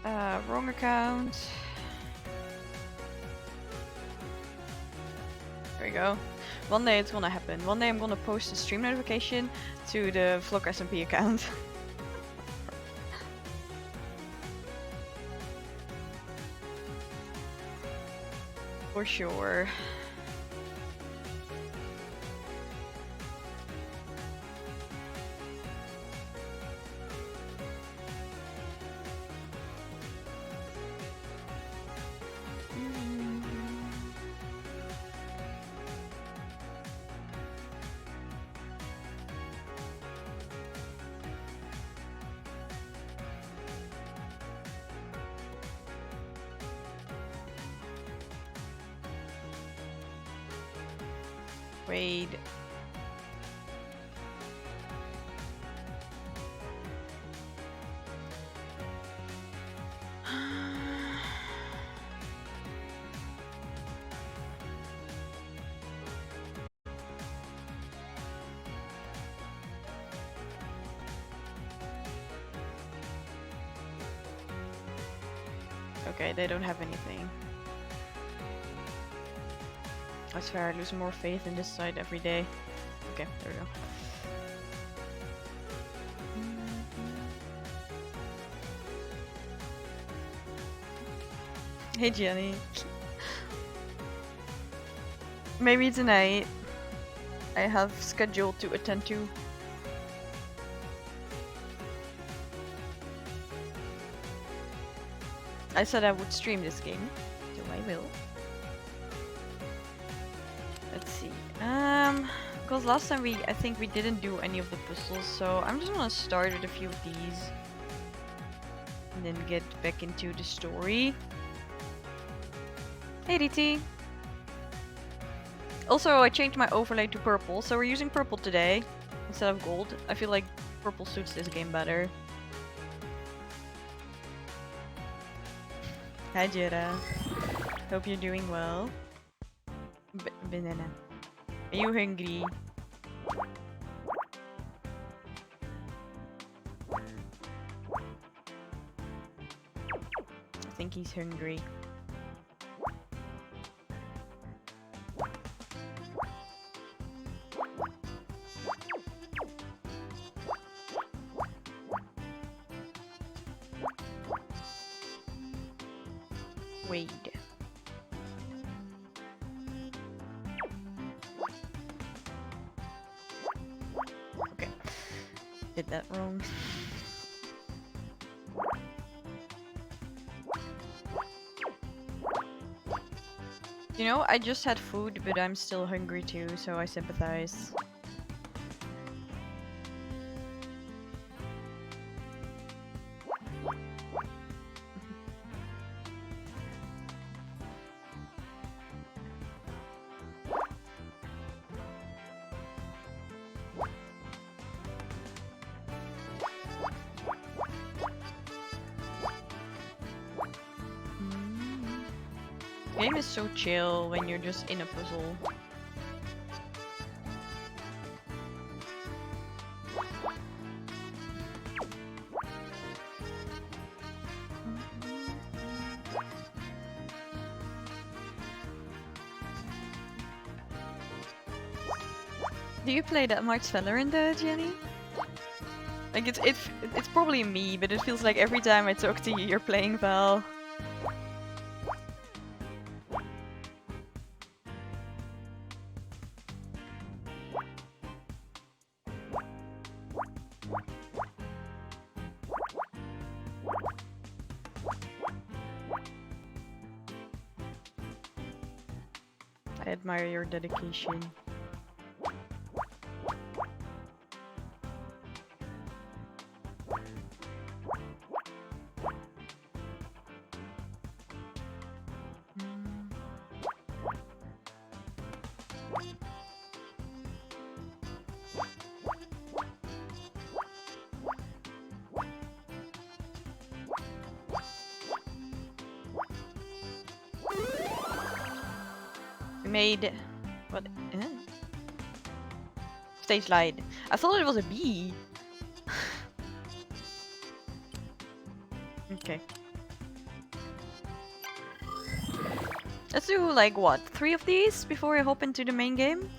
Wrong account. There we go. One day it's gonna happen. One day I'm gonna post a stream notification to the Vlog SMP account. For sure. Wait. Okay, they don't have anything. I swear I lose more faith in this side every day. Okay, there we go. Hey Jenny. Maybe tonight. I have scheduled to attend to. I said I would stream this game, so I will. Let's see. Because last time I think we didn't do any of the puzzles, so I'm just gonna start with a few of these. And then get back into the story. Hey DT! Also, I changed my overlay to purple, so we're using purple today instead of gold. I feel like purple suits this game better. Hi Jira. Hope you're doing well. Banana. Are you hungry? I think he's hungry. Wait. Okay. Did that wrong. You know, I just had food, but I'm still hungry too, so I sympathize. Game is so chill when you're just in a puzzle. Do you play that much Valorant, Jenny? Like it's probably me, but it feels like every time I talk to you, you're playing Val. I admire your dedication. Made what? Stage light. I thought it was a bee. Okay. Let's do like what, 3 of these before I hop into the main game?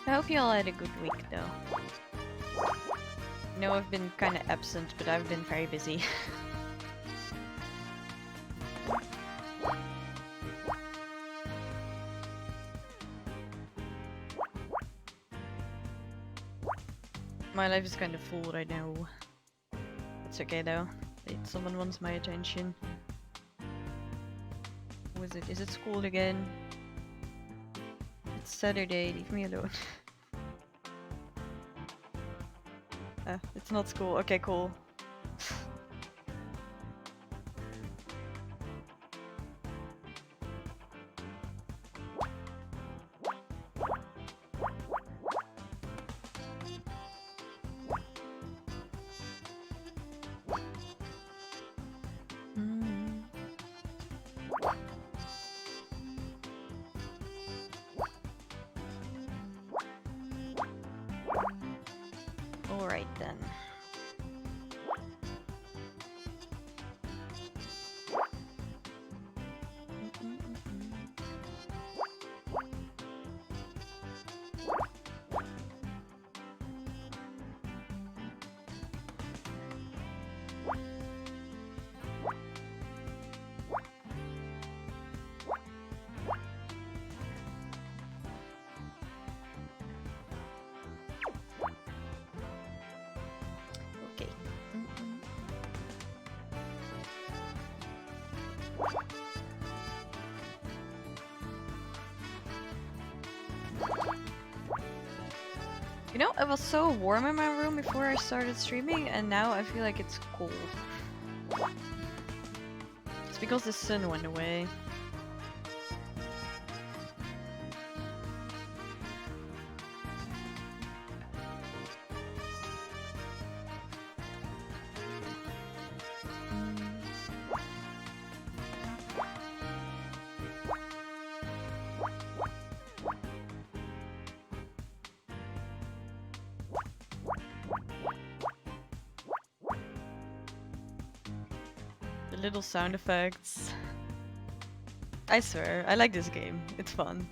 I hope you all had a good week though. I know I've been kinda absent, but I've been very busy. My life is kind of full right now. It's okay though. Someone wants my attention. Who is it? Is it school again? It's Saturday, leave me alone. It's not school. Okay, cool. Alright then. Okay. You know, it was so warm in my room before I started streaming, and now I feel like it's cold. It's because the sun went away. Little sound effects. I swear, I like this game. It's fun.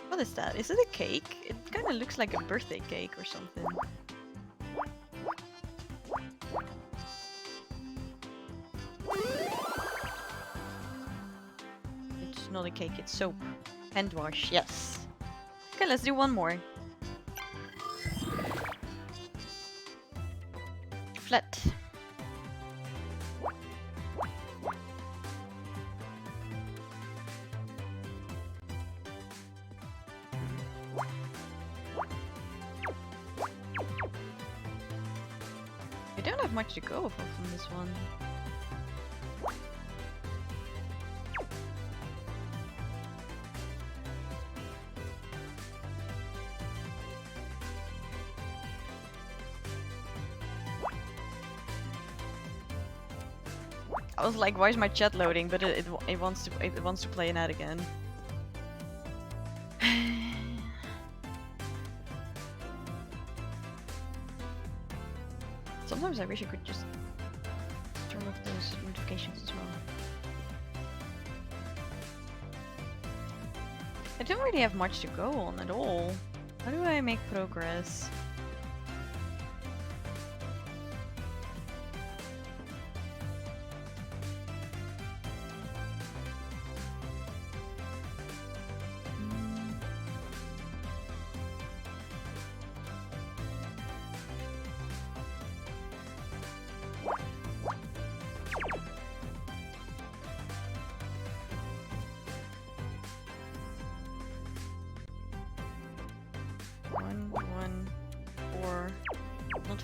What is that? Is it a cake? It kind of looks like a birthday cake or something. Not a cake, it's soap. Hand wash, yes. Okay, let's do one more. Flat. We don't have much to go off from this one. I was like, why is my chat loading? But it wants to play an ad again. Sometimes I wish I could just turn off those notifications as well. I don't really have much to go on at all. How do I make progress?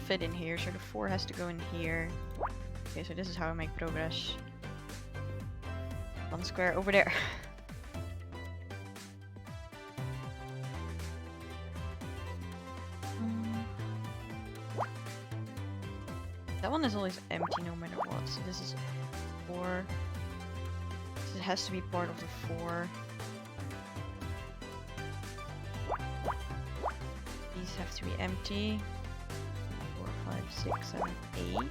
fit in here, so the 4 has to go in here. Okay, so this is how I make progress. 1 square over there. That one is always empty no matter what, so this is 4. So it has to be part of the 4. These have to be empty. 4, 5, 6, 7, 8.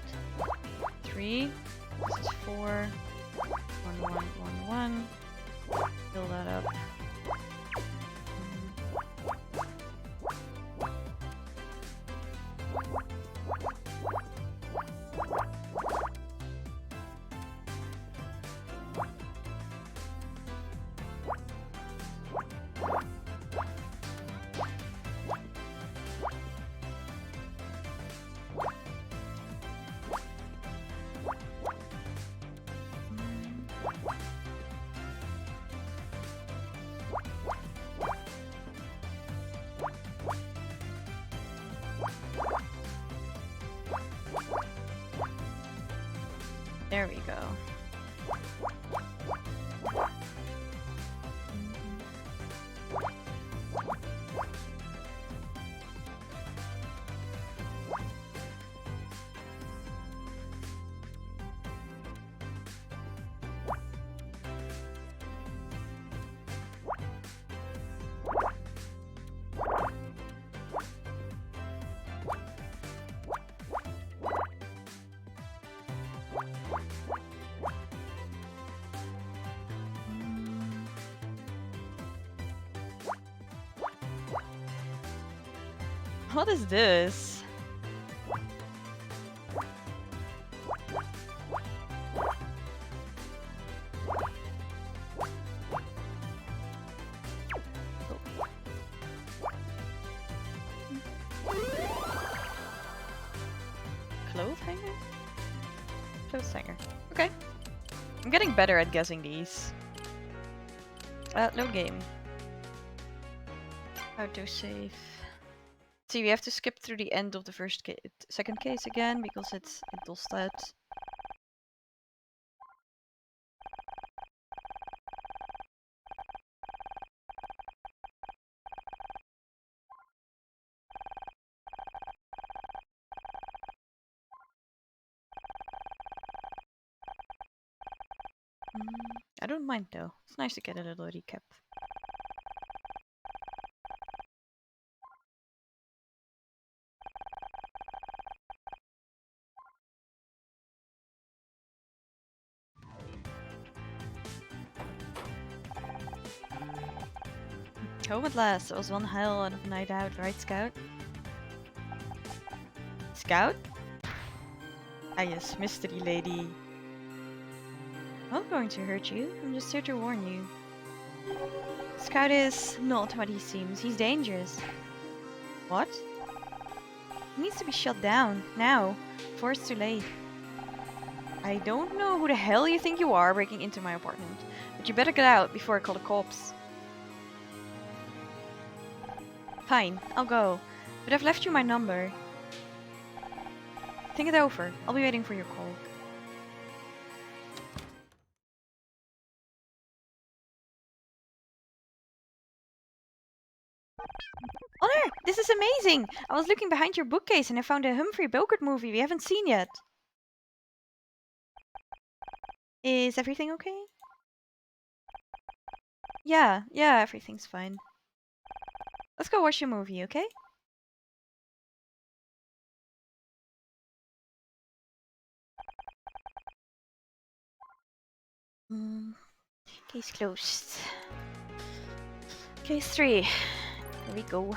3. This is 4. 1, 1, 1, 1. Fill that up. There we go. What is this? Clothes hanger? Clothes hanger. Okay. I'm getting better at guessing these. Load game. How to save. See, we have to skip through the end of the second case again because it does that. I don't mind though. It's nice to get a little recap. Home at last. It was one hell of a night out, right, Scout? Scout? Ah yes, mystery lady. I'm not going to hurt you. I'm just here to warn you. Scout is not what he seems. He's dangerous. What? He needs to be shut down. Now. Before it's too late. I don't know who the hell you think you are breaking into my apartment. But you better get out before I call the cops. Fine, I'll go. But I've left you my number. Think it over. I'll be waiting for your call. Honor, this is amazing! I was looking behind your bookcase and I found a Humphrey Bogart movie we haven't seen yet. Is everything okay? Yeah, everything's fine. Let's go watch a movie, okay? Case closed. Case 3. Here we go.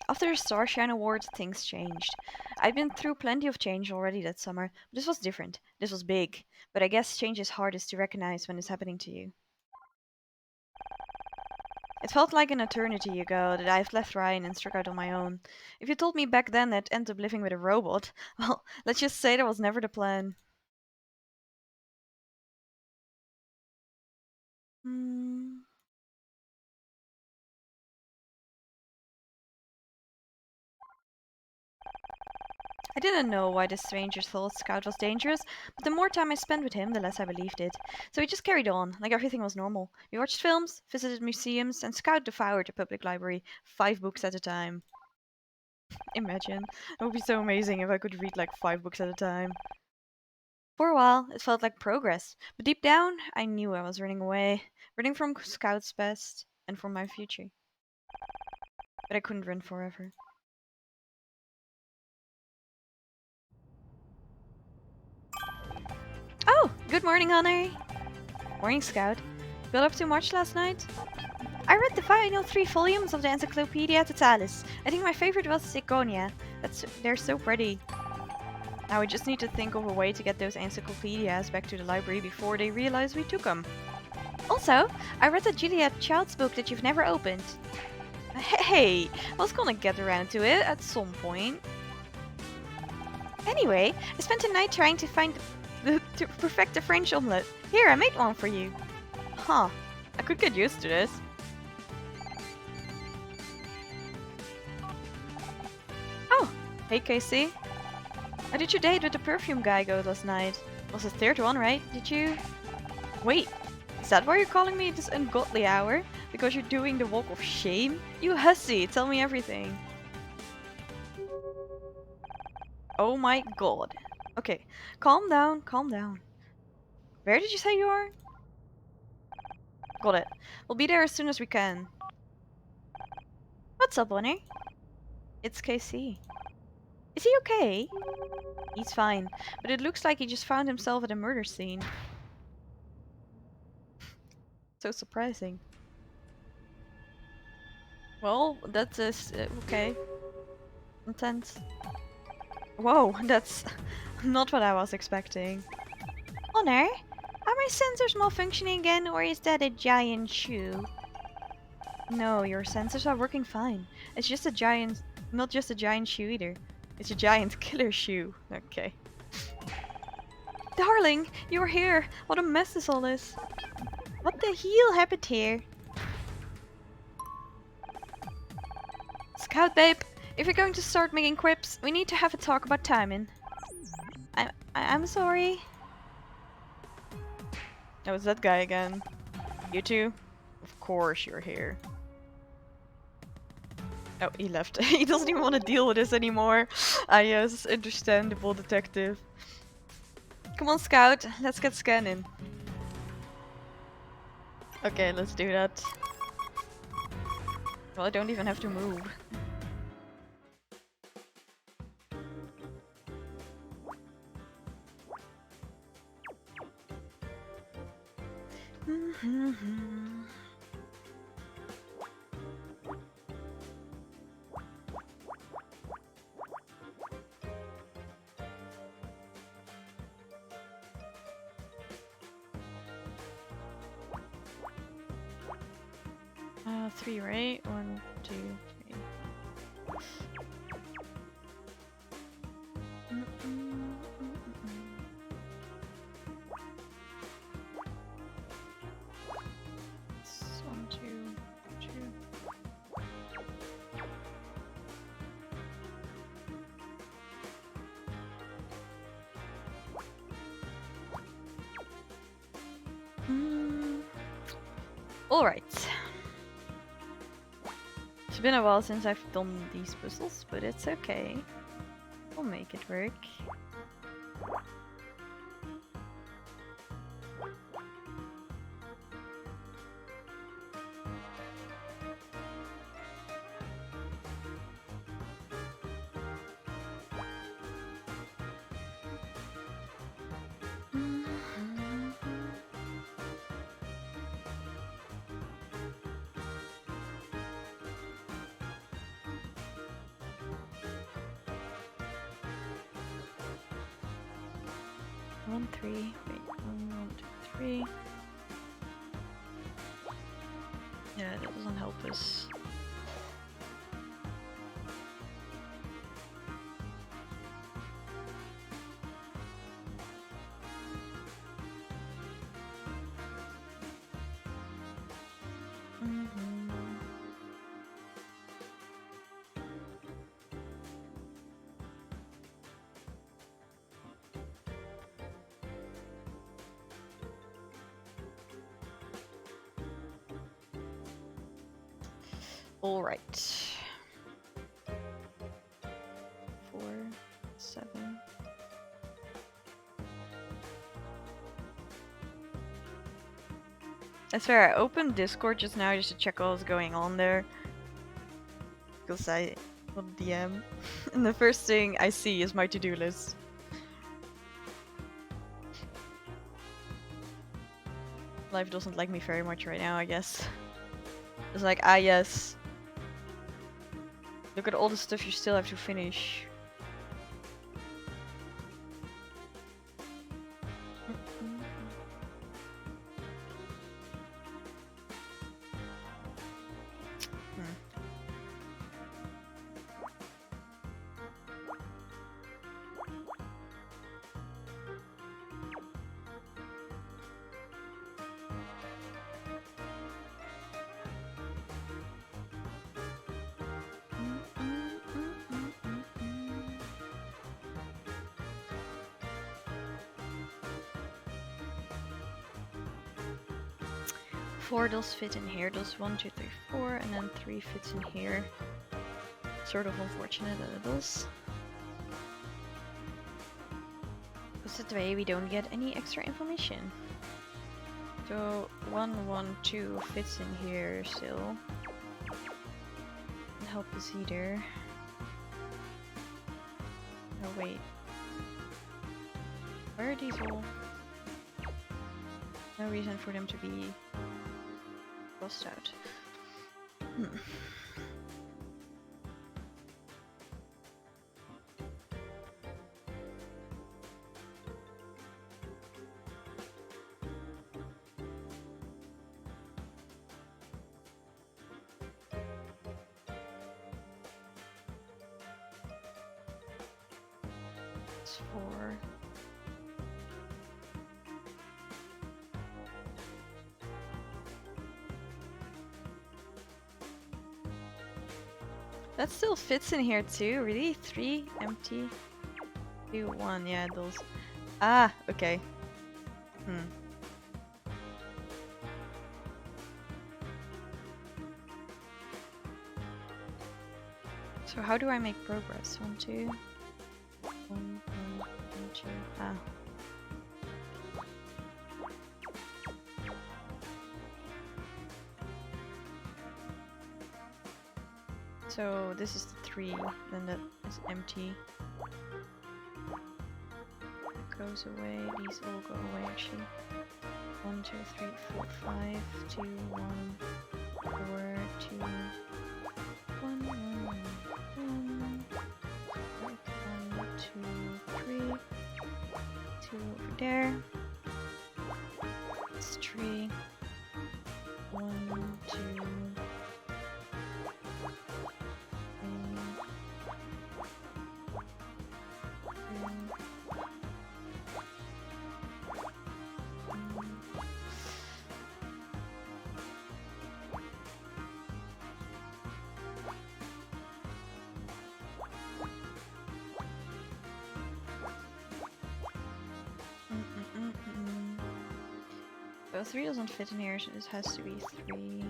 After the Starshine Awards, things changed. I've been through plenty of change already that summer, but this was different. This was big. But I guess change is hardest to recognize when it's happening to you. It felt like an eternity ago that I've left Ryan and struck out on my own. If you told me back then I'd end up living with a robot, well, let's just say that was never the plan. Hmm. I didn't know why the strangers thought Scout was dangerous, but the more time I spent with him, the less I believed it. So we just carried on, like everything was normal. We watched films, visited museums, and Scout devoured the public library, 5 books at a time. Imagine. It would be so amazing if I could read like 5 books at a time. For a while, it felt like progress, but deep down, I knew I was running away, running from Scout's past and from my future. But I couldn't run forever. Oh, good morning, Honor. Morning, Scout. Got up to much last night? I read the final 3 volumes of the Encyclopedia Totalis. I think my favorite was Ziconia. They're so pretty. Now we just need to think of a way to get those encyclopedias back to the library before they realize we took them. Also, I read the Juliet Child's book that you've never opened. Hey, I was gonna get around to it at some point. Anyway, I spent the night trying to find to perfect the French omelette. Here, I made one for you. Huh, I could get used to this. Oh, hey Casey. How did your date with the perfume guy go last night? Was the third one, right? Did you... Wait, is that why you're calling me at this ungodly hour? Because you're doing the walk of shame? You hussy, tell me everything. Oh my god. Okay, calm down, calm down. Where did you say you are? Got it. We'll be there as soon as we can. What's up, Bonnie? It's KC. Is he okay? He's fine, but it looks like he just found himself at a murder scene. So surprising. Well, that's okay. Intense. Whoa, that's not what I was expecting. Honor, are my sensors malfunctioning again, or is that a giant shoe? No, your sensors are working fine. It's just a giant, not just a giant shoe either. It's a giant killer shoe. Okay. Darling, you're here. What a mess is all this. What the hell happened here? Scout babe, if you're going to start making quips, we need to have a talk about timing. I'm sorry. Oh, it's that guy again. You two? Of course you're here. Oh, he left. He doesn't even want to deal with this anymore. Ah yes, understandable detective. Come on, Scout. Let's get scanning. Okay, let's do that. Well, I don't even have to move. Three, right? 1, 2, 3. It's 1, 2, 2. All right. It's been a while since I've done these puzzles, but it's okay. We'll make it work. One, 3. Wait, 1, 2, 3. Yeah, that doesn't help us. All right. 4, 7. I swear, I opened Discord just now just to check what was going on there. Because I will DM. And the first thing I see is my to-do list. Life doesn't like me very much right now, I guess. It's like, ah yes. Look at all the stuff you still have to finish. Four does fit in here, does 1, 2, 3, 4, and then 3 fits in here. Sort of unfortunate that it does. Because that way we don't get any extra information. So 1, 1, 2 fits in here still. And help is either. Oh wait. Where are these all? No reason for them to be crossed out. Hmm. It's 4. That still fits in here too, really? 3, empty, 2, 1, yeah, those. Ah, okay. So how do I make progress? 1, 2, 1, 2, ah. So this is the 3, then that is empty. That goes away, these all go away actually. 1, 2, 3, 4, 5, 2, 1, 4, 2, 1, 1, 1, 1, 2, 3, 2 over there. It's 3, 1, 2, 3. So 3 doesn't fit in here, so this has to be 3.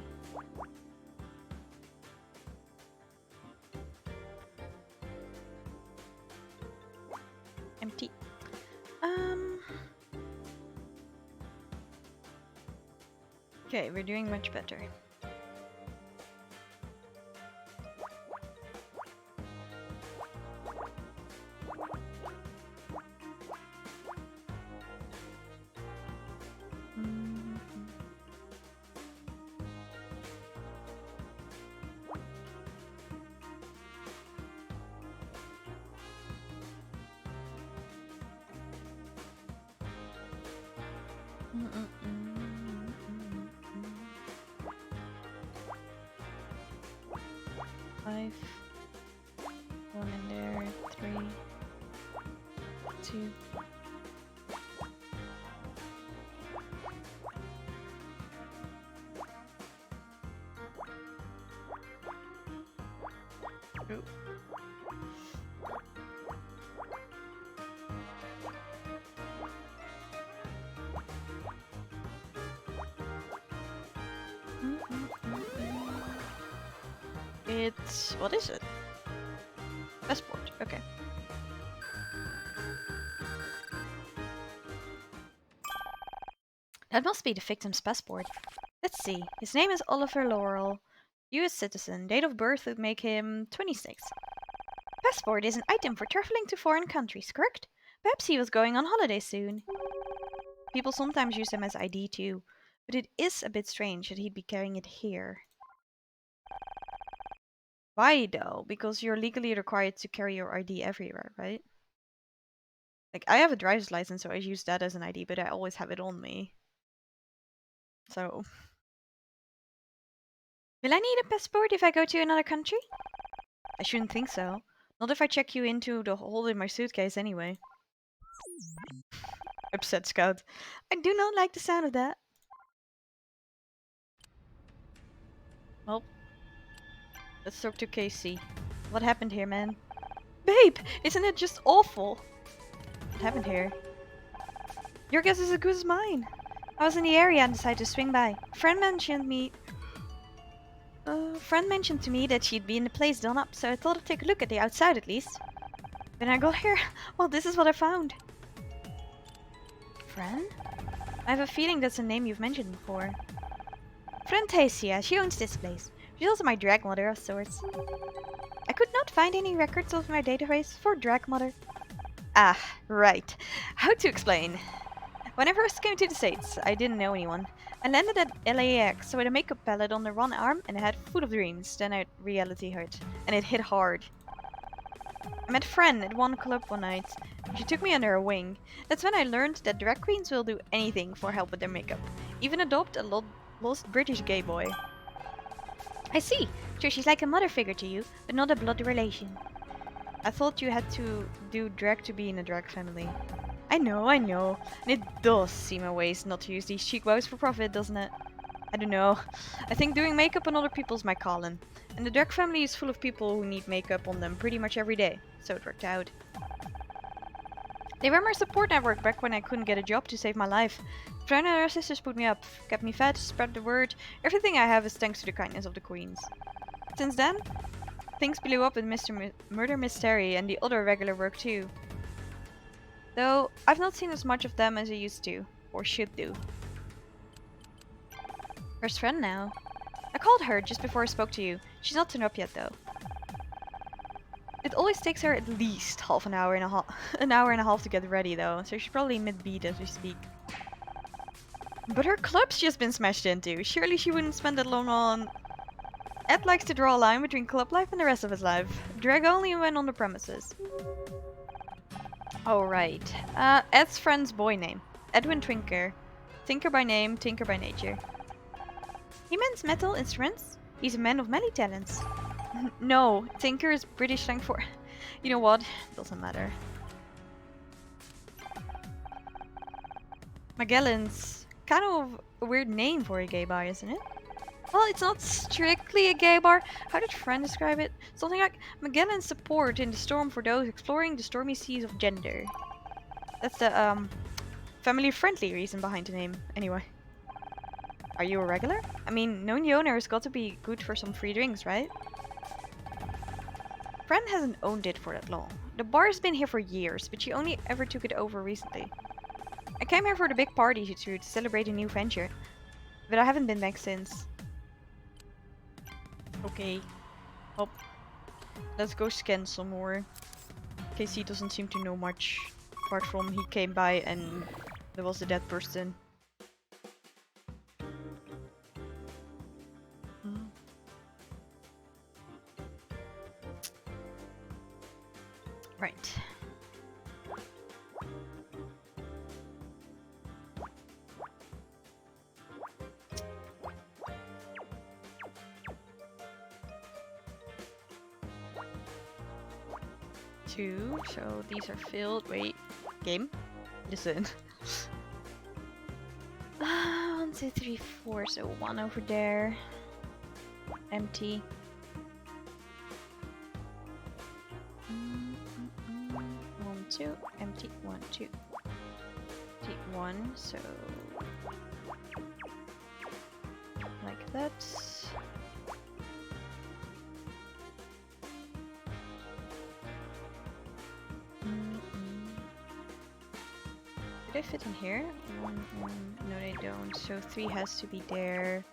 Empty. Okay, we're doing much better. Five. 1 in there. 3. 2. Ooh. It's... what is it? Passport, okay. That must be the victim's passport. Let's see. His name is Oliver Laurel. US citizen. Date of birth would make him 26. Passport is an item for traveling to foreign countries, correct? Perhaps he was going on holiday soon. People sometimes use them as ID too, but it is a bit strange that he'd be carrying it here. Why though? Because you're legally required to carry your ID everywhere, right? Like, I have a driver's license, so I use that as an ID, but I always have it on me. So... will I need a passport if I go to another country? I shouldn't think so. Not if I check you into the hole in my suitcase anyway. Upset Scout. I do not like the sound of that. Well, let's talk to Casey. What happened here, man? Babe, isn't it just awful? What happened here? Your guess is as good as mine. I was in the area and decided to swing by. Friend mentioned to me that she'd be in the place done up, so I thought I'd take a look at the outside at least. When I got here, well, this is what I found. Fran? I have a feeling that's a name you've mentioned before. Friend Tasia, she owns this place. She's also my drag mother of sorts. I could not find any records of my database for drag mother. Ah, right. How to explain? When I first came to the States, I didn't know anyone. I landed at LAX with a makeup palette under one arm and a head full of dreams. Then reality hit, and it hit hard. I met Fran at one club one night. She took me under her wing. That's when I learned that drag queens will do anything for help with their makeup. Even adopt a lost British gay boy. I see. So she's like a mother figure to you, but not a blood relation. I thought you had to do drag to be in a drag family. I know. And it does seem a waste not to use these cheek bows for profit, doesn't it? I don't know. I think doing makeup on other people's my calling. And the drag family is full of people who need makeup on them pretty much every day. So it worked out. They were my support network back when I couldn't get a job to save my life. Fran and her sisters put me up, kept me fed, spread the word. Everything I have is thanks to the kindness of the queens. Since then, things blew up with Murder Mystery and the other regular work too. Though, I've not seen as much of them as I used to, or should do. Where's Fran now? I called her just before I spoke to you. She's not turned up yet though. It always takes her at least an hour and a half to get ready though, so she's probably mid-beat as we speak. But her club's just been smashed into. Surely she wouldn't spend that long on... Ed likes to draw a line between club life and the rest of his life. Drag only when on the premises. Oh right. Ed's friend's boy name. Edwin Twinker. Tinker by name, tinker by nature. He mends metal instruments. He's a man of many talents. No, tinker is British slang for... You know what? Doesn't matter. Magellan's kind of a weird name for a gay bar, isn't it? Well, it's not strictly a gay bar. How did Fran describe it? Something like Magellan's support in the storm for those exploring the stormy seas of gender. That's the, family-friendly reason behind the name, anyway. Are you a regular? I mean, knowing the owner has got to be good for some free drinks, right? Fran hasn't owned it for that long. The bar has been here for years, but she only ever took it over recently. I came here for the big party to celebrate a new venture, but I haven't been back since. Okay. Hop. Let's go scan some more. Casey doesn't seem to know much, apart from he came by and there was a dead person. Right. Two, so these are filled. Wait, game? Listen. 1, 2, 3, 4, so one over there. Empty. 1, 2, empty, 1, 2. Empty, 1, so like that. they fit in here? No, they don't. So 3 has to be there.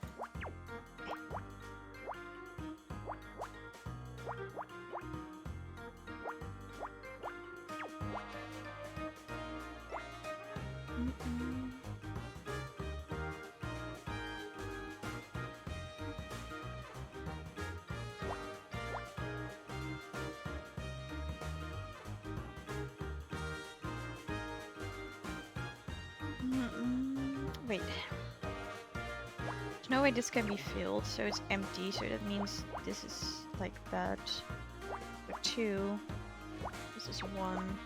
Wait. There's no way this can be filled, so it's empty, so that means this is like that. For 2. This is 1.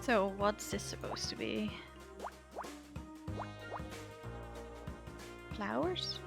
So what's this supposed to be? Flowers?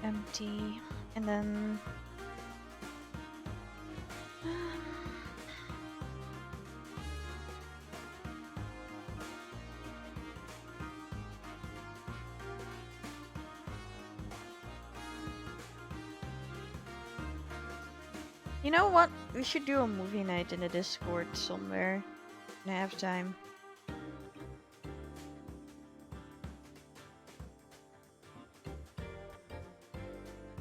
Empty, and then you know what? We should do a movie night in the Discord somewhere when I have time.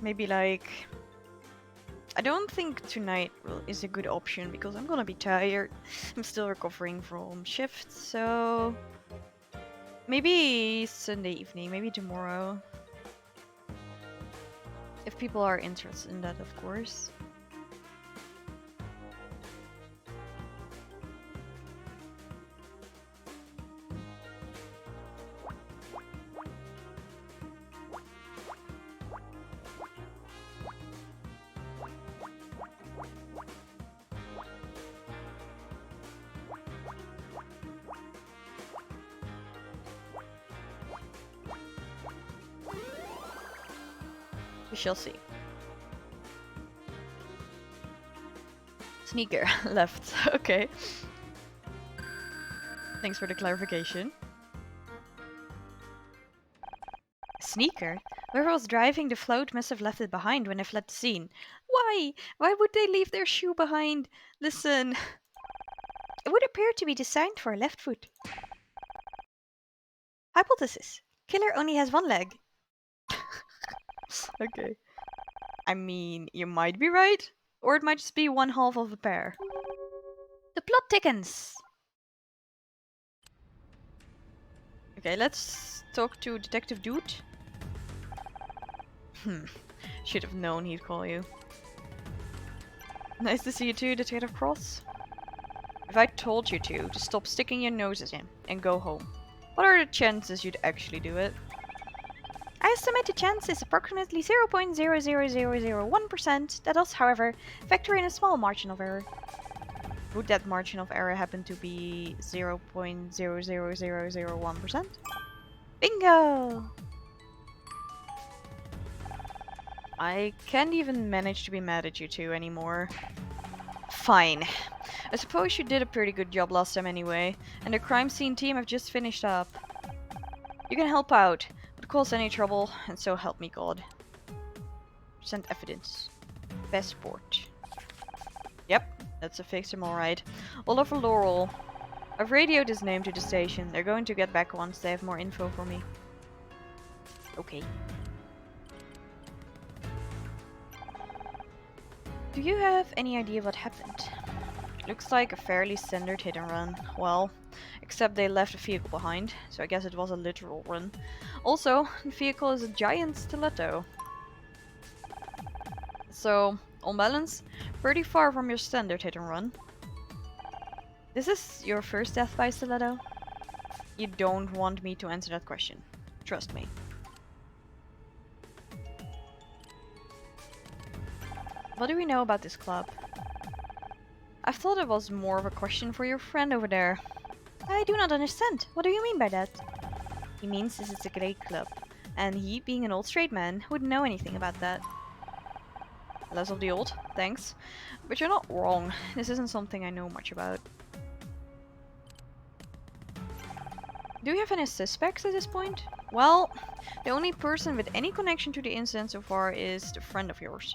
Maybe like... I don't think tonight is a good option because I'm gonna be tired. I'm still recovering from shifts, so... Maybe Sunday evening, maybe tomorrow. If people are interested in that, of course. We shall see. Sneaker left. Okay. Thanks for the clarification. Sneaker? Whoever was driving the float must have left it behind when they fled the scene. Why? Why would they leave their shoe behind? Listen. It would appear to be designed for a left foot. Hypothesis. Killer only has one leg. Okay. I mean, you might be right. Or it might just be one half of a pair. The plot thickens. Okay, let's talk to Detective Dude. Should have known he'd call you. Nice to see you too, Detective Cross. If I told you to stop sticking your noses in and go home, what are the chances you'd actually do it? I estimate the chance is approximately 0.00001%. That does, however, factor in a small margin of error. Would that margin of error happen to be 0.00001%? Bingo! I can't even manage to be mad at you two anymore. Fine. I suppose you did a pretty good job last time anyway, and the crime scene team have just finished up. You can help out, but cause any trouble, and so help me God. Send evidence. Passport. Yep, that's a fix him alright. Oliver Laurel. I've radioed his name to the station. They're going to get back once they have more info for me. Okay. Do you have any idea what happened? Looks like a fairly standard hit and run. Well, except they left a vehicle behind, so I guess it was a literal run. Also, the vehicle is a giant stiletto. So, on balance, pretty far from your standard hit and run. This is your first death by stiletto? You don't want me to answer that question. Trust me. What do we know about this club? I thought it was more of a question for your friend over there. I do not understand. What do you mean by that? He means this is a great club, and he, being an old straight man, wouldn't know anything about that. Less of the old, thanks. But you're not wrong. This isn't something I know much about. Do you have any suspects at this point? Well, the only person with any connection to the incident so far is the friend of yours.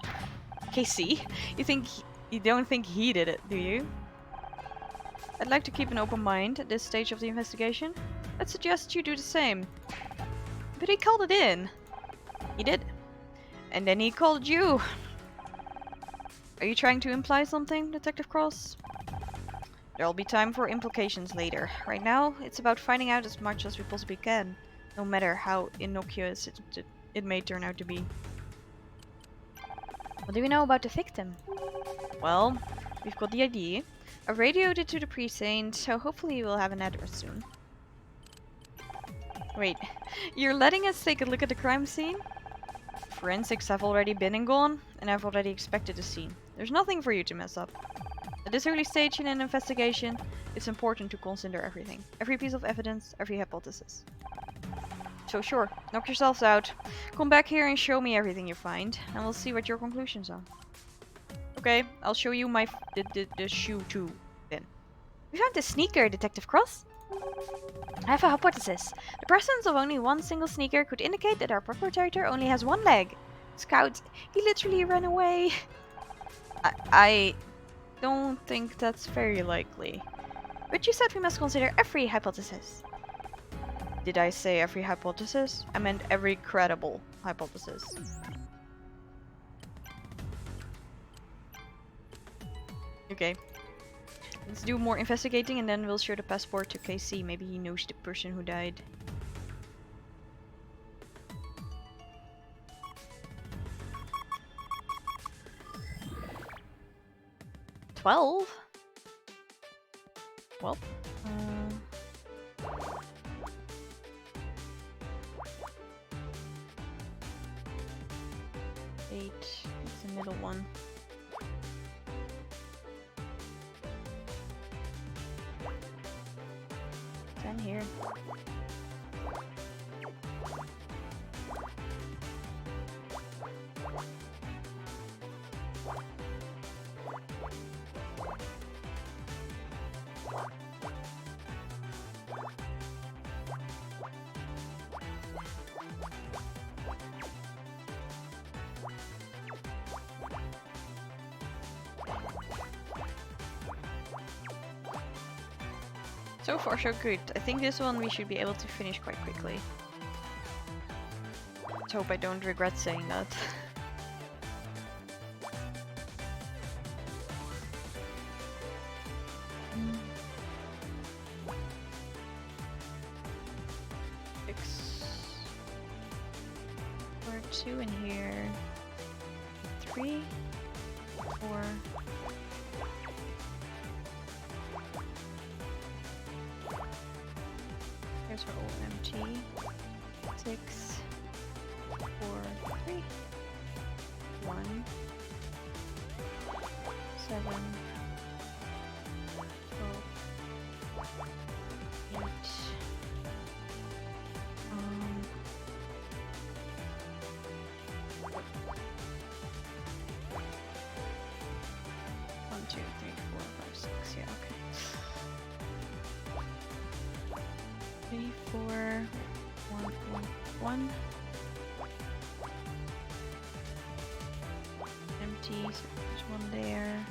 KC, you don't think he did it, do you? I'd like to keep an open mind at this stage of the investigation. I'd suggest you do the same. But he called it in. He did. And then he called you. Are you trying to imply something, Detective Cross? There'll be time for implications later. Right now, it's about finding out as much as we possibly can, no matter how innocuous it may turn out to be. What do we know about the victim? Well, we've got the ID. I've radioed it to the precinct, so hopefully we'll have an address soon. Wait, you're letting us take a look at the crime scene? Forensics have already been and gone, and I've already inspected the scene. There's nothing for you to mess up. At this early stage in an investigation, it's important to consider everything. Every piece of evidence, every hypothesis. So sure, knock yourselves out. Come back here and show me everything you find, and we'll see what your conclusions are. Okay, I'll show you the shoe too, then. We found the sneaker, Detective Cross. I have a hypothesis. The presence of only one single sneaker could indicate that our perpetrator only has one leg. Scout, he literally ran away. I don't think that's very likely. But you said we must consider every hypothesis. Did I say every hypothesis? I meant every credible hypothesis. Okay. Let's do more investigating and then we'll show the passport to KC. Maybe he knows the person who died. $12? Well, 8. It's the middle one. 10 here. So far so good. I think this one we should be able to finish quite quickly. Let's hope I don't regret saying that. Or 2 in here. 3, 4. Here's our old MT. 6, 4, 3, 1, 7, 3, 4, 1, 1, 1. Empty, so there's one there.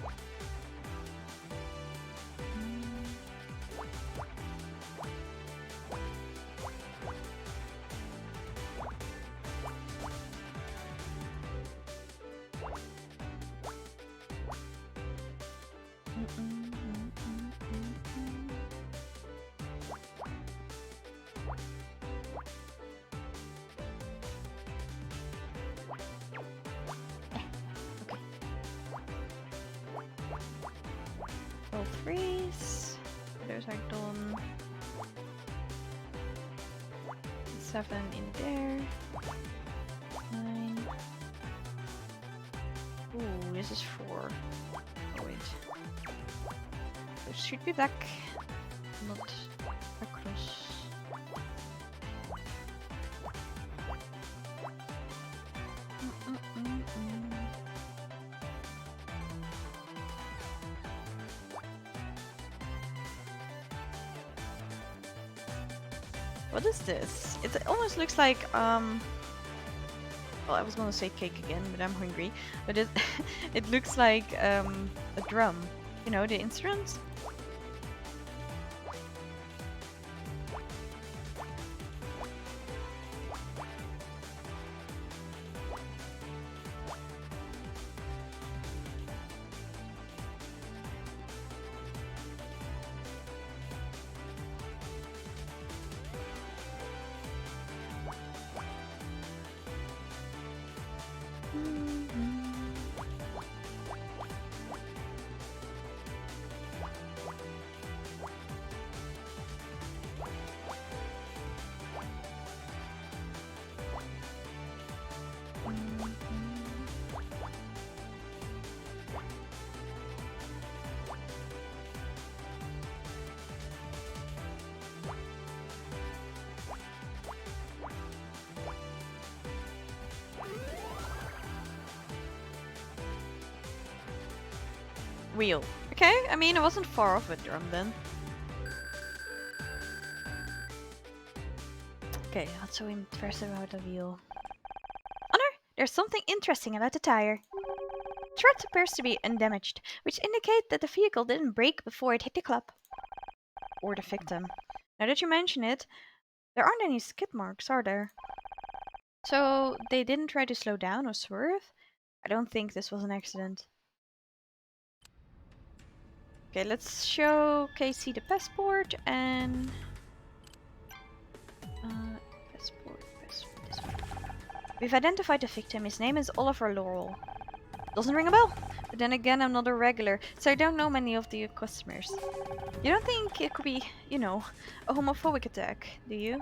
All threes. Those are done. 7 in there. 9. Ooh, this is 4. Oh wait. Those should be back. Not across. What is this? It almost looks like well, I was gonna say cake again, but I'm hungry. But it it looks like a drum. You know, the instruments? Wheel. Okay, I mean, I wasn't far off with drum then. Okay, let's so first about the wheel. Honor, there's something interesting about the tire. The tread appears to be undamaged, which indicates that the vehicle didn't break before it hit the club. Or the victim. Now that you mention it, there aren't any skid marks, are there? So, they didn't try to slow down or swerve? I don't think this was an accident. Okay, let's show Casey the passport and... passport. We've identified the victim. His name is Oliver Laurel. Doesn't ring a bell. But then again, I'm not a regular, so I don't know many of the customers. You don't think it could be, you know, a homophobic attack, do you?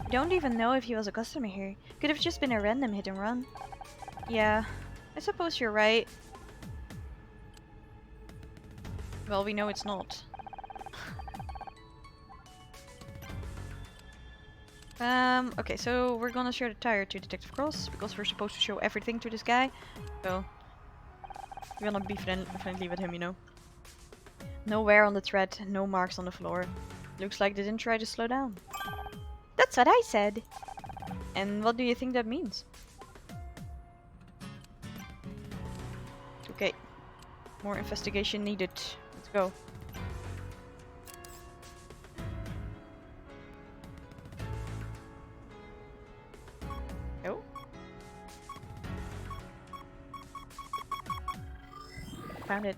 You don't even know if he was a customer here. Could have just been a random hit and run. Yeah, I suppose you're right. Well, we know it's not. Okay, so we're gonna show the tire to Detective Cross, because we're supposed to show everything to this guy. So, we're gonna be friendly with him, you know. No wear on the tread, no marks on the floor. Looks like they didn't try to slow down. That's what I said! And what do you think that means? Okay. More investigation needed. Let's go. Oh. Found it.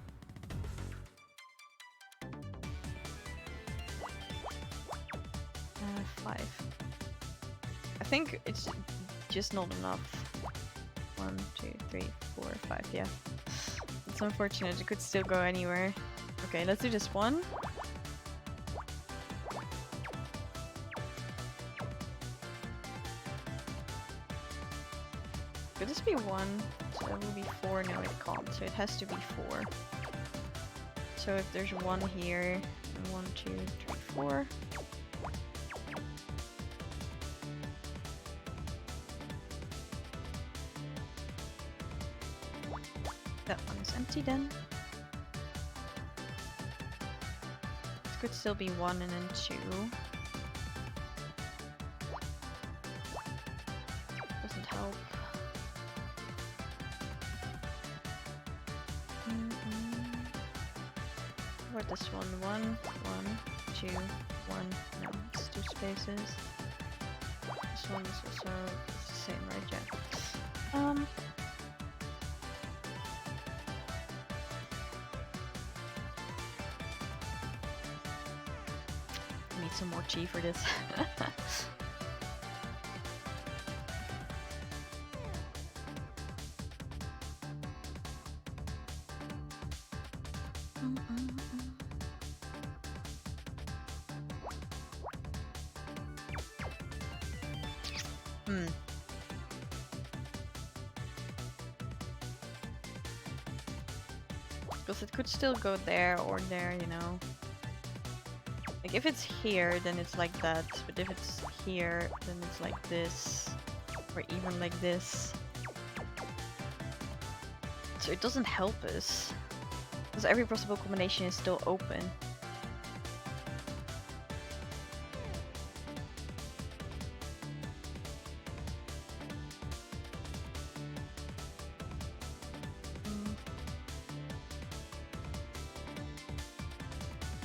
Five. I think it's just not enough. 1, 2, 3, 4, 5, yeah. It's unfortunate, it could still go anywhere. Okay, let's do this one. Could this be 1? So that will be 4. No, it can't. So it has to be 4. So if there's 1 here, 1, 2, 3, 4. That one's empty then. This could still be 1 and then 2. this one. 1, 1, 2, 1. No, it's 2 spaces. This one is also the same, right? Yeah. Need some more chi for this. Because it could still go there or there, you know. Like if it's here, then it's like that. But if it's here, then it's like this. Or even like this. So it doesn't help us. Because every possible combination is still open.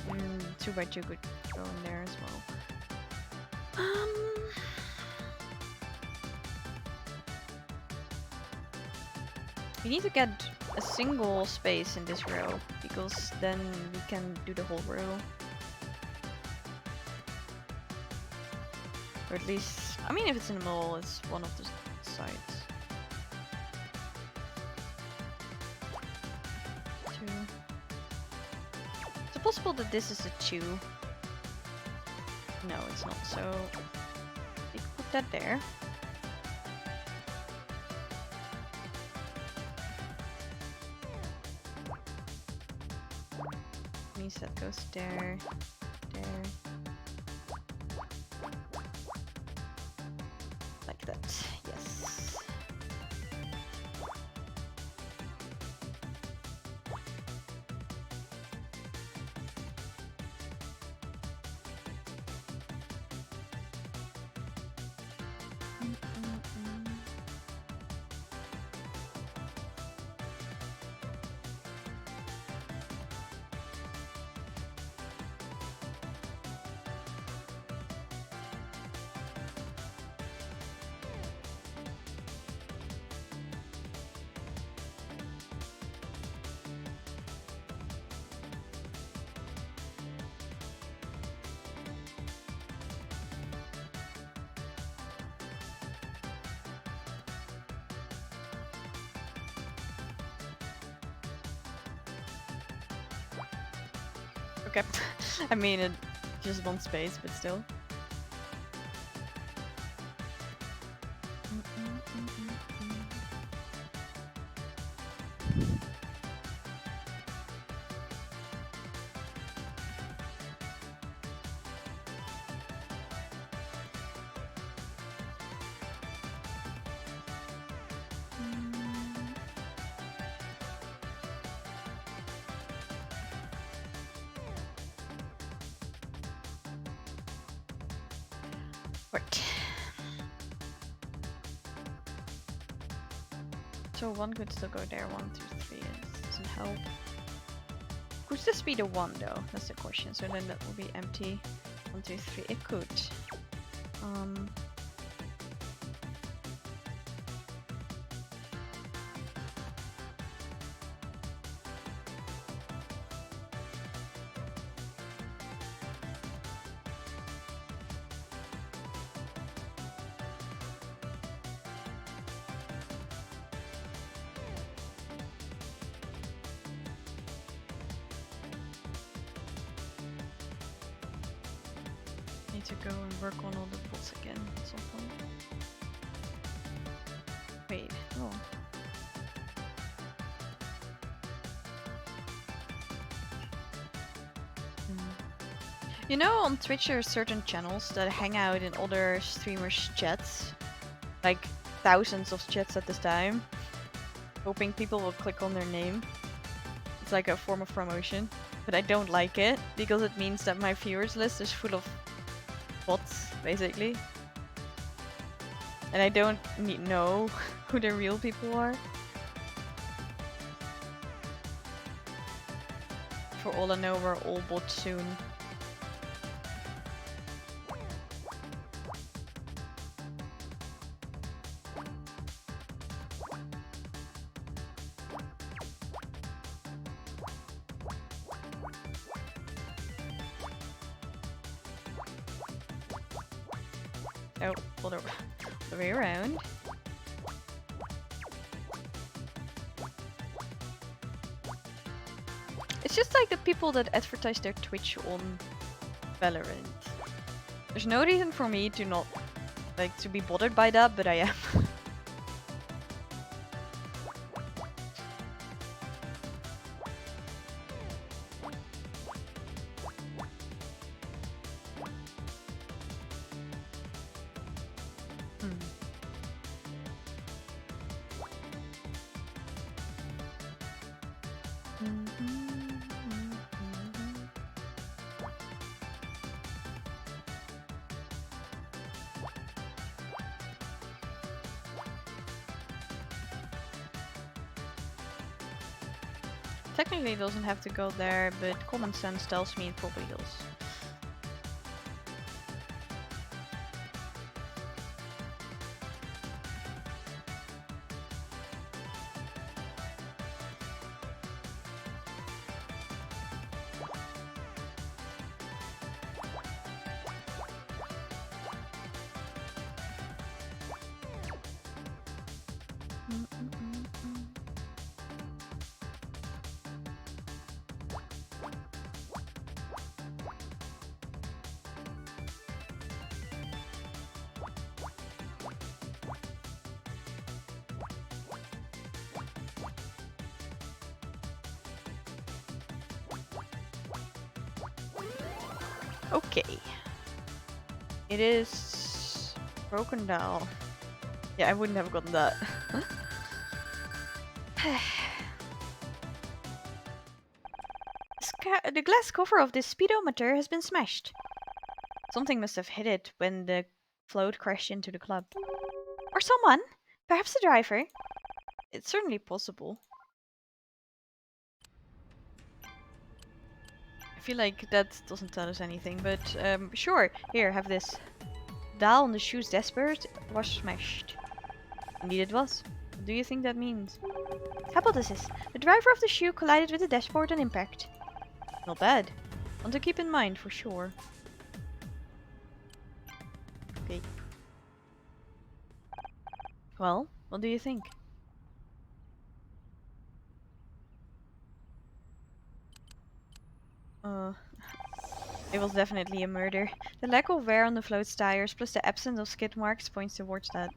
Mm. 2 by 2 could go in there as well. We need to get a single space in this row, because then we can do the whole row. Or at least, I mean, if it's in the middle, it's one of the sides. 2. Is it possible that this is a 2? No, it's not, so you can put that there. Means that goes there, there. Like that, yes. Okay. I mean, it just one space, but still. Right. So 1 could still go there, 1, 2, 3, it doesn't help. Could this be the 1 though? That's the question. So then that will be empty. 1, 2, 3, it could. Need to go and work on all the bots again at some point. Wait, oh. You know, on Twitch there are certain channels that hang out in other streamers' chats. Like thousands of chats at this time. Hoping people will click on their name. It's like a form of promotion. But I don't like it, because it means that my viewers list is full of bots, basically. And I don't know who the real people are. for all I know, we're all bots soon. Oh, all the way around. It's just like the people that advertise their Twitch on Valorant. There's no reason for me to not, like, to be bothered by that, but I am. Technically it doesn't have to go there, but common sense tells me it probably does. Okay. It is broken down. Yeah, I wouldn't have gotten that. The glass cover of this speedometer has been smashed. Something must have hit it when the float crashed into the club. Or someone! Perhaps the driver? It's certainly possible. I feel like that doesn't tell us anything, but sure. Here, have this. Dial on the shoe's dashboard was smashed. Indeed it was. What do you think that means? Hypothesis. The driver of the shoe collided with the dashboard on impact. Not bad. One to keep in mind for sure. Okay. Well, what do you think? It was definitely a murder. The lack of wear on the float's tires plus the absence of skid marks points towards that.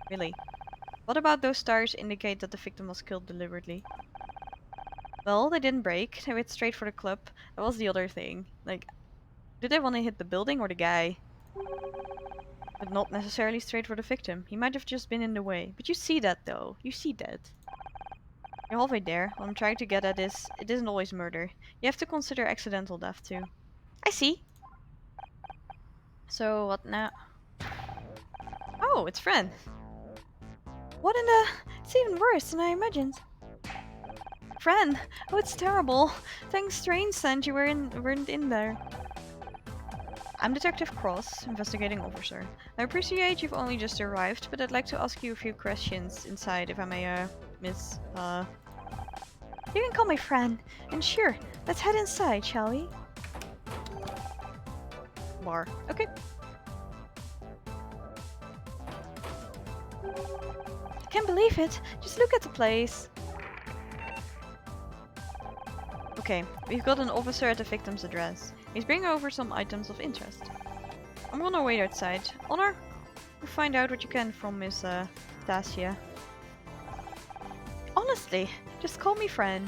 Really. What about those tires indicate that the victim was killed deliberately? Well, they didn't break. They went straight for the club. That was the other thing. Like, did they want to hit the building or the guy? But not necessarily straight for the victim. He might have just been in the way. But you see that though. You see that. You're halfway there. What I'm trying to get at is, it isn't always murder. You have to consider accidental death too. I see. So, what now? Oh, it's Fran. What in the... It's even worse than I imagined. Fran! Oh, it's terrible. Thanks Strange sent you weren't in there. I'm Detective Cross, investigating officer. I appreciate you've only just arrived, but I'd like to ask you a few questions inside, if I may, miss, You can call me Fran. And sure, let's head inside, shall we? Bar. Okay. Can't believe it. Just look at the place. Okay, we've got an officer at the victim's address. He's bringing over some items of interest. I'm gonna wait outside. Honor, you find out what you can from Miss Tasia. Honestly, just call me Fran.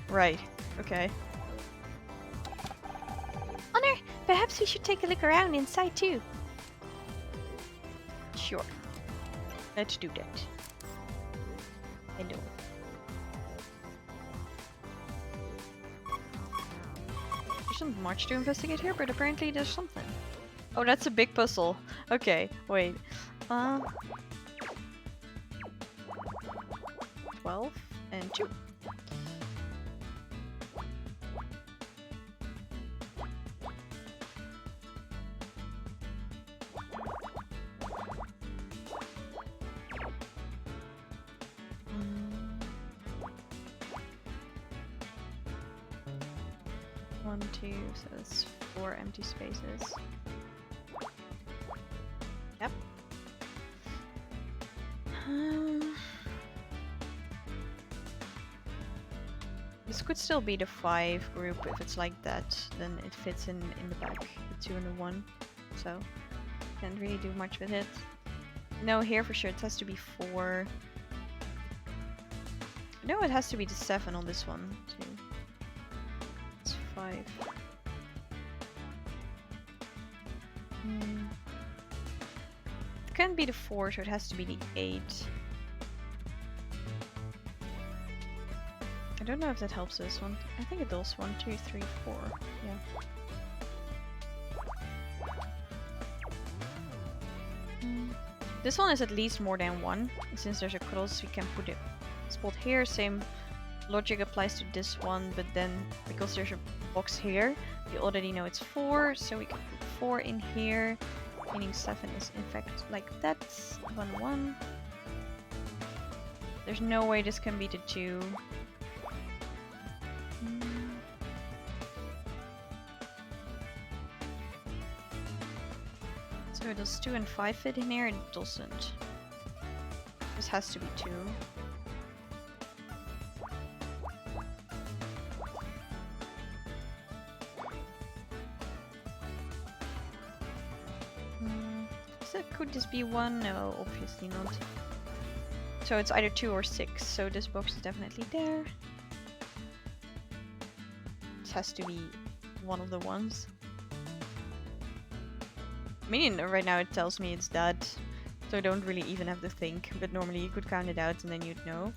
Right. Okay. Honor, perhaps we should take a look around inside too. Sure. Let's do that. Hello. There's not much to investigate here, but apparently there's something. Oh, that's a big puzzle. Okay, wait. 12 and 2. 1, 2, so that's 4 empty spaces. Yep. This could still be the 5 group if it's like that, then it fits in the back, the 2 and the 1. So can't really do much with it. No, here for sure it has to be 4. No, it has to be the 7 on this one too. It's 5. It can't be the 4, so it has to be the 8. I don't know if that helps this one. I think it does. 1, 2, 3, 4. Yeah. This one is at least more than 1. And since there's a cross, we can put a spot here. Same logic applies to this one, but then because there's a box here, we already know it's 4, so we can put 4 in here, meaning 7 is in fact like that. 1, 1. There's no way this can be the 2. So does 2 and 5 fit in here? It doesn't. This has to be 2. So could this be 1? No, obviously not. So it's either 2 or 6, so this box is definitely there. This has to be one of the ones. I mean, right now it tells me it's that, so I don't really even have to think, but normally you could count it out and then you'd know.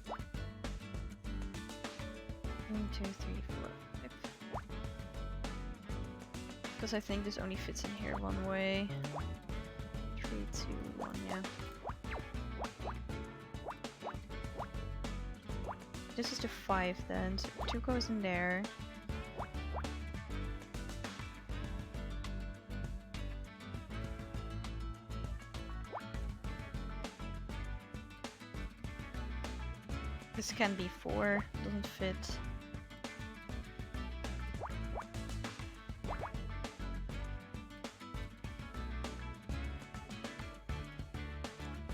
1, 2, 3, 4, 5. Because I think this only fits in here one way. 3, 2, 1, yeah. This is the 5 then, so 2 goes in there. This can be 4, doesn't fit.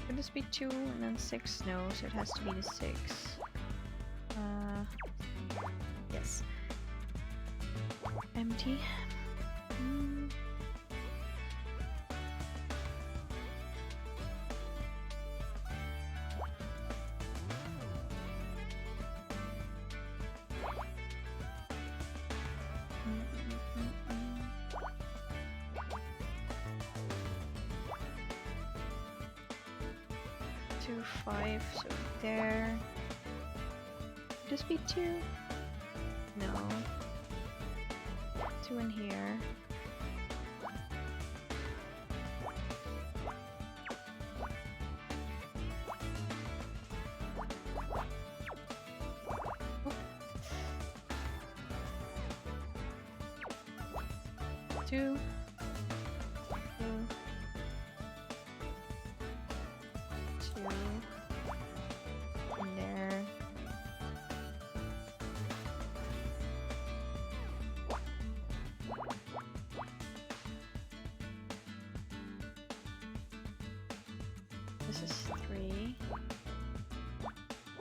Could this be 2 and then 6? No, so it has to be the 6. Yes. Empty. Two, 5, so there. Could this be 2? No. 2 in here. Oop. 2. 2. In there. This is 3.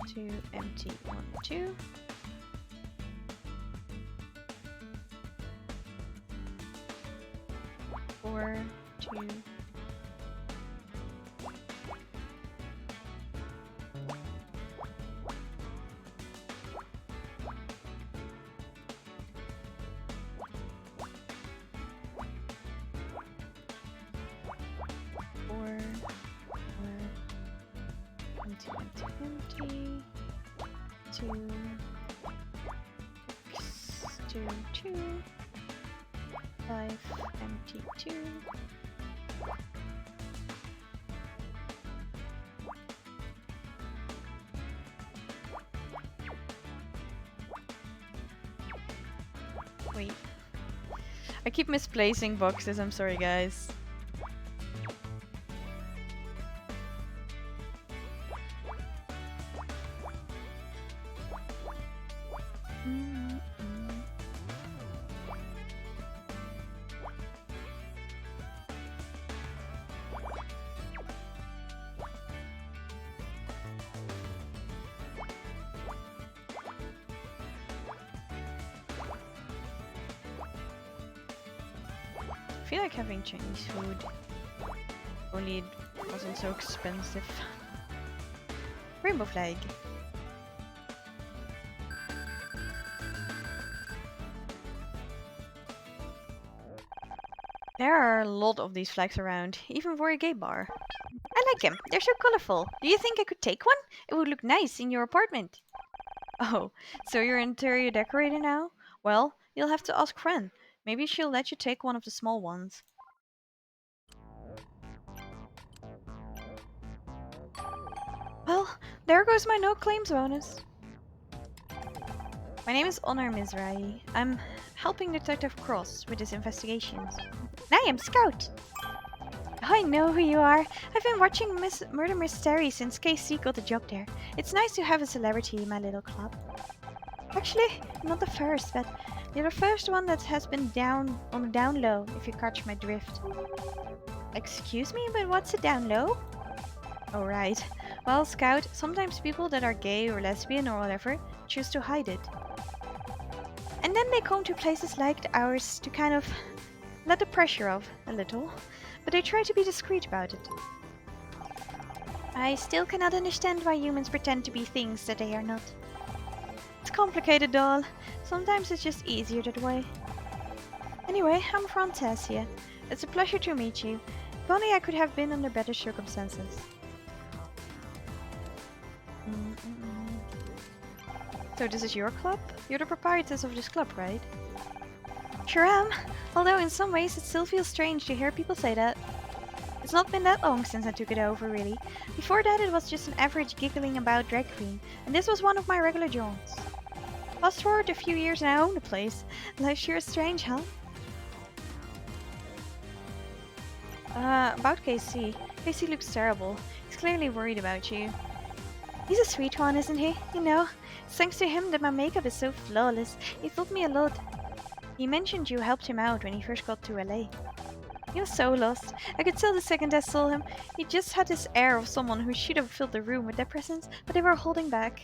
2 empty. 1, 2. 4, 2. Empty. 2. 6, 2, 2. 5, empty 2. Wait. I keep misplacing boxes, I'm sorry guys. feel like having Chinese food. Only it wasn't so expensive. Rainbow flag. There are a lot of these flags around, even for a gay bar. I like them. They're so colorful. Do you think I could take one? It would look nice in your apartment. Oh, so you're an interior decorator now? Well, you'll have to ask Fran. Maybe she'll let you take one of the small ones. Well, there goes my no claims bonus. My name is Honor Mizrahi. I'm helping Detective Cross with his investigations. And I am Scout. I know who you are. I've been watching Murder Mystery since KC got a job there. It's nice to have a celebrity in my little club. Actually, not the first, but you're the first one that has been down on the down low, if you catch my drift. Excuse me, but what's a down low? Oh, right. Well, Scout, sometimes people that are gay or lesbian or whatever choose to hide it. And then they come to places like ours to kind of let the pressure off a little, but they try to be discreet about it. I still cannot understand why humans pretend to be things that they are not. It's complicated, doll. Sometimes it's just easier that way. Anyway, I'm Fantasia. It's a pleasure to meet you. If only I could have been under better circumstances. So this is your club? You're the proprietors of this club, right? Sure am. Although in some ways it still feels strange to hear people say that. It's not been that long since I took it over, really. Before that it was just an average giggling about drag queen, and this was one of my regular jaunts. Fast forward a few years and I own the place. Life sure is strange, huh? About KC. KC looks terrible. He's clearly worried about you. He's a sweet one, isn't he? You know, it's thanks to him that my makeup is so flawless. He taught me a lot. He mentioned you helped him out when he first got to LA. He was so lost. I could tell the second I saw him. He just had this air of someone who should have filled the room with their presence, but they were holding back.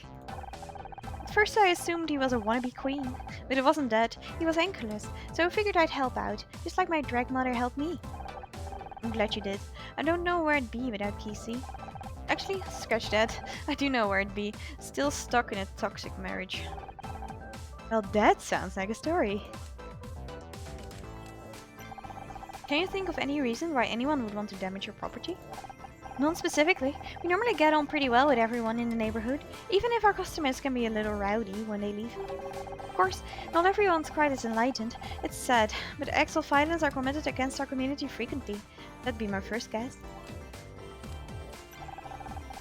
At first I assumed he was a wannabe queen, but it wasn't that. He was anchorless, so I figured I'd help out, just like my drag mother helped me. I'm glad you did. I don't know where I'd be without KC. Actually, scratch that. I do know where I'd be. Still stuck in a toxic marriage. Well, that sounds like a story. Can you think of any reason why anyone would want to damage your property? None specifically. We normally get on pretty well with everyone in the neighborhood, even if our customers can be a little rowdy when they leave. Of course, not everyone's quite as enlightened. It's sad, but acts of violence are committed against our community frequently. That'd be my first guess.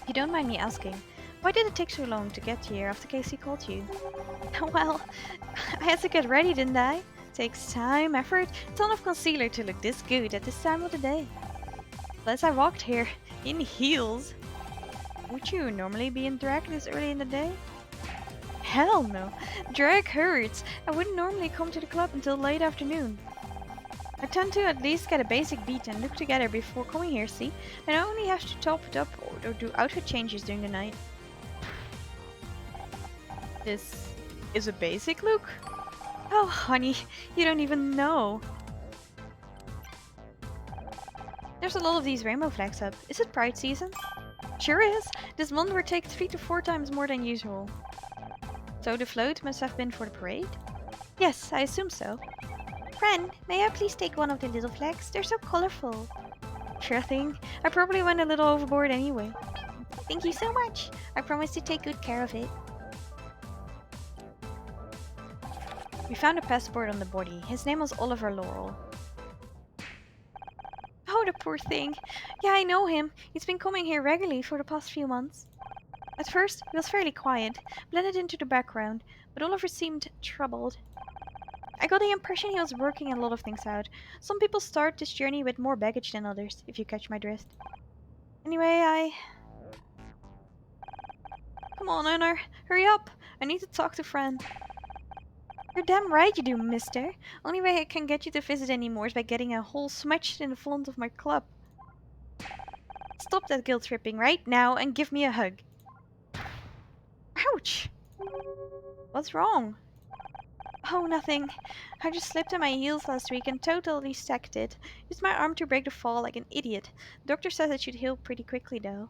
If you don't mind me asking, why did it take so long to get here after KC called you? Well, I had to get ready, didn't I? Takes time, effort, a ton of concealer to look this good at this time of the day. Plus I walked here in heels. Would you normally be in drag this early in the day? Hell no. Drag hurts. I wouldn't normally come to the club until late afternoon. I tend to at least get a basic beat and look together before coming here, see? And I only have to top it up or do outfit changes during the night. This is a basic look? Oh, honey, you don't even know. There's a lot of these rainbow flags up. Is it Pride season? Sure is. This month we're taking 3 to 4 times more than usual. So the float must have been for the parade? Yes, I assume so. Fran, may I please take one of the little flags? They're so colorful. Sure thing. I probably went a little overboard anyway. Thank you so much. I promise to take good care of it. We found a passport on the body. His name was Oliver Laurel. Oh, the poor thing. Yeah, I know him. He's been coming here regularly for the past few months. At first, he was fairly quiet, blended into the background, but Oliver seemed troubled. I got the impression he was working a lot of things out. Some people start this journey with more baggage than others, if you catch my drift. Anyway, Come on, Honor. Hurry up. I need to talk to Fran. You're damn right you do, mister. Only way I can get you to visit anymore is by getting a hole smashed in the front of my club. Stop that guilt tripping right now and give me a hug. Ouch! What's wrong? Oh, nothing. I just slipped on my heels last week and totally stacked it. Used my arm to break the fall like an idiot. Doctor says it should heal pretty quickly, though.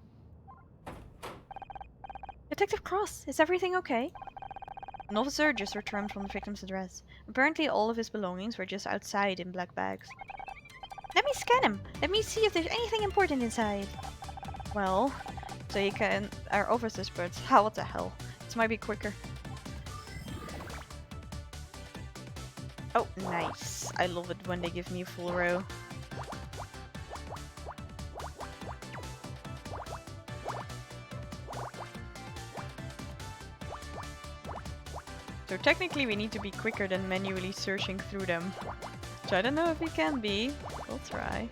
Detective Cross, is everything okay? An officer just returned from the victim's address. Apparently all of his belongings were just outside in black bags. Let me scan him. Let me see if there's anything important inside. Well, so you can... Our officers, but how what the hell? This might be quicker. Oh, nice. I love it when they give me a full row. So technically we need to be quicker than manually searching through them. So I don't know if we can be. We'll try.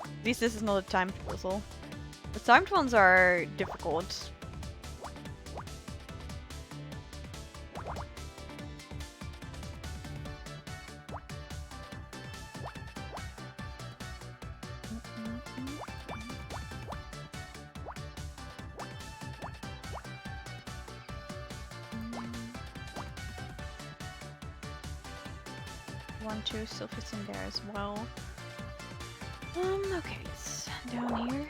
At least this is not a timed puzzle. The timed ones are difficult. One, two still fits in there as well. Okay, it's down here.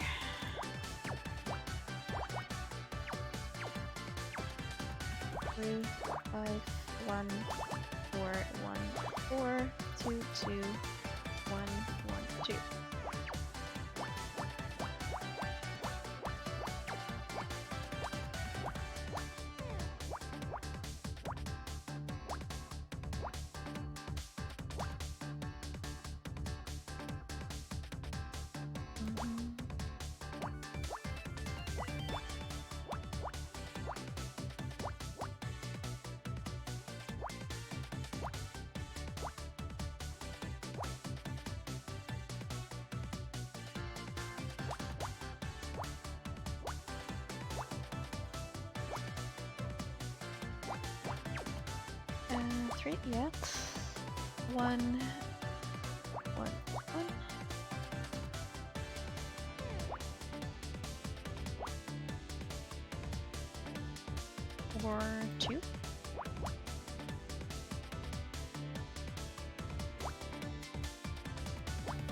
Three, 5, 1, 4, 1, 4, 2, 2, 1, 1, 2. Three, yeah. 1, 1, 1. 4, 2.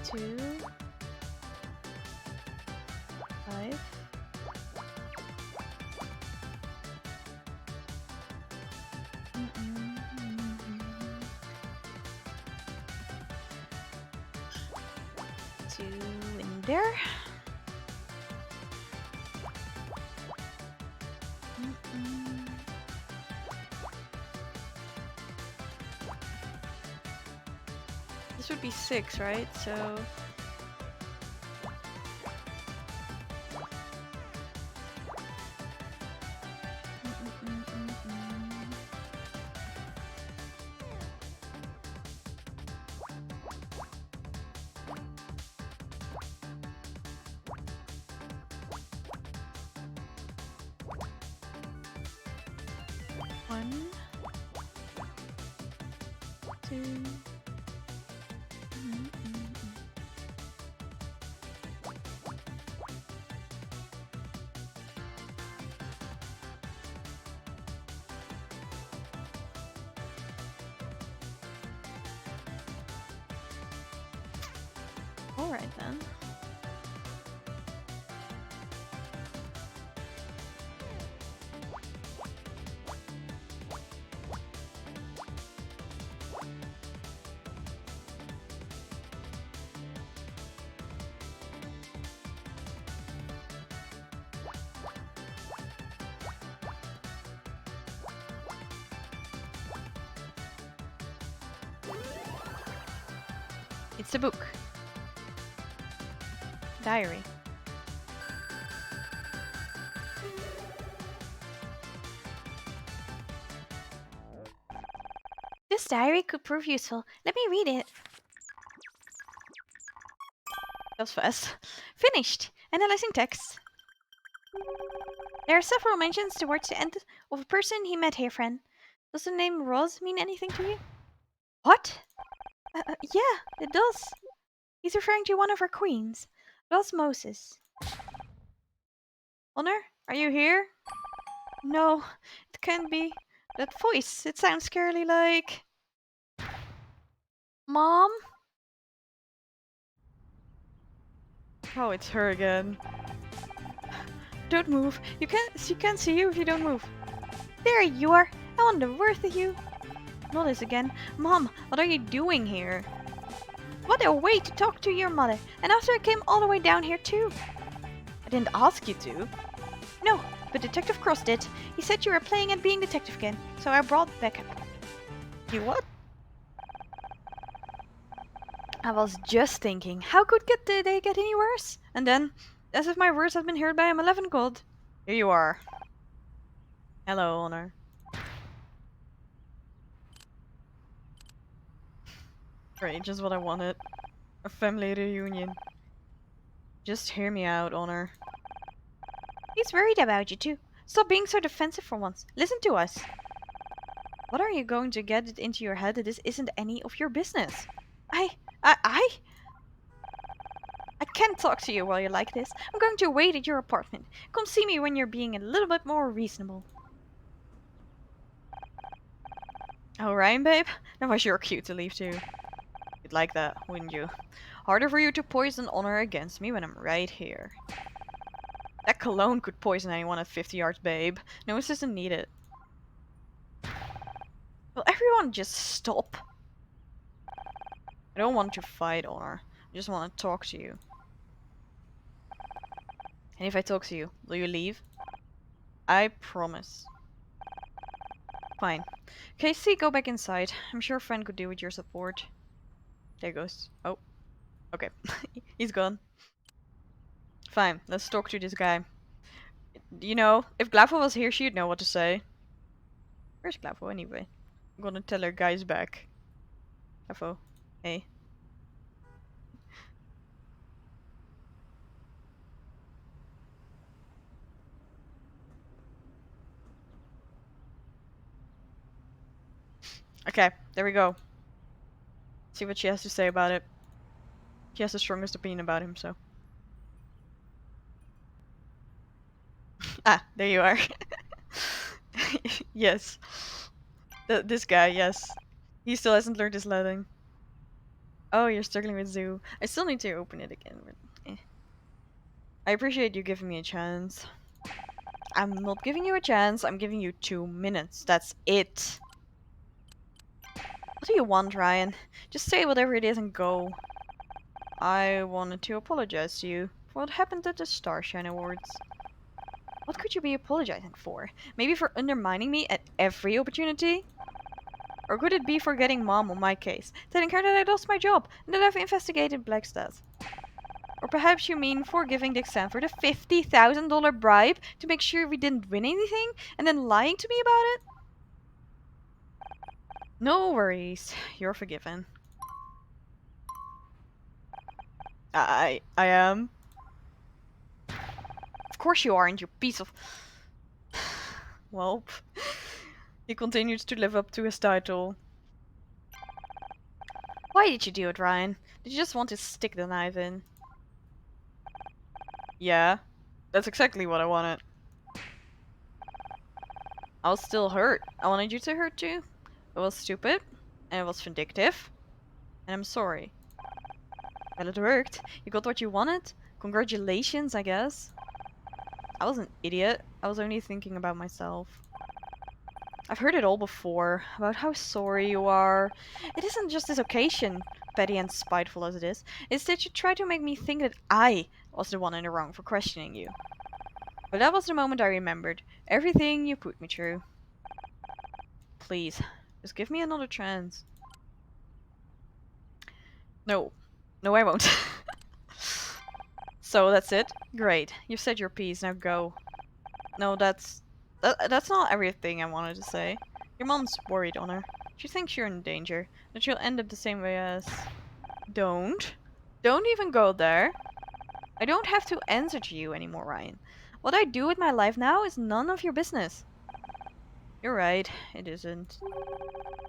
2, 5. 2 in there. This would be 6, right? So... One, 2. All right then. It's a book. Diary. This diary could prove useful. Let me read it. That was fast. Finished. Analyzing text. There are several mentions towards the end of a person he met here, friend. Does the name Roz mean anything to you? What? Yeah, it does. He's referring to one of our queens, Roz Moses. Honor, are you here? No, it can't be. That voice, it sounds scarily like... Mom? Oh, it's her again. Don't move. She can't see you if you don't move. There you are. I want the worst of you. Not this again. Mom, what are you doing here? What a way to talk to your mother. And after I came all the way down here too. I didn't ask you to. No, but Detective Cross did. He said you were playing at being detective again, so I brought backup. You what? I was just thinking, how could they get any worse? And then, as if my words had been heard by a malevolent god. Here you are. Hello, Honor. Great, just what I wanted. A family reunion. Just hear me out, Honor. He's worried about you too. Stop being so defensive for once. Listen to us. What are you going to get it into your head that this isn't any of your business? I... I... I can't talk to you while you're like this. I'm going to wait at your apartment. Come see me when you're being a little bit more reasonable. Oh, Ryan, babe? That was your cue to leave too. You'd like that, wouldn't you? Harder for you to poison Honor against me when I'm right here. That cologne could poison anyone at 50 yards, babe. No assistant needed. Will everyone just stop? I don't want to fight, Honor. I just want to talk to you. And if I talk to you, will you leave? I promise. Fine. Casey, go back inside. I'm sure a friend could do with your support. There goes. Oh. Okay. He's gone. Fine. Let's talk to this guy. You know, if Glavo was here, she'd know what to say. Where's Glavo anyway? I'm gonna tell her guy's back. Glavo. Hey. Okay, there we go. See what she has to say about it. She has the strongest opinion about him, so. Ah, there you are. Yes. This guy, yes. He still hasn't learned his Latin. Oh, you're struggling with Zoo. I still need to open it again, but I appreciate you giving me a chance. I'm not giving you a chance, I'm giving you 2 minutes. That's it. What do you want, Ryan? Just say whatever it is and go. I wanted to apologize to you for what happened at the Starshine Awards. What could you be apologizing for? Maybe for undermining me at every opportunity? Or could it be for getting Mom on my case, telling her that I lost my job and that I've investigated Black's death? Or perhaps you mean for giving the exam for the $50,000 bribe to make sure we didn't win anything and then lying to me about it? No worries, you're forgiven. I am. Of course you aren't, you piece of... Well, he continues to live up to his title. Why did you do it, Ryan? Did you just want to stick the knife in? Yeah, that's exactly what I wanted. I was still hurt. I wanted you to hurt too. It was stupid, and it was vindictive, and I'm sorry. Well, it worked. You got what you wanted. Congratulations, I guess. I was an idiot. I was only thinking about myself. I've heard it all before, about how sorry you are. It isn't just this occasion, petty and spiteful as it is. It's that you try to make me think that I was the one in the wrong for questioning you. But that was the moment I remembered. Everything you put me through. Please, just give me another chance. No. No, I won't. So that's it? Great. You've said your piece, now go. No, that's not everything I wanted to say. Your mom's worried, Honor. She thinks you're in danger. That you'll end up the same way as... Don't. Don't even go there. I don't have to answer to you anymore, Ryan. What I do with my life now is none of your business. You're right, it isn't.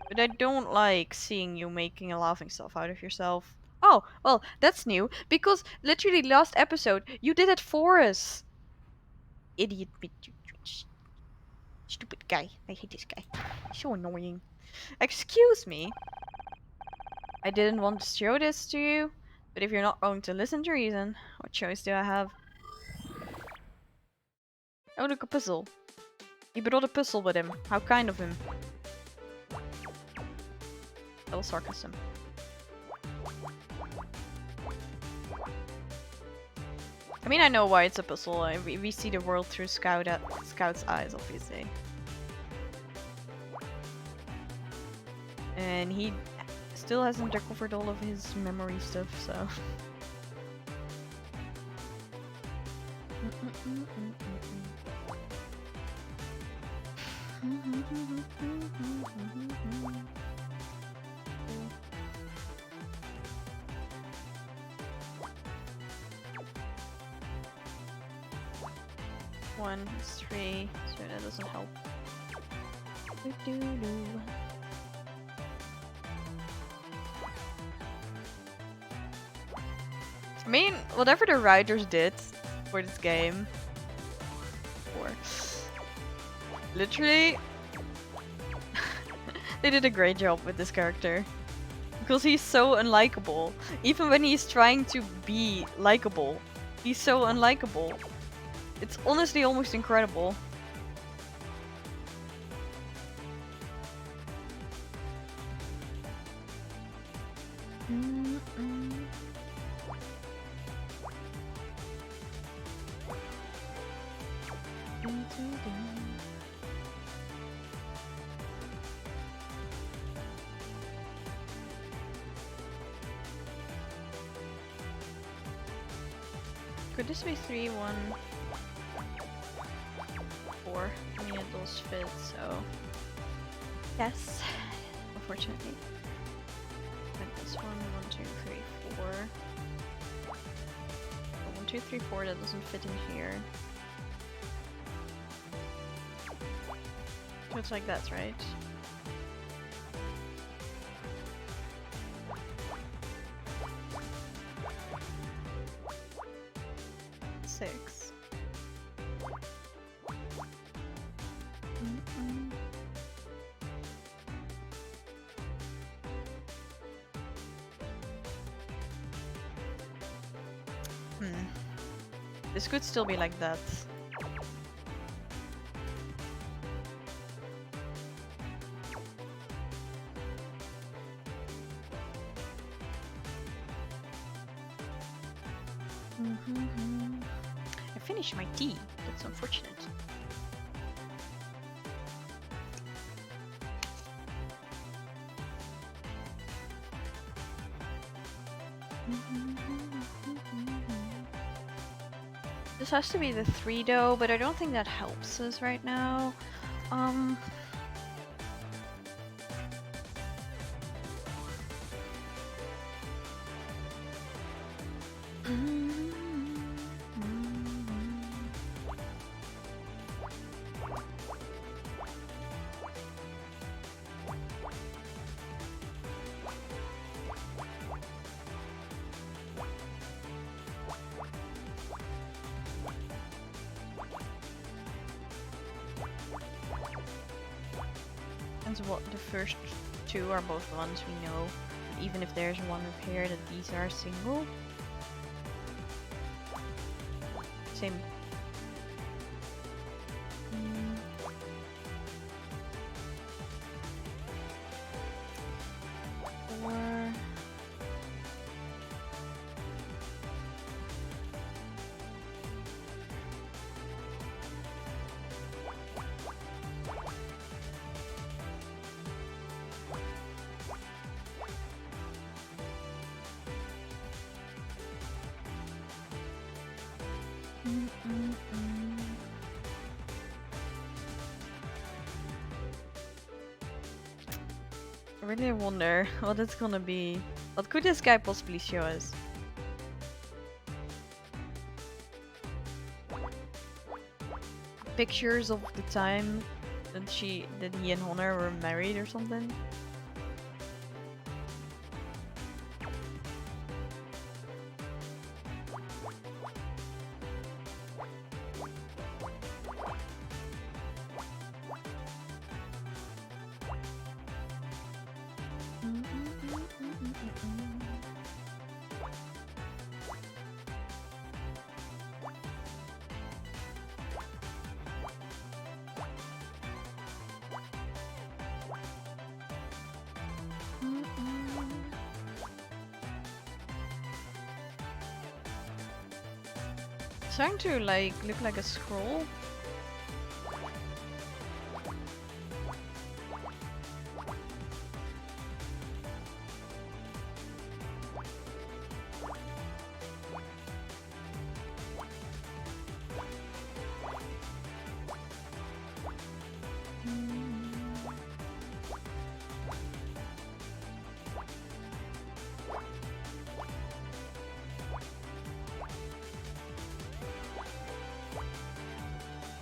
But I don't like seeing you making a laughing stuff out of yourself. Oh, well, that's new, because literally last episode, you did it for us. Idiot. Stupid guy. I hate this guy. He's so annoying. Excuse me. I didn't want to show this to you, but if you're not going to listen to reason, what choice do I have? Oh, look, a puzzle. He brought a puzzle with him. How kind of him. Little sarcasm. I mean, I know why it's a puzzle. We see the world through Scout's eyes, obviously. And he still hasn't recovered all of his memory stuff, so... One is 3, so that doesn't help. I mean, whatever the writers did for this game, literally, they did a great job with this character. Because he's so unlikable. Even when he's trying to be likable, he's so unlikable. It's honestly almost incredible. Could this be 3, 1, 4? I mean, it does fit, so... Yes. Unfortunately. Like this one, 1, 2, 3, 4. Oh, 1, 2, 3, 4, that doesn't fit in here. So it's like that, right? Six. This could still be like that. I finished my tea. That's unfortunate. This has to be the 3 though, but I don't think that helps us right now. And what the first 2 are both ones we know. Even if there's one repair, that these are single. Same. Four. I really wonder what it's gonna be. What could this guy possibly show us? Pictures of the time that he and Honor were married or something? starting to like look like a scroll.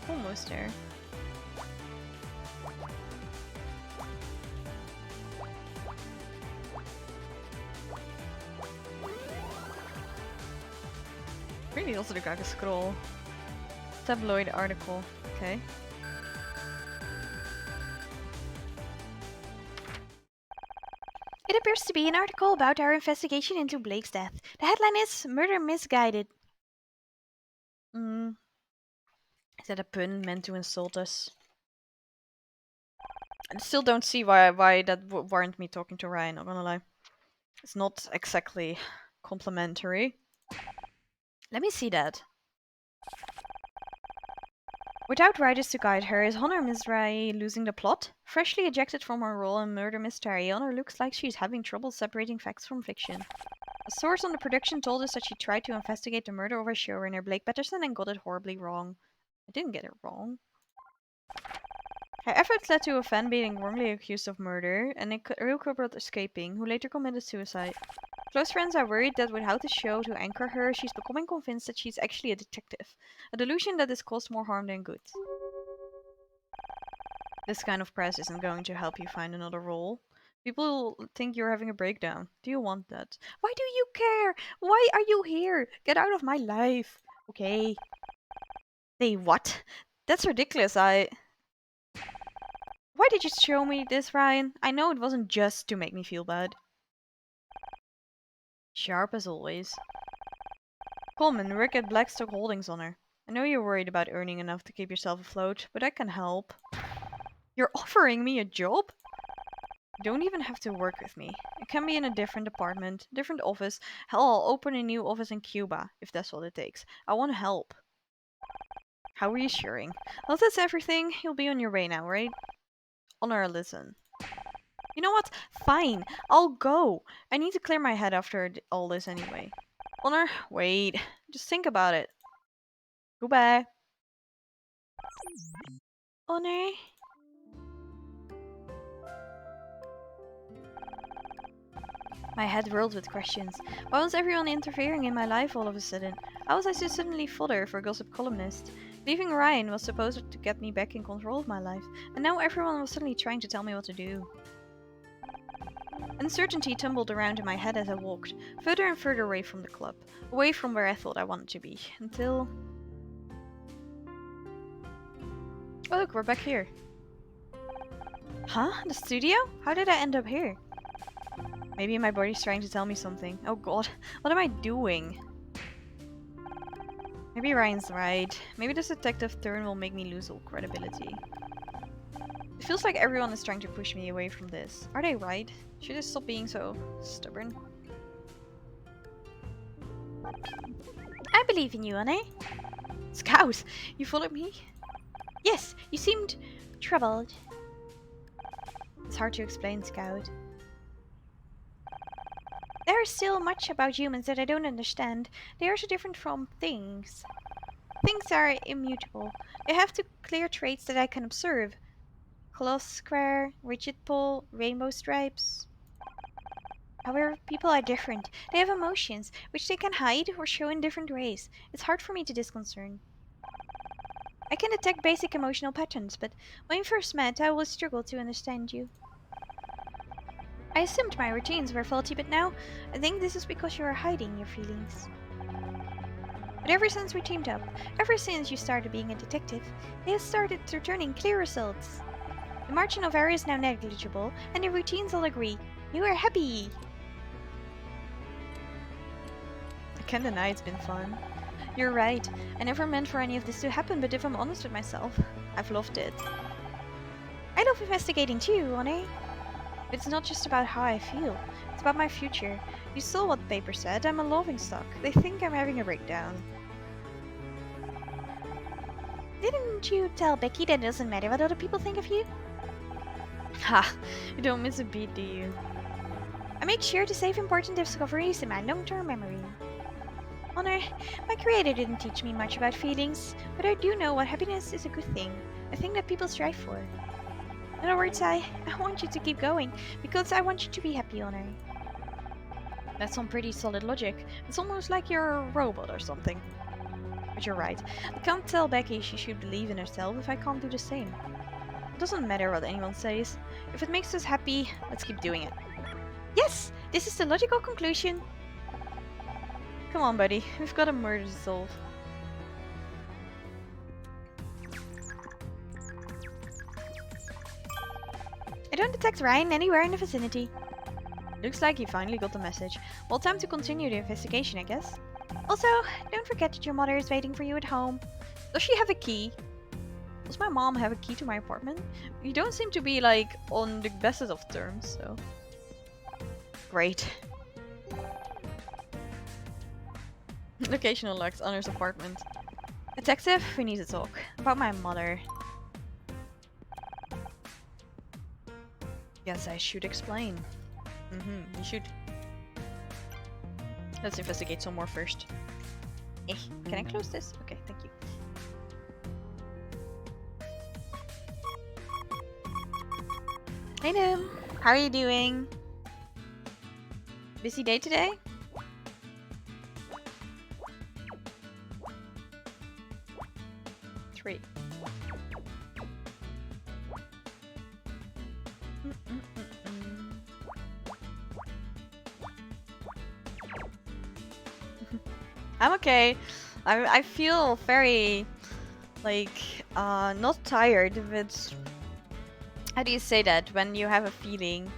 Almost there. Really also look like a scroll. Tabloid article. Okay. It appears to be an article about our investigation into Blake's death. The headline is Murder Misguided. Mm. Is that a pun meant to insult us? I still don't see why that would warrant me talking to Ryan, not gonna lie. It's not exactly complimentary. Let me see that. Without writers to guide her, is Honor Mizrahi losing the plot? Freshly ejected from her role in Murder Mystery, Honor looks like she's having trouble separating facts from fiction. A source on the production told us that she tried to investigate the murder of her showrunner Blake Patterson and got it horribly wrong. I didn't get it wrong. Her efforts led to a fan being wrongly accused of murder, and a real culprit escaping, who later committed suicide. Close friends are worried that without a show to anchor her, she's becoming convinced that she's actually a detective. A delusion that has caused more harm than good. This kind of press isn't going to help you find another role. People think you're having a breakdown. Do you want that? Why do you care? Why are you here? Get out of my life. Okay. Hey, what? That's ridiculous. Why did you show me this, Ryan? I know it wasn't just to make me feel bad. Sharp as always. Coleman, Rick at Blackstock Holdings on her. I know you're worried about earning enough to keep yourself afloat, but I can help. You're offering me a job? You don't even have to work with me. It can be in a different department, different office. Hell, I'll open a new office in Cuba, if that's what it takes. I want to help. How reassuring. Well, if that's everything, you'll be on your way now, right? Honor, listen. You know what? Fine, I'll go. I need to clear my head after all this anyway. Honor, wait. Just think about it. Goodbye. Honor? My head whirled with questions. Why was everyone interfering in my life all of a sudden? How was I so suddenly fodder for a gossip columnist? Leaving Ryan was supposed to get me back in control of my life, and now everyone was suddenly trying to tell me what to do. Uncertainty tumbled around in my head as I walked, further and further away from the club, away from where I thought I wanted to be, until... Oh look, we're back here. Huh? The studio? How did I end up here? Maybe my body's trying to tell me something. Oh god, what am I doing? Maybe Ryan's right. Maybe this detective turn will make me lose all credibility. It feels like everyone is trying to push me away from this. Are they right? Should I stop being so stubborn? I believe in you, Anne. Scout, you followed me? Yes, you seemed troubled. It's hard to explain, Scout. There is still much about humans that I don't understand. They are so different from things. Things are immutable. They have two clear traits that I can observe. Cloth square, rigid pull, rainbow stripes. However, people are different. They have emotions, which they can hide or show in different ways. It's hard for me to disconcern. I can detect basic emotional patterns, but when we first met, I always struggled to understand you. I assumed my routines were faulty, but now I think this is because you are hiding your feelings. But ever since we teamed up, ever since you started being a detective, they have started returning clear results. The margin of error is now negligible, and the routines all agree. You are happy! I can't deny it's been fun. You're right. I never meant for any of this to happen, but if I'm honest with myself, I've loved it. I love investigating too, Honey. But it's not just about how I feel, it's about my future. You saw what the paper said, I'm a laughingstock. They think I'm having a breakdown. Didn't you tell Becky that it doesn't matter what other people think of you? Ha! You don't miss a beat, do you? I make sure to save important discoveries in my long-term memory. Honor, my creator didn't teach me much about feelings, but I do know what happiness is a good thing, a thing that people strive for. In other words, I want you to keep going, because I want you to be happy, Honor. That's some pretty solid logic. It's almost like you're a robot or something. But you're right. I can't tell Becky she should believe in herself if I can't do the same. It doesn't matter what anyone says. If it makes us happy, let's keep doing it. Yes! This is the logical conclusion. Come on, buddy. We've got a murder to solve. I don't detect Ryan anywhere in the vicinity. Looks like he finally got the message. Well, time to continue the investigation, I guess. Also, don't forget that your mother is waiting for you at home. Does she have a key? Does my mom have a key to my apartment? We don't seem to be, like, on the bestest of terms, so... Great. Location unlocked. Honor's apartment. Detective, we need to talk. About my mother. Yes, I should explain. You should. Let's investigate some more first. Can I close this? Okay, thank you. Hey Nim, how are you doing? Busy day today? Three. I'm okay. I feel very, like, not tired, but how do you say that when you have a feeling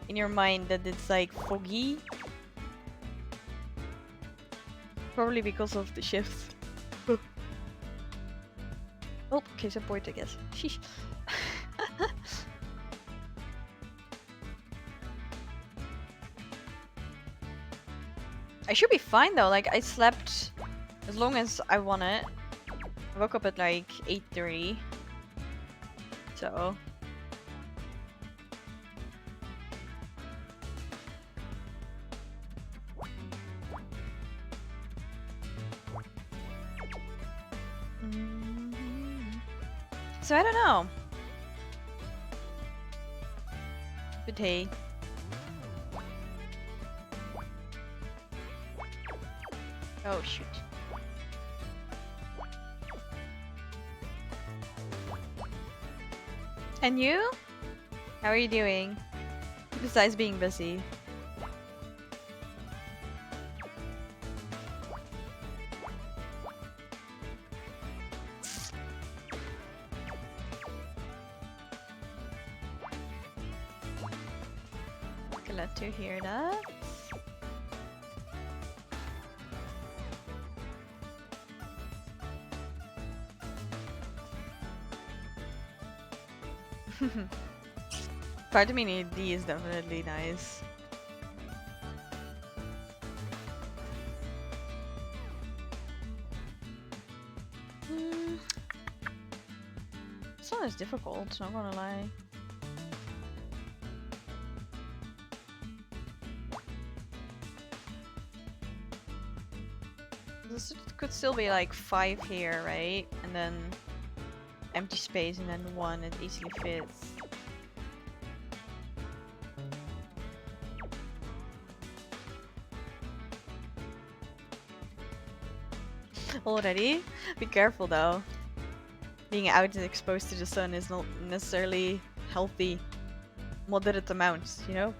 in your mind that it's like foggy? Probably because of the shift. Oh, okay, support I guess. Sheesh. I should be fine though, like I slept as long as I wanted. I woke up at like 8:30. So So I don't know. But hey. Oh shoot. And you? How are you doing? Besides being busy. Glad to hear that. Vitamin D is definitely nice. This one is difficult, not gonna lie. This could still be like 5 here, right? And then empty space and then 1, it easily fits. Already? Be careful though. Being out and exposed to the sun is not necessarily healthy. Moderate amounts, you know?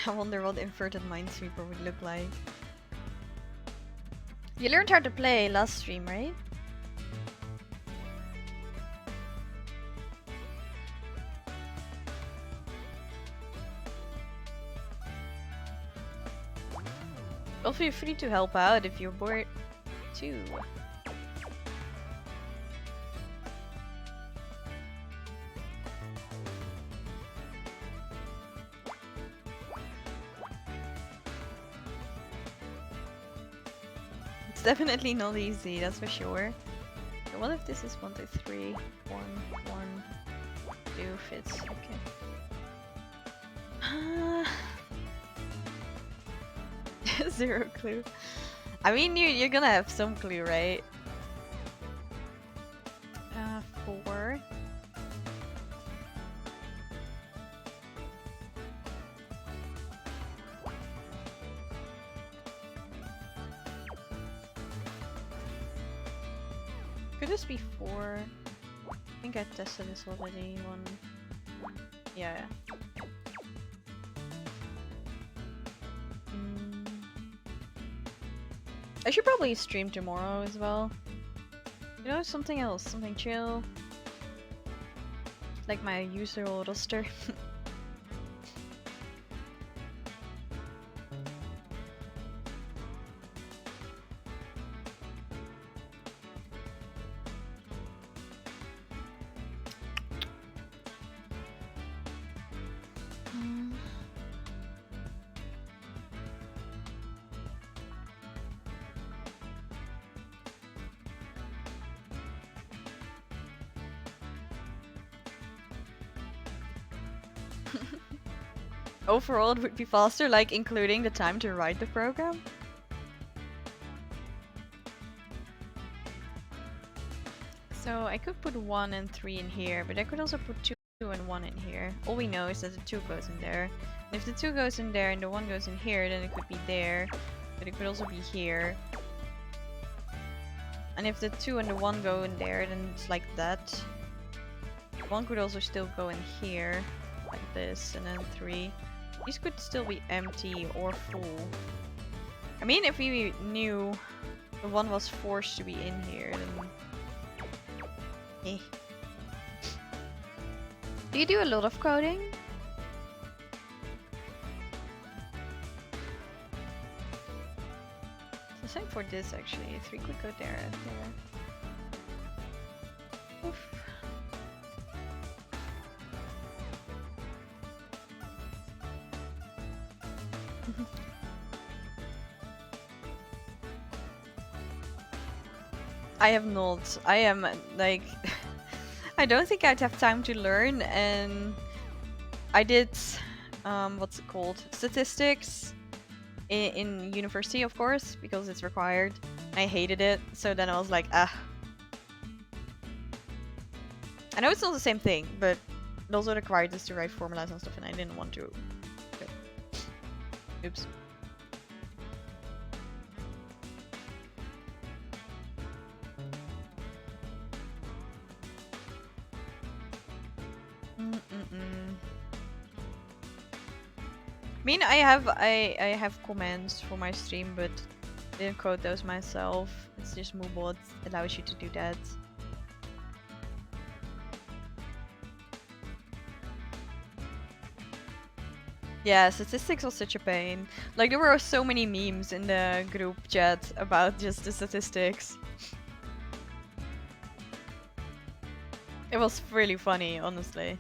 I wonder what inverted Minesweeper would look like. You learned how to play last stream, right? Also, feel free to help out if you're bored too. It's definitely not easy, that's for sure. So what if this is 1, 2, 3, 1, 1, 2 fits? Okay. Zero clue. I mean, you're gonna have some clue, right? 4. Could this be 4? I think I tested this already. 1. Yeah. I should probably stream tomorrow as well. You know, something else, something chill. Like my usual roster. Overall, it would be faster, like including the time to write the program. So I could put 1 and 3 in here, but I could also put 2 and 1 in here. All we know is that the 2 goes in there. And if the 2 goes in there and the 1 goes in here, then it could be there. But it could also be here. And if the 2 and the 1 go in there, then it's like that. 1 could also still go in here, like this, and then 3. These could still be empty or full. I mean, if we knew the 1 was forced to be in here, then... Eh. Do you do a lot of coding? The same for this, actually. 3 could go there and there. Oof. I have not. I am like I don't think I'd have time to learn, and I did what's it called? Statistics in university, of course, because it's required. I hated it, so then I was like, ah. I know it's not the same thing, but it also required us to write formulas and stuff, and I didn't want to. Okay. Oops. I mean, I have commands for my stream, but I didn't code those myself. It's just Moobot allows you to do that. Yeah, statistics was such a pain. Like, there were so many memes in the group chat about just the statistics. It was really funny, honestly.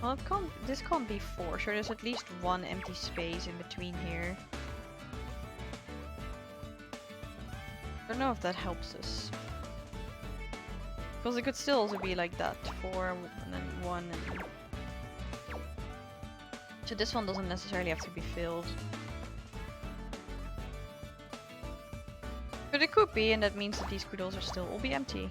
Well, this can't be 4, so there's at least 1 empty space in between here. I don't know if that helps us. Because it could still also be like that. 4 and then 1 and... So this one doesn't necessarily have to be filled. But it could be, and that means that these could also still all be empty.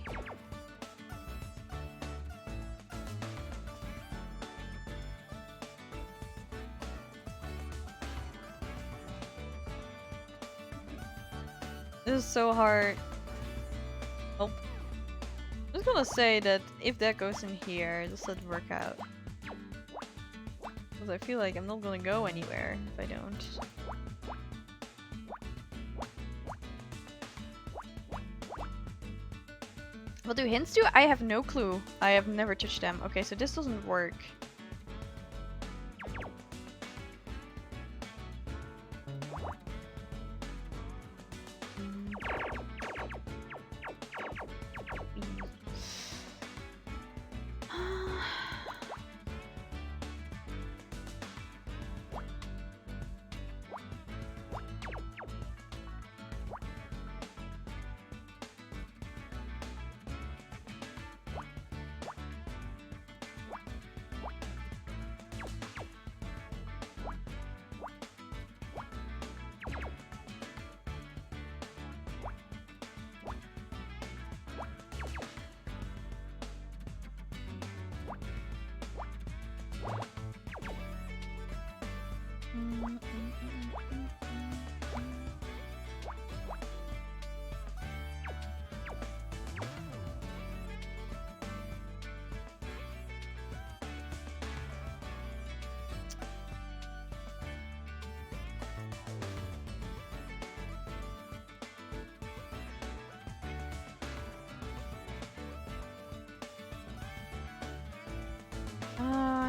This is so hard. Oh. gonna say that if that goes in here, this would work out. Because I feel like I'm not gonna go anywhere if I don't. What do hints do? I have no clue. I have never touched them. Okay, so this doesn't work.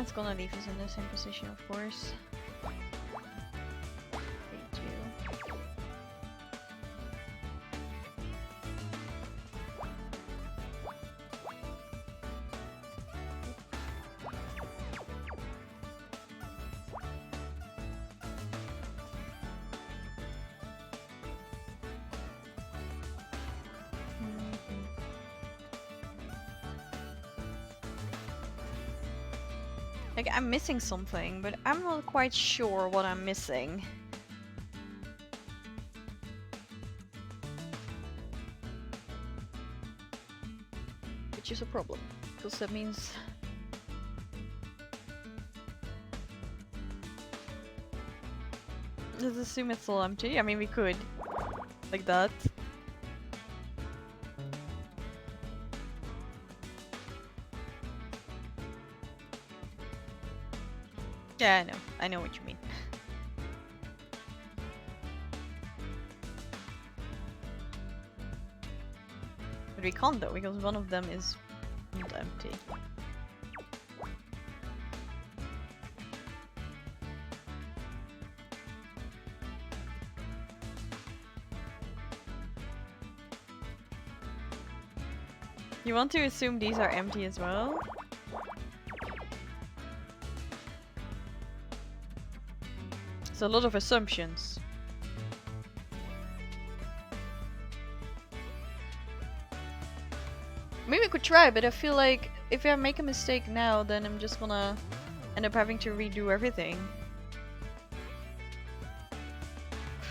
It's gonna leave us in the same position, of course. 3, 2. Like, I'm missing something, but I'm not quite sure what I'm missing. Which is a problem, because that means... Let's assume it's all empty. I mean, we could. Like that. Yeah, I know. I know what you mean. But we can't though, because one of them is not empty. You want to assume these are empty as well? It's a lot of assumptions. Maybe we could try, but I feel like if I make a mistake now, then I'm just gonna end up having to redo everything.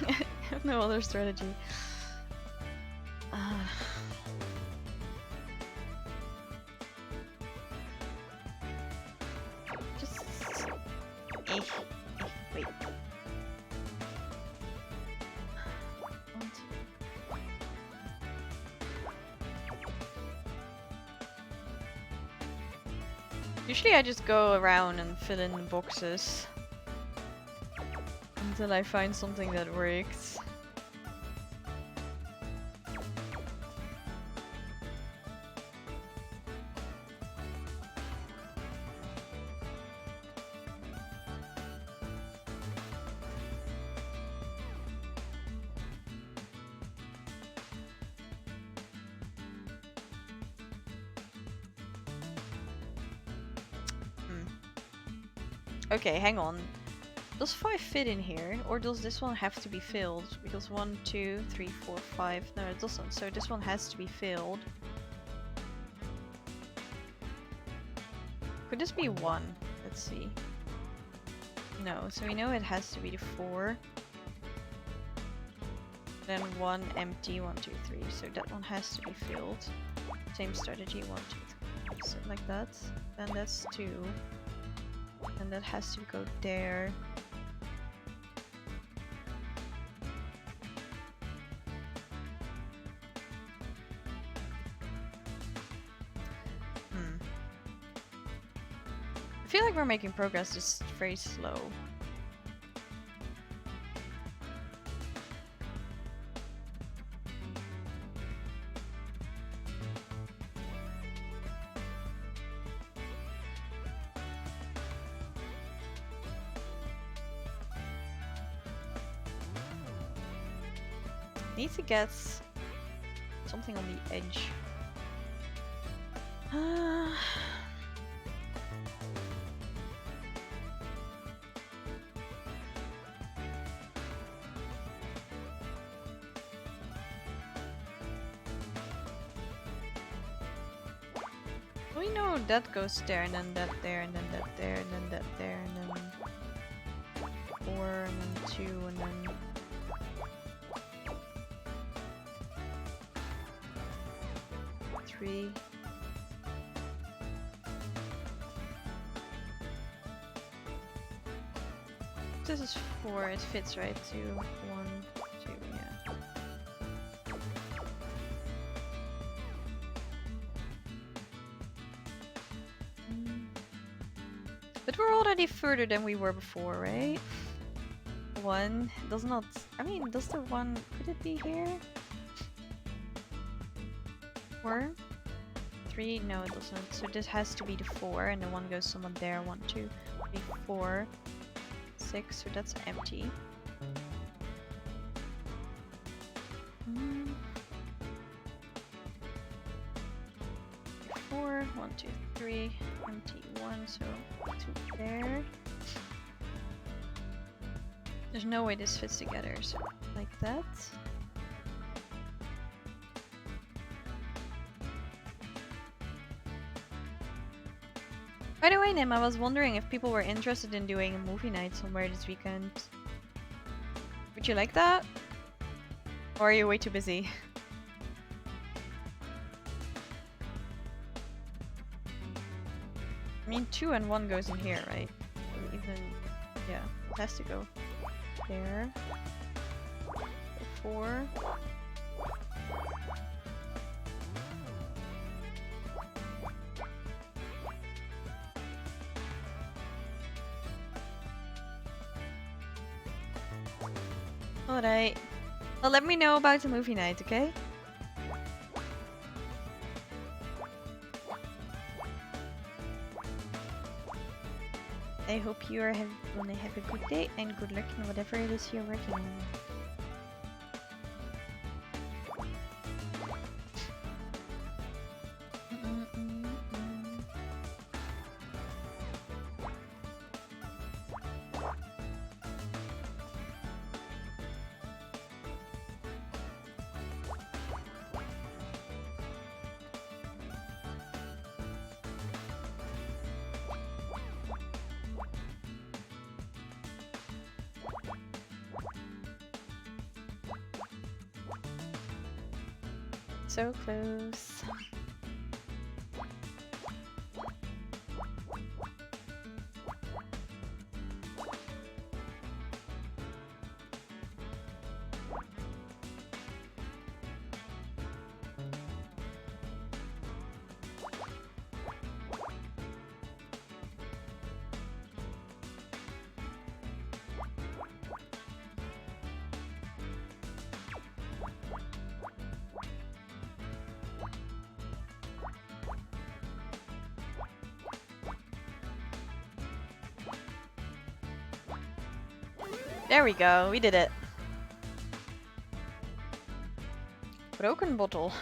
I have no other strategy. Just... Wait. Usually I just go around and fill in the boxes until I find something that works. Okay, hang on. Does 5 fit in here? Or does this one have to be filled? Because 1, 2, 3, 4, 5... No, it doesn't. So this one has to be filled. Could this be 1? Let's see. No, so we know it has to be the 4. Then 1 empty, 1, 2, 3. So that one has to be filled. Same strategy, 1, 2, 3. So like that. Then that's 2. And that has to go there. I feel like we're making progress, just very slow. Need to get something on the edge. We know that goes there, and then that there, and then that there, and then that there, and then 4, and then 2, and then 3. This is 4, it fits right? 2, 1, 2, yeah. But we're already further than we were before, right? 1 does not. I mean, does the 1. Could it be here? 4? 3? No, it doesn't. So this has to be the 4, and the 1 goes somewhere there. 1, 2, 3, 4, 6. So that's empty. 4, 1, 2, 3, empty 1, so 2 there. There's no way this fits together, so like that. By the way, Nim, I was wondering if people were interested in doing a movie night somewhere this weekend. Would you like that? Or are you way too busy? I mean, 2 and 1 goes in here, right? Even, yeah, it has to go there. 4. Alright. Well, let me know about the movie night, okay? I hope you are gonna have a good day and good luck in whatever it is you're working on. So close. There we go, we did it. Broken bottle.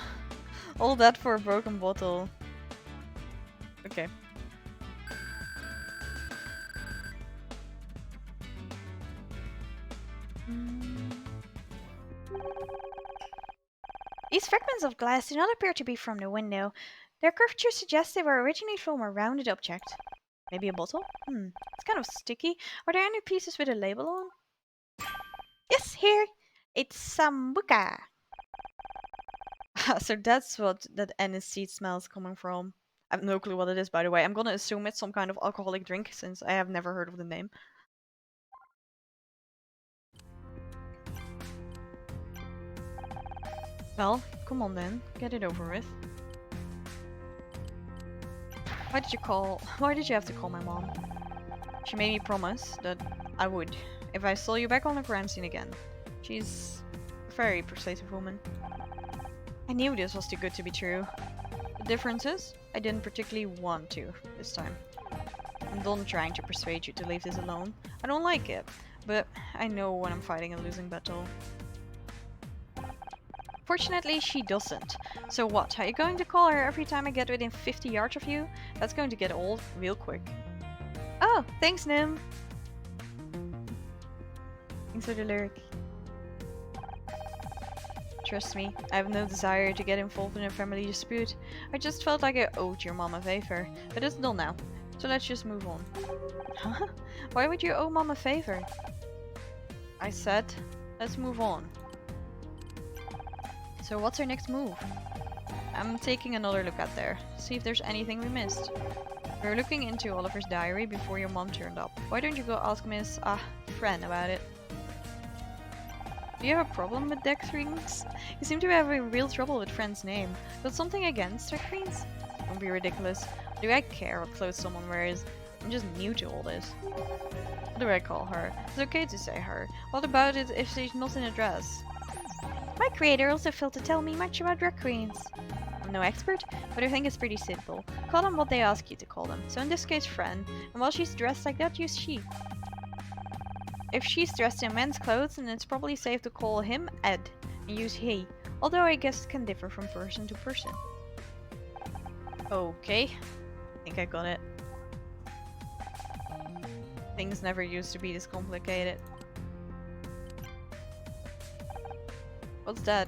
All that for a broken bottle. Okay. These fragments of glass do not appear to be from the window. Their curvature suggests they were originally from a rounded object. Maybe a bottle? It's kind of sticky. Are there any pieces with a label on? Yes, here! It's Sambuca! So that's what that aniseed smell is coming from. I have no clue what it is, by the way. I'm gonna assume it's some kind of alcoholic drink, since I have never heard of the name. Well, come on then. Get it over with. Why did you have to call my mom? She made me promise that I would if I saw you back on the crime scene again. She's a very persuasive woman. I knew this was too good to be true. The difference is, I didn't particularly want to this time. I'm done trying to persuade you to leave this alone. I don't like it, but I know when I'm fighting a losing battle. Fortunately, she doesn't. So what, are you going to call her every time I get within 50 yards of you? That's going to get old real quick. Oh, thanks, Nim. Thanks for the lyric. Trust me, I have no desire to get involved in a family dispute. I just felt like I owed your mom a favor, but it's done now. So let's just move on. Huh? Why would you owe mom a favor? I said, let's move on. So what's our next move? I'm taking another look out there, see if there's anything we missed. We were looking into Oliver's diary before your mom turned up. Why don't you go ask Miss, Fran about it? Do you have a problem with deck rings? You seem to be having real trouble with Fran's name. Got something against deck rings? Don't be ridiculous. Do I care what clothes someone wears? I'm just new to all this. What do I call her? It's okay to say her. What about it if she's not in a dress? My creator also failed to tell me much about drag queens. I'm no expert, but I think it's pretty simple. Call them what they ask you to call them. So in this case, Fran. And while she's dressed like that, use she. If she's dressed in men's clothes, then it's probably safe to call him Ed and use he, although I guess it can differ from person to person. Okay, I think I got it. Things never used to be this complicated. What's that?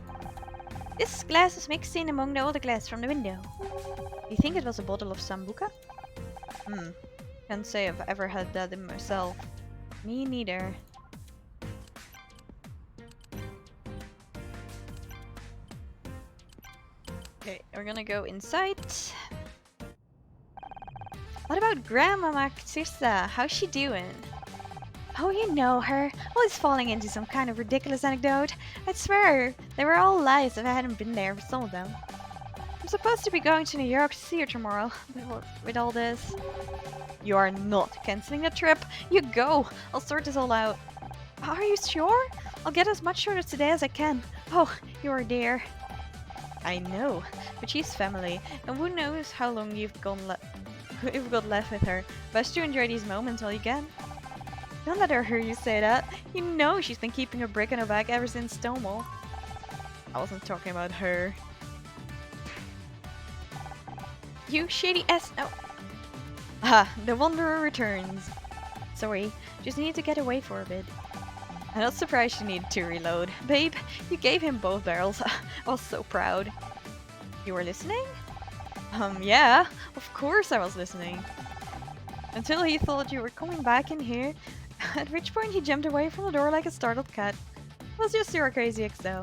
This glass was mixed in among the other glass from the window. Do you think it was a bottle of Sambuca? Can't say I've ever had that in myself. Me neither. Okay, we're gonna go inside. What about Grandmama Xista? How's she doing? Oh, you know her. Always falling into some kind of ridiculous anecdote. I swear, they were all lies if I hadn't been there for some of them. I'm supposed to be going to New York to see her tomorrow, but with all this... You are not cancelling a trip. You go. I'll sort this all out. Are you sure? I'll get as much shorter today as I can. Oh, you're dear. I know, but she's family, and who knows how long you've got left with her. Best to enjoy these moments while you can. Don't let her hear you say that. You know she's been keeping a brick in her bag ever since Stonewall. I wasn't talking about her. You shady ass. No. Ah, the Wanderer returns. Sorry, just need to get away for a bit. I'm not surprised you need to reload. Babe, you gave him both barrels. I was so proud. You were listening? Yeah, of course I was listening. Until he thought you were coming back in here, at which point he jumped away from the door like a startled cat. It was just your crazy XL.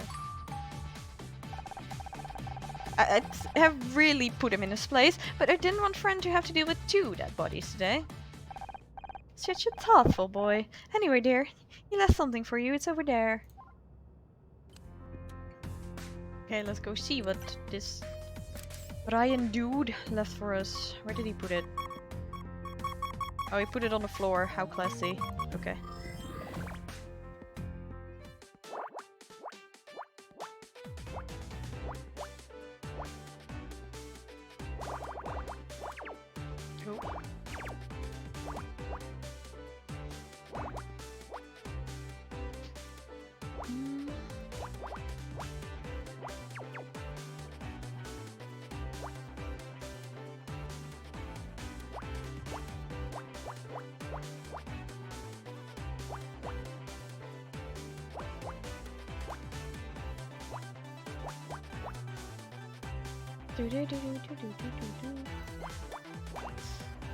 I have really put him in his place, but I didn't want Fran to have to deal with 2 dead bodies today. Such a thoughtful boy. Anyway, dear, he left something for you. It's over there. Okay, let's go see what this Brian dude left for us. Where did he put it? Oh, he put it on the floor. How classy. Okay. Cool.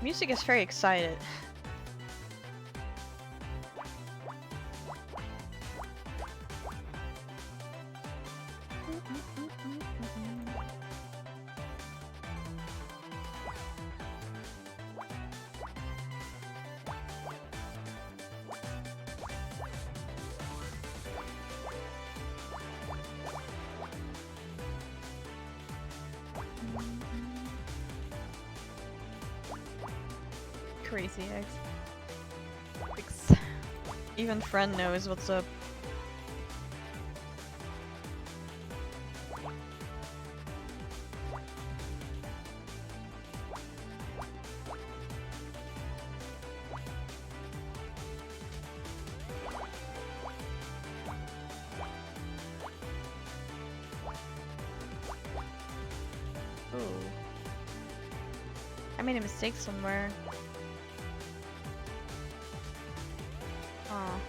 Music is very excited. Crazy X. Even friend knows what's up. Ooh. I made a mistake somewhere. Oh.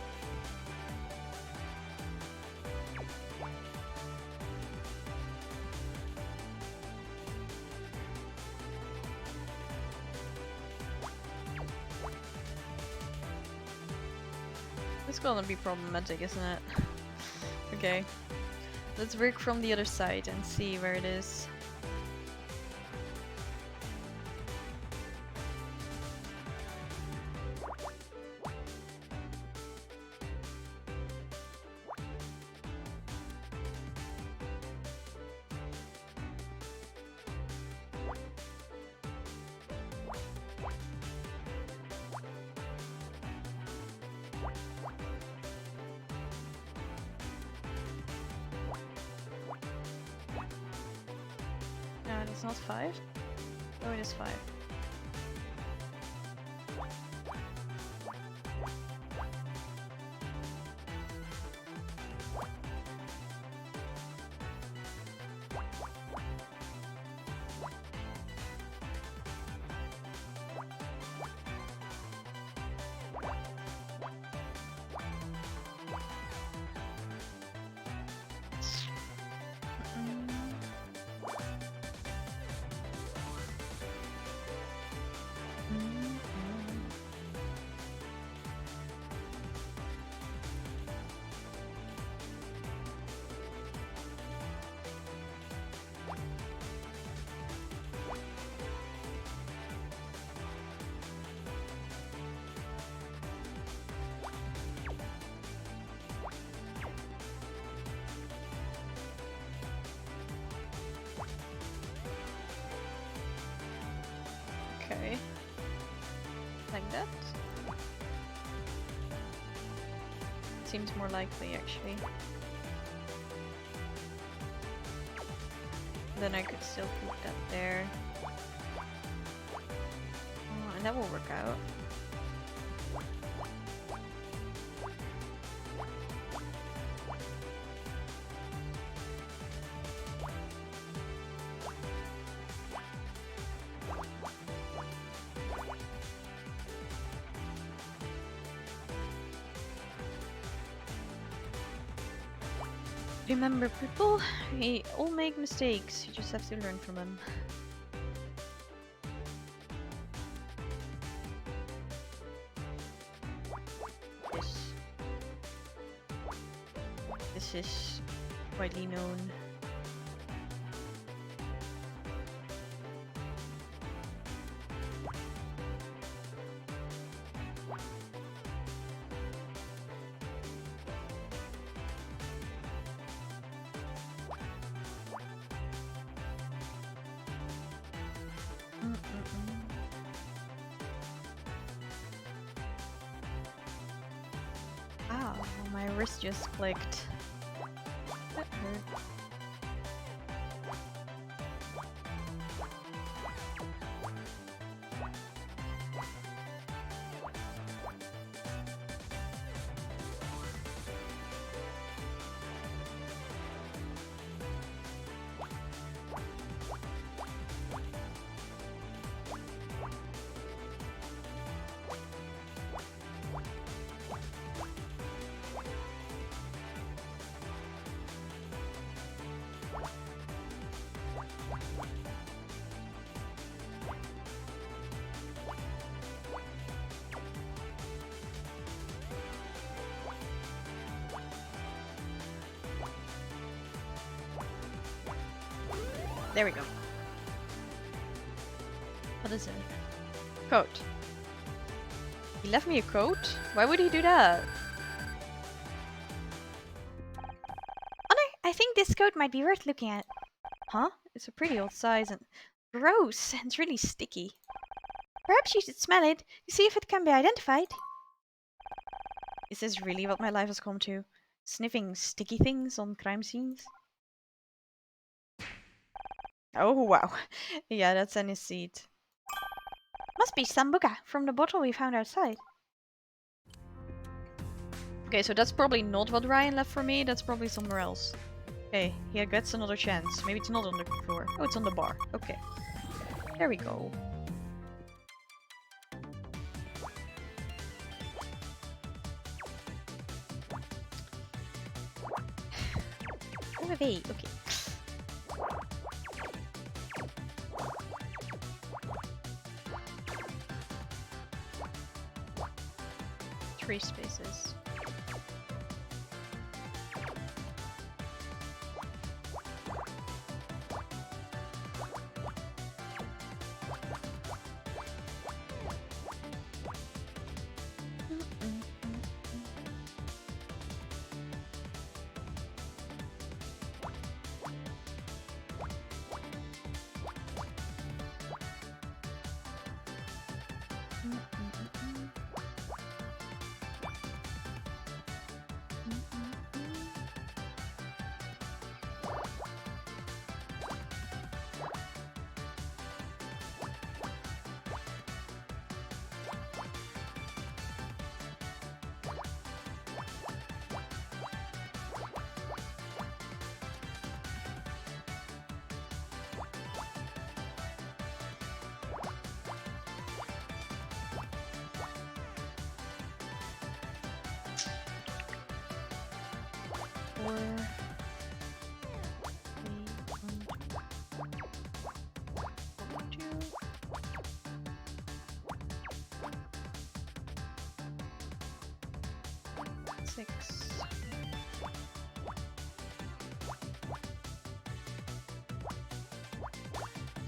It's gonna be problematic, isn't it? Okay. Let's work from the other side and see where it is. No, it's not 5? Oh, it is 5. Okay. Like that? Seems more likely, actually. Then I could still put that there. Oh, and that will work out. Remember, people, we all make mistakes. You just have to learn from them. This is widely known. Ow, my wrist just clicked. That hurt. There we go. What is it? Coat. He left me a coat? Why would he do that? Honor, I think this coat might be worth looking at. Huh? It's a pretty old size and gross. It's really sticky. Perhaps you should smell it to see if it can be identified. Is this really what my life has come to? Sniffing sticky things on crime scenes? Oh, wow. Yeah, that's aniseed. Must be sambuca from the bottle we found outside. Okay, so that's probably not what Ryan left for me. That's probably somewhere else. Okay, he gets another chance. Maybe it's not on the floor. Oh, it's on the bar. Okay. There we go. Go away. Okay. 3 spaces. Four, 3, 1, 2, 6.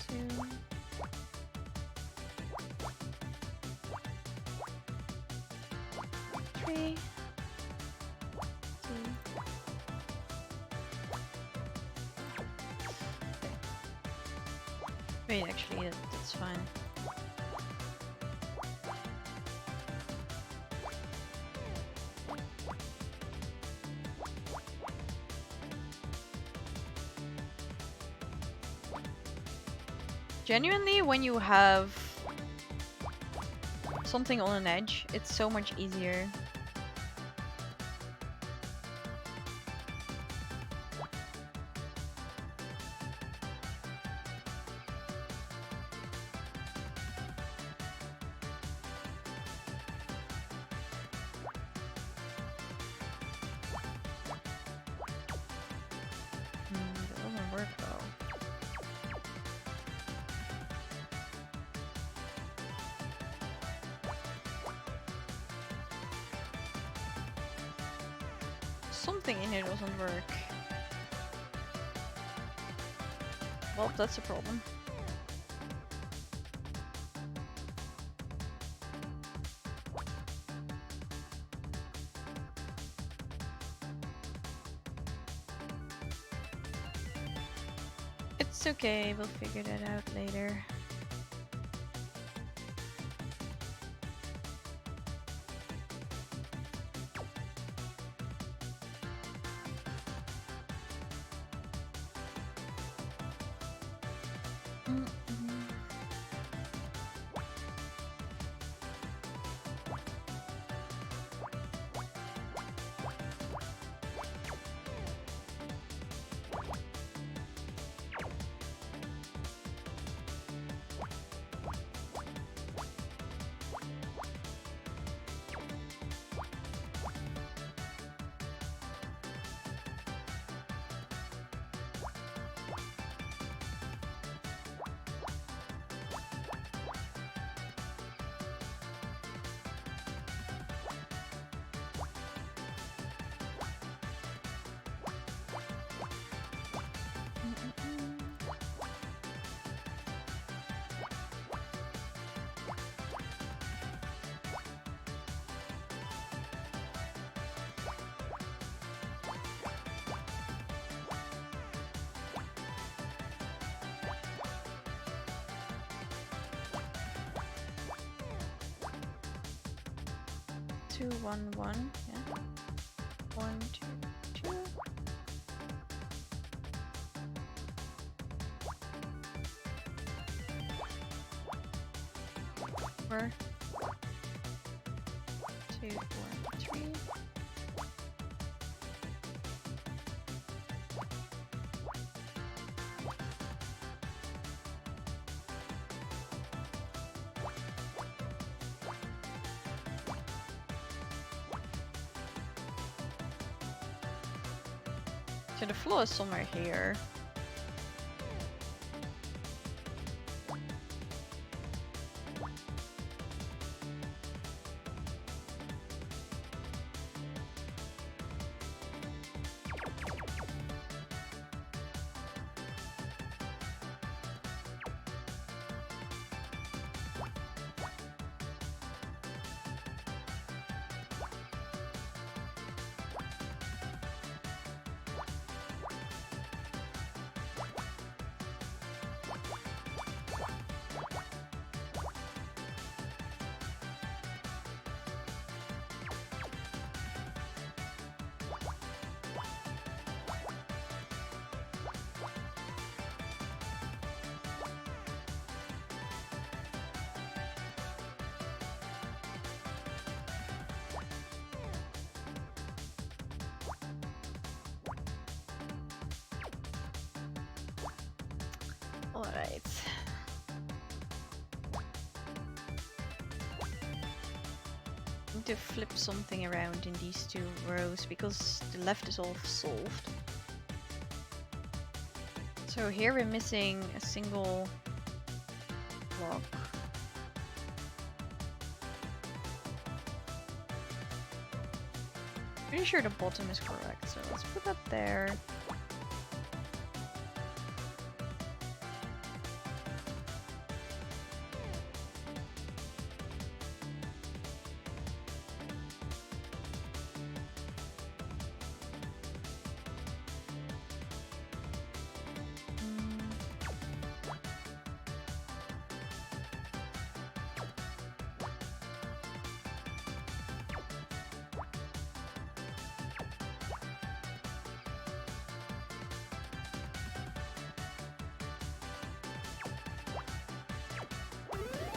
Two. Three. Two. Wait, actually, that's fine. Genuinely, when you have something on an edge, it's so much easier. That doesn't work though. Something in here doesn't work. Well, that's a problem. It's okay, we'll figure that out later. 2, 1, 1. Yeah. 1, 2, 2. Four, 2, 1, 3. So the floor is somewhere here. Alright. Need to flip something around in these two rows because the left is all solved. So here we're missing a single block. Pretty sure the bottom is correct, so let's put that there.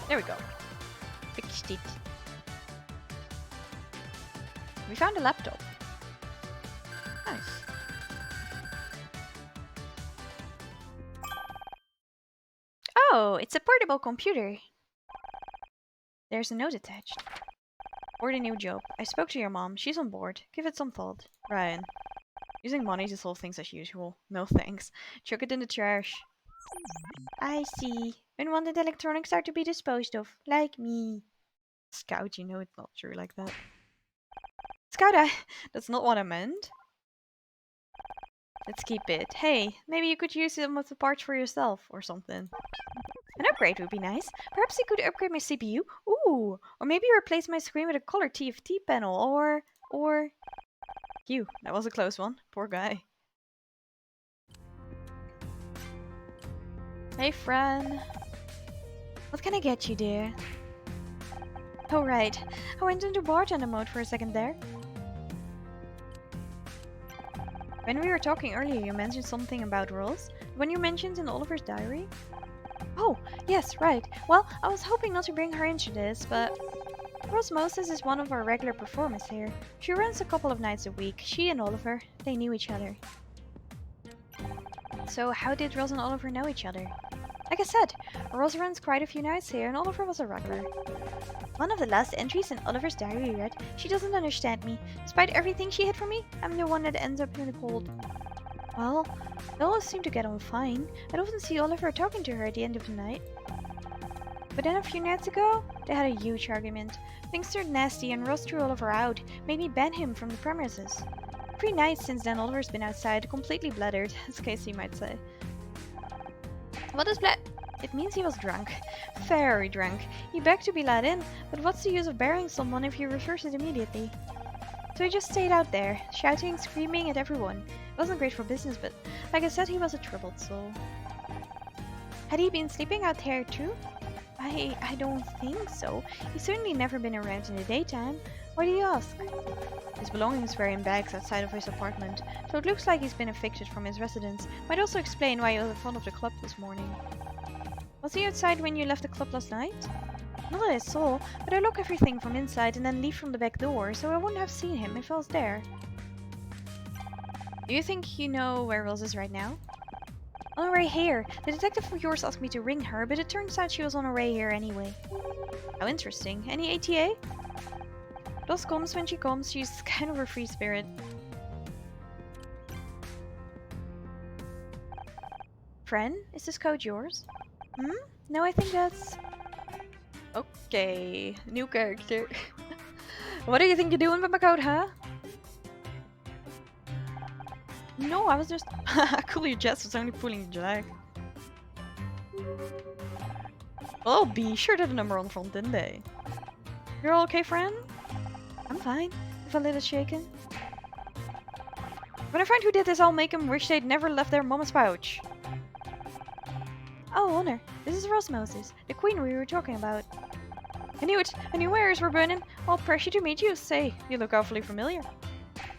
There we go. Fixed it. We found a laptop. Nice. Oh, it's a portable computer. There's a note attached. For the new job. I spoke to your mom. She's on board. Give it some thought. Ryan. Using money to solve things as usual. No thanks. Chuck it in the trash. I see. Unwanted electronics are to be disposed of, like me. Scout, you know it's not true like that. Scout, That's not what I meant. Let's keep it. Hey, maybe you could use some of the parts for yourself or something. an upgrade would be nice. Perhaps you could upgrade my CPU. Ooh, or maybe replace my screen with a color TFT panel, or... Phew, that was a close one. Poor guy. Hey, friend. What can I get you, dear? Oh, right. I went into bartender mode for a second there. When we were talking earlier, you mentioned something about Rose. When you mentioned in Oliver's diary? Oh, yes, right. Well, I was hoping not to bring her into this, but... Rose Moses is one of our regular performers here. She runs a couple of nights a week. She and Oliver, they knew each other. So how did Rose and Oliver know each other? Like I said, Rose runs quite a few nights here and Oliver was a regular. One of the last entries in Oliver's diary read, she doesn't understand me. Despite everything she hid from me, I'm the one that ends up in the cold. Well, they always seem to get on fine. I'd often see Oliver talking to her at the end of the night. But then a few nights ago, they had a huge argument. Things turned nasty and Rose threw Oliver out, made me ban him from the premises. 3 nights since then Oliver's been outside, completely bluttered, as Casey might say. What is blat? It means he was drunk. Very drunk. He begged to be let in, but what's the use of burying someone if you reverse it immediately? So he just stayed out there, shouting, screaming at everyone. It wasn't great for business, but like I said, he was a troubled soul. Had he been sleeping out there too? I don't think so. He's certainly never been around in the daytime. Why do you ask? His belongings were in bags outside of his apartment, so it looks like he's been evicted from his residence. Might also explain why he was in front of the club this morning. Was he outside when you left the club last night? Not that I saw, but I lock everything from inside and then leave from the back door, so I wouldn't have seen him if I was there. Do you think you know where Rose is right now? On her way here. The detective of yours asked me to ring her, but it turns out she was on her way here anyway. How interesting. Any ATA? Rose comes when she comes. She's kind of a free spirit. Friend, is this code yours? No, I think that's... Okay, new character. What do you think you're doing with my code, huh? No, I was just... Cool, your Jess was only pulling your leg. Well, be sure to the number on the front, didn't they? You're all okay, friend? I'm fine, if a little shaken. When I find who did this, I'll make them wish they'd never left their mama's pouch. Oh, Honor, this is Rosmoses, the queen we were talking about. I knew it! I knew where ears were burning. All pressure to meet you. Say, you look awfully familiar.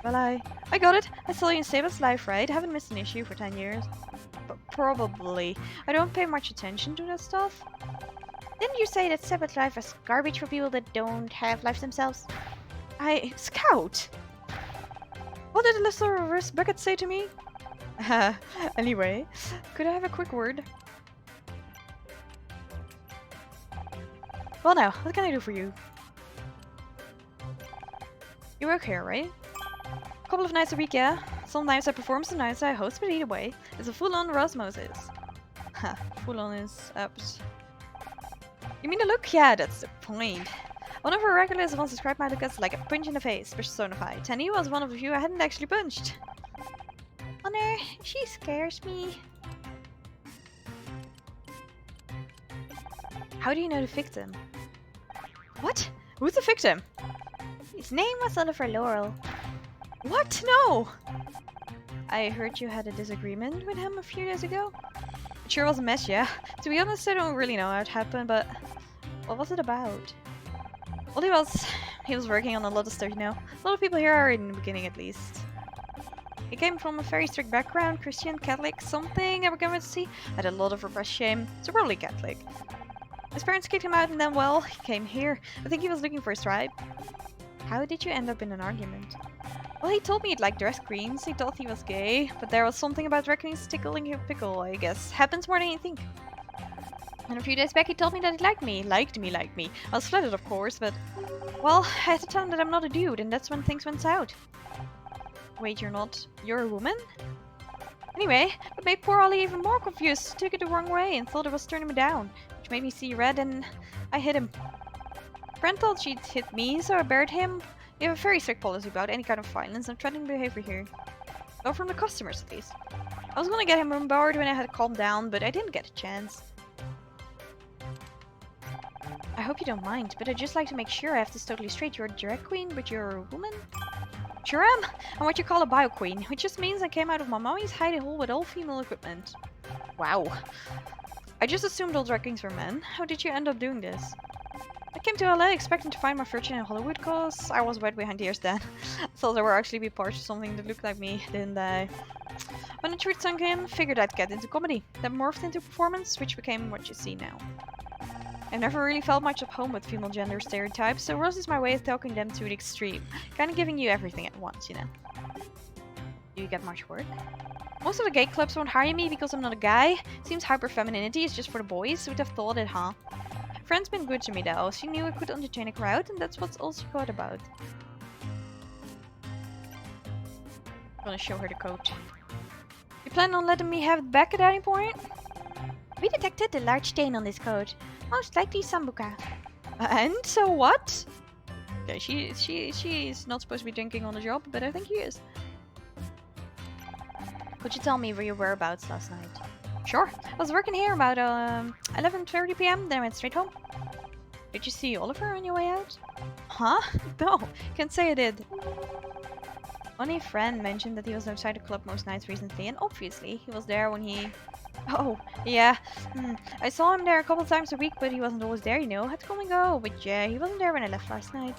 Well, I got it. I saw you in Sable's life, right? Haven't missed an issue for 10 years. But probably. I don't pay much attention to that stuff. Didn't you say that Sable's life is garbage for people that don't have lives themselves? Scout! What did the little bucket say to me? Anyway, could I have a quick word? Well now, what can I do for you? You work here, right? A couple of nights a week, yeah. Sometimes I perform, sometimes I host, but either way, it's a full-on Rosmoses. Ha, full-on is apt. You mean the look? Yeah, that's the point. One of our regulars once described my look as like a punch in the face, personified, and he was one of the few I hadn't actually punched. Honor, she scares me. How do you know the victim? What? Who's the victim? His name was Oliver Laurel. What? No! I heard you had a disagreement with him a few days ago. It sure was a mess, yeah. To be honest, I don't really know how it happened, but what was it about? Well, he was working on a lot of stuff, you know. A lot of people here are in the beginning, at least. He came from a very strict background, Christian, Catholic, something I began to see. Had a lot of repressed shame, so probably Catholic. His parents kicked him out and then, well, he came here. I think he was looking for his tribe. How did you end up in an argument? Well, he told me he'd like dress queens. He thought he was gay, but there was something about reckonings tickling his pickle, I guess. Happens more than you think. And a few days back he told me that he liked me. Liked me. I was flattered, of course, but... Well, I had to tell him that I'm not a dude, and that's when things went south. Wait, you're not? You're a woman? Anyway, it made poor Ollie even more confused. Took it the wrong way and thought it was turning me down, which made me see red, and I hit him. Friend thought she'd hit me, so I buried him. We have a very strict policy about any kind of violence and threatening behavior here. Well, from the customers, at least. I was gonna get him on board when I had calmed down, but I didn't get a chance. I hope you don't mind, but I'd just like to make sure I have this totally straight. You're a drag queen, but you're a woman? Sure am! I'm what you call a bio queen, which just means I came out of my mommy's hidey hole with all female equipment. Wow. I just assumed all drag queens were men. How did you end up doing this? I came to LA expecting to find my fortune in Hollywood cause I was wet behind the ears then. Thought I would actually be part of something that looked like me, didn't I? When the truth sunk in, figured I'd get into comedy. Then morphed into performance, which became what you see now. I've never really felt much at home with female gender stereotypes, so Rose is my way of talking them to the extreme. Kinda giving you everything at once, you know. Do you get much work? Most of the gay clubs won't hire me because I'm not a guy. Seems hyper-femininity is just for the boys, would have thought it, huh? Friend's been good to me though. She knew I could entertain a crowd, and that's what's all she got about. I'm gonna show her the code. You plan on letting me have it back at any point? We detected a large stain on this code. Most likely Sambuca. And so what? Okay, she's not supposed to be drinking on the job, but I think he is. Could you tell me where your whereabouts last night? Sure. I was working here about 11:30 p.m. Then I went straight home. Did you see Oliver on your way out? Huh? No, can't say I did. Only friend mentioned that he was outside the club most nights recently, and obviously he was there when he... Oh, yeah. I saw him there a couple times a week, but he wasn't always there, you know. Had to come and go. But yeah, he wasn't there when I left last night.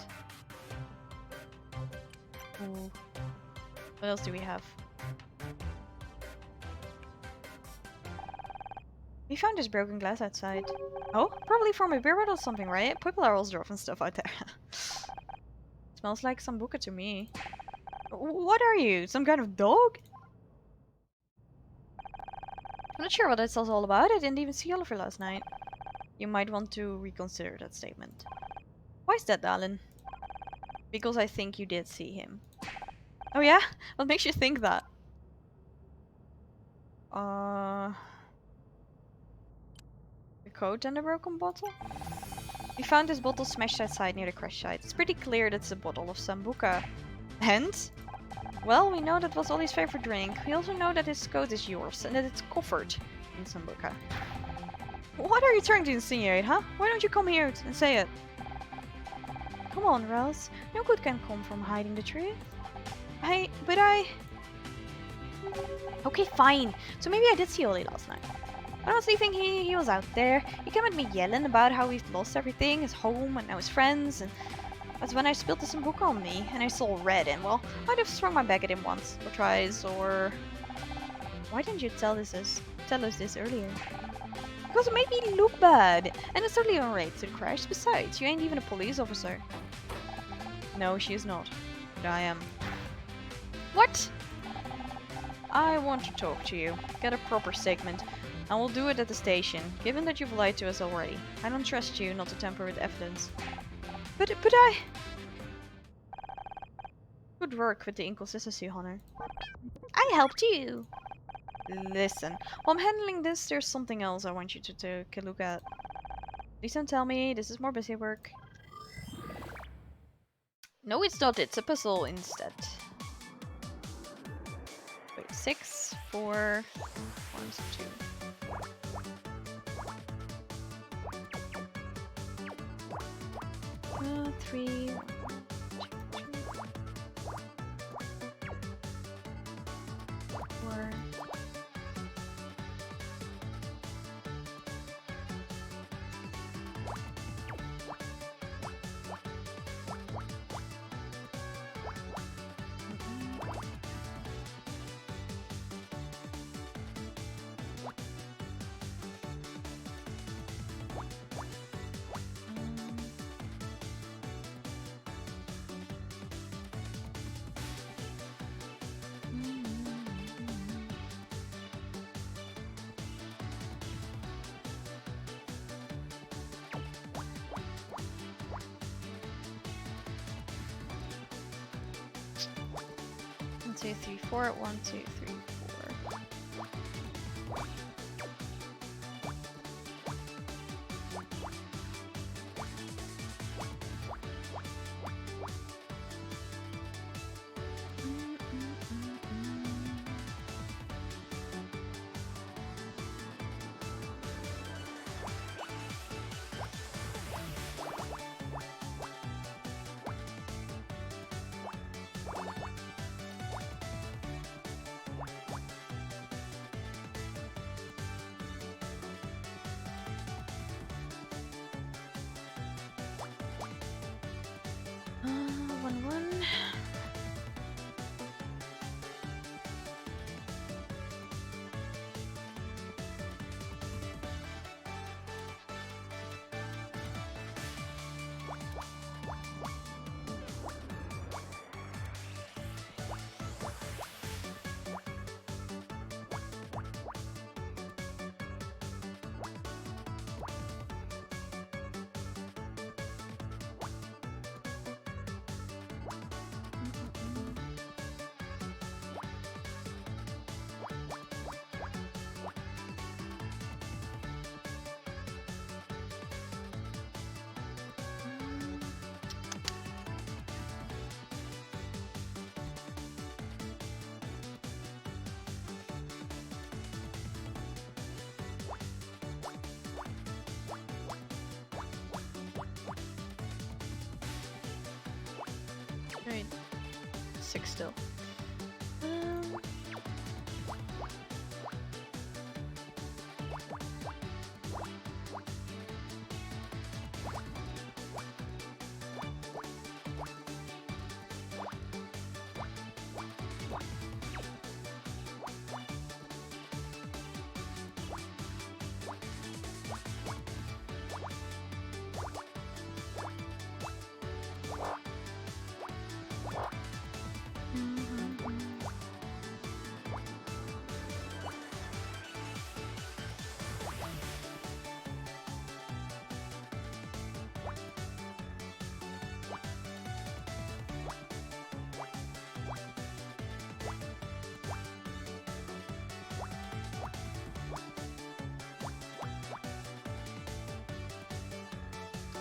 Ooh. What else do we have? We found this broken glass outside. Oh, probably from a beer bottle or something, right? People are always dropping stuff out there. Smells like sambuca to me. What are you? Some kind of dog? I'm not sure what that's all about. I didn't even see Oliver last night. You might want to reconsider that statement. Why is that, darling? Because I think you did see him. Oh yeah? What makes you think that? Uh... The coat and the broken bottle? We found this bottle smashed outside near the crash site. It's pretty clear that's a bottle of Sambuca. And? Well, we know that was Ollie's favorite drink. We also know that his coat is yours and that it's covered in Sambuca. What are you trying to insinuate, huh? Why don't you come here and say it? Come on, Rels. No good can come from hiding the truth. But I... Okay, fine. So maybe I did see Ollie last night. I honestly think he was out there. He came at me yelling about how he's lost everything, his home and now his friends, and that's when I spilled the Sambuca on me and I saw red and well, I'd have swung my back at him once or twice or... Why didn't you tell us this earlier? Because it made me look bad, and it's totally unrelated to the crash. Besides, you ain't even a police officer. No, she is not. But I am. What? I want to talk to you. Get a proper statement. And we'll do it at the station, given that you've lied to us already. I don't trust you not to tamper with evidence. But I... Good work with the inconsistency, Hunter. I helped you. Listen, while I'm handling this, there's something else I want you to take a look at. Please don't tell me this is more busy work. No, it's not. It's a puzzle instead. Wait, 6, 4, 1, 2. 3, 1, 2, 4. One, 2, 3, 4. 1, 2, 3, 4. One, one. Right. 6 still.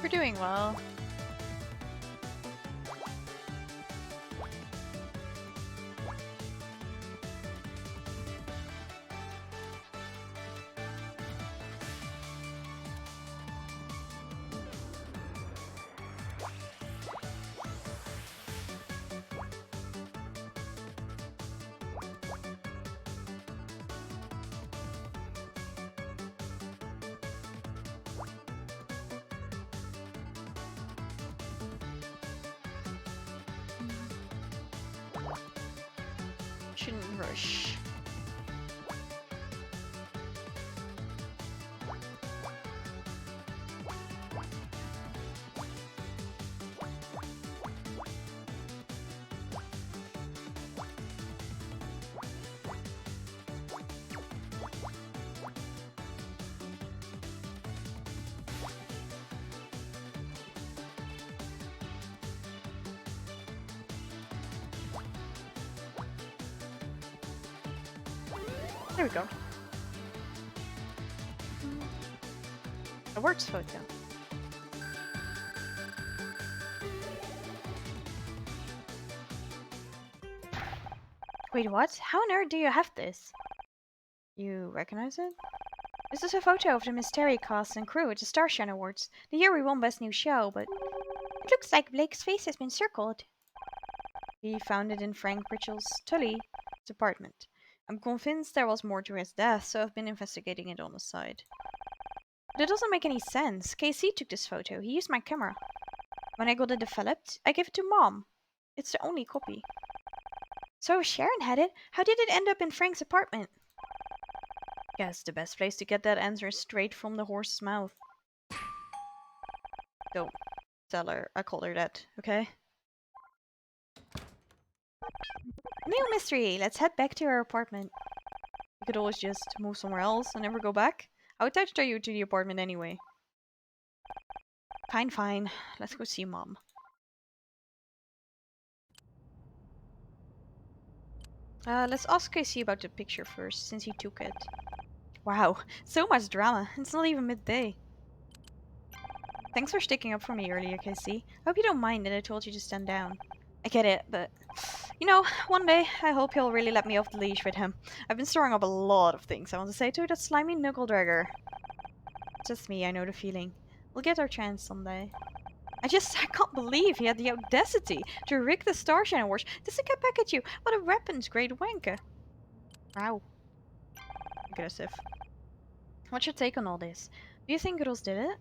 We're doing well. Shouldn't rush. There we go. A works photo. Wait, what? How on earth do you have this? You recognize it? This is a photo of the Mystery cast and crew at the Starshine Awards, the year we won Best New Show, but it looks like Blake's face has been circled. He found it in Frank Pritchell's Tully's apartment. I'm convinced there was more to his death, so I've been investigating it on the side. That doesn't make any sense. KC took this photo. He used my camera. When I got it developed, I gave it to Mom. It's the only copy. So Sharon had it. How did it end up in Frank's apartment? Guess the best place to get that answer is straight from the horse's mouth. Don't tell her I called her that, okay? New mystery. Let's head back to our apartment. You could always just move somewhere else and never go back. How attached are you to the apartment anyway? Fine, fine. Let's go see Mom. Let's ask KC about the picture first, since he took it. Wow, so much drama. It's not even midday. Thanks for sticking up for me earlier, KC. I hope you don't mind that I told you to stand down. I get it, but... You know, one day, I hope he'll really let me off the leash with him. I've been storing up a lot of things I want to say to that slimy knuckle dragger. Just me, I know the feeling. We'll get our chance someday. I can't believe he had the audacity to rig the Starshine Awards just to get back at you. What a weapons grade wanker. Wow. Aggressive. What's your take on all this? Do you think girls did it?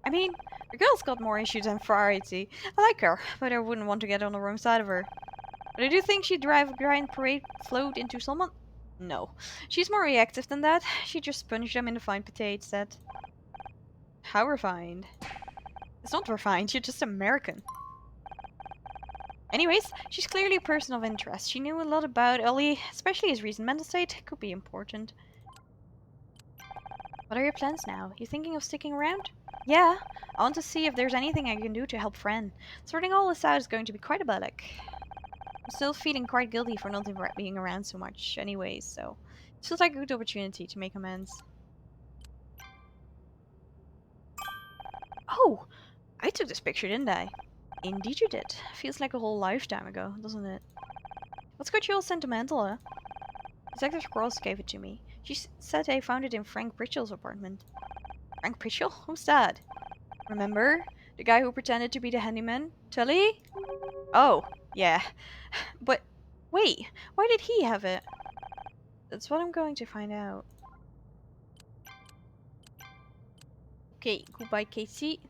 I mean, the girl's got more issues than variety. I like her, but I wouldn't want to get on the wrong side of her. But I do think she'd drive a grind parade float into someone. No. She's more reactive than that. She just punched them in the fine potato set. How refined? It's not refined, you're just American. Anyways, she's clearly a person of interest. She knew a lot about Ollie, especially his recent mental state. Could be important. What are your plans now? You thinking of sticking around? Yeah, I want to see if there's anything I can do to help Fran. Sorting all this out is going to be quite a bollock. I'm still feeling quite guilty for not being around so much anyways, so it feels like a good opportunity to make amends. Oh! I took this picture, didn't I? Indeed you did. Feels like a whole lifetime ago, doesn't it? What's got you all sentimental, huh? Detective Cross gave it to me. She said they found it in Frank Pritchell's apartment. Frank Pritchell? Who's that? Remember? The guy who pretended to be the handyman? Tully? Oh, yeah. But, wait, why did he have it? That's what I'm going to find out. Okay, goodbye, Casey.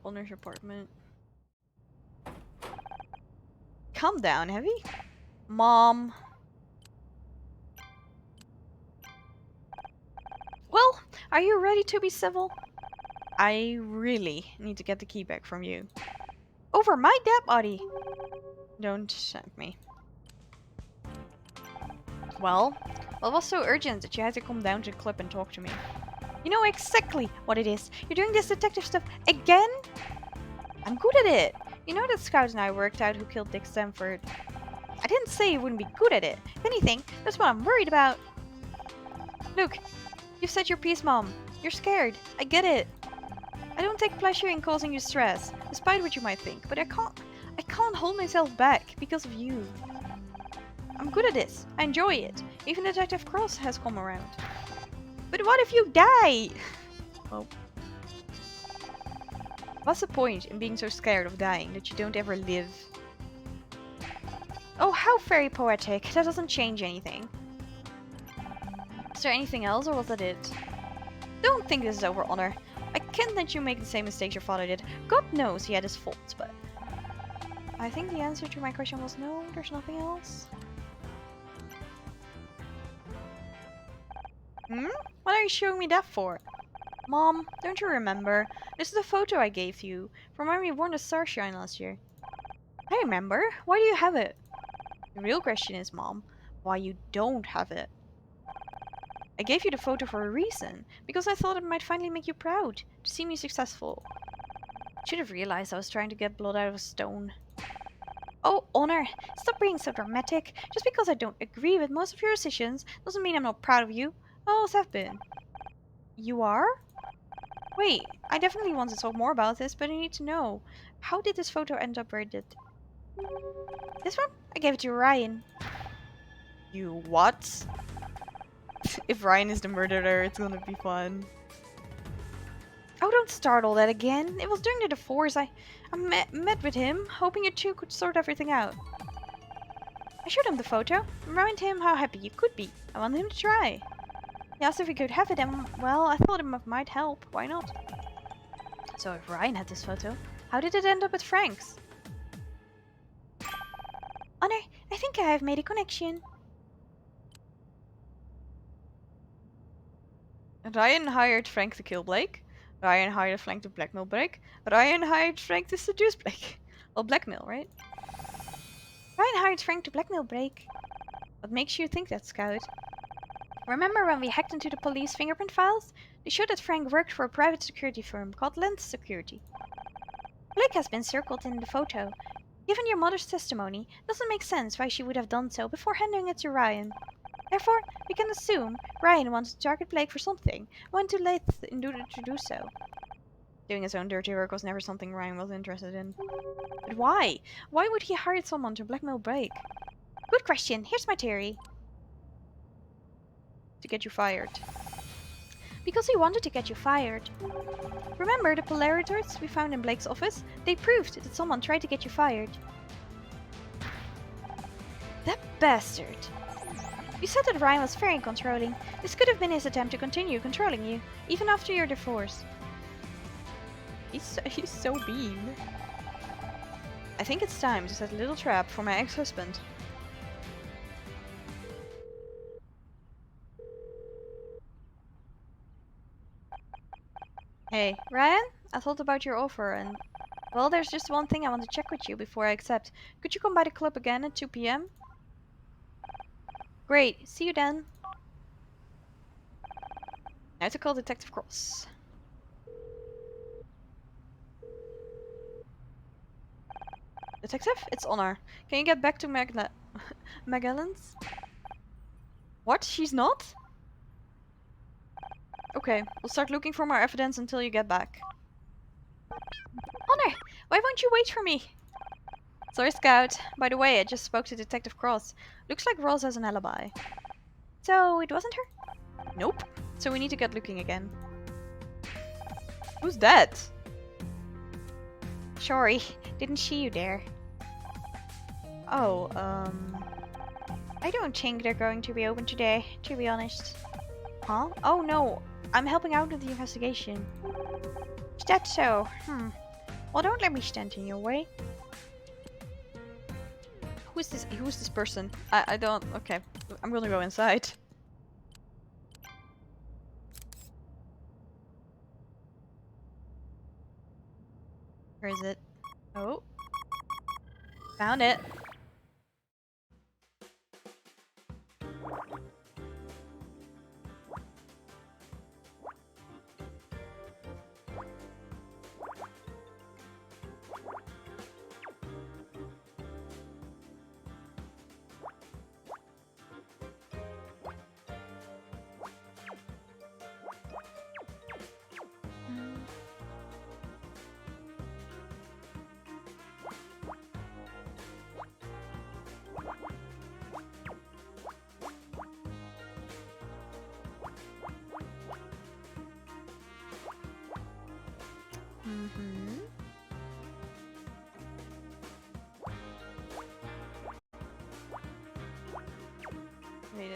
Owner's apartment. Calm down, Heavy. Mom. Well, are you ready to be civil? I really need to get the key back from you. Over my dead body. Don't tempt me. Well, what was so urgent that you had to come down to the club and talk to me? You know exactly what it is. You're doing this detective stuff again? I'm good at it. You know that Scout and I worked out who killed Dick Stanford. I didn't say you wouldn't be good at it. If anything, that's what I'm worried about. Look, You've said your piece, Mom. You're scared. I get it. I don't take pleasure in causing you stress, despite what you might think, but I can't hold myself back because of you. I'm good at this. I enjoy it. Even Detective Cross has come around. But what if you die? Well, what's the point in being so scared of dying that you don't ever live? Oh, how very poetic. That doesn't change anything. Is there anything else, or was that it? Don't think this is over, Honor. I can't let you make the same mistakes your father did. God knows he had his faults, but... I think the answer to my question was no, there's nothing else. Hmm? What are you showing me that for? Mom, don't you remember? This is the photo I gave you from when we won the Starshine last year. I remember. Why do you have it? The real question is, Mom, why you don't have it. I gave you the photo for a reason, because I thought it might finally make you proud to see me successful. Should have realized I was trying to get blood out of a stone. Oh, Honor, stop being so dramatic. Just because I don't agree with most of your decisions doesn't mean I'm not proud of you. I always have been. You are? Wait, I definitely want to talk more about this, but I need to know. How did this photo end up where it did? This one? I gave it to Ryan. You what? If Ryan is the murderer, it's gonna be fun. Oh, don't start all that again. It was during the divorce. I met with him, hoping you two could sort everything out. I showed him the photo, remind him how happy you could be. I wanted him to try. He asked if we could have it, and well, I thought it might help. Why not? So if Ryan had this photo, how did it end up at Frank's? Honor, I think I have made a connection. Ryan hired Frank to kill Blake. Ryan hired Frank to blackmail Blake. Ryan hired Frank to seduce Blake. Well, blackmail, right? Ryan hired Frank to blackmail Blake. What makes you think that, Scout? Remember when we hacked into the police fingerprint files? They showed that Frank worked for a private security firm called Lens Security. Blake has been circled in the photo. Given your mother's testimony, it doesn't make sense why she would have done so before handing it to Ryan. Therefore, we can assume Ryan wanted to target Blake for something, went too late in order to do so. Doing his own dirty work was never something Ryan was interested in. But why? Why would he hire someone to blackmail Blake? Good question. Here's my theory. To get you fired. Because he wanted to get you fired. Remember the polarities we found in Blake's office? They proved that someone tried to get you fired. That bastard. You said that Ryan was very controlling. This could have been his attempt to continue controlling you, even after your divorce. He's so mean. I think it's time to set a little trap for my ex-husband. Hey, Ryan? I thought about your offer and... Well, there's just one thing I want to check with you before I accept. Could you come by the club again at 2 p.m.? Great, see you then. Now to call Detective Cross. Detective, it's Honor. Can you get back to Magellan's? What? She's not? Okay, we'll start looking for more evidence until you get back. Honor, why won't you wait for me? Sorry, Scout. By the way, I just spoke to Detective Cross. Looks like Ross has an alibi. So, it wasn't her? Nope. So we need to get looking again. Who's that? Sorry, didn't see you there. Oh, I don't think they're going to be open today, to be honest. Huh? Oh no, I'm helping out with the investigation. Is that so? Well, don't let me stand in your way. Who's this person? I don't... Okay, I'm gonna go inside. Where is it? Oh. Found it.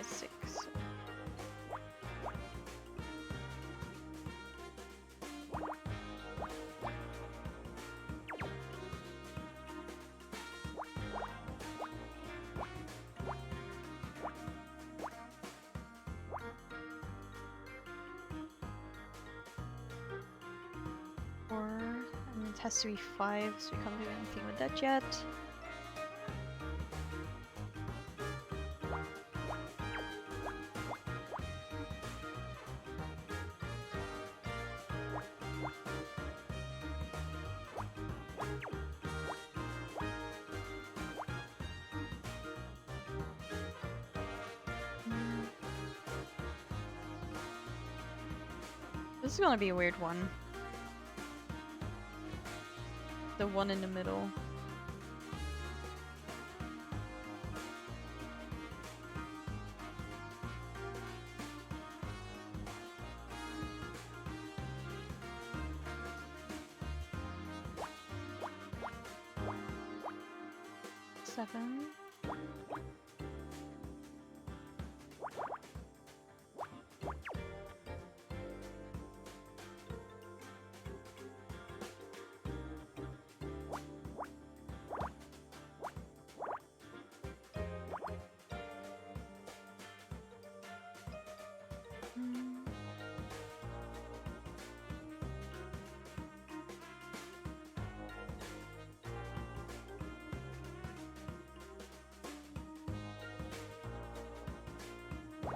is 6. And it has to be 5, so we can't do anything with that yet. This is gonna be a weird one. The one in the middle. Seven.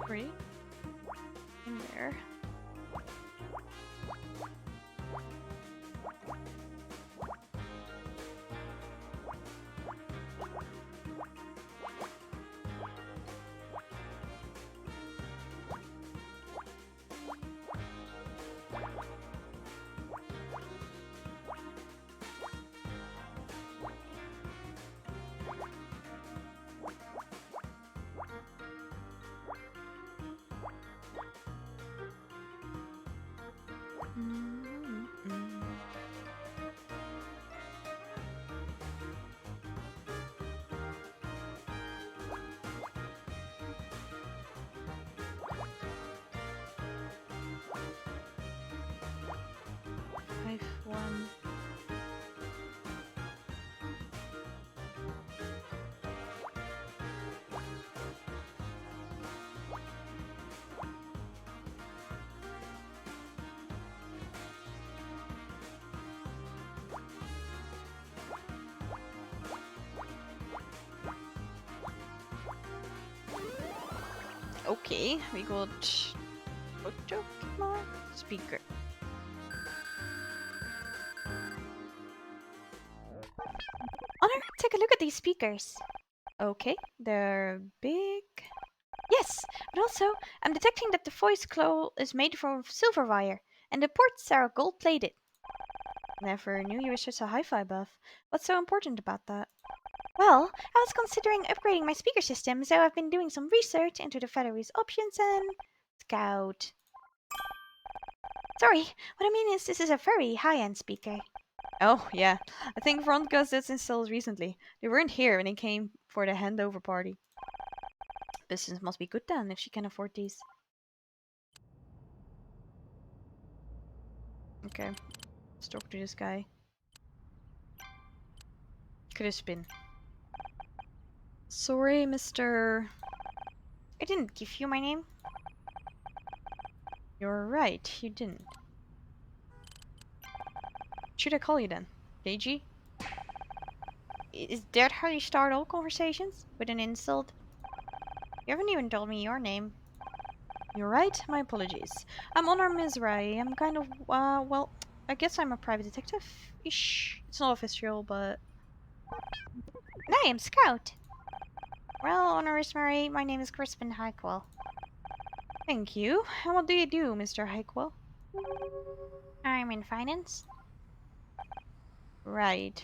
Three. In there. Five, 1. Okay, we got Pokemon speaker. Honor, take a look at these speakers. Okay, they're big. Yes, but also, I'm detecting that the voice claw is made from silver wire, and the ports are gold-plated. Never knew you were such a hi-fi buff. What's so important about that? Well, I was considering upgrading my speaker system, so I've been doing some research into the Federe's options and... Scout. Sorry, what I mean is this is a very high-end speaker. Oh, yeah. I think Front got this installed recently. They weren't here when they came for the handover party. Business must be good then, if she can afford these. Okay. Let's talk to this guy. Crispin. Sorry, Mr. I didn't give you my name. You're right, you didn't. What should I call you then? KG? Is that how you start all conversations? With an insult? You haven't even told me your name. You're right, my apologies. I'm Honor Mizrahi. I'm kind of, well, I guess I'm a private detective-ish. It's not official, but... And I am Scout. Well, Honoris Mary, my name is Crispin Hykewell. Thank you. And what do you do, Mr. Hikewell? I'm in finance. Right.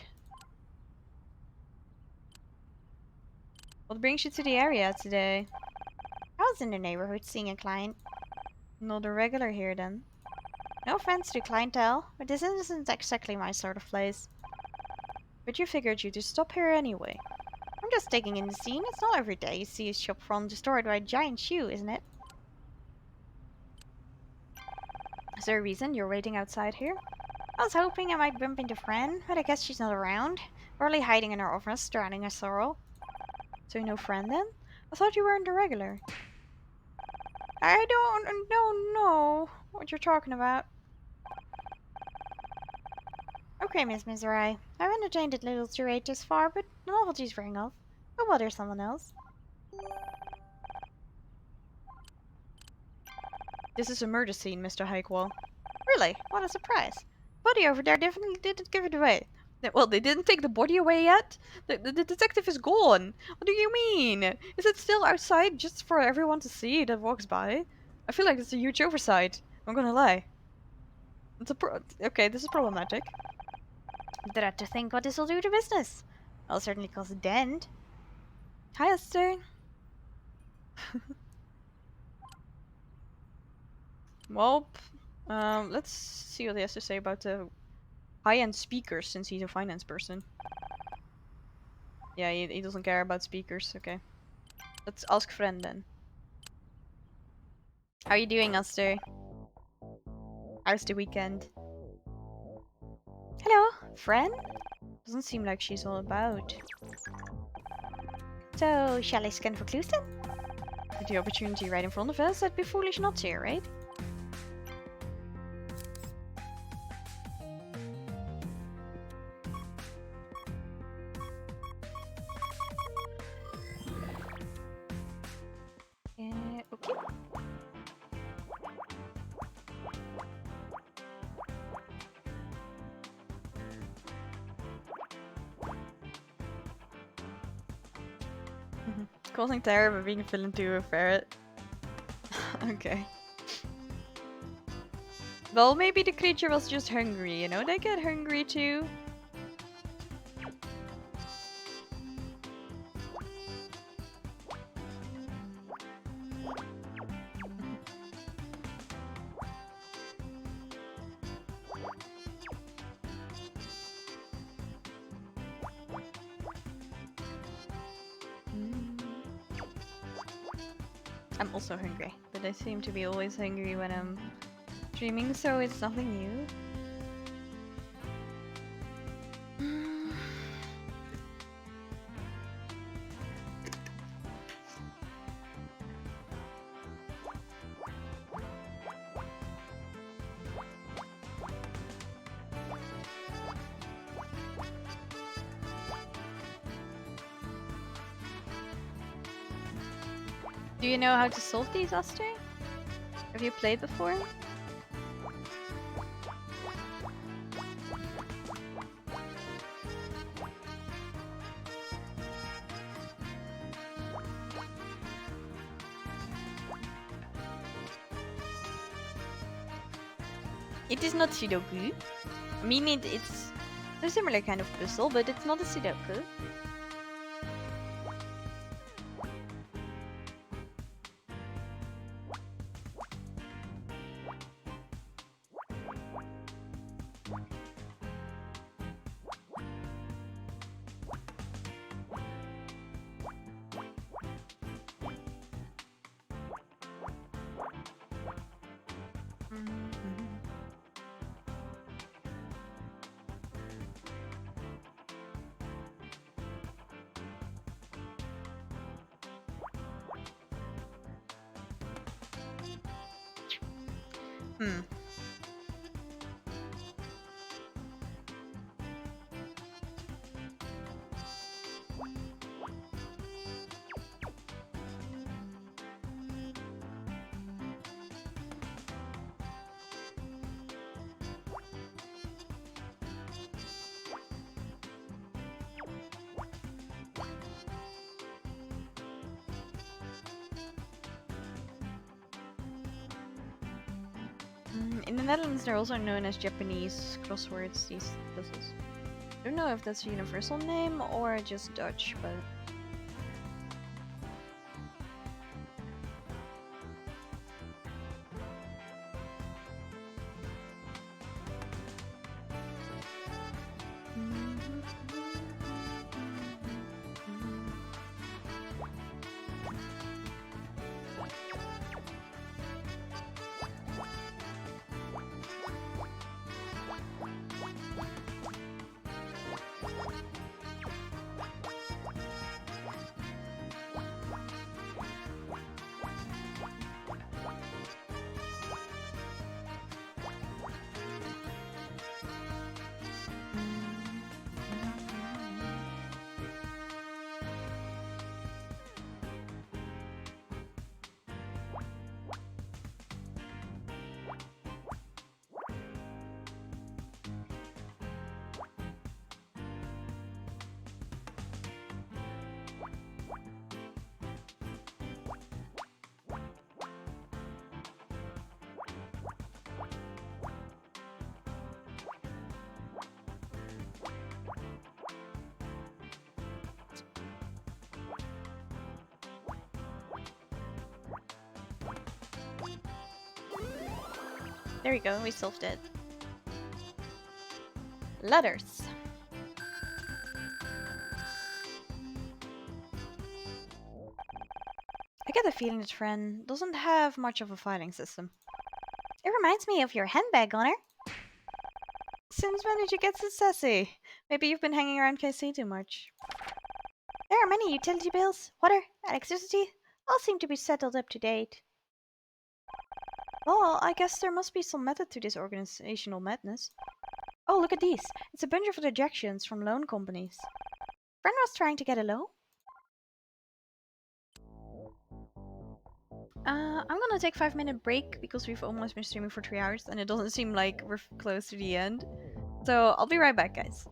What brings you to the area today? I was in the neighborhood seeing a client. Not a regular here, then. No offense to the clientele, but this isn't exactly my sort of place. But you figured you'd just stop here anyway. I'm just taking in the scene. It's not every day you see a shop front destroyed by a giant shoe, isn't it? Is there a reason you're waiting outside here? I was hoping I might bump into Fran, but I guess she's not around. Probably hiding in her office, drowning her sorrow. So you're no friend then? I thought you weren't a regular. I don't know what you're talking about. Okay, Miss Misery. I've entertained a little charade thus far, but the novelty's wearing off. Go bother someone else. This is a murder scene, Mr. Hikewell. Really? What a surprise. Buddy over there definitely didn't give it away. Well, they didn't take the body away yet? The detective is gone. What do you mean? Is it still outside just for everyone to see that walks by? I feel like it's a huge oversight. I'm gonna lie. Okay, this is problematic. Dread to think what this will do to business. I'll certainly cause a dent. Hi, Esther. Well, let's see what he has to say about the high-end speakers, since he's a finance person. Yeah, he doesn't care about speakers. Okay. Let's ask friend then. How are you doing, Esther? How's the weekend? Hello, friend? Doesn't seem like she's all about. So, shall I scan for clues then? With the opportunity right in front of us, I'd be foolish not to, right? Okay. Causing terror by being a villain to a ferret. Okay. Well, maybe the creature was just hungry, you know? They get hungry too. I'm also hungry, but I seem to be always hungry when I'm streaming, so it's nothing new. Do you know how to solve these, Aster? Have you played before? It is not Sudoku. I mean, it's a similar kind of puzzle, but it's not a Sudoku. Hmm. In the Netherlands, they're also known as Japanese crosswords, these puzzles. I don't know if that's a universal name or just Dutch, but... There we go, we solved it. Letters. I get the feeling that Fran doesn't have much of a filing system. It reminds me of your handbag, Honor. Since when did you get so sassy? Maybe you've been hanging around KC too much. There are many utility bills, water, electricity, all seem to be settled up to date. Well, I guess there must be some method to this organizational madness. Oh, look at these. It's a bunch of rejections from loan companies. Fran was trying to get a loan? I'm gonna take 5-minute break because we've almost been streaming for 3 hours and it doesn't seem like we're close to the end. So I'll be right back, guys.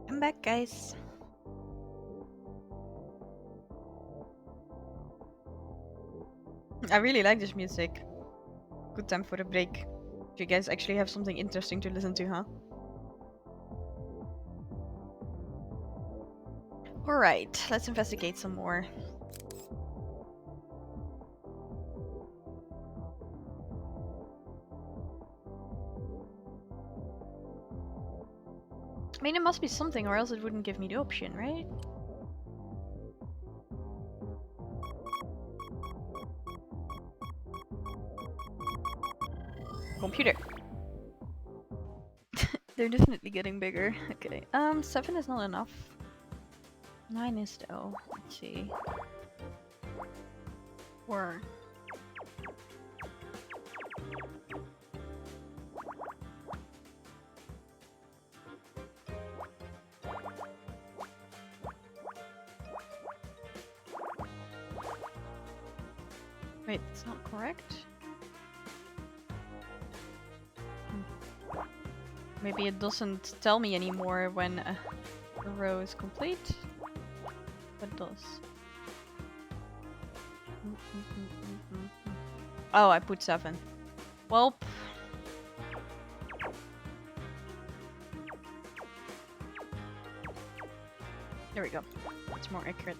I'm back, guys. I really like this music. Good time for a break. You guys actually have something interesting to listen to, huh? Alright, let's investigate some more. I mean, it must be something or else it wouldn't give me the option, right? Computer. They're definitely getting bigger. Okay. 7 is not enough. 9 is though. Let's see. 4. Wait, it's not correct? Maybe it doesn't tell me anymore when a row is complete. But it does. Oh, I put 7. Well. There we go. It's more accurate.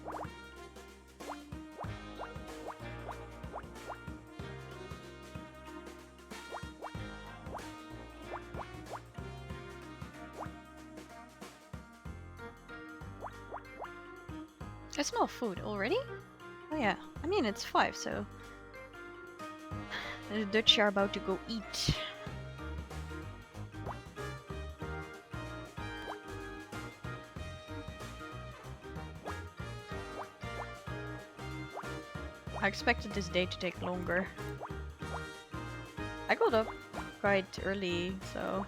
I smell food already? Oh yeah. I mean, it's 5, so... The Dutch are about to go eat. I expected this day to take longer. I got up quite early, so...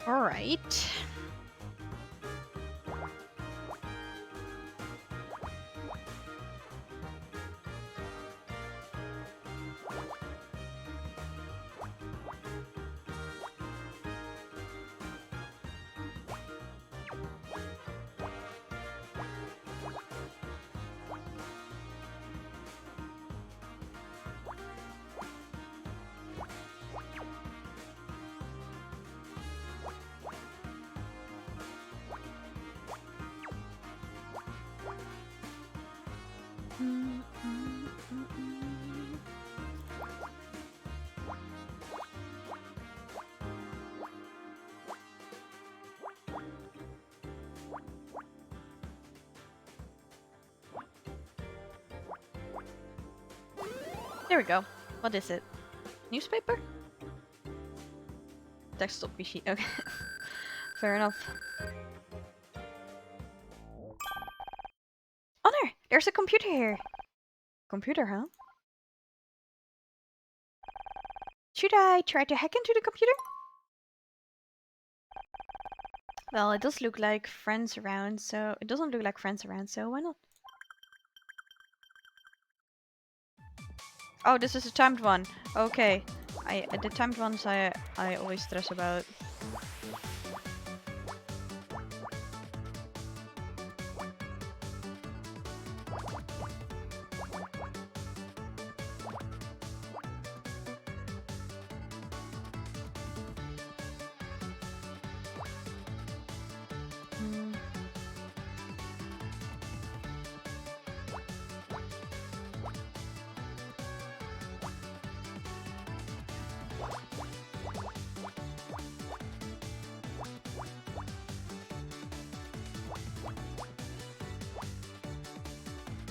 Alright. There we go. What is it? Newspaper? Desktop PC. Okay. Fair enough. Honor, there's a computer here. Computer, huh? Should I try to hack into the computer? Well, it does look like friends around, so... It doesn't look like friends around, so why not? Oh, this is a timed one. Okay. The timed ones I always stress about.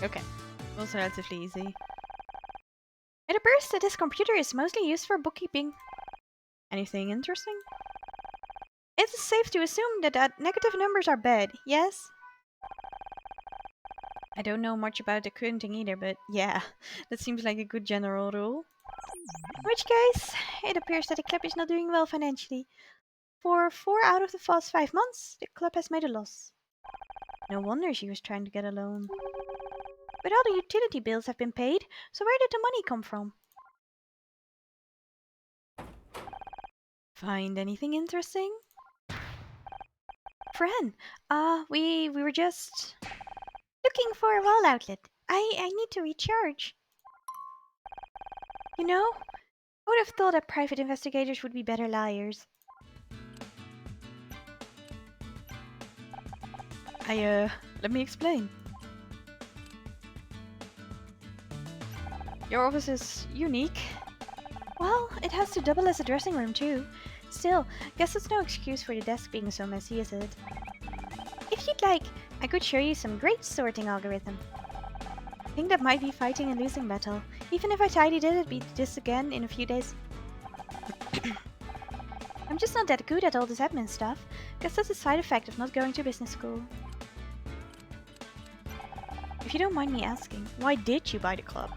Okay. Was relatively easy. It appears that this computer is mostly used for bookkeeping. Anything interesting? It is safe to assume that negative numbers are bad, yes? I don't know much about accounting either, but yeah, that seems like a good general rule. In which case, it appears that the club is not doing well financially. For 4 out of the past 5 months, the club has made a loss. No wonder she was trying to get a loan. But all the utility bills have been paid, so where did the money come from? Find anything interesting? Fran, we were just looking for a wall outlet. I need to recharge. You know, I would have thought that private investigators would be better liars. Let me explain. Your office is unique. Well, it has to double as a dressing room too. Still, guess it's no excuse for the desk being so messy, is it? If you'd like, I could show you some great sorting algorithm. I think that might be fighting a losing battle. Even if I tidied it, it'd be this again in a few days. I'm just not that good at all this admin stuff. Guess that's a side effect of not going to business school. If you don't mind me asking, why did you buy the club?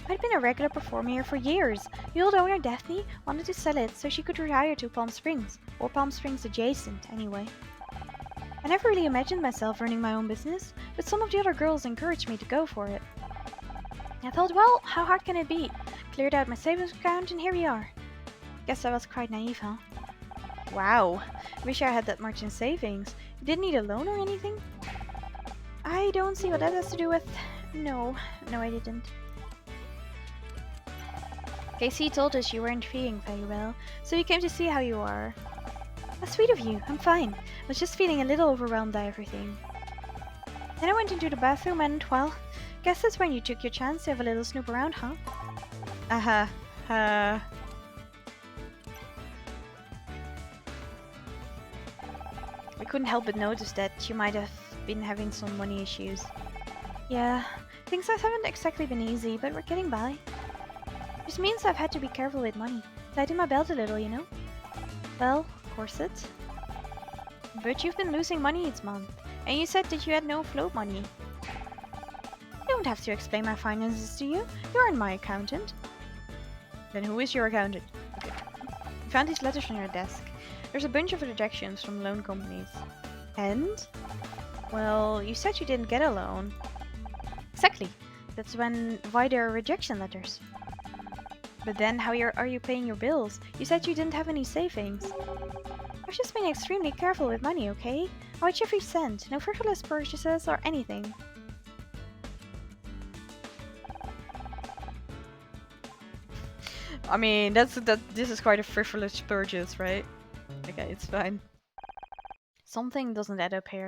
I'd been a regular performer here for years. The old owner, Daphne, wanted to sell it so she could retire to Palm Springs, or Palm Springs adjacent, anyway. I never really imagined myself running my own business, but some of the other girls encouraged me to go for it. I thought, well, how hard can it be? Cleared out my savings account and here we are. Guess I was quite naive, huh? Wow, wish I had that much in savings. You didn't need a loan or anything? I don't see what that has to do with... No, I didn't. Casey told us you weren't feeling very well, so he came to see how you are. That's sweet of you, I'm fine. I was just feeling a little overwhelmed by everything. Then I went into the bathroom and, well, guess that's when you took your chance to have a little snoop around, huh? I couldn't help but notice that you might have been having some money issues. Yeah, things haven't exactly been easy, but we're getting by. This means I've had to be careful with money. Tighten my belt a little, you know? Well, corset. But you've been losing money each month, and you said that you had no float money. I don't have to explain my finances to you. You aren't my accountant. Then who is your accountant? Okay. You found these letters on your desk. There's a bunch of rejections from loan companies. And? Well, you said you didn't get a loan. Exactly. That's why there are rejection letters. But then how are you paying your bills? You said you didn't have any savings. I've just been extremely careful with money, okay? I watch every cent. No frivolous purchases or anything. I mean, this is quite a frivolous purchase, right? Okay, it's fine. Something doesn't add up here.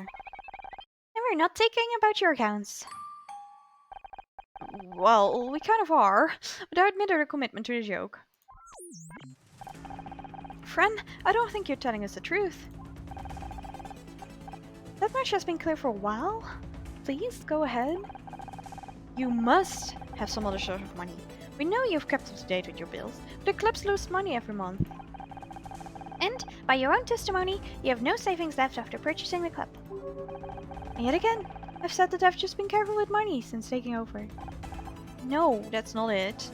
And we're not taking about your accounts. Well, we kind of are, but I admit our commitment to the joke. Friend, I don't think you're telling us the truth. That much has been clear for a while. Please, go ahead. You must have some other sort of money. We know you've kept up to date with your bills, but the clubs lose money every month. And, by your own testimony, you have no savings left after purchasing the club. And yet again, I've said that I've just been careful with money since taking over. No, that's not it.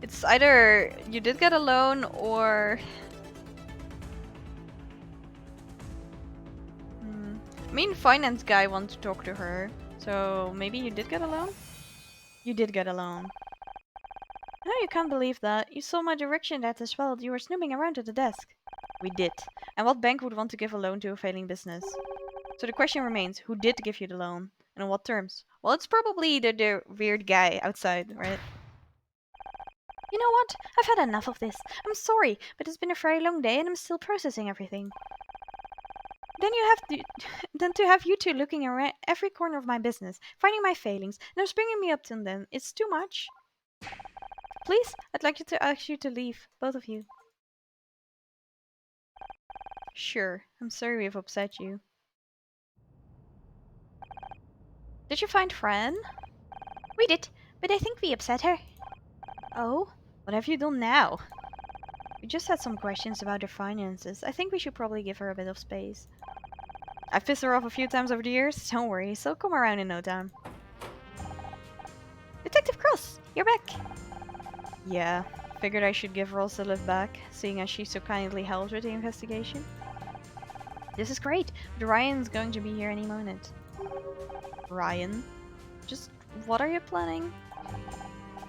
It's either you did get a loan or... I mean, finance guy wants to talk to her, so maybe you did get a loan? You did get a loan. I know you can't believe that. You saw my direction that as well. You were snooping around at the desk. We did. And what bank would want to give a loan to a failing business? So the question remains, who did give you the loan? And on what terms? Well, it's probably the weird guy outside, right? You know what? I've had enough of this. I'm sorry, but it's been a very long day and I'm still processing everything. Then to have you two looking around every corner of my business, finding my failings, and just bringing me up to them, it's too much. Please, I'd like to ask you to leave, both of you. Sure, I'm sorry we've upset you. Did you find Fran? We did, but I think we upset her. Oh? What have you done now? We just had some questions about her finances. I think we should probably give her a bit of space. I've pissed her off a few times over the years, don't worry, she'll come around in no time. Detective Cross, you're back! Yeah, figured I should give Ross a lift back, seeing as she so kindly helped with the investigation. This is great, but Ryan's going to be here any moment. Ryan? Just what are you planning?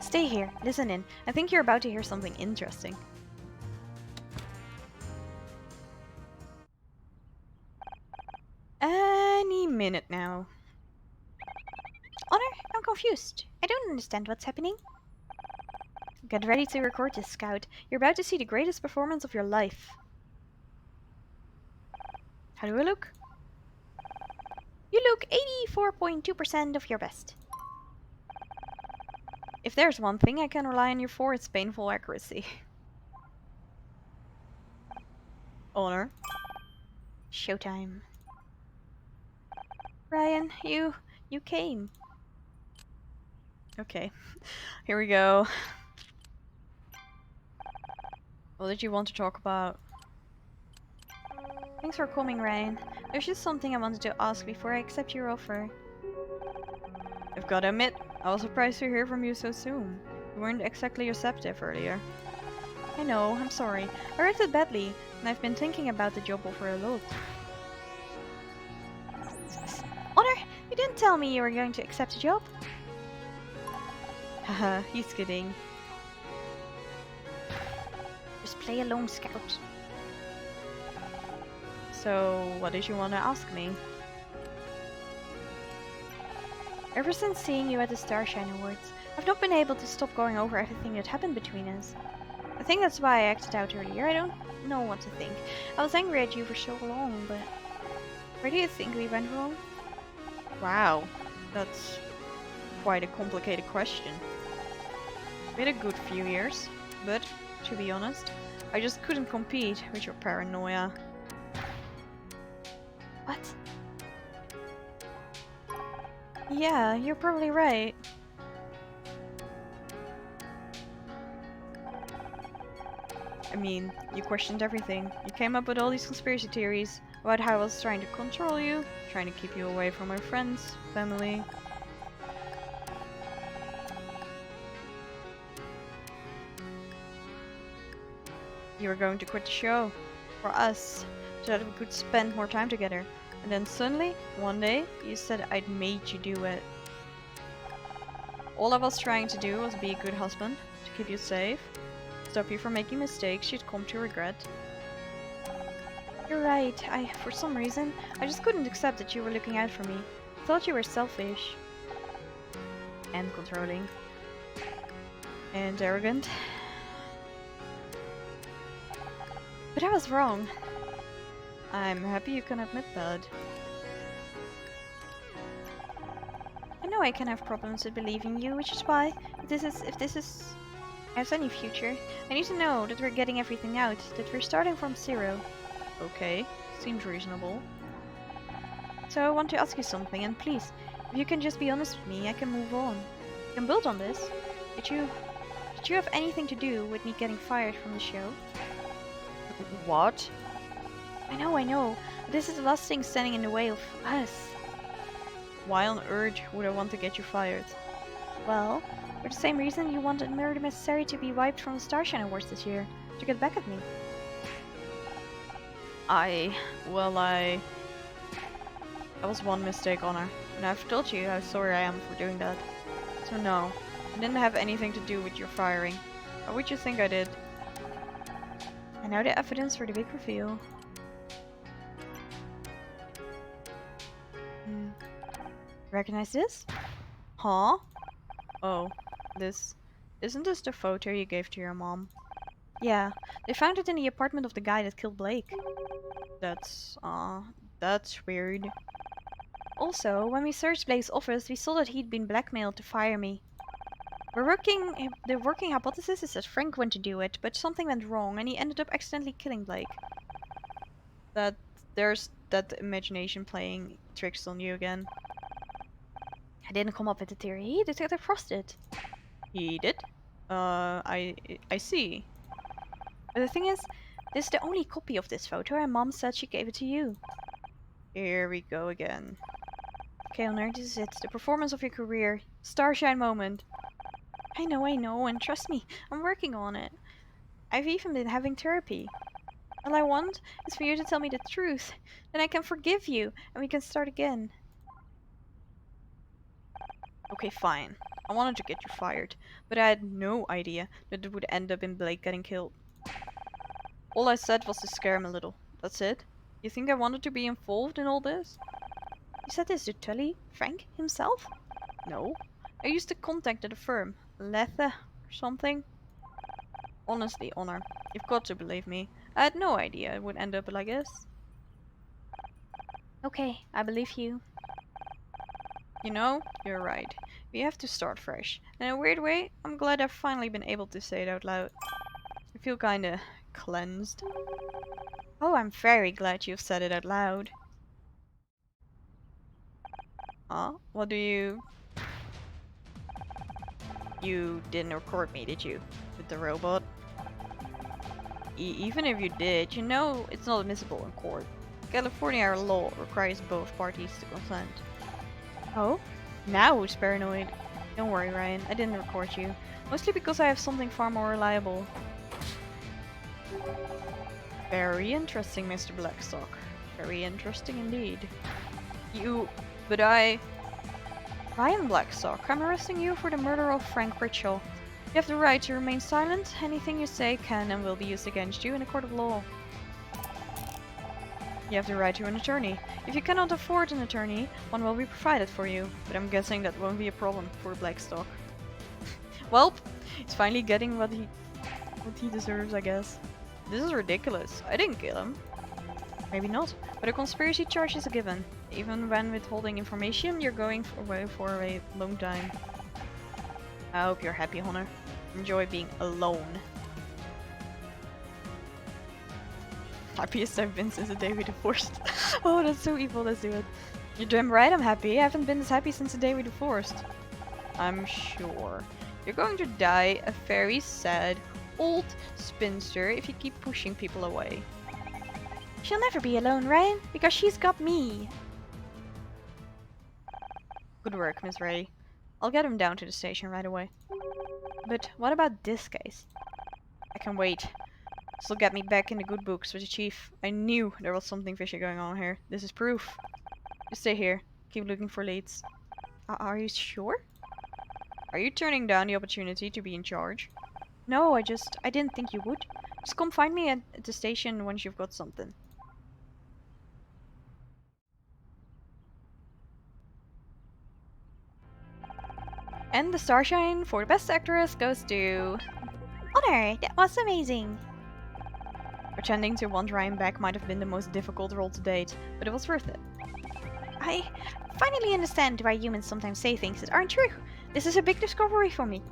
Stay here, listen in. I think you're about to hear something interesting. Any minute now. Honor, I'm confused. I don't understand what's happening. Get ready to record this, Scout. You're about to see the greatest performance of your life. How do I look? You look 84.2% of your best. If there's one thing I can rely on you for, it's painful accuracy. Honor. Showtime. Ryan, you came. Okay, here we go. What did you want to talk about? Thanks for coming, Ryan. There's just something I wanted to ask before I accept your offer. I've gotta admit, I was surprised to hear from you so soon. You weren't exactly receptive earlier. I know, I'm sorry. I reacted badly, and I've been thinking about the job offer a lot. Honor, you didn't tell me you were going to accept a job. Haha, he's kidding. Just play along, Scout. So, what did you want to ask me? Ever since seeing you at the Starshine Awards, I've not been able to stop going over everything that happened between us. I think that's why I acted out earlier. I don't know what to think. I was angry at you for so long, but where do you think we went wrong? Wow, that's quite a complicated question. Been a good few years, but to be honest, I just couldn't compete with your paranoia. What? Yeah, you're probably right. I mean, you questioned everything. You came up with all these conspiracy theories about how I was trying to control you, trying to keep you away from my friends, family. You were going to quit the show for us so that we could spend more time together. And then suddenly, one day, you said I'd made you do it. All I was trying to do was be a good husband, to keep you safe, stop you from making mistakes you'd come to regret. You're right. For some reason, I just couldn't accept that you were looking out for me. I thought you were selfish. And controlling. And arrogant. But I was wrong. I'm happy you can admit that. I know I can have problems with believing you, which is why, if this is has any future, I need to know that we're getting everything out, that we're starting from zero. Okay, seems reasonable. So I want to ask you something, and please, if you can just be honest with me, I can move on. I can build on this. Did you have anything to do with me getting fired from the show? What? I know. But this is the last thing standing in the way of us. Why on earth would I want to get you fired? Well, for the same reason you wanted Murder Mystery to be wiped from the Starshine Awards this year, to get back at me. Well, that was one mistake, Honor. And I've told you how sorry I am for doing that. So no, it didn't have anything to do with your firing. Why would you think I did? And now the evidence for the big reveal. Recognize this? Huh? Oh, this... Isn't this the photo you gave to your mom? Yeah, they found it in the apartment of the guy that killed Blake. That's weird. Also, when we searched Blake's office, we saw that he'd been blackmailed to fire me. The working hypothesis is that Frank went to do it, but something went wrong and he ended up accidentally killing Blake. That... There's that imagination playing tricks on you again. I didn't come up with the theory, Detective Frost did. He did? I see. But the thing is, this is the only copy of this photo and Mom said she gave it to you. Here we go again. Okay, Honor, this is it. The performance of your career. Starshine moment. I know, and trust me, I'm working on it. I've even been having therapy. All I want is for you to tell me the truth. Then I can forgive you, and we can start again. Okay, fine. I wanted to get you fired, but I had no idea that it would end up in Blake getting killed. All I said was to scare him a little. That's it. You think I wanted to be involved in all this? You said this to Tully? Frank? Himself? No. I used to contact at a firm. Lethe or something. Honestly, Honor, you've got to believe me. I had no idea it would end up like this. Okay, I believe you. You know, you're right. We have to start fresh. In a weird way, I'm glad I've finally been able to say it out loud. I feel kinda cleansed. Oh, I'm very glad you've said it out loud. Huh? What do you... You didn't record me, did you? With the robot? Even if you did, you know it's not admissible in court. California law requires both parties to consent. Oh? Now who's paranoid? Don't worry, Ryan, I didn't record you. Mostly because I have something far more reliable. Very interesting, Mr. Blackstock. Very interesting indeed. But Ryan Blackstock, I'm arresting you for the murder of Frank Pritchell. You have the right to remain silent. Anything you say can and will be used against you in a court of law. You have the right to an attorney. If you cannot afford an attorney, one will be provided for you. But I'm guessing that won't be a problem for Blackstock. Well, he's finally getting what he deserves, I guess. This is ridiculous. I didn't kill him. Maybe not, but a conspiracy charge is a given. Even when withholding information, you're going away for a long time. I hope you're happy, Honor. Enjoy being alone. Happiest I've been since the day we divorced. Oh, that's so evil, let's do it. You're damn right I'm happy. I haven't been this happy since the day we divorced. I'm sure. You're going to die a very sad, old spinster if you keep pushing people away. She'll never be alone, Ryan, because she's got me. Good work, Miss Ray. I'll get him down to the station right away. But what about this case? I can wait. This'll get me back in the good books with the chief. I knew there was something fishy going on here. This is proof. You stay here. Keep looking for leads. Are you sure? Are you turning down the opportunity to be in charge? No, I didn't think you would. Just come find me at the station once you've got something. And the Starshine for the best actress goes to... Honor, that was amazing. Pretending to want Ryan back might have been the most difficult role to date, but it was worth it. I finally understand why humans sometimes say things that aren't true. This is a big discovery for me.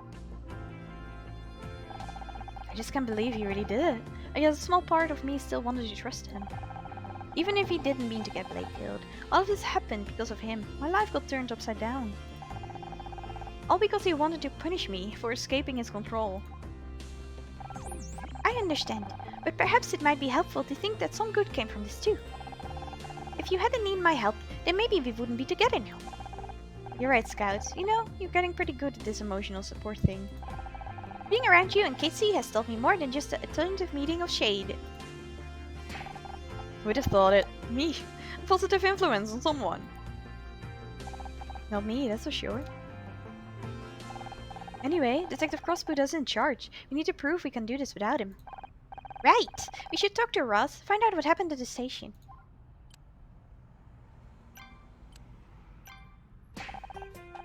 I just can't believe he really did it. I guess a small part of me still wanted to trust him. Even if he didn't mean to get Blake killed, all of this happened because of him. My life got turned upside down. All because he wanted to punish me for escaping his control. I understand, but perhaps it might be helpful to think that some good came from this too. If you hadn't needed my help, then maybe we wouldn't be together now. You're right, Scout. You know, you're getting pretty good at this emotional support thing. Being around you and Casey has taught me more than just a alternative meaning of shade. Would have thought it. Me. A positive influence on someone. Not me, that's for sure. Anyway, Detective Crossboot is in charge. We need to prove we can do this without him. Right! We should talk to Ross, find out what happened at the station.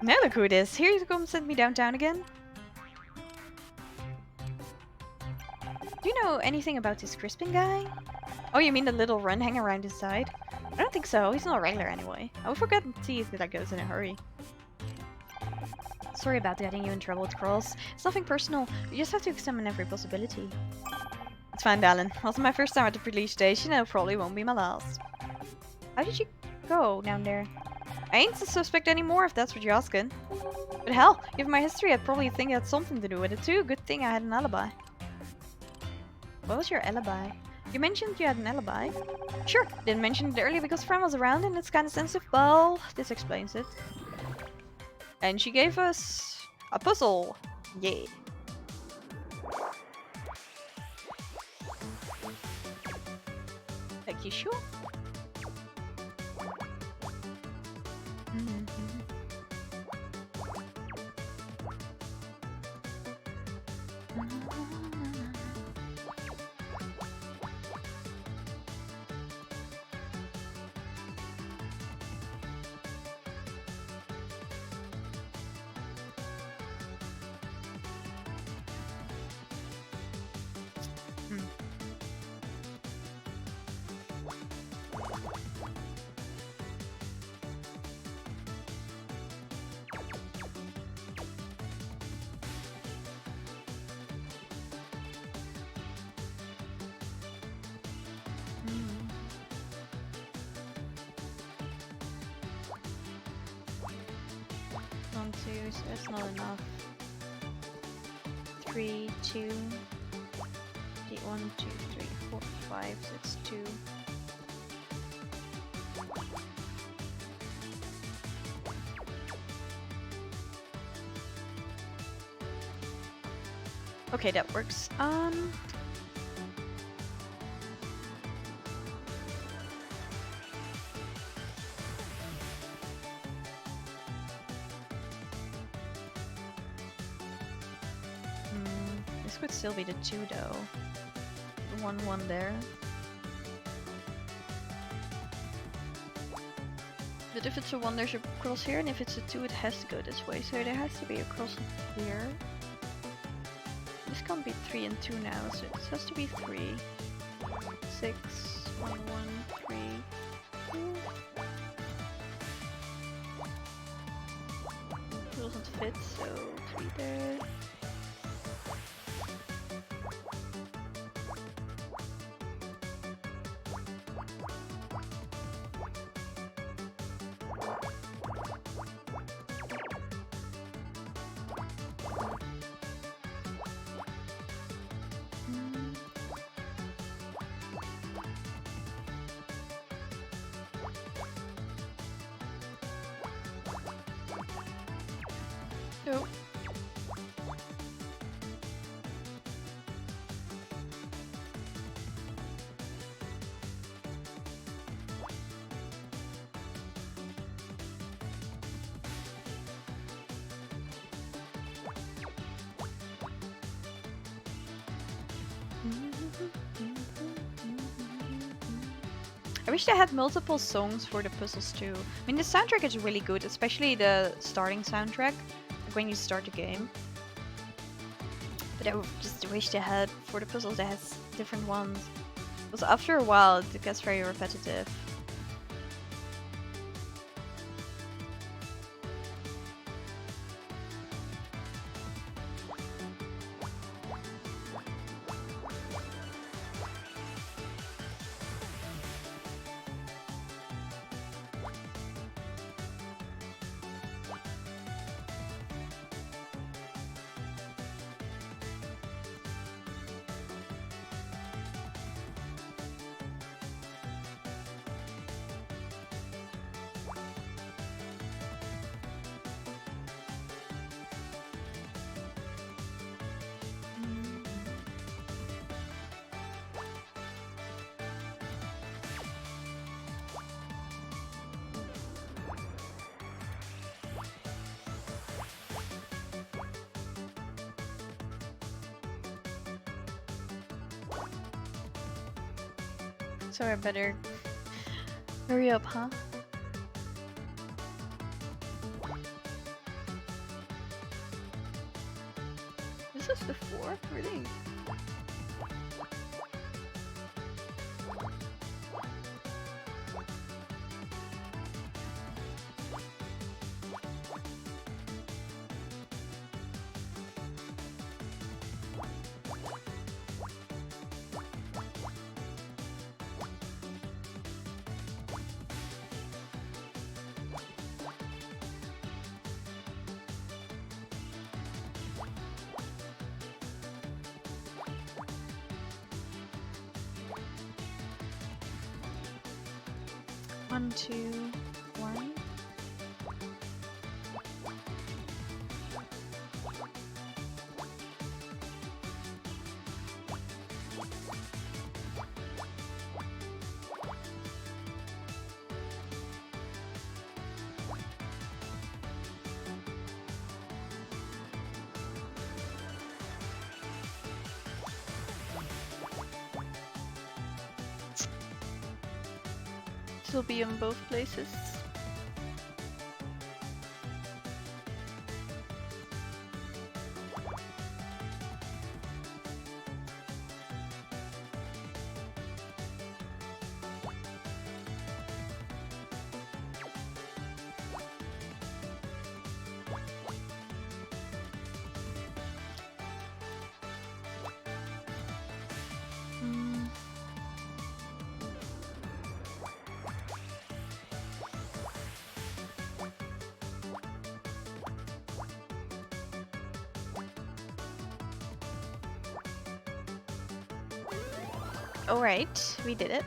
Now look who it is. Here you come send me downtown again. Do you know anything about this Crispin guy? Oh, you mean the little run hang around his side? I don't think so. He's not regular anyway. I would forget to see if that goes in a hurry. Sorry about getting you in trouble with Cross. It's nothing personal. We just have to examine every possibility. It's fine, Dallin. Wasn't my first time at the police station, and it probably won't be my last. How did you go down there? I ain't the suspect anymore, if that's what you're asking. But hell, given my history, I'd probably think it had something to do with it too. Good thing I had an alibi. What was your alibi? You mentioned you had an alibi. Sure, Didn't mention it earlier because Fran was around and it's kind of sensitive. Well, this explains it. And she gave us a puzzle. Yeah. Like, you sure? 1, 2, so that's not enough. 3, 2. 1, 2, 3, 4, 5, so it's 2. Okay, that works. This could still be the 2 though. The 1, 1 there. But if it's a 1, there's a cross here, and if it's a 2, it has to go this way. So there has to be a cross here. This can't be 3 and 2 now, so it has to be 3. 6, 1, 1, 3, 2. It doesn't fit, so 3 there. Nope. I wish they had multiple songs for the puzzles too. I mean, the soundtrack is really good, especially the starting soundtrack, like when you start the game. But I just wish they had, for the puzzles, they had different ones. Because after a while, it gets very repetitive. So I better hurry up, huh? This is the 4th, really? One, two, one. This will be in both places. Alright, we did it.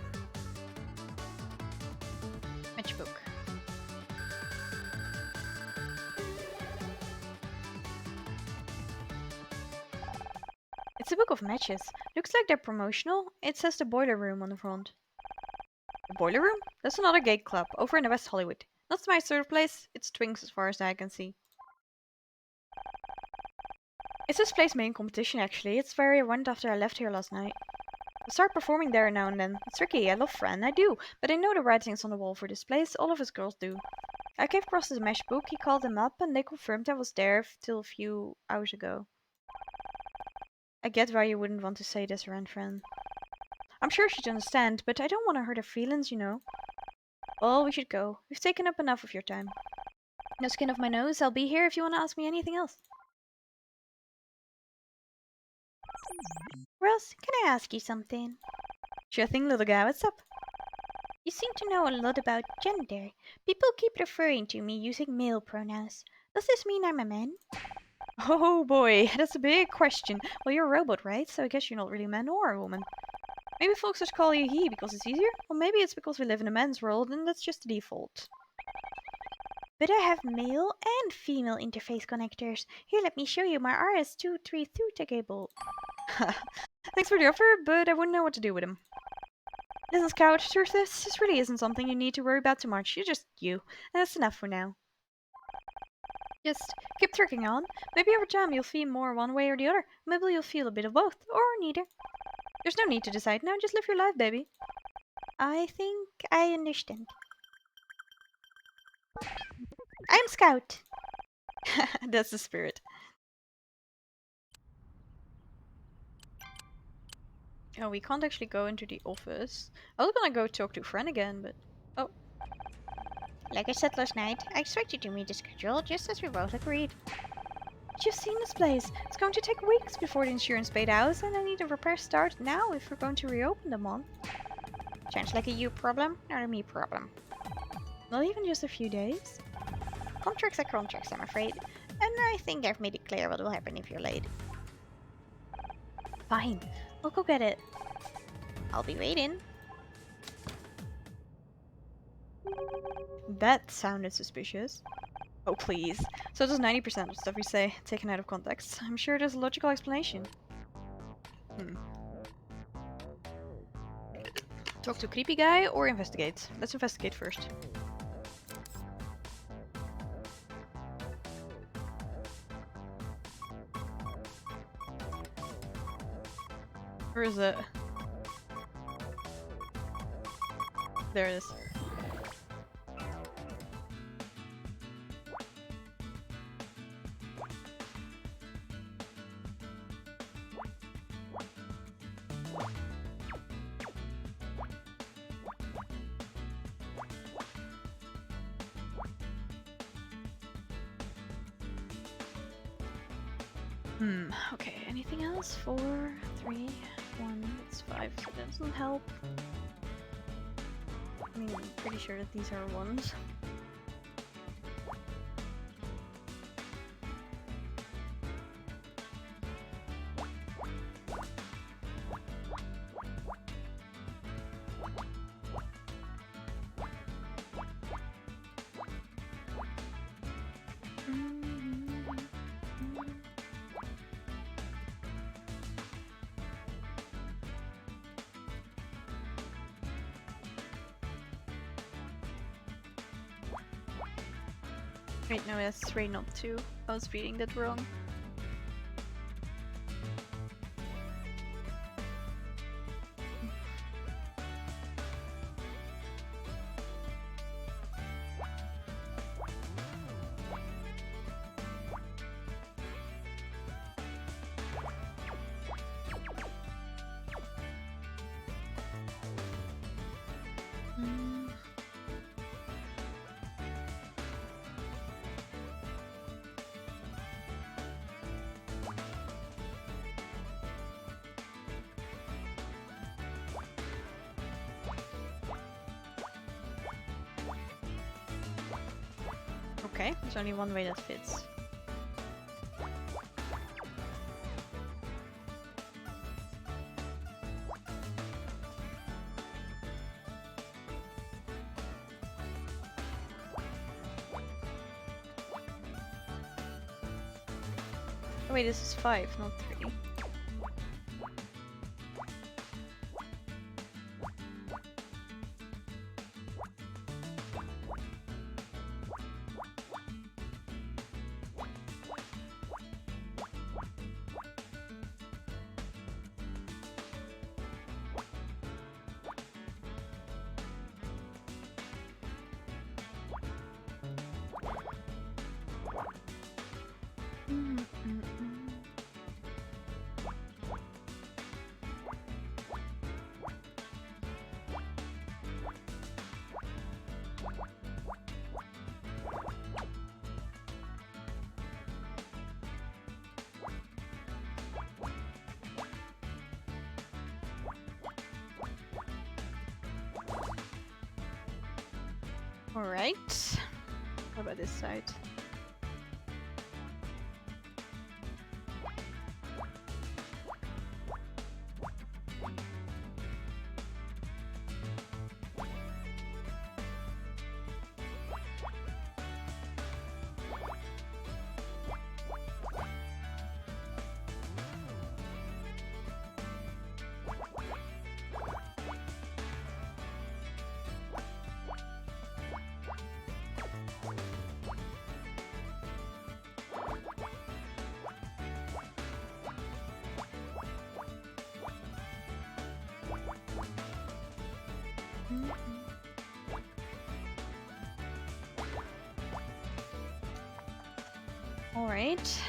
Matchbook. It's a book of matches. Looks like they're promotional. It says the boiler room on the front. The boiler room? That's another gay club over in the West Hollywood. Not my sort of place. It's twinks as far as I can see. It's this place's main competition actually. It's where I went after I left here last night. I start performing there now and then. It's tricky. I love Fran, I do. But I know the writings on the wall for this place. All of us girls do. I came across the mesh book. He called them up and they confirmed I was there till a few hours ago. I get why you wouldn't want to say this around Fran. I'm sure she'd understand, but I don't want to hurt her feelings, you know. Well, we should go. We've taken up enough of your time. No skin off my nose. I'll be here if you want to ask me anything else. Ross, can I ask you something? Sure thing, little guy. What's up? You seem to know a lot about gender. People keep referring to me using male pronouns. Does this mean I'm a man? Oh boy, that's a big question. Well, you're a robot, right? So I guess you're not really a man or a woman. Maybe folks just call you he because it's easier? Or maybe it's because we live in a men's world and that's just the default. But I have male and female interface connectors. Here, let me show you my RS232 cable. Thanks for the offer, but I wouldn't know what to do with them. Listen, Scout, truth is, this really isn't something you need to worry about too much. You're just you, and that's enough for now. Just keep trucking on. Maybe over time you'll feel more one way or the other. Maybe you'll feel a bit of both, or neither. There's no need to decide now, just live your life, baby. I think I understand. I'm Scout. That's the spirit. Oh, we can't actually go into the office. I was gonna go talk to Fran again, but... Oh. Like I said last night, I expect you to meet the schedule, just as we both agreed. You've seen this place. It's going to take weeks before the insurance paid out, and I need a repair start now if we're going to reopen the month. Sounds like a you problem, not a me problem. Not even just a few days. Contracts are contracts, I'm afraid. And I think I've made it clear what will happen if you're late. Fine, I'll go get it. I'll be waiting. That sounded suspicious. Oh, please. So does 90% of stuff we say, taken out of context. I'm sure there's a logical explanation. Talk to creepy guy or investigate? Let's investigate first. Where is it? There it is. Okay, anything else? 4, 3, 1, it's 5, so that doesn't help. I mean, I'm pretty sure that these are ones. Wait, no, that's 3, not 2. I was reading that wrong. Okay, there's only one way that fits. Oh wait, this is 5, not 3. Alright. What about this side? Alright.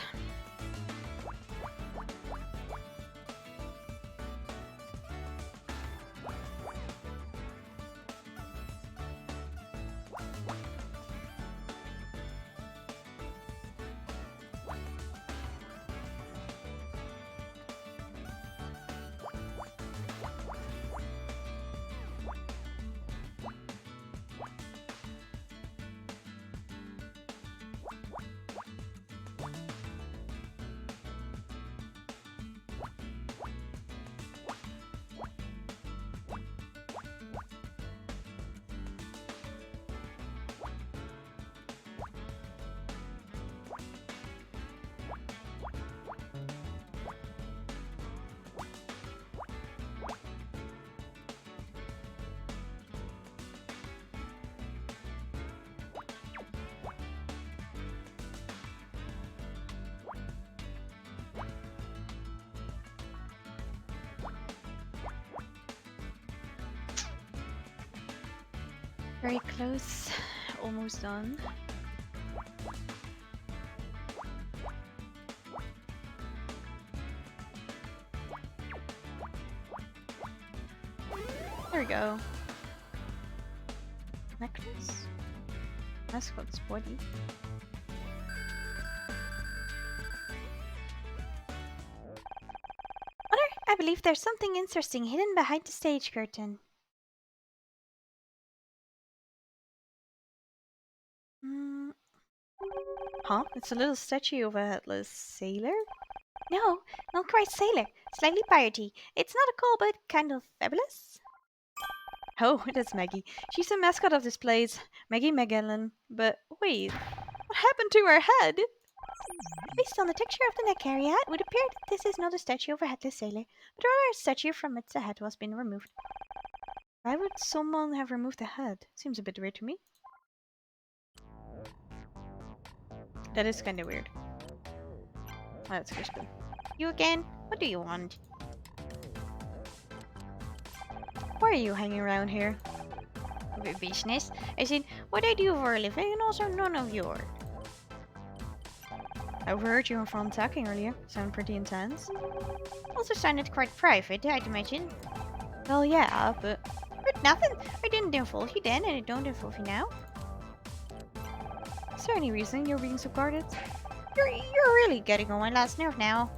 Very close. Almost done. There we go. Necklace? Mascot's body. Mother, I believe there's something interesting hidden behind the stage curtain. Huh? It's a little statue of a headless sailor? No, not quite sailor. Slightly piratey. It's not a call, but kind of fabulous. Oh, that's Maggie. She's the mascot of this place, Maggie Magellan. But wait, what happened to her head? Based on the texture of the neck area, it would appear that this is not a statue of a headless sailor, but rather a statue from which the head was been removed. Why would someone have removed the head? Seems a bit weird to me. That is kinda weird. That's Crispin. You again? What do you want? Why are you hanging around here? Business? As in, what I do for a living and also none of yours. I overheard you and Fran talking earlier. Sound pretty intense. Also sounded quite private, I'd imagine. Well, yeah, but... But nothing. I didn't involve you then, and I don't involve you now. Is there any reason you're being so guarded? You're really getting on my last nerve now.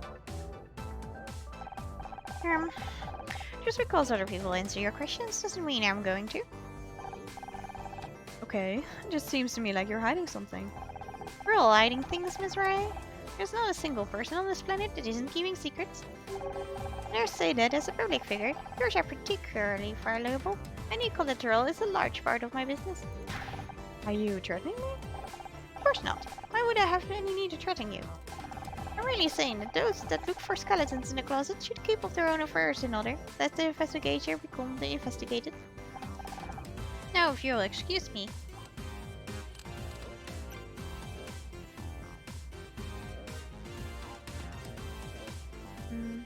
Just because other people answer your questions doesn't mean I'm going to. Okay, it just seems to me like you're hiding something. We're all hiding things, Miss Ray. There's not a single person on this planet that isn't keeping secrets. I dare say that as a public figure, yours are particularly valuable. Any collateral is a large part of my business. Are you threatening me? Of course not. Why would I have any need to threaten you? I'm really saying that those that look for skeletons in the closet should keep off their own affairs in order. Let the investigator become the investigated. Now, if you'll excuse me. Hmm.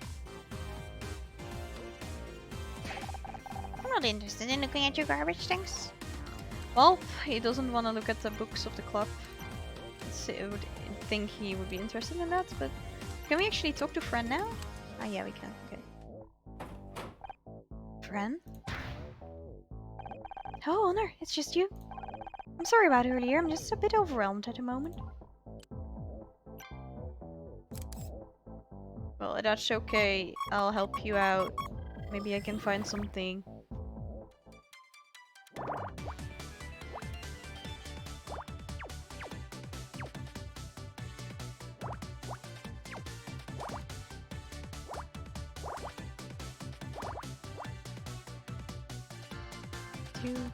I'm not interested in looking at your garbage, thanks. Well, he doesn't want to look at the books of the club. I would think he would be interested in that, but can we actually talk to Fran now? Ah, yeah, we can. Okay. Fran? Oh, Honor, it's just you. I'm sorry about earlier, I'm just a bit overwhelmed at the moment. Well, that's okay. I'll help you out. Maybe I can find something.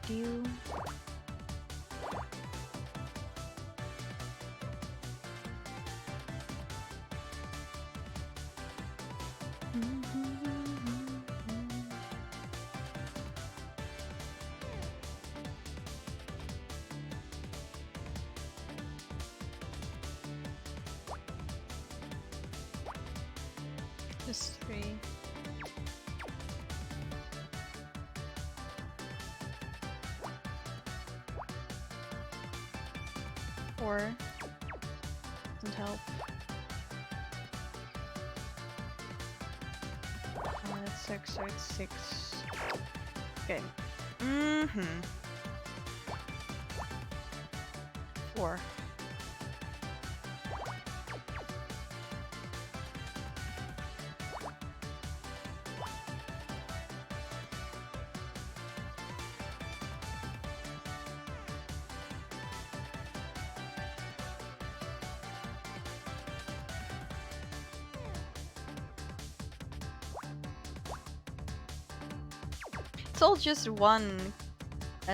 Do. Just 3. Four. Doesn't help. That's 6, so it's 6. Okay. Mm-hmm. 4. It's all just one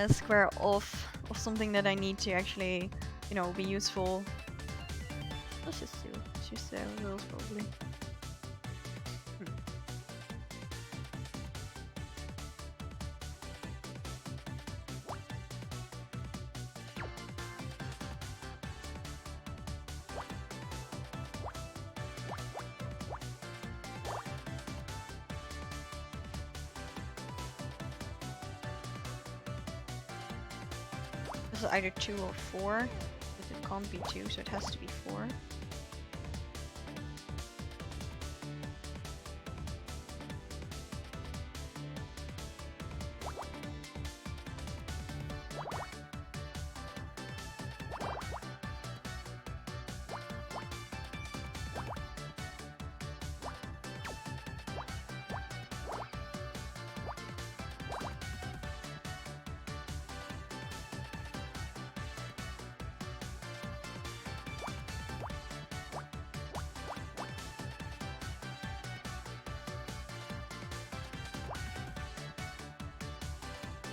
square of something that I need to actually, you know, be useful. Let's just do. Let's just rules probably. This is either 2 or 4. But it can't be 2, so it has to be 4.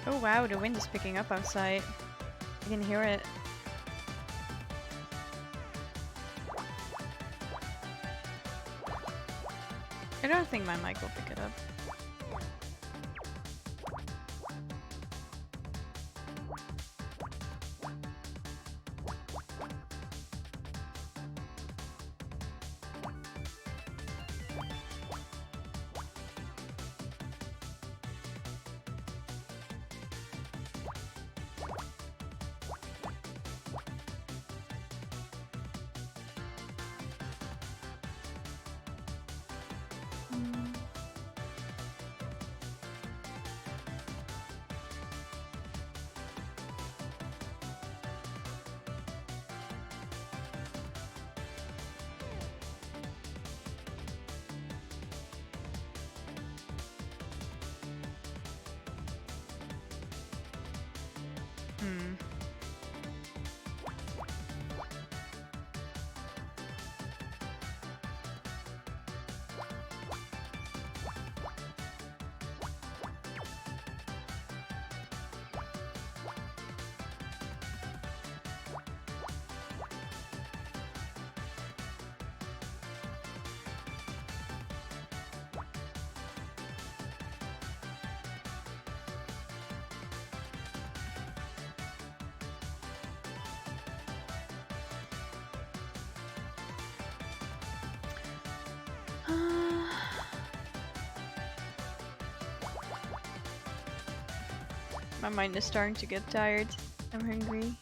Oh wow, the wind is picking up outside. I can hear it. I don't think my mic will pick it up. Hmm. My mind is starting to get tired. I'm hungry.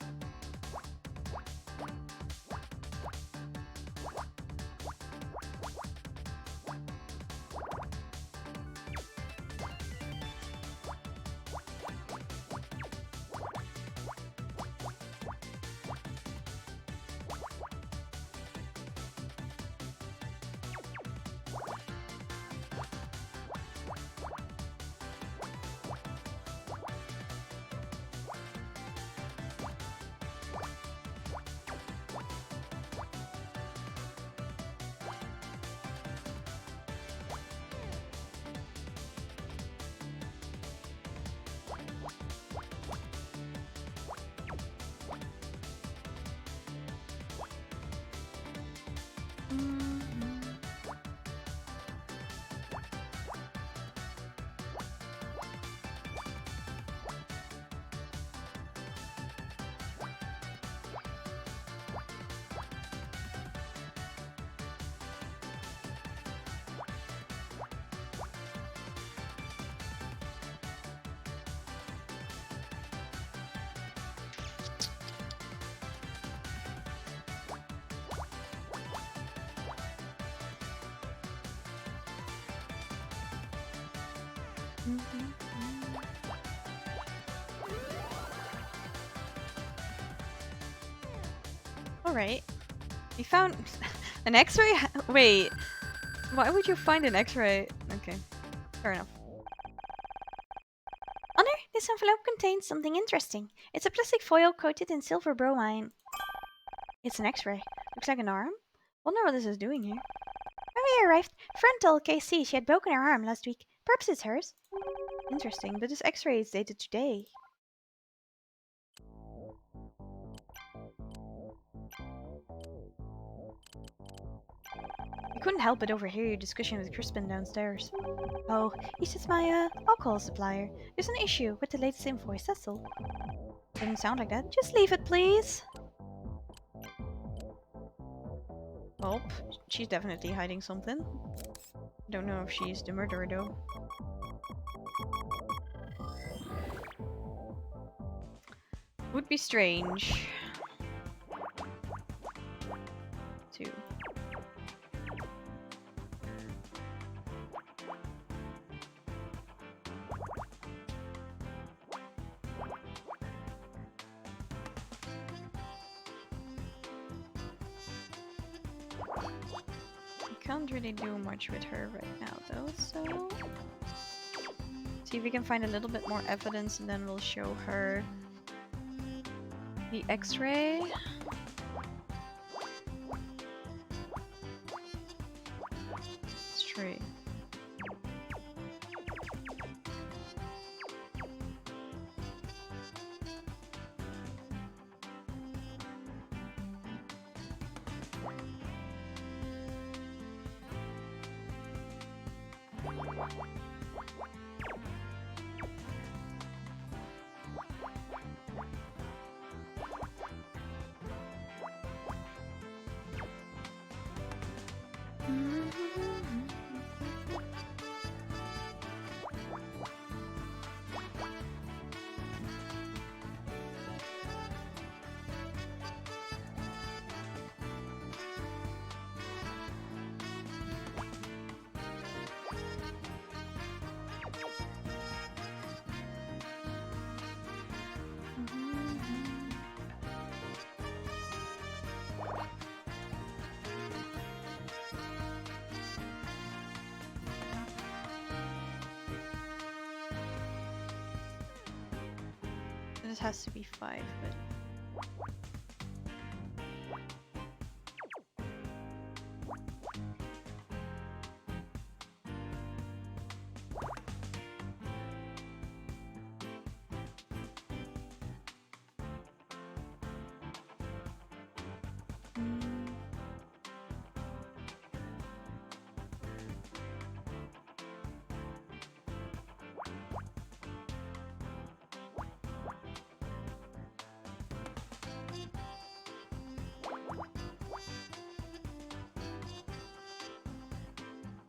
Alright. We found an x-ray? Wait. Why would you find an x-ray? Okay. Fair enough. Honor, this envelope contains something interesting. It's a plastic foil coated in silver bromine. It's an X-ray. Looks like an arm. Wonder what this is doing here. When we arrived, friend told KC she had broken her arm last week. Perhaps it's hers. Interesting, but this x-ray is dated today. I couldn't help but overhear your discussion with Crispin downstairs. Oh, he's just my alcohol supplier. There's an issue with the latest invoice, that's all. Didn't sound like that. Just leave it, please. Well, she's definitely hiding something. Don't know if she's the murderer though. Would be strange. Too. Can't really do much with her right now though, so see if we can find a little bit more evidence and then we'll show her the x-ray. It's true. This has to be 5, but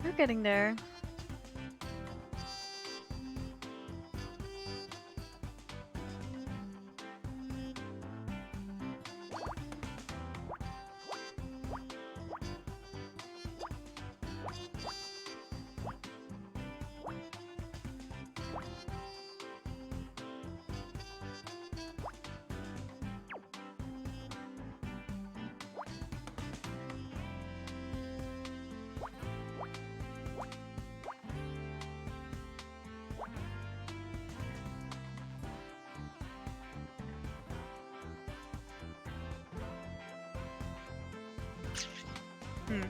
We're getting there. Hmm.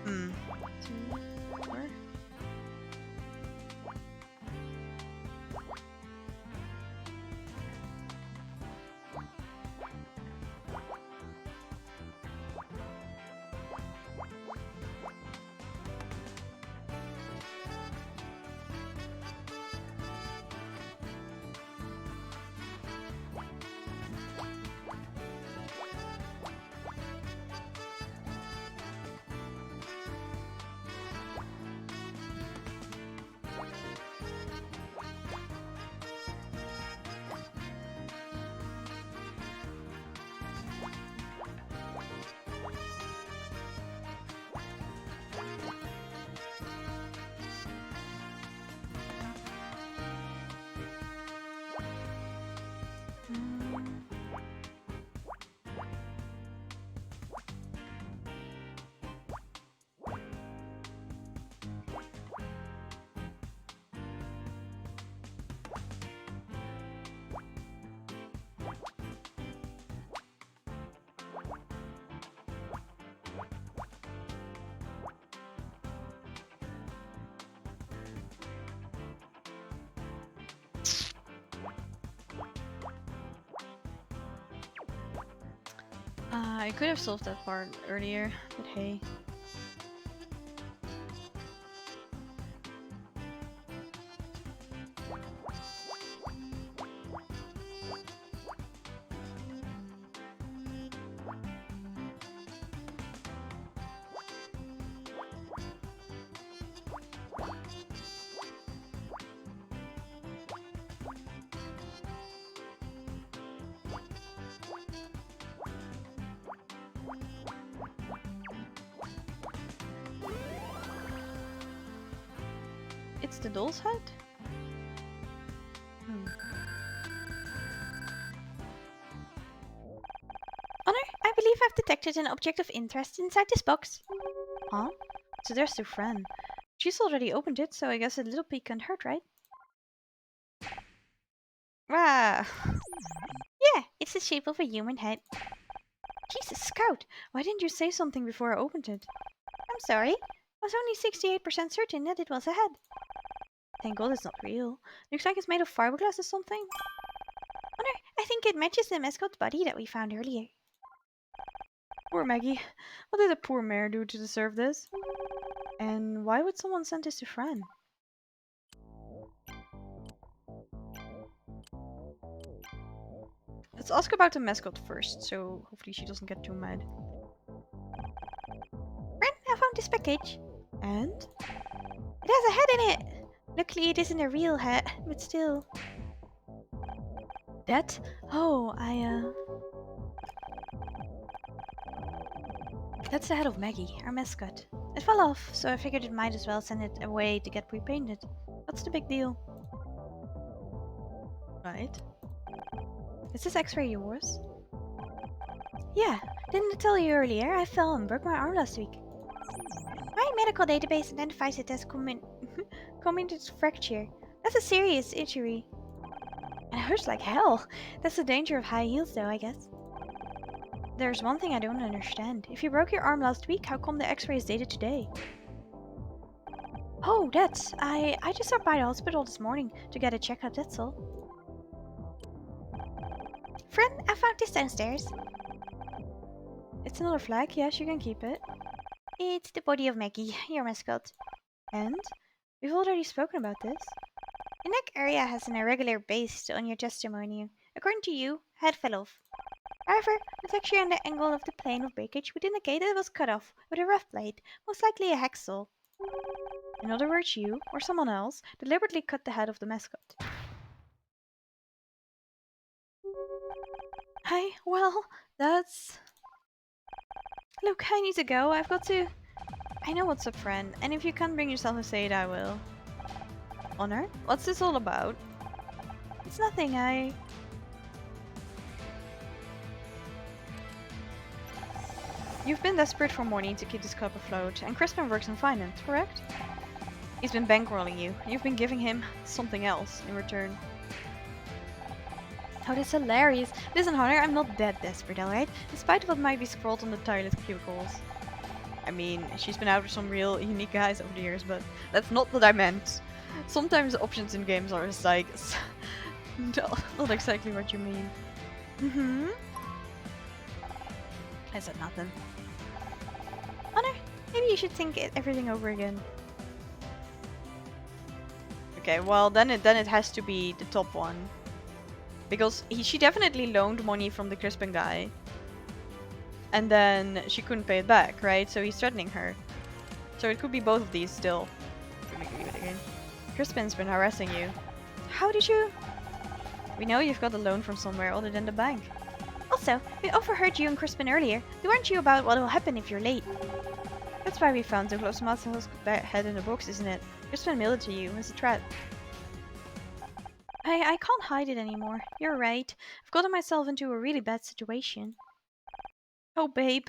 Mm. Hmm. 2, 4. I could have solved that part earlier, but hey. It's the doll's head? Hmm. Honor, I believe I've detected an object of interest inside this box. Huh? So there's the friend. She's already opened it, so I guess a little peek can't hurt, right? Ah! Yeah, it's the shape of a human head. Jesus, Scout! Why didn't you say something before I opened it? I'm sorry. I was only 68% certain that it was a head. Thank God it's not real. Looks like it's made of fiberglass or something. Wonder, I think it matches the mascot's body that we found earlier. Poor Maggie. What did a poor mare do to deserve this? And why would someone send this to Fran? Let's ask about the mascot first, so hopefully she doesn't get too mad. Friend, I found this package. And? It has a head in it. Luckily, it isn't a real head, but still. That? Oh, That's the head of Maggie, our mascot. It fell off, so I figured it might as well send it away to get repainted. What's the big deal? Right. Is this x-ray yours? Yeah, didn't I tell you earlier? I fell and broke my arm last week. My medical database identifies it as committed fracture. That's a serious injury. And it hurts like hell. That's the danger of high heels, though, I guess. There's one thing I don't understand. If you broke your arm last week, how come the x-ray is dated today? Oh, that's... I just stopped by the hospital this morning to get a checkup, that's all. Friend, I found this downstairs. It's another flag, yes, you can keep it. It's the body of Maggie, your mascot. And? We've already spoken about this. Your neck area has an irregular base on your testimony. According to you, head fell off. However, the texture and the angle of the plane of breakage would indicate that it was cut off with a rough blade, most likely a hacksaw. In other words, you, or someone else, deliberately cut the head of the mascot. Well, that's... Look, I need to go. I've got to... I know what's up, friend, and if you can't bring yourself to say it, I will. Honor? What's this all about? It's nothing, You've been desperate for money to keep this club afloat, and Crispin works in finance, correct? He's been bankrolling you. You've been giving him something else in return. Oh, that's hilarious. Listen, Hunter, I'm not that desperate, alright? Despite what might be scrawled on the toilet cubicles. I mean, she's been out with some real unique guys over the years, but that's not what I meant. Sometimes the options in games are just like... no, not exactly what you mean. Mm-hmm. I said nothing. Hunter, maybe you should think everything over again. Okay, well then it has to be the top one. Because she definitely loaned money from the Crispin guy. And then she couldn't pay it back, right? So he's threatening her. So it could be both of these still. Let me read it again. Crispin's been harassing you. How did you... We know you've got a loan from somewhere other than the bank. Also, we overheard you and Crispin earlier. They warned you about what will happen if you're late. That's why we found the close master's head in the box, isn't it? Crispin mailed it to you as a threat. I can't hide it anymore. You're right. I've gotten myself into a really bad situation. Oh, babe.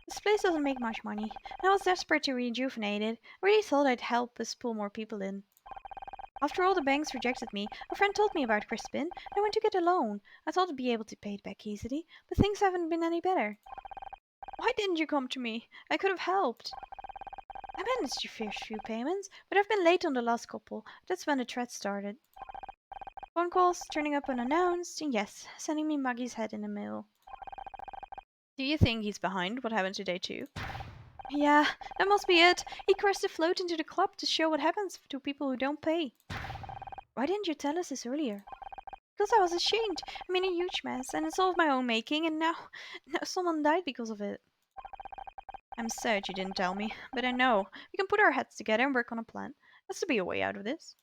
This place doesn't make much money, and I was desperate to rejuvenate it. I really thought I'd help us pull more people in. After all the banks rejected me, a friend told me about Crispin, and I went to get a loan. I thought I'd be able to pay it back easily, but things haven't been any better. Why didn't you come to me? I could have helped. I managed your first few payments, but I've been late on the last couple. That's when the threat started. Phone calls, turning up unannounced, and yes, sending me Maggie's head in the mail. Do you think he's behind what happened today too? Yeah, that must be it. He crashed the float into the club to show what happens to people who don't pay. Why didn't you tell us this earlier? Because I was ashamed. I'm in a huge mess, and it's all of my own making, and now someone died because of it. I'm sad you didn't tell me, but I know. We can put our heads together and work on a plan. Has to be a way out of this.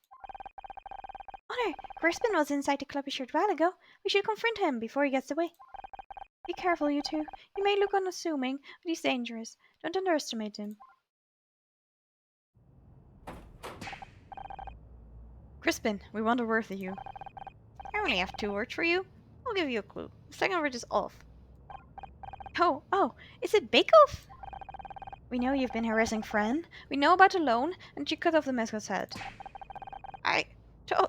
Honor, Crispin was inside the club a short while ago. We should confront him before he gets away. Be careful, you two. He may look unassuming, but he's dangerous. Don't underestimate him. Crispin, we want a word with you. I only have 2 words for you. I'll give you a clue. The second word is off. Oh, is it Bake Off? We know you've been harassing Fran. We know about the loan, and you cut off the mascot's head. I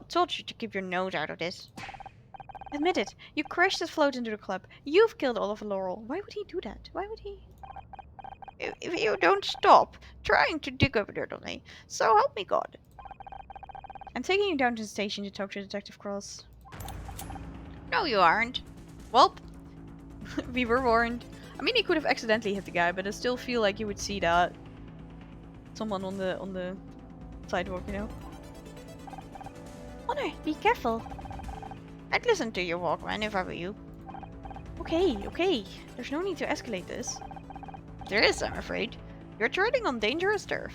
told you to keep your nose out of this. Admit it. You crashed his float into the club. You've killed Oliver Laurel. Why would he do that? Why would he? If you don't stop trying to dig up dirt on me, so help me God. I'm taking you down to the station to talk to Detective Cross. No, you aren't. Welp, we were warned. I mean, he could have accidentally hit the guy, but I still feel like you would see that. Someone on the sidewalk, you know? Honor, be careful. I'd listen to your Walkman if I were you. Okay, okay. There's no need to escalate this. There is, I'm afraid. You're treading on dangerous turf.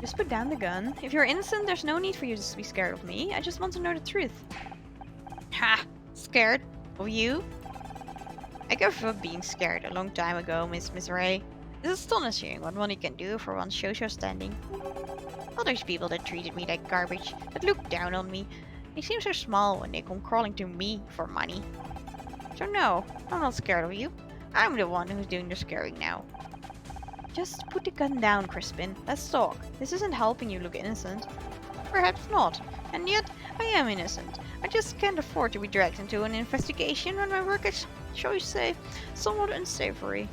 Just put down the gun. If you're innocent, there's no need for you to be scared of me. I just want to know the truth. Ha! Scared? Of you? I gave up being scared a long time ago, Miss Ray. It's astonishing what one can do for one's social standing. All those people that treated me like garbage, that looked down on me, they seem so small when they come crawling to me for money. So no, I'm not scared of you. I'm the one who's doing the scaring now. Just put the gun down, Crispin. Let's talk. This isn't helping you look innocent. Perhaps not, and yet I am innocent. I just can't afford to be dragged into an investigation when my work is, shall we say, somewhat unsavory.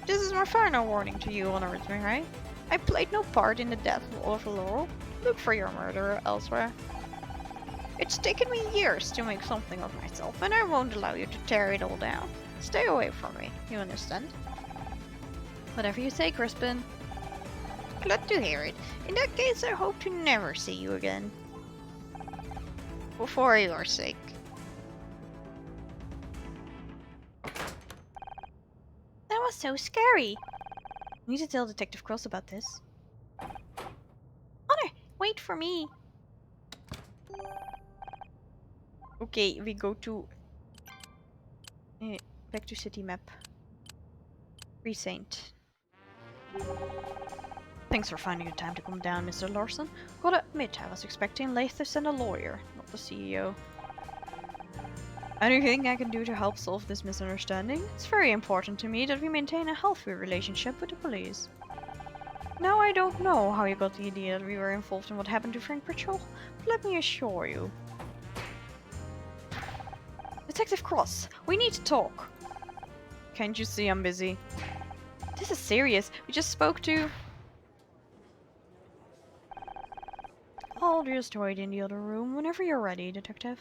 This is my final warning to you, Honorable Ray. I played no part in the death of Oliver Laurel. Look for your murderer elsewhere. It's taken me years to make something of myself, and I won't allow you to tear it all down. Stay away from me, you understand? Whatever you say, Crispin. Glad to hear it. In that case, I hope to never see you again. For your sake. That was so scary. I need to tell Detective Cross about this. Honor, wait for me. Okay, we go to... back to city map. Precinct. Thanks for finding the time to come down, Mr. Larson. Gotta admit, I was expecting Lathis and a lawyer, not the CEO. Anything I can do to help solve this misunderstanding? It's very important to me that we maintain a healthy relationship with the police. Now, I don't know how you got the idea that we were involved in what happened to Frank Pritchell, but let me assure you. Detective Cross, we need to talk. Can't you see I'm busy? This is serious. We just spoke to... I'll just wait in the other room whenever you're ready, Detective.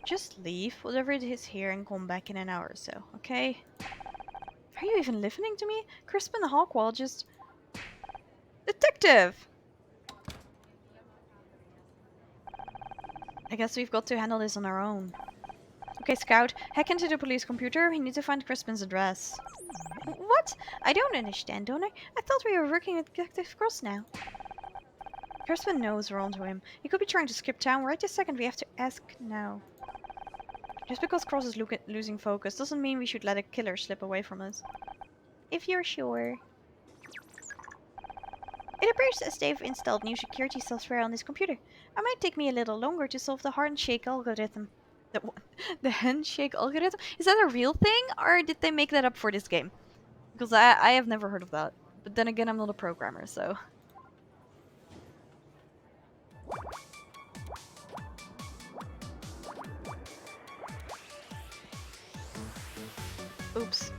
Just leave whatever it is here and come back in an hour or so, okay? Are you even listening to me? Crispin Hawkwall just... Detective! I guess we've got to handle this on our own. Okay, Scout, hack into the police computer. We need to find Crispin's address. What? I don't understand, don't I? I thought we were working with Detective Cross now. Crispin knows we're onto him. He could be trying to skip town right this second. We have to ask now. Just because Cross is losing focus doesn't mean we should let a killer slip away from us. If you're sure. It appears as they've installed new security software on this computer. It might take me a little longer to solve the handshake algorithm. The handshake algorithm? Is that a real thing, or did they make that up for this game? Because I have never heard of that. But then again, I'm not a programmer, so... Oops.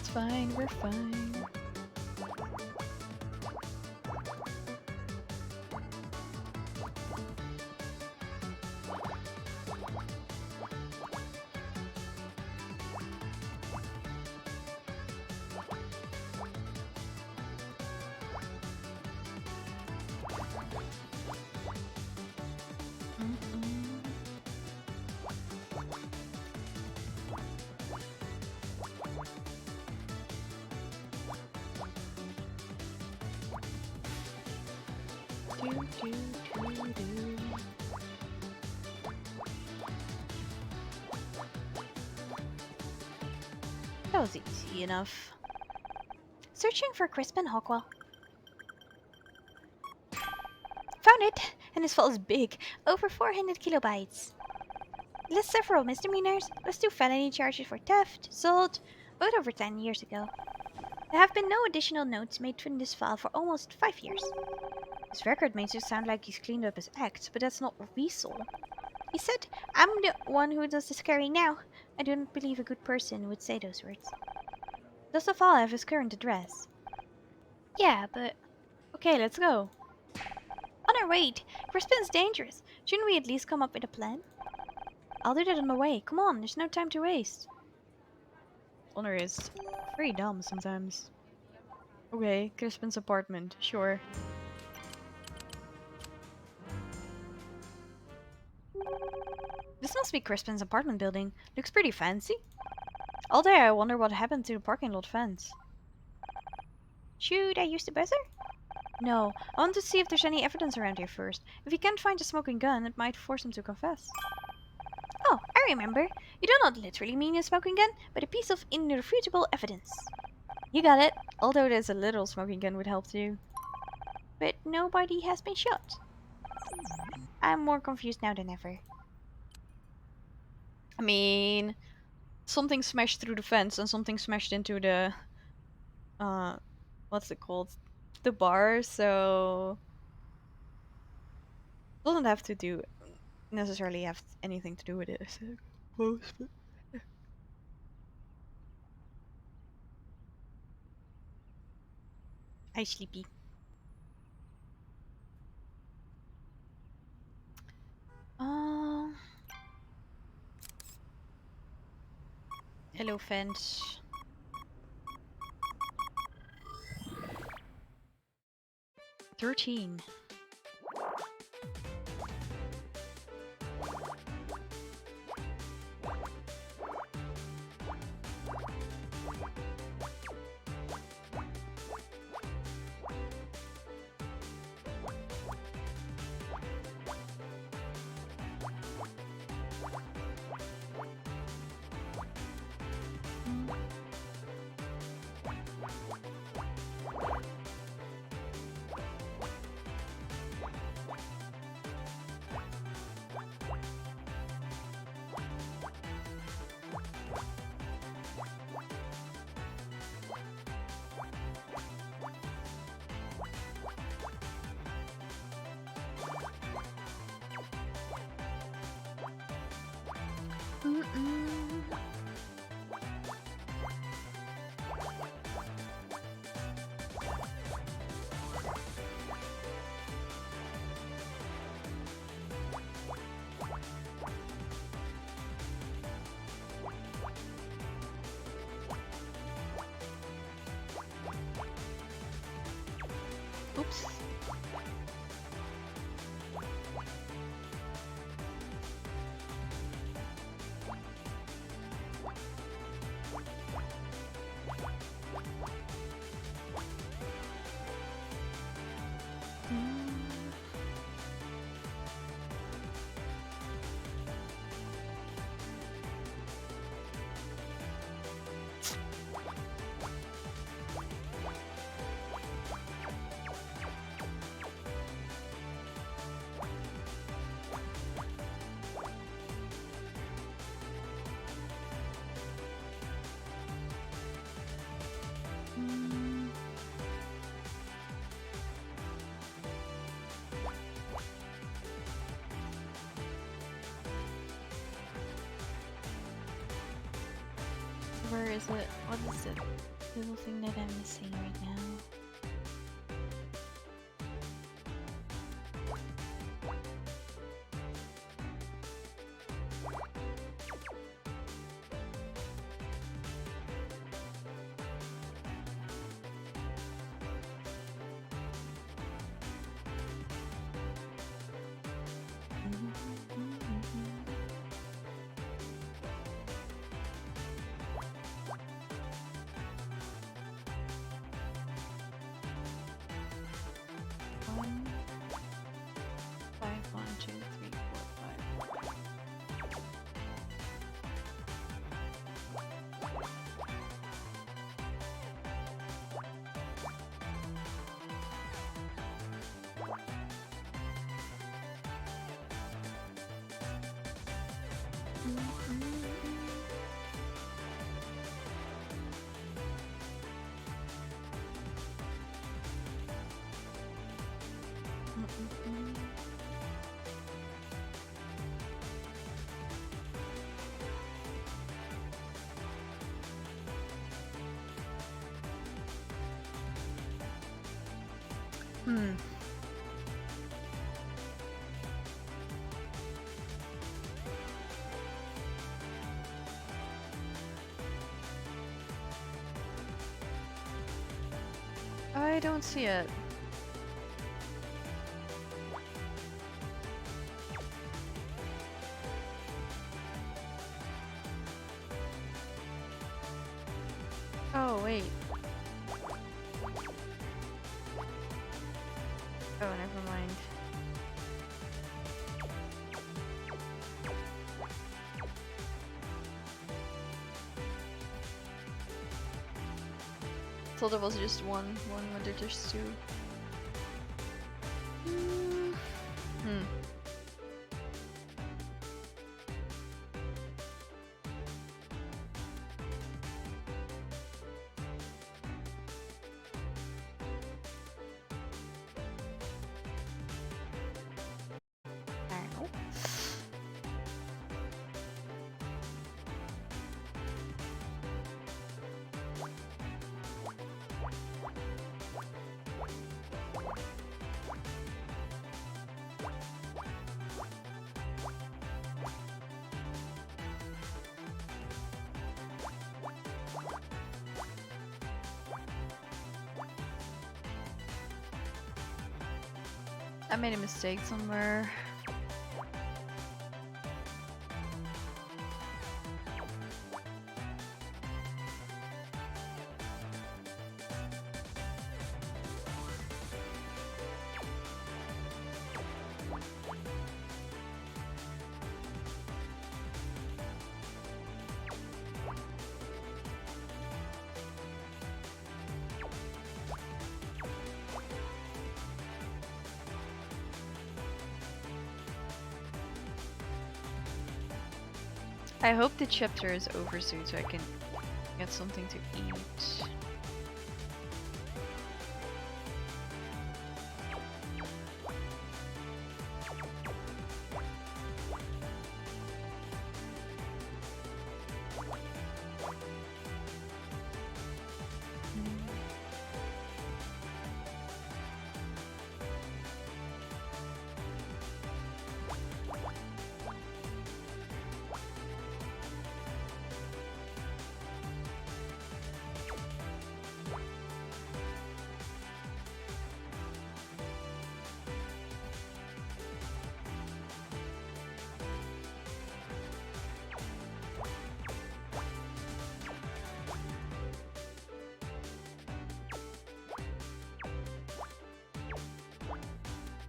It's fine, we're fine. That was easy enough. Searching for Crispin Hawkwell. Found it! And his file is big. Over 400 kilobytes. Lists several misdemeanors, plus 2 felony charges for theft, assault, both over 10 years ago. There have been no additional notes made from this file for almost 5 years. His record makes it sound like he's cleaned up his act, but that's not what we saw. He said, "I'm the one who does the scaring now." I do not believe a good person would say those words. Does the file have his current address? Yeah, but... Okay, let's go. Connor, wait! Crispin's dangerous. Shouldn't we at least come up with a plan? I'll do that on the way. Come on, there's no time to waste. Honor is very dumb sometimes. Okay, Crispin's apartment, sure. This must be Crispin's apartment building. Looks pretty fancy. All day I wonder what happened to the parking lot fence. Should I use the buzzer? No, I want to see if there's any evidence around here first. If he can't find a smoking gun, it might force him to confess. Oh, I remember. You do not literally mean a smoking gun, but a piece of irrefutable evidence. You got it. Although there's a little smoking gun would help too. But nobody has been shot. I'm more confused now than ever. I mean, something smashed through the fence and something smashed into the what's it called? The bar, so doesn't have to do necessarily have anything to do with it, I suppose. I sleepy. Uh, Hello, fence. 13. Oops. Where is it? What is it? Little thing that I'm missing right now. One, five, 1, 2, 3, 4, 5. Hmm. I don't see it. Oh, wait. Oh, never mind. Thought there was just one when there's two. Hmm. Ow. I made a mistake somewhere. I hope the chapter is over soon so I can get something to eat.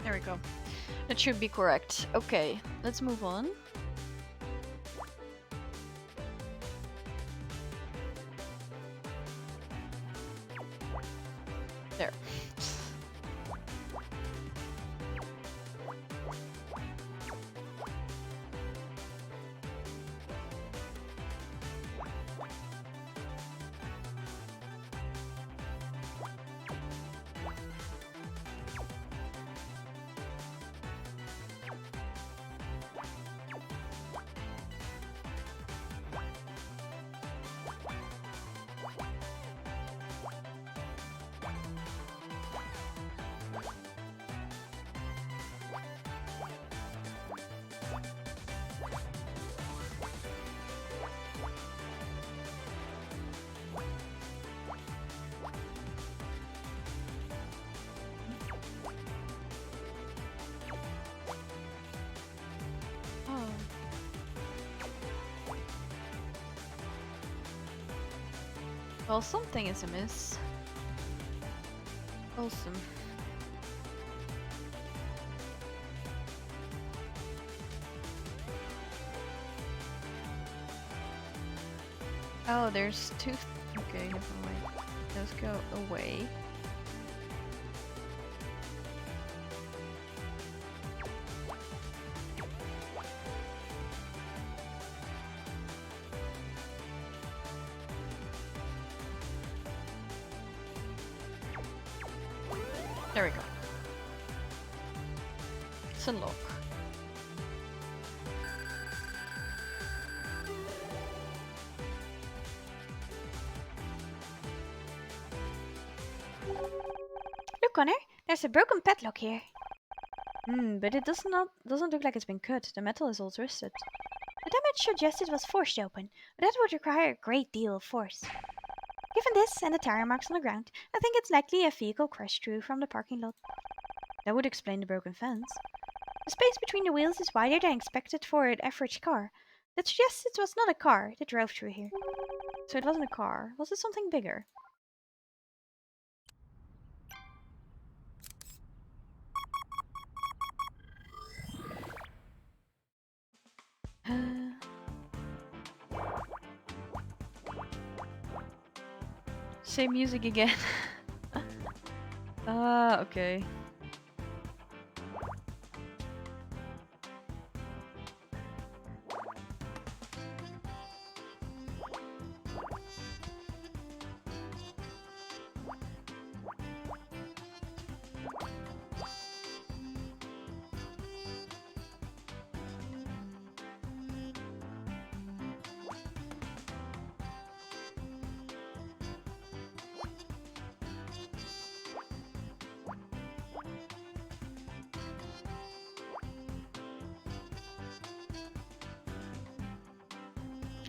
There we go. That should be correct. Okay, let's move on. There. Oh. Well, something is amiss. Awesome. Oh, there's two. Okay, never mind. Let's go away. There we go. It's unlock. Look, Connor. There's a broken padlock here. But it doesn't look like it's been cut. The metal is all twisted. The damage suggests it was forced open, but that would require a great deal of force. Given this and the tire marks on the ground, I think it's likely a vehicle crashed through from the parking lot. That would explain the broken fence. The space between the wheels is wider than expected for an average car. That suggests it was not a car that drove through here. So it wasn't a car. Was it something bigger? Same music again. Ah, okay.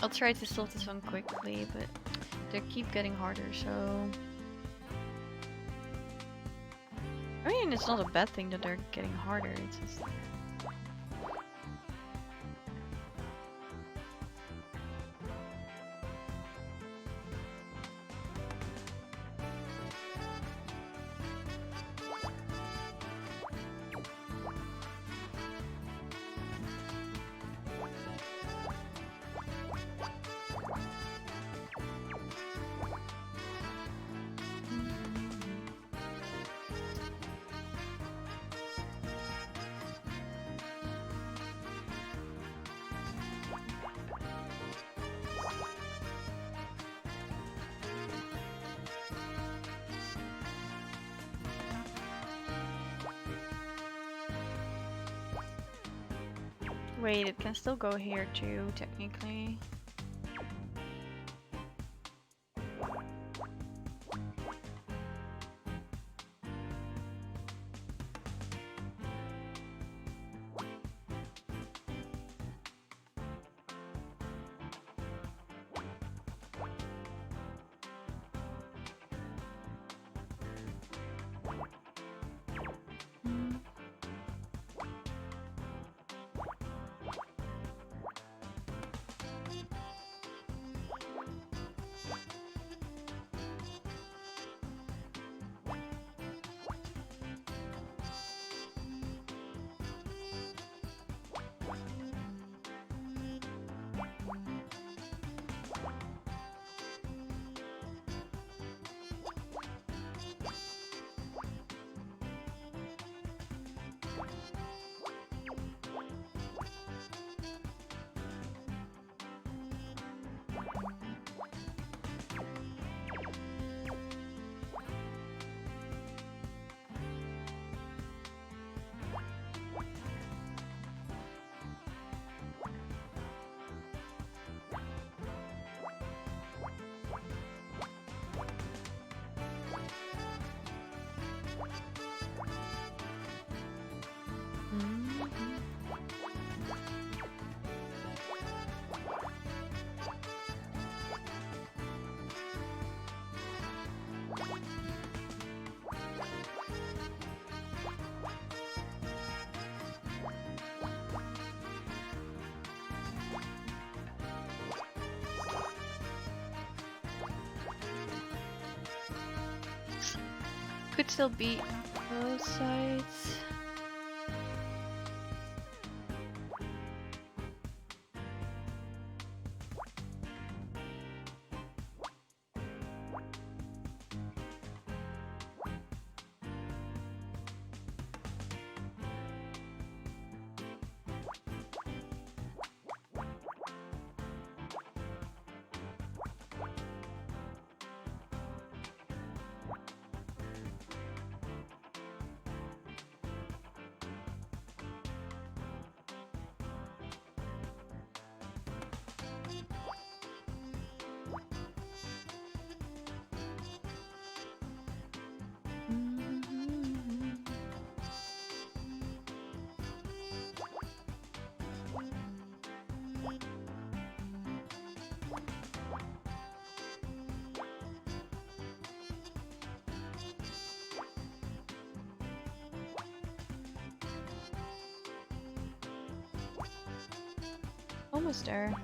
I'll try to solve this one quickly, but they keep getting harder, so... I mean, it's not a bad thing that they're getting harder, it's just... Wait, it can still go here too, technically. Could still be both sides. Almost there.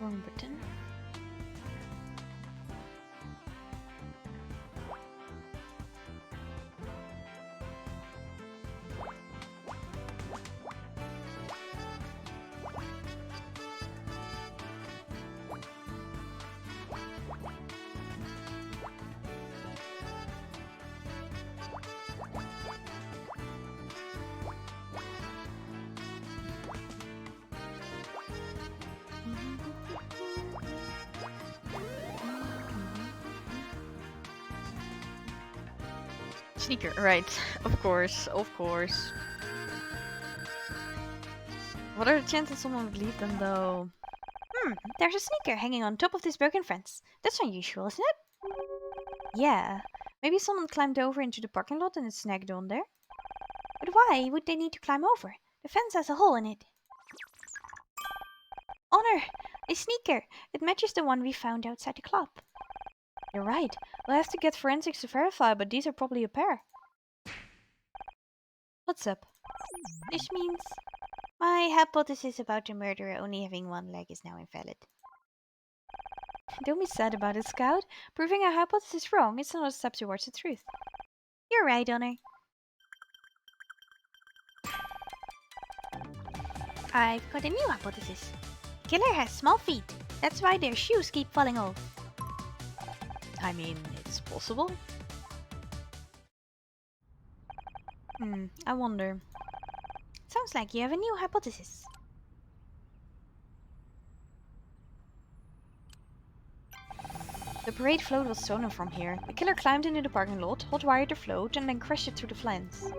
Wrong button. Sneaker, right. Of course, of course. What are the chances someone would leave them though? There's a sneaker hanging on top of this broken fence. That's unusual, isn't it? Yeah. Maybe someone climbed over into the parking lot and it snagged on there. But why would they need to climb over? The fence has a hole in it. Honor! A sneaker! It matches the one we found outside the club. You're right. We'll have to get forensics to verify, but these are probably a pair. What's up? This means my hypothesis about the murderer only having one leg is now invalid. Don't be sad about it, Scout. Proving our hypothesis wrong is another step towards the truth. You're right, Honor. I've got a new hypothesis. Killer has small feet. That's why their shoes keep falling off. I mean, it's possible. I wonder. Sounds like you have a new hypothesis. The parade float was stolen from here. The killer climbed into the parking lot, hot-wired the float, and then crashed it through the fence.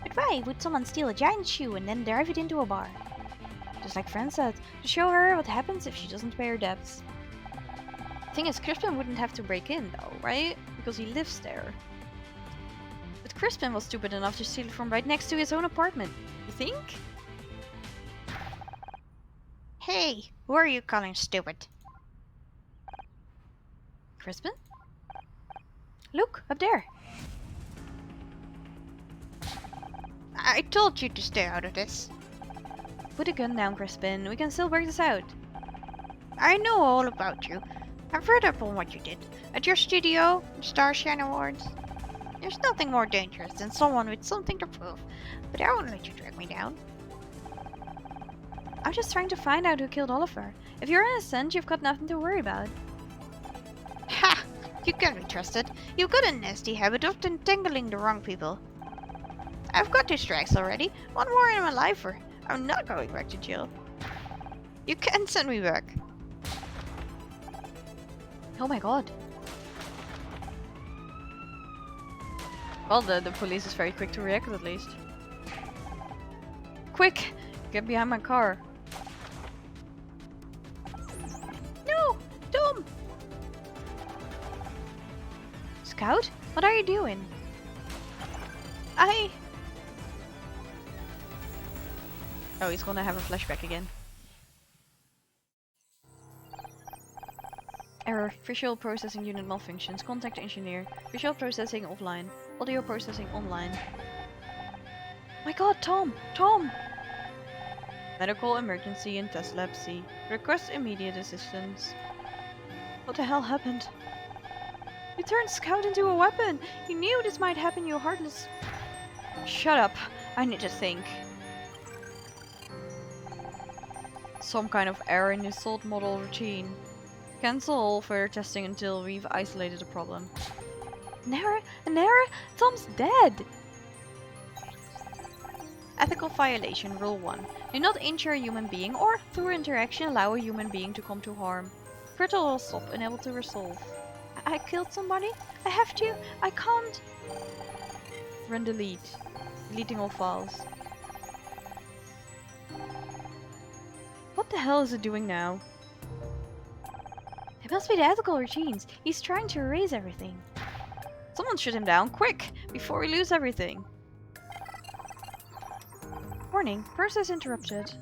But why would someone steal a giant shoe and then drive it into a bar? Just like Fran said, to show her what happens if she doesn't pay her debts. Thing is, Crispin wouldn't have to break in though, right? Because he lives there. But Crispin was stupid enough to steal it from right next to his own apartment. You think? Hey, who are you calling stupid? Crispin? Look, up there. I told you to stay out of this. Put the gun down, Crispin. We can still work this out. I know all about you. I've read up on what you did. At your studio, Starshine Awards. There's nothing more dangerous than someone with something to prove. But I won't let you drag me down. I'm just trying to find out who killed Oliver. If you're innocent, you've got nothing to worry about. Ha! You can be trusted. You've got a nasty habit of entangling the wrong people. I've got 2 strikes already. 1 more and I'm a lifer. I'm not going back to jail. You can't send me back. Oh my god. Well, the police is very quick to react at least. Quick! Get behind my car. No! Tom! Scout? What are you doing? Oh, he's gonna have a flashback again. Error. Visual processing unit malfunctions. Contact engineer. Visual processing offline. Audio processing online. My god, Tom! Tom! Medical emergency in test lab C. Request immediate assistance. What the hell happened? You turned Scout into a weapon! You knew this might happen, you heartless... Shut up. I need to think. Some kind of error in the assault model routine. Cancel all further testing until we've isolated the problem. An error? An error? Tom's dead! Ethical violation, rule 1. Do not injure a human being or, through interaction, allow a human being to come to harm. Critical will stop, unable to resolve. I killed somebody? I have to? I can't! Run delete. Deleting all files. What the hell is it doing now? It must be the ethical routines. He's trying to erase everything. Someone shoot him down, quick! Before we lose everything. Warning, process interrupted.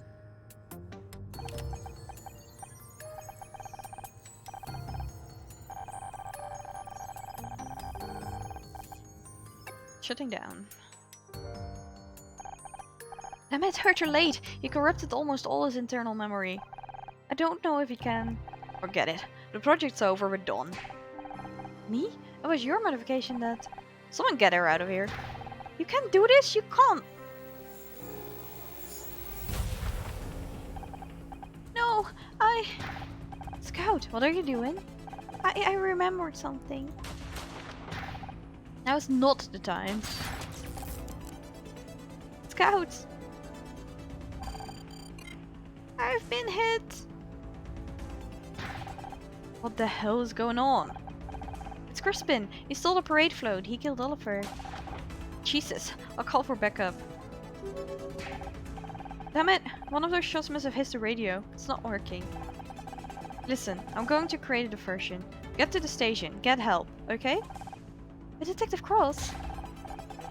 Shutting down. Damn it, heard you're late. He corrupted almost all his internal memory. I don't know if he can. Forget it. The project's over, we're done. Me? It was your modification that. Someone get her out of here. You can't do this, you can't! No, Scout, what are you doing? I remembered something. Now's not the time. Scout! I've been hit! What the hell is going on? It's Crispin. He stole the parade float. He killed Oliver. Jesus, I'll call for backup. Damn it! One of those shots must have hit the radio. It's not working. Listen, I'm going to create a diversion. Get to the station, get help, okay? But Detective Cross?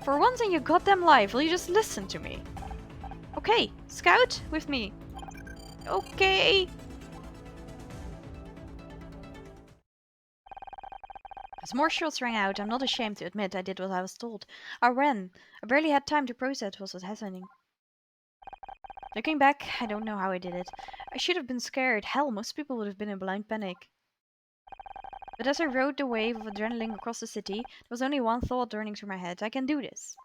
For once in your goddamn life, will you just listen to me? Okay, Scout, with me. Okay. As more shots rang out, I'm not ashamed to admit I did what I was told. I ran. I barely had time to process what was happening. Looking back, I don't know how I did it. I should have been scared. Hell, most people would have been in blind panic. But as I rode the wave of adrenaline across the city, there was only one thought running through my head. I can do this.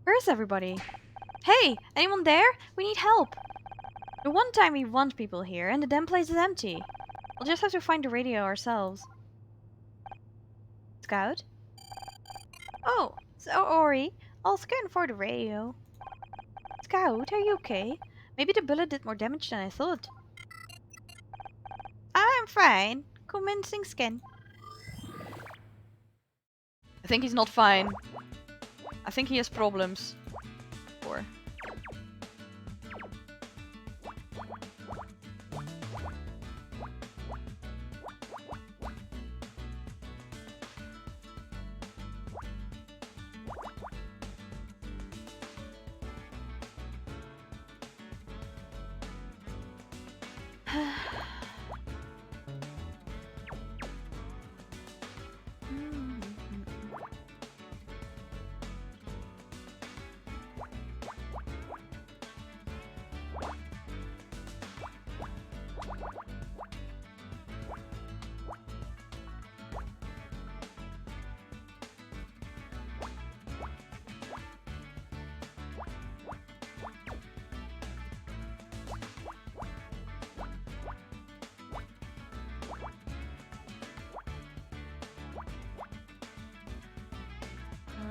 Where is everybody? Hey, anyone there? We need help. The one time we want people here, and the damn place is empty. We'll just have to find the radio ourselves. Scout? Oh, sorry. I'll scan for the radio. Scout, are you okay? Maybe the bullet did more damage than I thought. I'm fine. Commencing scan. I think he's not fine. I think he has problems. Or...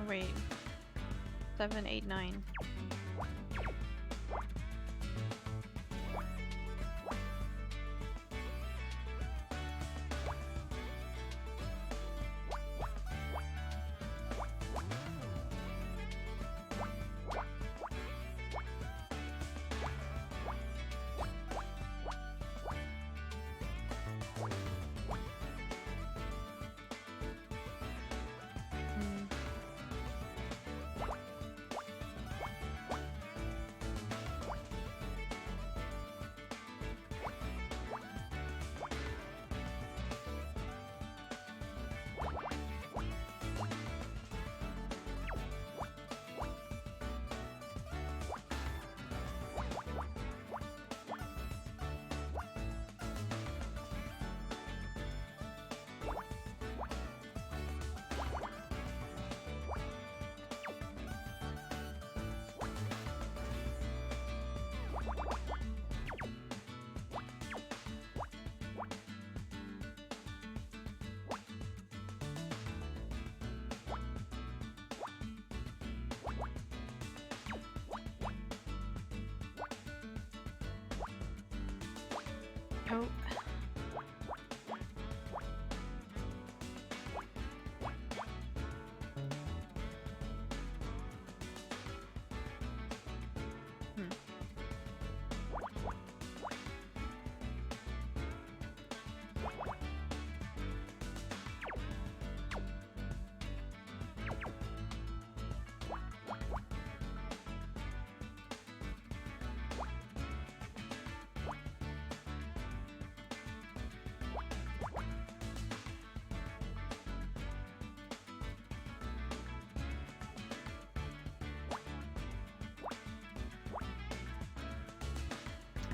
wait. 7, 8, 9. Oh.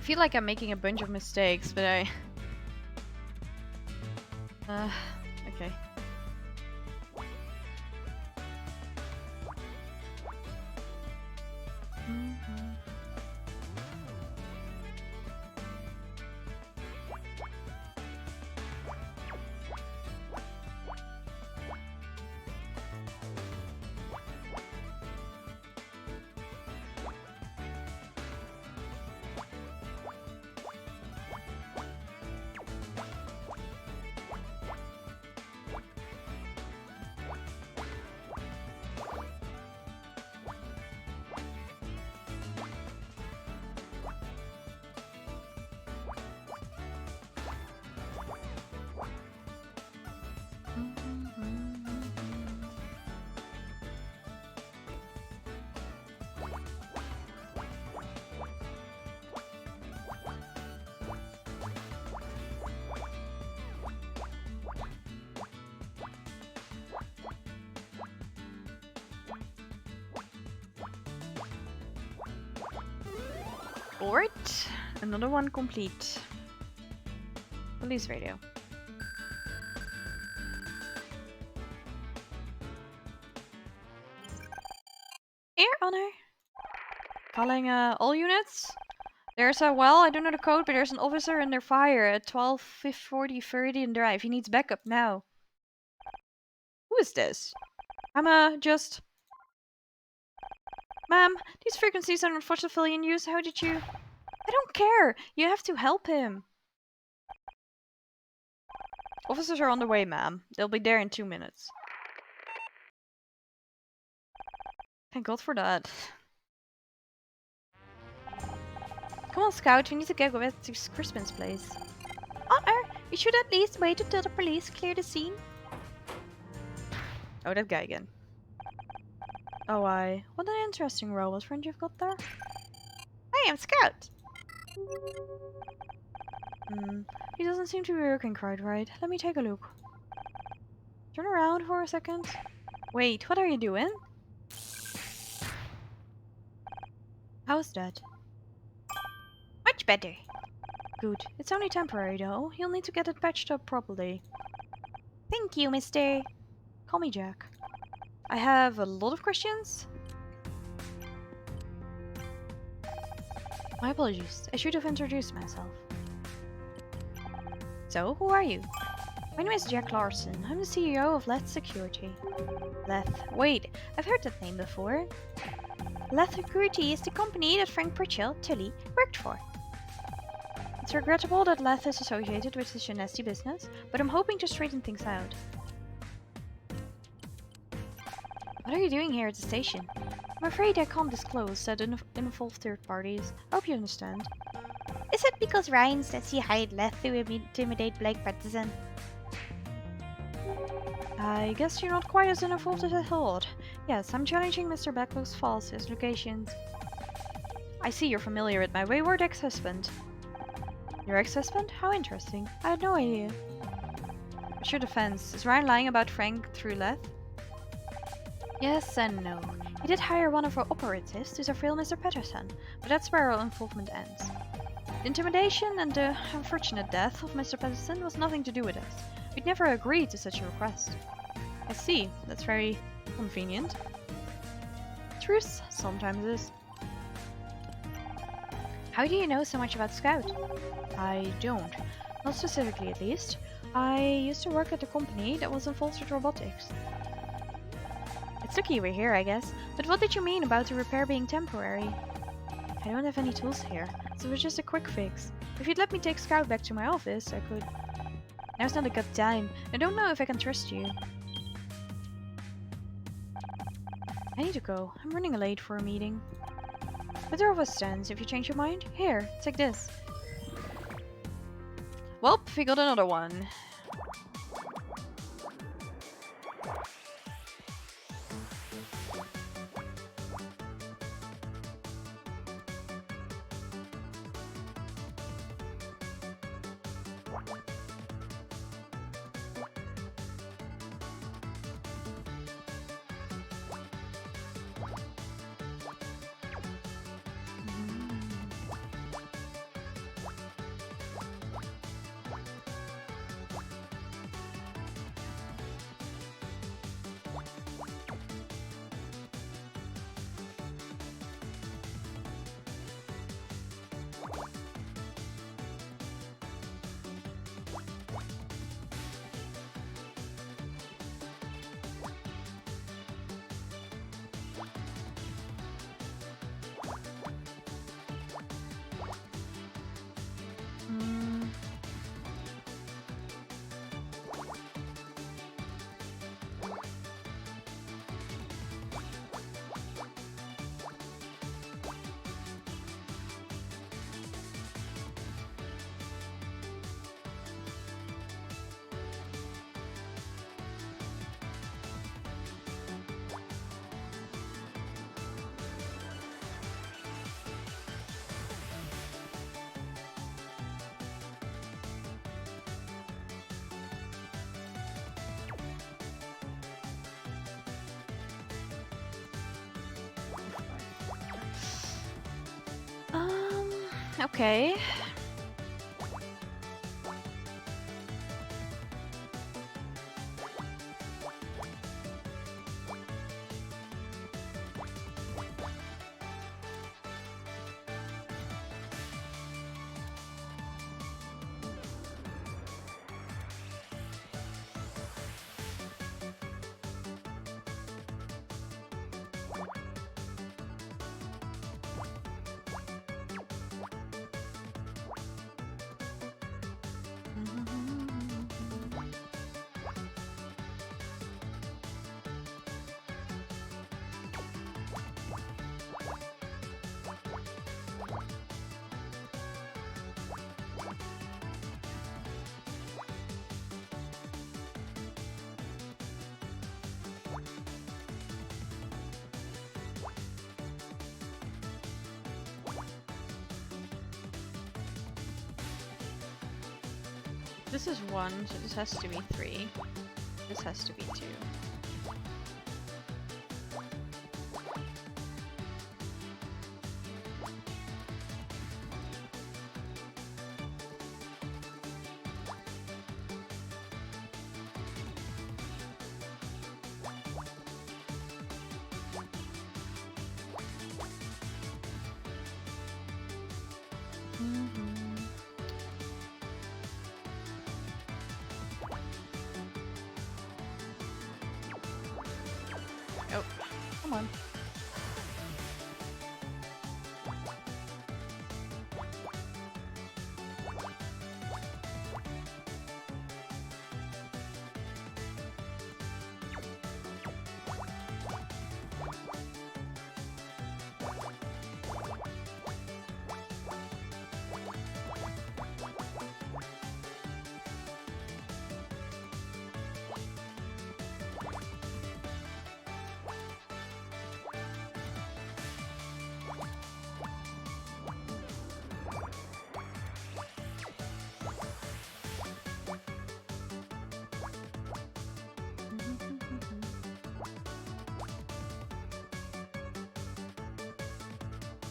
feel like I'm making a bunch of mistakes, but I... okay. Alright, another one complete. Police radio. Air honor. Calling all units. There's a well, I don't know the code, but there's an officer under fire at 12, 40, 30 and drive. He needs backup now. Who is this? I'm just... Ma'am, these frequencies are not for civilian use. How did you... I don't care. You have to help him. Officers are on the way, ma'am. They'll be there in 2 minutes. Thank God for that. Come on, Scout. We need to get back to Crispin's place. Honor, we should at least wait until the police clear the scene. Oh, that guy again. Oh, what an interesting robot friend you've got there. I am Scout. He doesn't seem to be working quite right. Let me take a look. Turn around for a second. Wait, what are you doing? How's that? Much better. Good. It's only temporary though. You'll need to get it patched up properly. Thank you, mister. Call me Jack. I have a lot of questions. My apologies. I should have introduced myself. So, who are you? My name is Jack Larson. I'm the CEO of Let's Security. Leth. Wait, I've heard that name before. Leth Security is the company that Frank Pritchell, Tilly, worked for. It's regrettable that Leth is associated with such a nasty business, but I'm hoping to straighten things out. What are you doing here at the station? I'm afraid I can't disclose that involve third parties. I hope you understand. Is it because Ryan says he hired Leth to intimidate Blake Patterson? I guess you're not quite as involved as I thought. Yes, I'm challenging Mr. Beckler's false locations. I see you're familiar with my wayward ex-husband. Your ex-husband? How interesting. I had no idea. What's your defense? Is Ryan lying about Frank through Leth? Yes and no. He did hire one of our operatives to surveil Mr. Patterson, but that's where our involvement ends. The intimidation and the unfortunate death of Mr. Patterson was nothing to do with us. We'd never agreed to such a request. I see. That's very convenient. Truth sometimes is. How do you know so much about Scout? I don't. Not specifically, at least. I used to work at a company that was involved with robotics. It's lucky we're here, I guess. But what did you mean about the repair being temporary? I don't have any tools here, so it's just a quick fix. If you'd let me take Scout back to my office, I could. Now's not a good time. I don't know if I can trust you. I need to go. I'm running late for a meeting. Better of us stands if you change your mind. Here, take this. Well, we got another one. Okay. This is 1, so this has to be 3. This has to be 2. Oh, come on.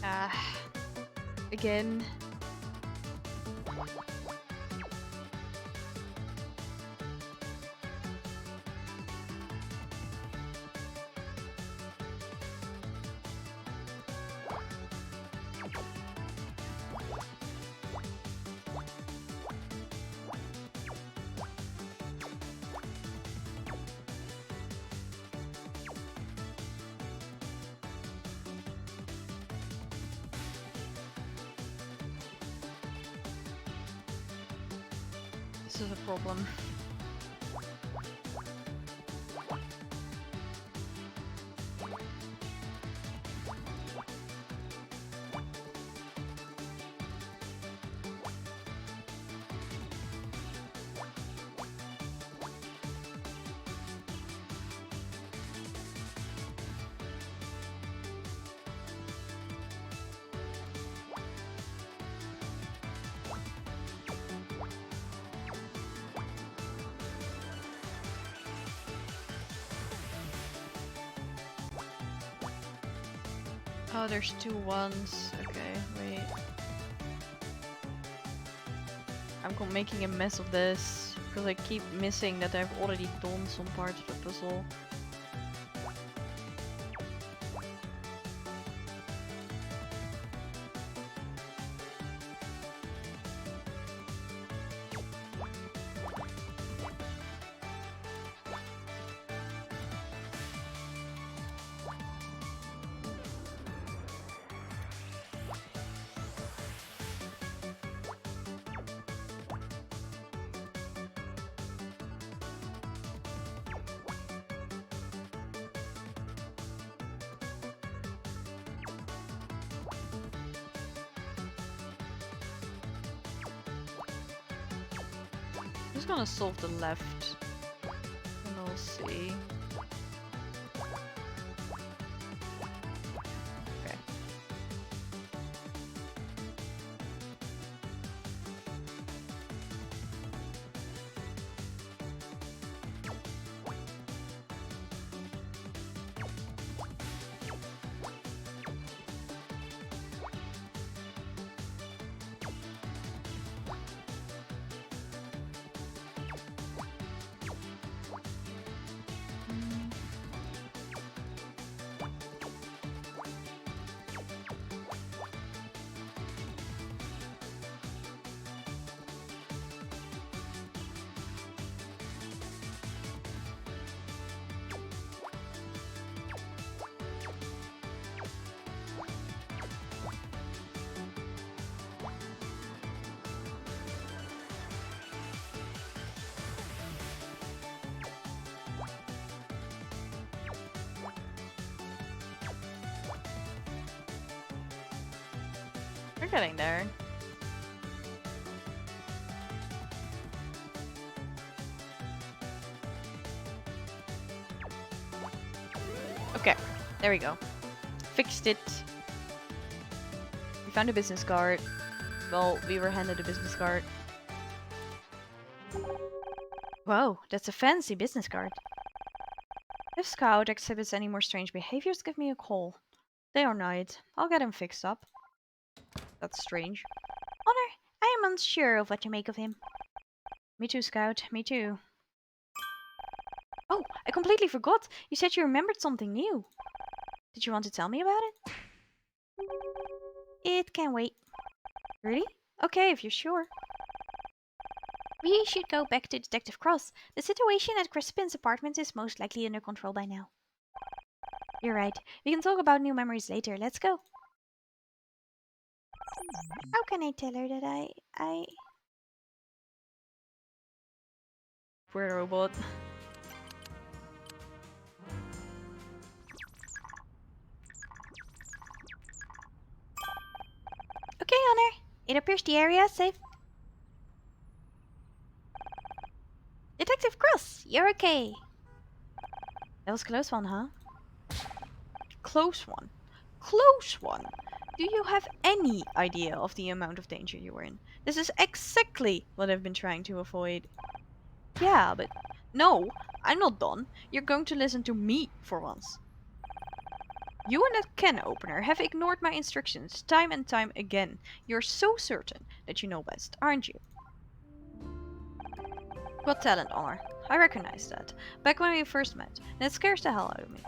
Ah, again. This is a problem. Oh, there's 2 1s. Okay, wait. I'm making a mess of this because I keep missing that I've already done some parts of the puzzle. I'm just gonna solve the left and we'll see. Okay. We're getting there. Okay, there we go. Fixed it. We found a business card. Well, we were handed a business card. Whoa, that's a fancy business card. If Scout exhibits any more strange behaviors, give me a call. Day or night. I'll get him fixed up. That's strange. Honor, I am unsure of what to make of him. Me too, Scout. Me too. Oh, I completely forgot. You said you remembered something new. Did you want to tell me about it? It can wait. Really? Okay, if you're sure. We should go back to Detective Cross. The situation at Crispin's apartment is most likely under control by now. You're right. We can talk about new memories later. Let's go. How can I tell her that I... We're a robot. Okay, Honor. It appears the area is safe. Detective Cross, you're okay. That was a close one, huh? Close one. Close one. Do you have any idea of the amount of danger you were in? This is exactly what I've been trying to avoid. Yeah, but no, I'm not done. You're going to listen to me for once. You and that can opener have ignored my instructions time and time again. You're so certain that you know best, aren't you? Got talent, Honor. I recognize that. Back when we first met, and it scares the hell out of me.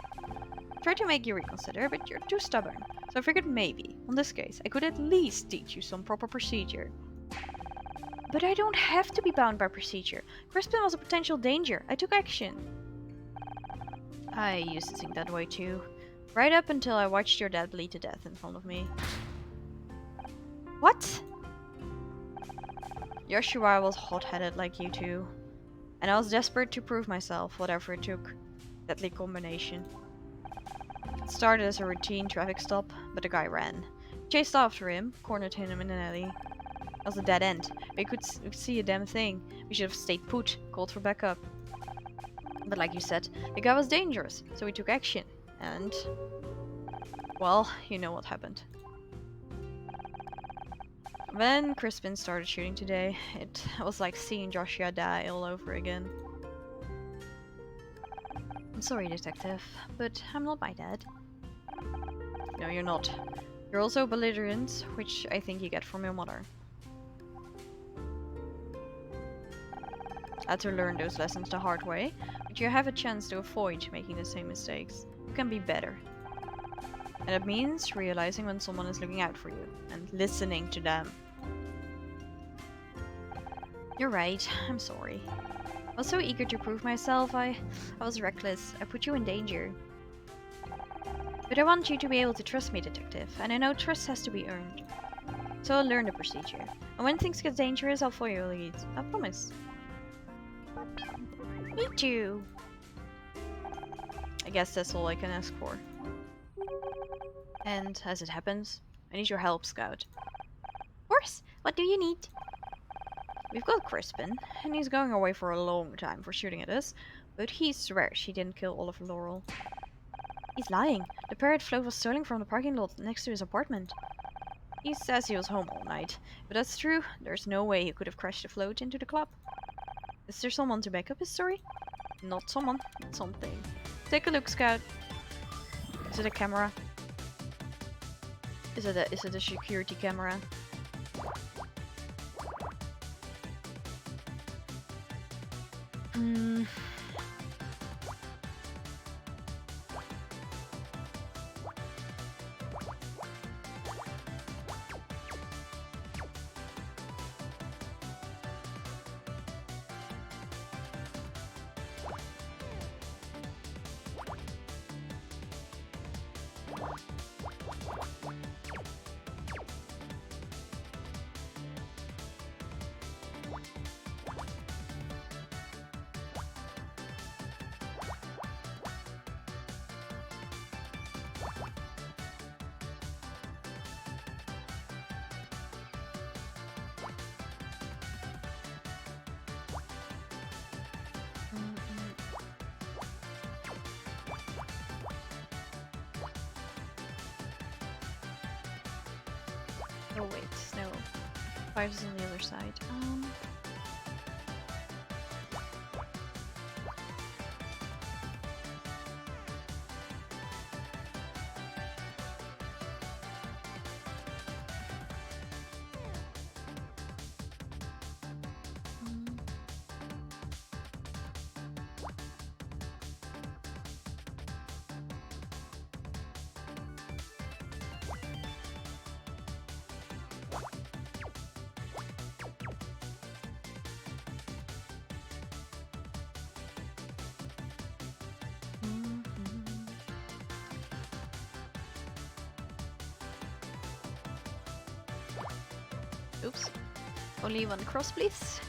Tried to make you reconsider, but you're too stubborn. So I figured maybe, on this case, I could at least teach you some proper procedure. But I don't have to be bound by procedure. Crispin was a potential danger. I took action. I used to think that way too. Right up until I watched your dad bleed to death in front of me. What? Joshua was hot-headed like you two. And I was desperate to prove myself, whatever it took. Deadly combination. It started as a routine traffic stop, but the guy ran. Chased after him, cornered him in an alley. It was a dead end. We could see a damn thing. We should have stayed put, called for backup. But like you said, the guy was dangerous, so we took action. And... well, you know what happened. When Crispin started shooting today, it was like seeing Joshua die all over again. I'm sorry, Detective, but I'm not my dad. No, you're not. You're also belligerent, which I think you get from your mother. I had to learn those lessons the hard way, but you have a chance to avoid making the same mistakes. You can be better. And it means realizing when someone is looking out for you, and listening to them. You're right, I'm sorry. I was so eager to prove myself, I was reckless. I put you in danger. But I want you to be able to trust me, Detective, and I know trust has to be earned. So I'll learn the procedure. And when things get dangerous, I'll follow your lead. I promise. Me too. I guess that's all I can ask for. And as it happens, I need your help, Scout. Of course. What do you need? We've got Crispin, and he's going away for a long time for shooting at us, but he swears he didn't kill Oliver Laurel. He's lying. The parrot float was stolen from the parking lot next to his apartment. He says he was home all night. If that's true, there's no way he could have crashed the float into the club. Is there someone to back up his story? Not someone, but something. Take a look, Scout. Is it a camera? Is it a security camera? Oh wait, no. 5 is on the other side. Mm. Mhm. Oops. Only one cross, please.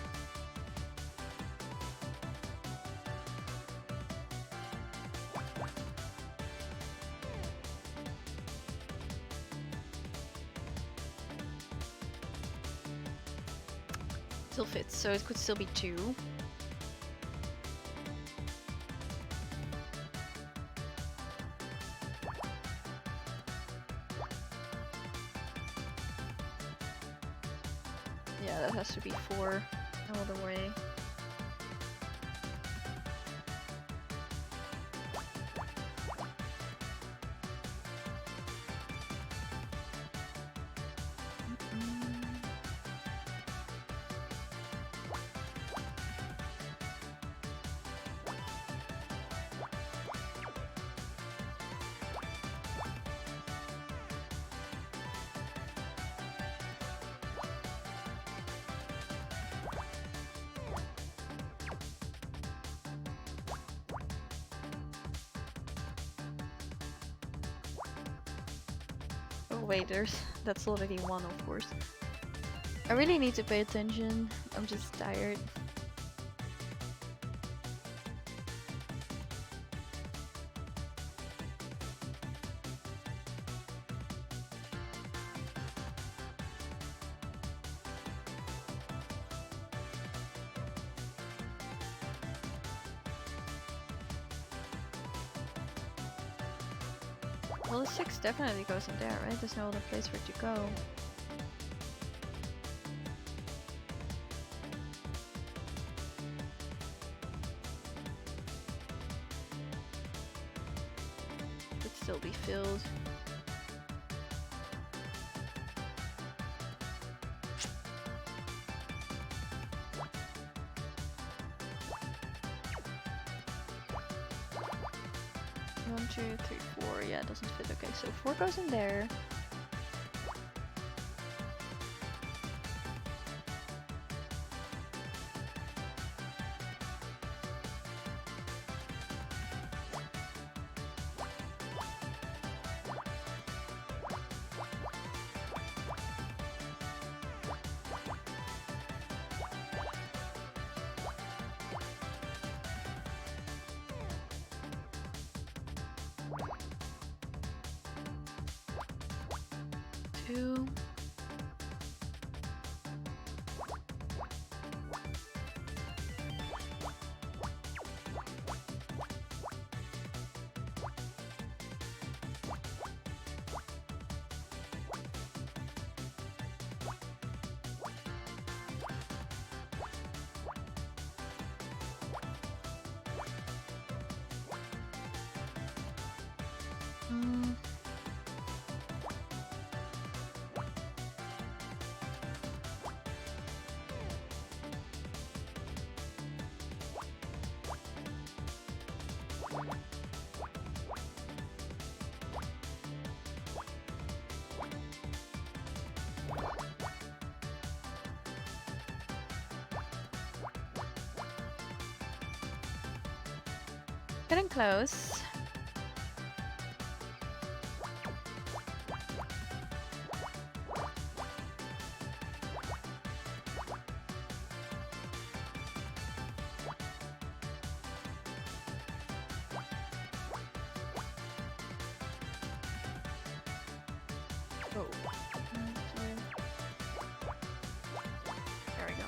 Still fits, so it could still be 2. Yeah, that has to be 4. No other way. Mm. Oh wait, that's already 1, of course. I really need to pay attention. I'm just tired. Well, the 6 definitely goes in there, right? There's no other place for it to go. Could still be filled. One, two, three, 4. Yeah, it doesn't fit. Okay, so 4 goes in there. Two. Mm. Getting close. Oh. One, two. There we go.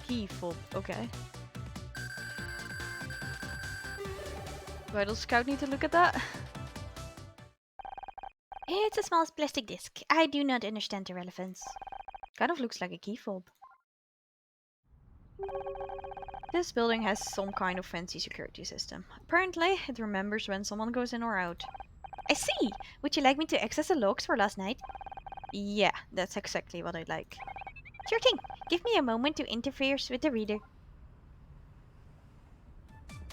Key fob, okay. Vital Scout need to look at that? It's a small plastic disc. I do not understand the relevance. Kind of looks like a key fob. This building has some kind of fancy security system. Apparently, it remembers when someone goes in or out. I see! Would you like me to access the logs for last night? Yeah, that's exactly what I'd like. Sure thing. Give me a moment to interfere with the reader.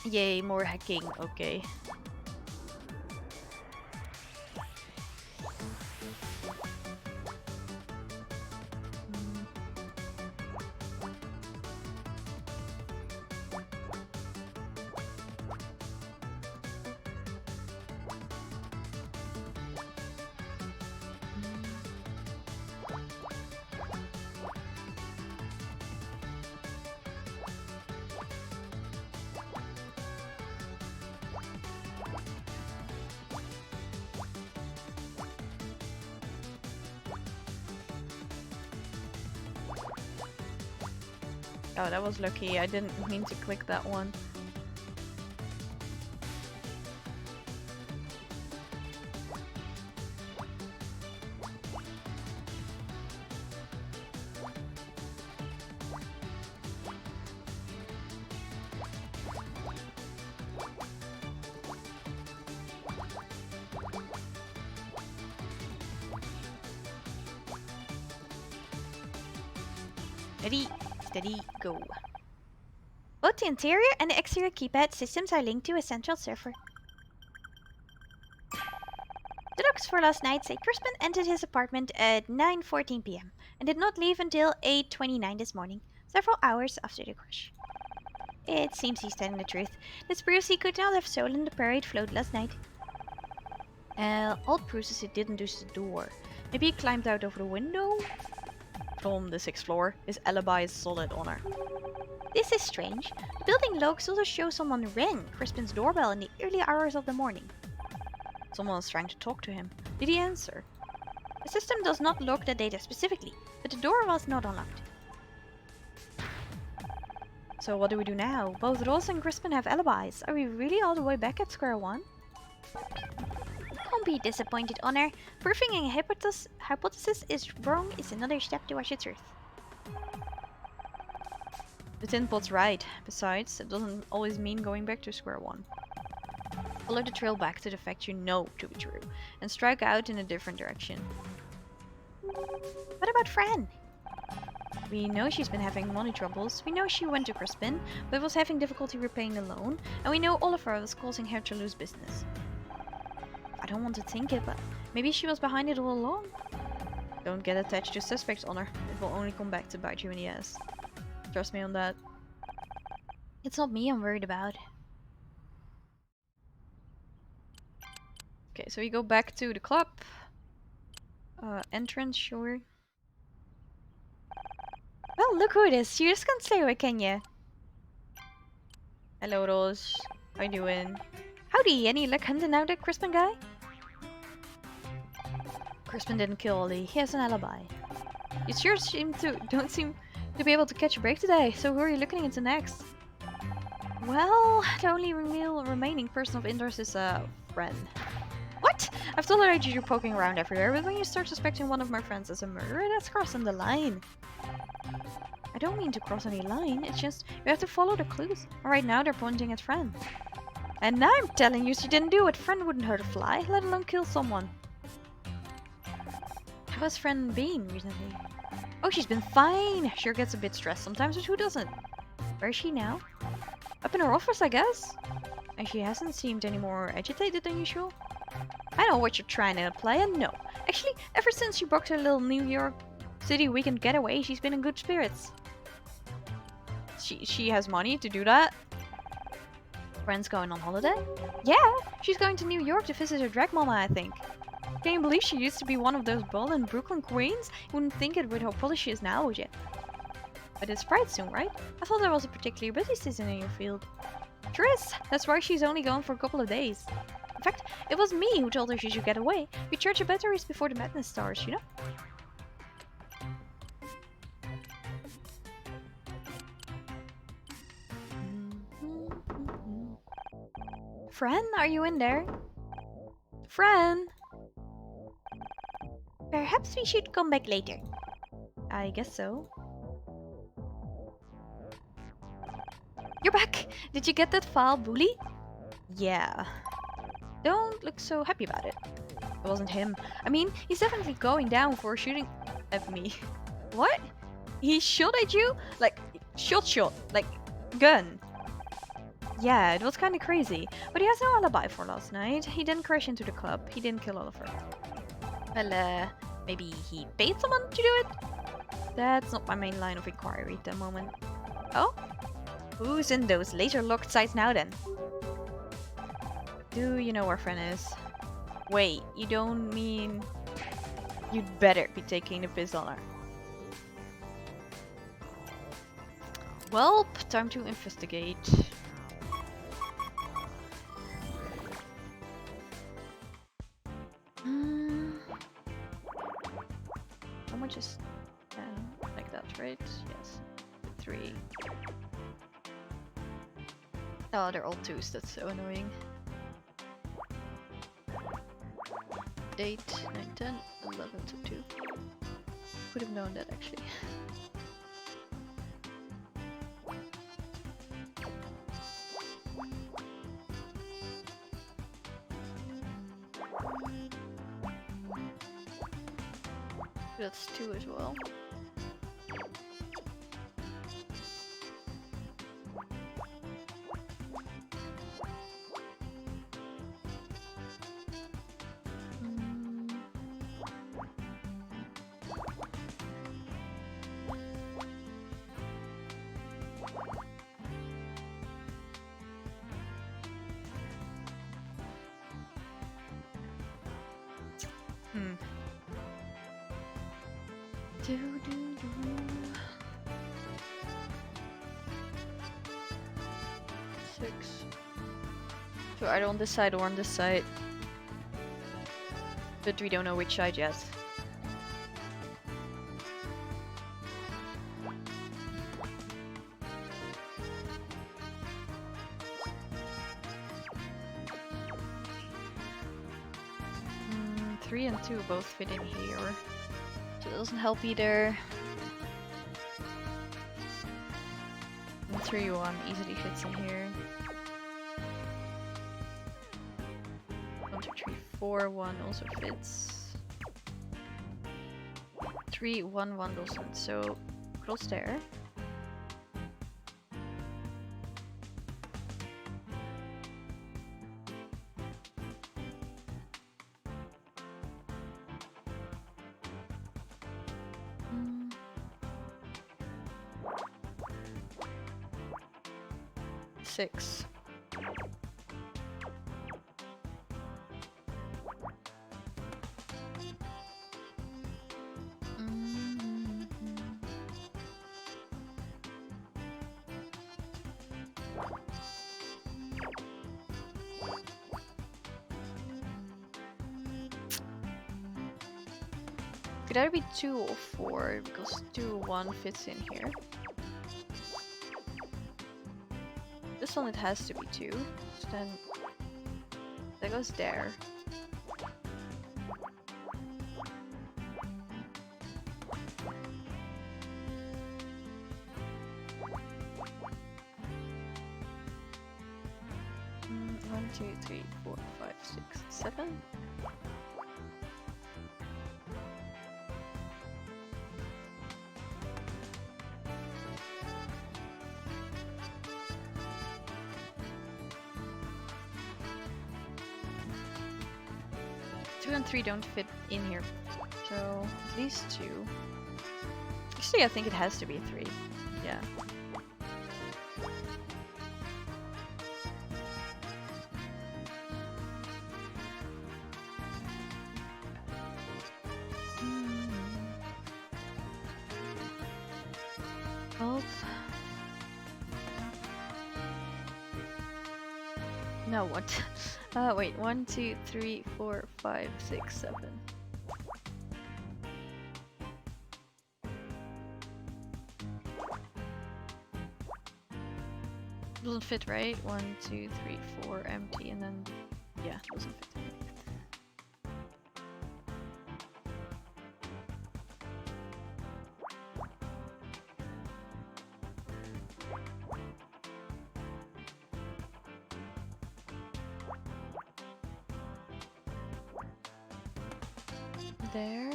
Yay, more hacking, okay. Oh, that was lucky. I didn't mean to click that one. Ready, steady, go. Both the interior and the exterior keypad systems are linked to a central server. The logs for last night say Crispin entered his apartment at 9:14 p.m. and did not leave until 8:29 this morning, several hours after the crash. It seems he's telling the truth. This proves he could not have stolen the parade float last night. All proves he didn't use the door. Maybe he climbed out over the window? From the 6th floor. His alibi is solid, Honor. This is strange. The building logs also show someone rang Crispin's doorbell in the early hours of the morning. Someone was trying to talk to him. Did he answer? The system does not log the data specifically, but the door was not unlocked. So what do we do now? Both Ross and Crispin have alibis. Are we really all the way back at square one? Don't be disappointed, Honor. Proving a hypothesis is wrong is another step towards the truth. The tin pot's right. Besides, it doesn't always mean going back to square one. Follow the trail back to the fact you know to be true, and strike out in a different direction. What about Fran? We know she's been having money troubles, we know she went to Crispin, but was having difficulty repaying the loan, and we know Oliver was causing her to lose business. I don't want to think it, but maybe she was behind it all along? Don't get attached to suspects, Honor. It will only come back to bite you in the ass. Trust me on that. It's not me I'm worried about. Okay, so we go back to the club. Entrance, sure. Well, look who it is. You just can't stay away, can you? Hello, Rose. How you doing? Howdy, any luck hunting out that Crispin guy? Crispin didn't kill Ollie. He has an alibi. You sure don't seem to be able to catch a break today, so who are you looking into next? Well, the only real remaining person of interest is Fran. What? I've tolerated you poking around everywhere, but when you start suspecting one of my friends as a murderer, that's crossing the line. I don't mean to cross any line, it's just you have to follow the clues. Right now they're pointing at Fran. And now I'm telling you she didn't do it. Fran wouldn't hurt a fly, let alone kill someone. How has Fran been recently? Oh, she's been fine. Sure gets a bit stressed sometimes, but who doesn't? Where is she now? Up in her office, I guess. And she hasn't seemed any more agitated than usual. I know what you're trying to imply, and no. Actually, ever since she booked her little New York City weekend getaway, she's been in good spirits. She has money to do that. Friends going on holiday? Yeah, she's going to New York to visit her drag mama, I think. Can you believe she used to be one of those bold and Brooklyn queens? You wouldn't think it with how polished she is now, would you? But it's Pride soon, right? I thought there was a particularly busy season in your field. Sure is. That's why she's only gone for a couple of days. In fact, it was me who told her she should get away. We charge the batteries before the madness starts, you know? Fran, are you in there? Fran! Perhaps we should come back later. I guess so. You're back! Did you get that file, Bully? Yeah. Don't look so happy about it. It wasn't him. I mean, he's definitely going down for shooting at me. What? He shot at you? Like, shot. Like, gun. Yeah, it was kinda crazy. But he has no alibi for last night. He didn't crash into the club. He didn't kill Oliver. Well, maybe he paid someone to do it? That's not my main line of inquiry at the moment. Oh? Who's in those laser-locked sights now then? Do you know where Fran is? Wait, you don't mean... You'd better be taking the piss on her. Well, time to investigate. How much is 10? Like that, right? Yes. 3. Oh, they're all 2s, that's so annoying. 8, 9, 10, 11, so 2. Could have known that actually. That's 2 as well. So either on this side or on this side. But we don't know which side yet. Three and 2 both fit in here. So it doesn't help either. And 3, 1 easily fits in here. 1, 2, 3, 4, 1 also fits. 3, 1, 1 doesn't, so close there. Six. Could either be 2 or 4 because 2, 1 fits in here. This one it has to be 2, so then that goes there. One, 2, 3, 4, 5, 6, 7. Two and 3 don't fit in here, so at least 2. Actually, I think it has to be 3. Yeah. No, what? Wait, 1, 2, 3, 4, 5, 6, 7. Doesn't fit, right? 1, 2, 3, 4, empty, and then yeah, doesn't fit. There.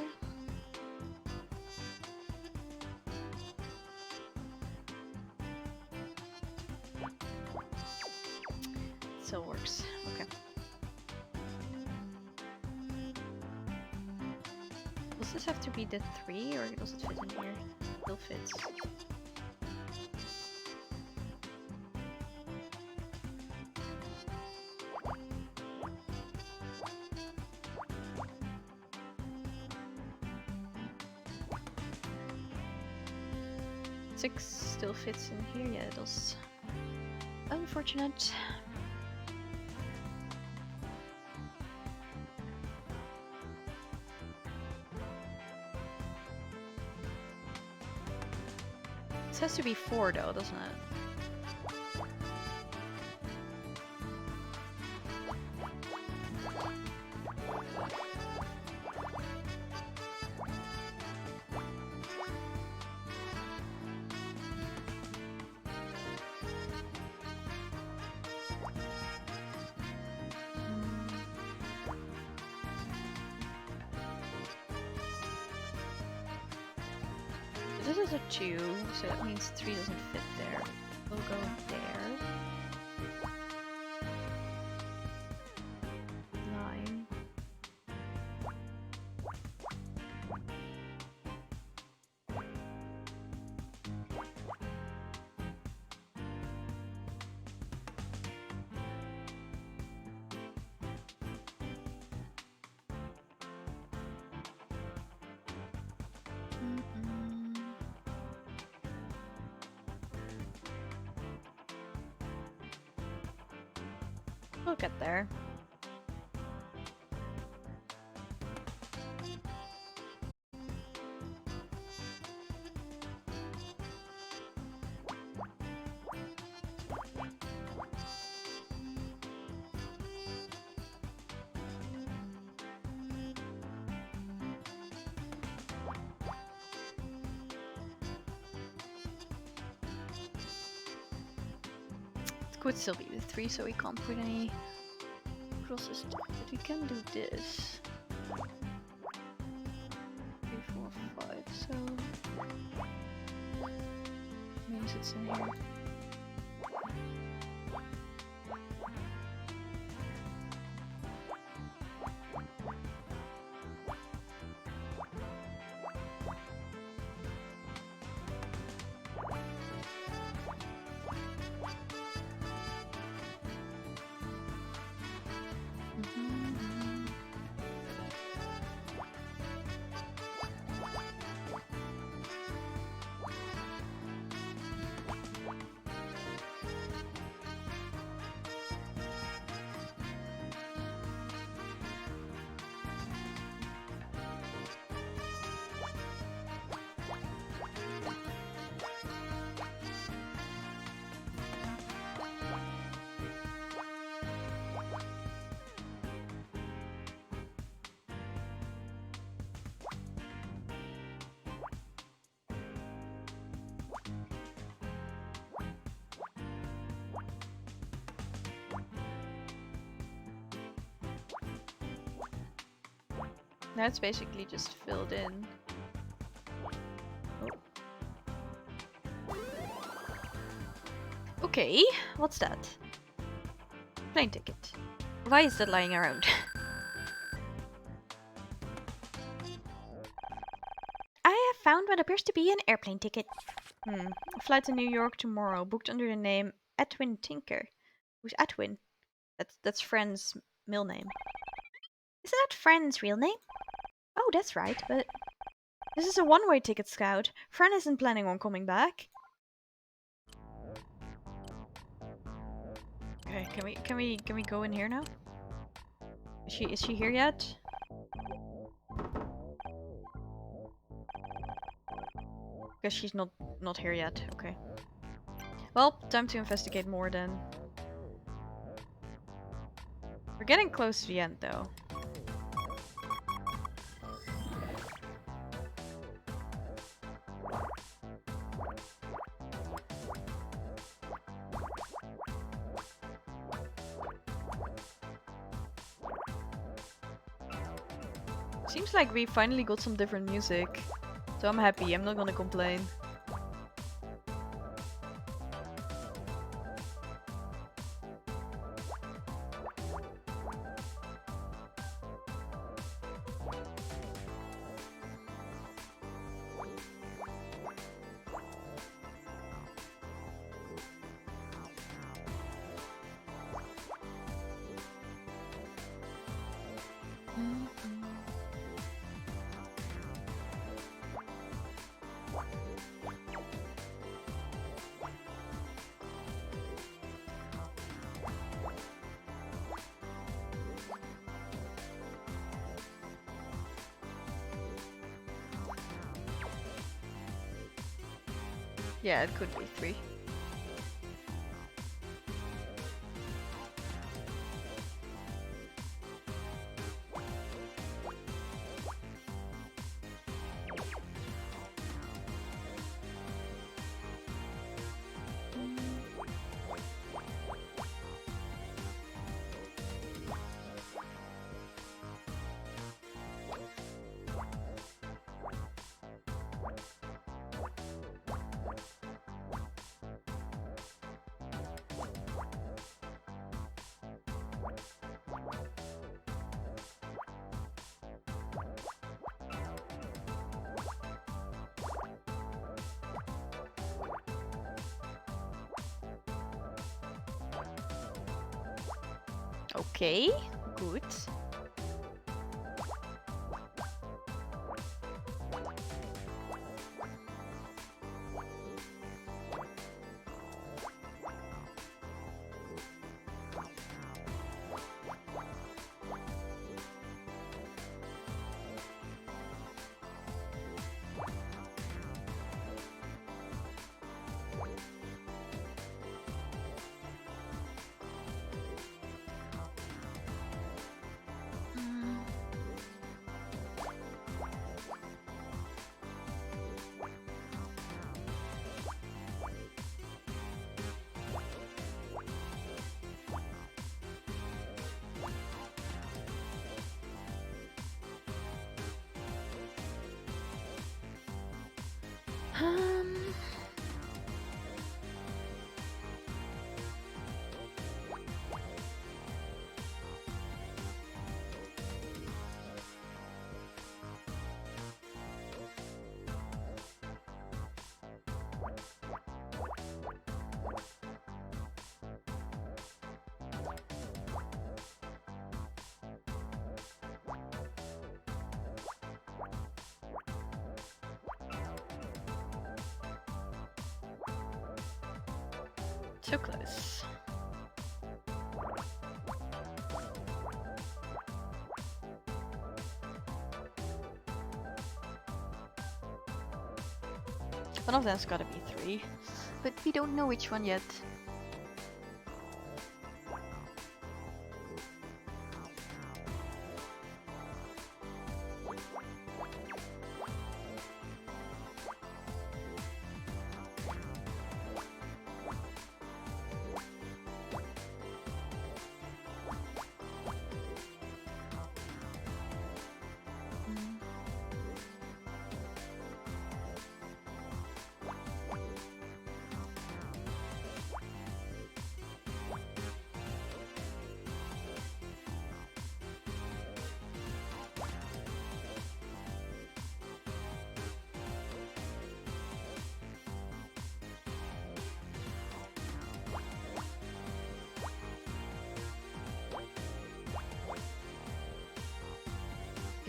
Still works. Okay. Does this have to be the 3 or does it fit in here? Still fits. Six still fits in here. Yeah, it does. Unfortunate. This has to be 4 though, doesn't it? This is a 2, so that means 3 doesn't fit there. We'll go there. 9. We'll get there. It could still be the 3, so we can't put any crosses down, but we can do this. 3, 4, 5, so means it's in here. Now it's basically just filled in. Oh. Okay, what's that? Plane ticket. Why is that lying around? I have found what appears to be an airplane ticket. Flight to New York tomorrow, booked under the name Edwin Tinker. Who's Edwin? That's Friend's middle name. Isn't that Fran's real name? Oh, that's right, but this is a one-way ticket, Scout. Fran isn't planning on coming back. Okay, can we go in here now? Is she here yet? Guess she's not here yet. Okay. Well, time to investigate more then. We're getting close to the end though. Seems like we finally got some different music. So I'm happy, I'm not gonna complain. Yeah, it could be 3. Okay, good. Um, so close. One of them's gotta be 3, but we don't know which one yet.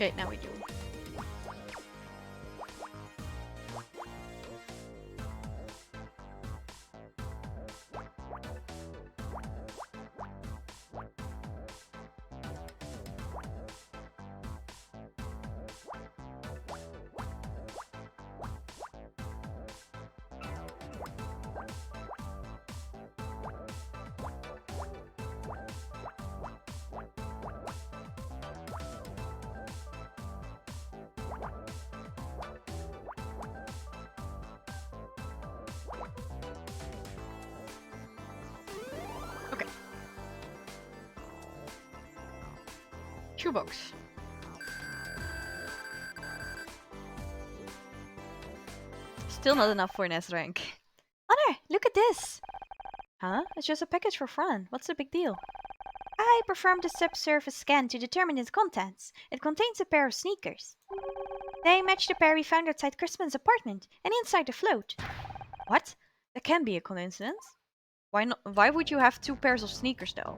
Okay, now we do. Shoebox. Still not enough for an S rank. Honor, look at this! Huh? It's just a package for fun. What's the big deal? I performed a subsurface scan to determine its contents. It contains a pair of sneakers. They match the pair we found outside Crispin's apartment and inside the float. What? That can't be a coincidence. Why not? Why would you have two pairs of sneakers though?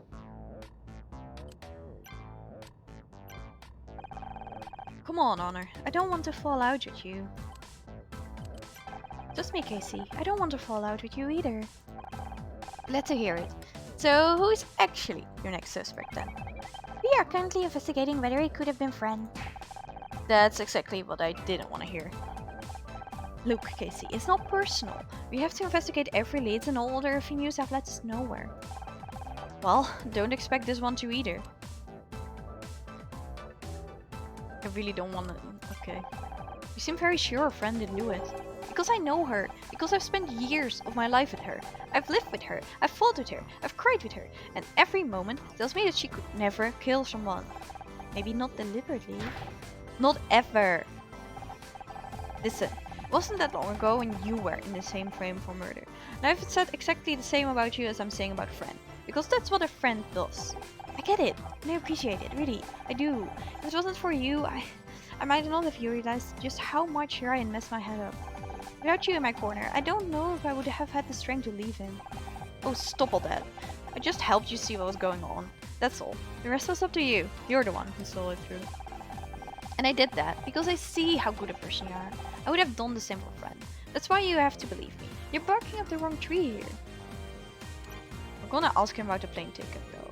Come on, Honor. I don't want to fall out with you. Just me, Casey. I don't want to fall out with you either. Glad to hear it. So, who's actually your next suspect then? We are currently investigating whether it could have been Fran. That's exactly what I didn't want to hear. Look, Casey, it's not personal. We have to investigate every lead and all other avenues have led us nowhere. Well, don't expect this one to either. I really don't want to... Okay. You seem very sure a friend didn't do it. Because I know her. Because I've spent years of my life with her. I've lived with her. I've fought with her. I've cried with her. And every moment tells me that she could never kill someone. Maybe not deliberately. Not ever. Listen, it wasn't that long ago when you were in the same frame for murder. And I've said exactly the same about you as I'm saying about a friend. Because that's what a friend does. I get it, and I appreciate it, really. I do. If it wasn't for you, I might not have realized just how much Ryan messed my head up. Without you in my corner, I don't know if I would have had the strength to leave him. Oh, stop all that. I just helped you see what was going on. That's all. The rest was up to you. You're the one who saw it through. And I did that because I see how good a person you are. I would have done the same for a friend. That's why you have to believe me. You're barking up the wrong tree here. I'm gonna ask him about the plane ticket though.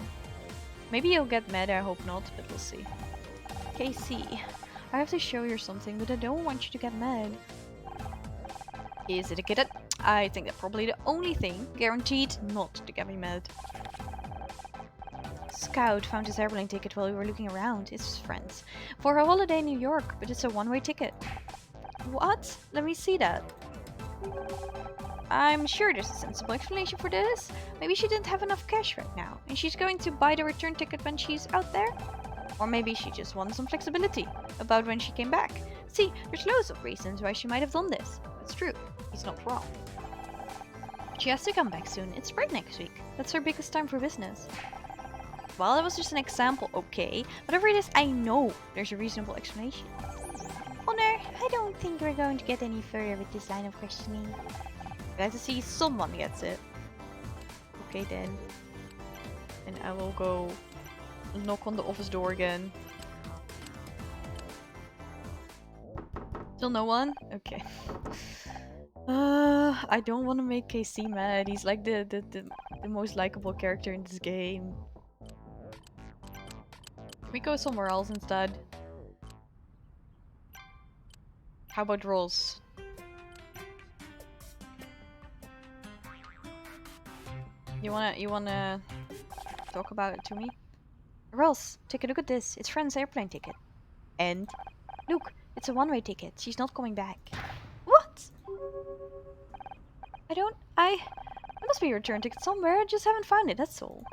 Maybe he'll get mad, I hope not, but we'll see. Casey, I have to show you something, but I don't want you to get mad. Is it a kitten? I think that's probably the only thing guaranteed not to get me mad. Scout found his airplane ticket while we were looking around. It's his friends. For a holiday in New York, but it's a one-way ticket. What? Let me see that. I'm sure there's a sensible explanation for this. Maybe she didn't have enough cash right now, and she's going to buy the return ticket when she's out there. Or maybe she just wanted some flexibility about when she came back. See, there's loads of reasons why she might have done this. It's true. He's not wrong. She has to come back soon. It's spring next week. That's her biggest time for business. Well, that was just an example, okay. Whatever it is, I know there's a reasonable explanation. Honor, I don't think we're going to get any further with this line of questioning. Glad to see someone gets it. Okay then. And I will go knock on the office door again. Still no one? Okay. I don't want to make KC mad. He's like the most likable character in this game. Can we go somewhere else instead? How about rolls? You wanna talk about it to me? Ross, take a look at this. It's Fran's airplane ticket. And? Look, it's a one-way ticket. She's not coming back. What? It must be a return ticket somewhere. I just haven't found it, that's all.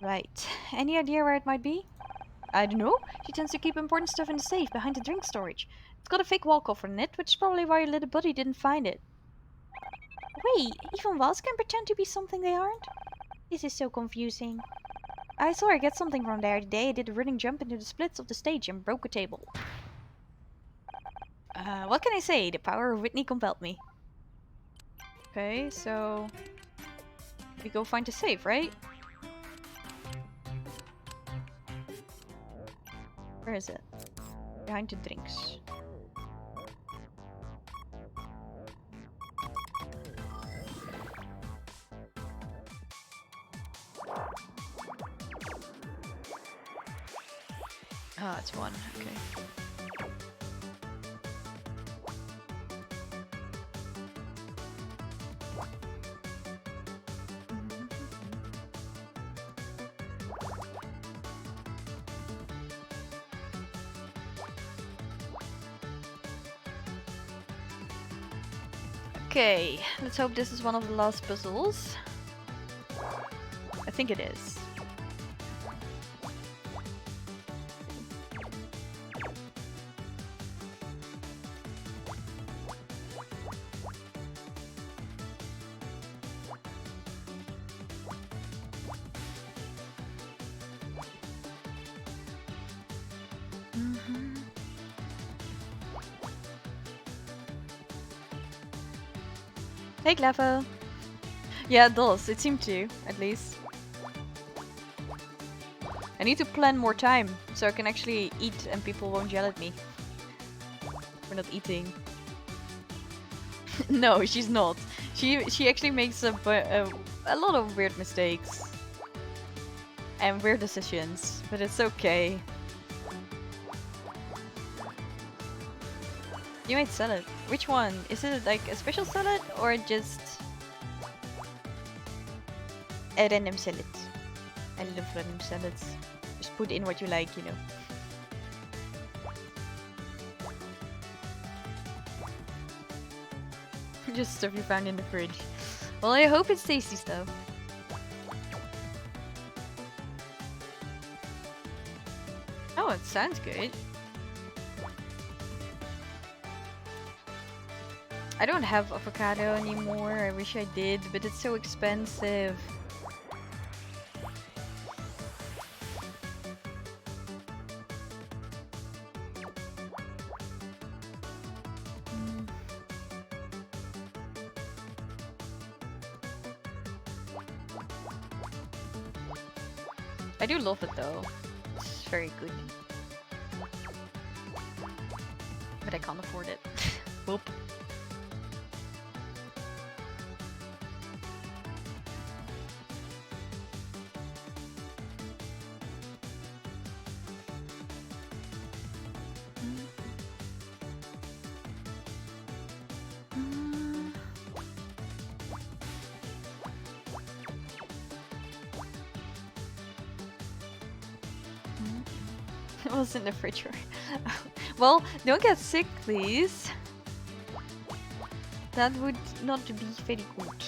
Right. Any idea where it might be? I don't know. She tends to keep important stuff in the safe behind the drink storage. It's got a fake wall cover in it, which is probably why your little buddy didn't find it. Wait, even walls can pretend to be something they aren't? This is so confusing. I saw her get something from there the day I did a running jump into the splits of the stage and broke a table. What can I say? The power of Whitney compelled me. Okay, so... we go find the safe, right? Where is it? Behind the drinks. Ah, it's one. Okay. Okay, let's hope this is one of the last puzzles. I think it is. Hey, Clevo. Yeah, it does. It seemed to, at least. I need to plan more time so I can actually eat and people won't yell at me for not eating. No, she's not. She actually makes a lot of weird mistakes and weird decisions, but it's okay. You made salad. Which one? Is it like a special salad or just a random salad? I love random salads. Just put in what you like, you know. Just stuff you found in the fridge. Well, I hope it's tasty stuff. Oh, it sounds good. I don't have avocado anymore. I wish I did, but it's so expensive. Mm. I do love it though. It's very good. But I can't afford it. Whoop. It was in the fridge. Well, don't get sick, please. That would not be very good.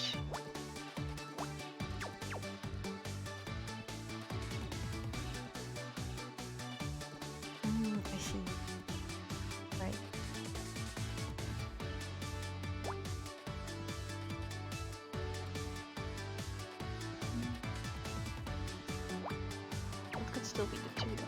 I see. Right. It could still be the two though.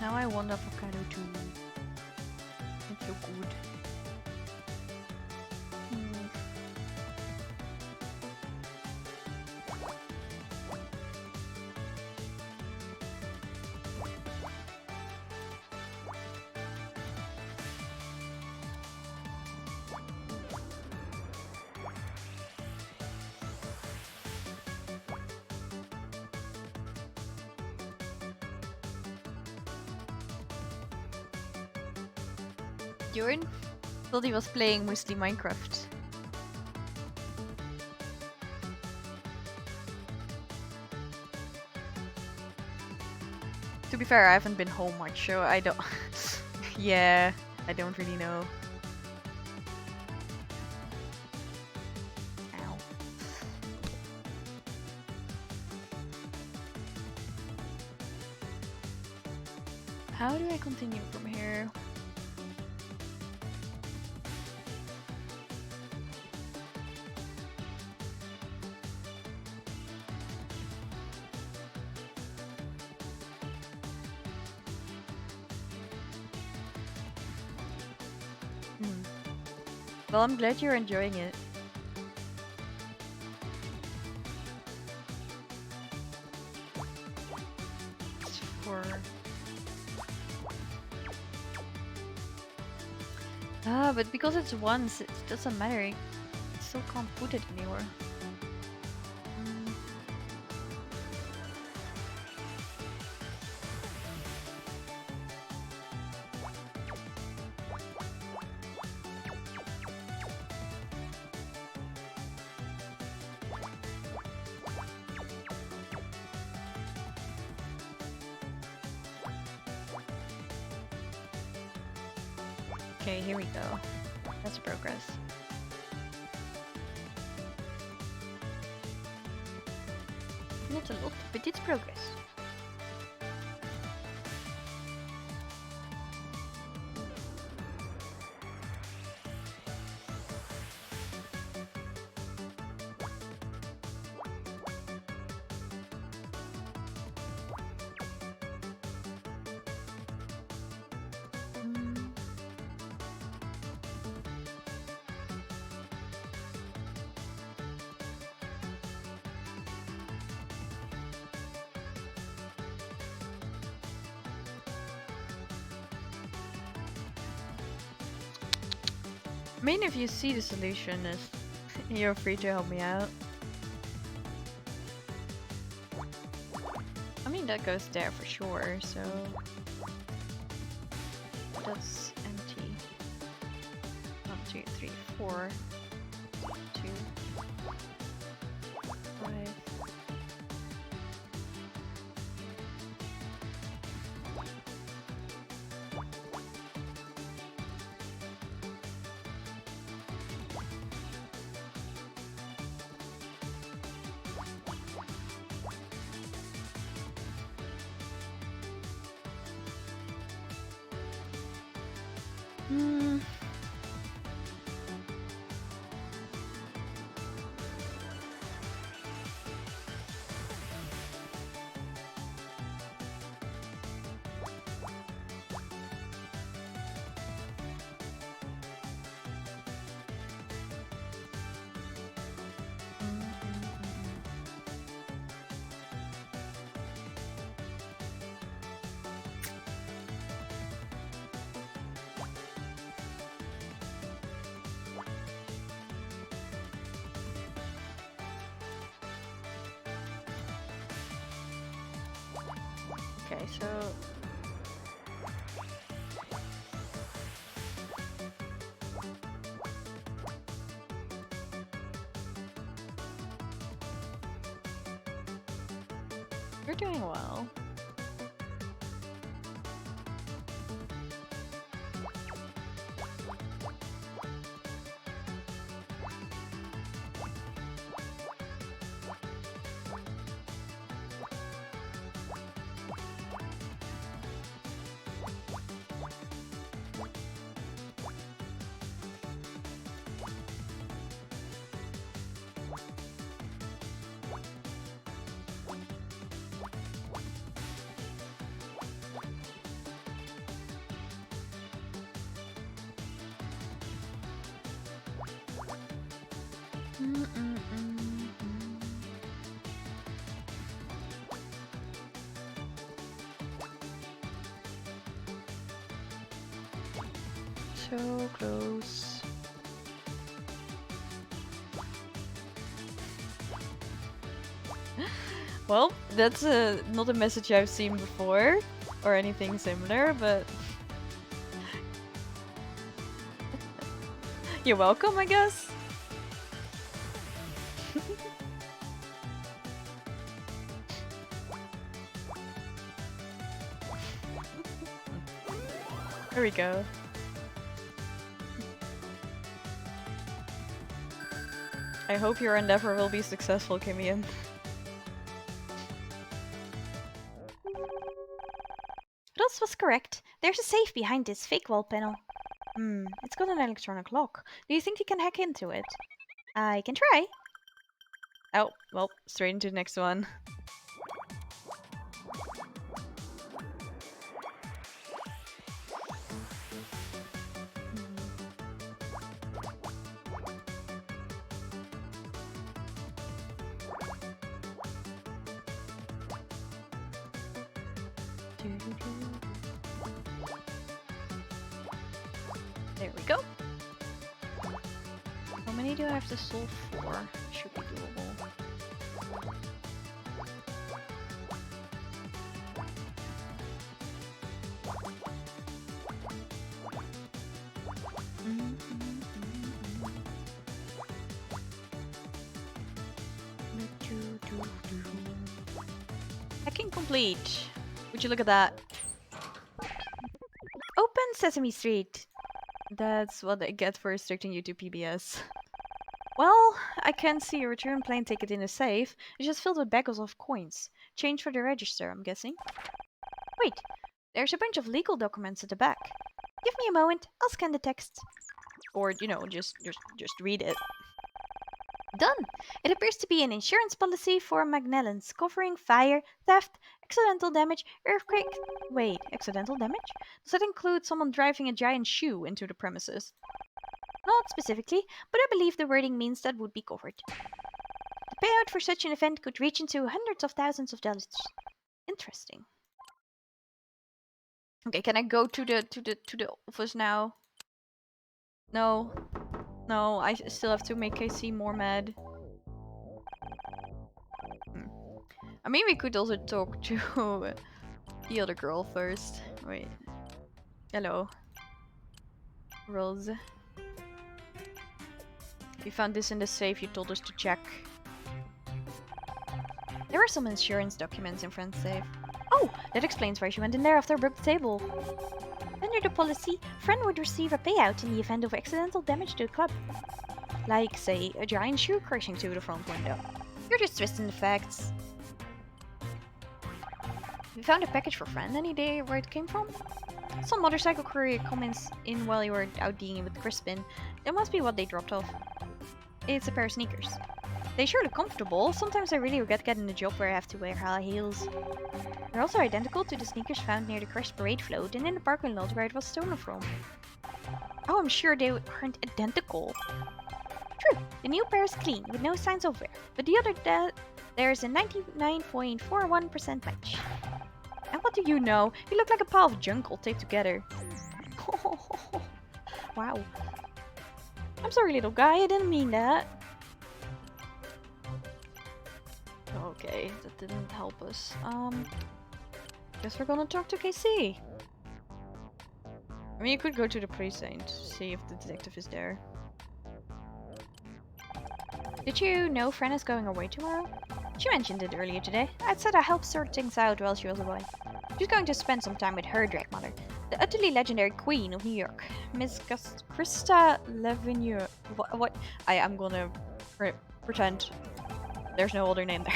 Now I want avocado too. It's so good. Jorn thought he was playing mostly Minecraft. To be fair, I haven't been home much, so I don't... Yeah, I don't really know. Ow. How do I continue from here? Well, I'm glad you're enjoying it. For... but because it's once, it doesn't matter. I still can't put it anywhere. Okay, here we go. That's progress. Not a lot, but it's progress. I mean, if you see the solution, is you're free to help me out. I mean, that goes there for sure, so that's empty. 1, 2, 3, 4, 2, 5. Hmm. Okay, so you're doing well. So close. Well, that's not a message I've seen before or anything similar, but you're welcome, I guess. There we go. I hope your endeavor will be successful, Kimian. Ross was correct. There's a safe behind this fake wall panel. It's got an electronic lock. Do you think you can hack into it? I can try. Oh, well, straight into the next one. There we go. How many do I have to solve for? Should be doable. Hacking complete. Would you look at that? Open Sesame Street. That's what I get for restricting you to PBS. Well, I can see a return plane ticket in the safe. It's just filled with bagels of coins. Change for the register, I'm guessing. Wait, there's a bunch of legal documents at the back. Give me a moment, I'll scan the text. Or, you know, just read it. Done! It appears to be an insurance policy for Magnellans covering fire, theft, accidental damage, earthquake. Wait, accidental damage? Does that include someone driving a giant shoe into the premises? Not specifically, but I believe the wording means that would be covered. The payout for such an event could reach into hundreds of thousands of dollars. Interesting. Okay, can I go to the office now? No. No, I still have to make KC more mad. I mean, we could also talk to the other girl first. Wait. Hello. Rose. We found this in the safe you told us to check. There were some insurance documents in Friend's safe. Oh, that explains why she went in there after I broke the table. Under the policy, Friend would receive a payout in the event of accidental damage to the club. Like, say, a giant shoe crashing through the front window. You're just twisting the facts. We found a package for Friend. Any idea where it came from? Some motorcycle courier comments in while you were out dealing with Crispin. That must be what they dropped off. It's a pair of sneakers. They sure look comfortable. Sometimes I really regret getting a job where I have to wear high heels. They're also identical to the sneakers found near the crashed parade float and in the parking lot where it was stolen from. Oh, I'm sure they aren't identical. True, the new pair is clean, with no signs of wear, but the other there's a 99.41% match. And what do you know? You look like a pile of junk all taped together. Wow. I'm sorry, little guy, I didn't mean that. Okay, that didn't help us. Guess we're gonna talk to KC. I mean, you could go to the precinct, see if the detective is there. Did you know Fran is going away tomorrow? She mentioned it earlier today. I'd said I helped sort things out while she was away. She's going to spend some time with her drag mother, the utterly legendary Queen of New York, Miss Krista Levenue. What? I'm gonna pretend there's no other name there.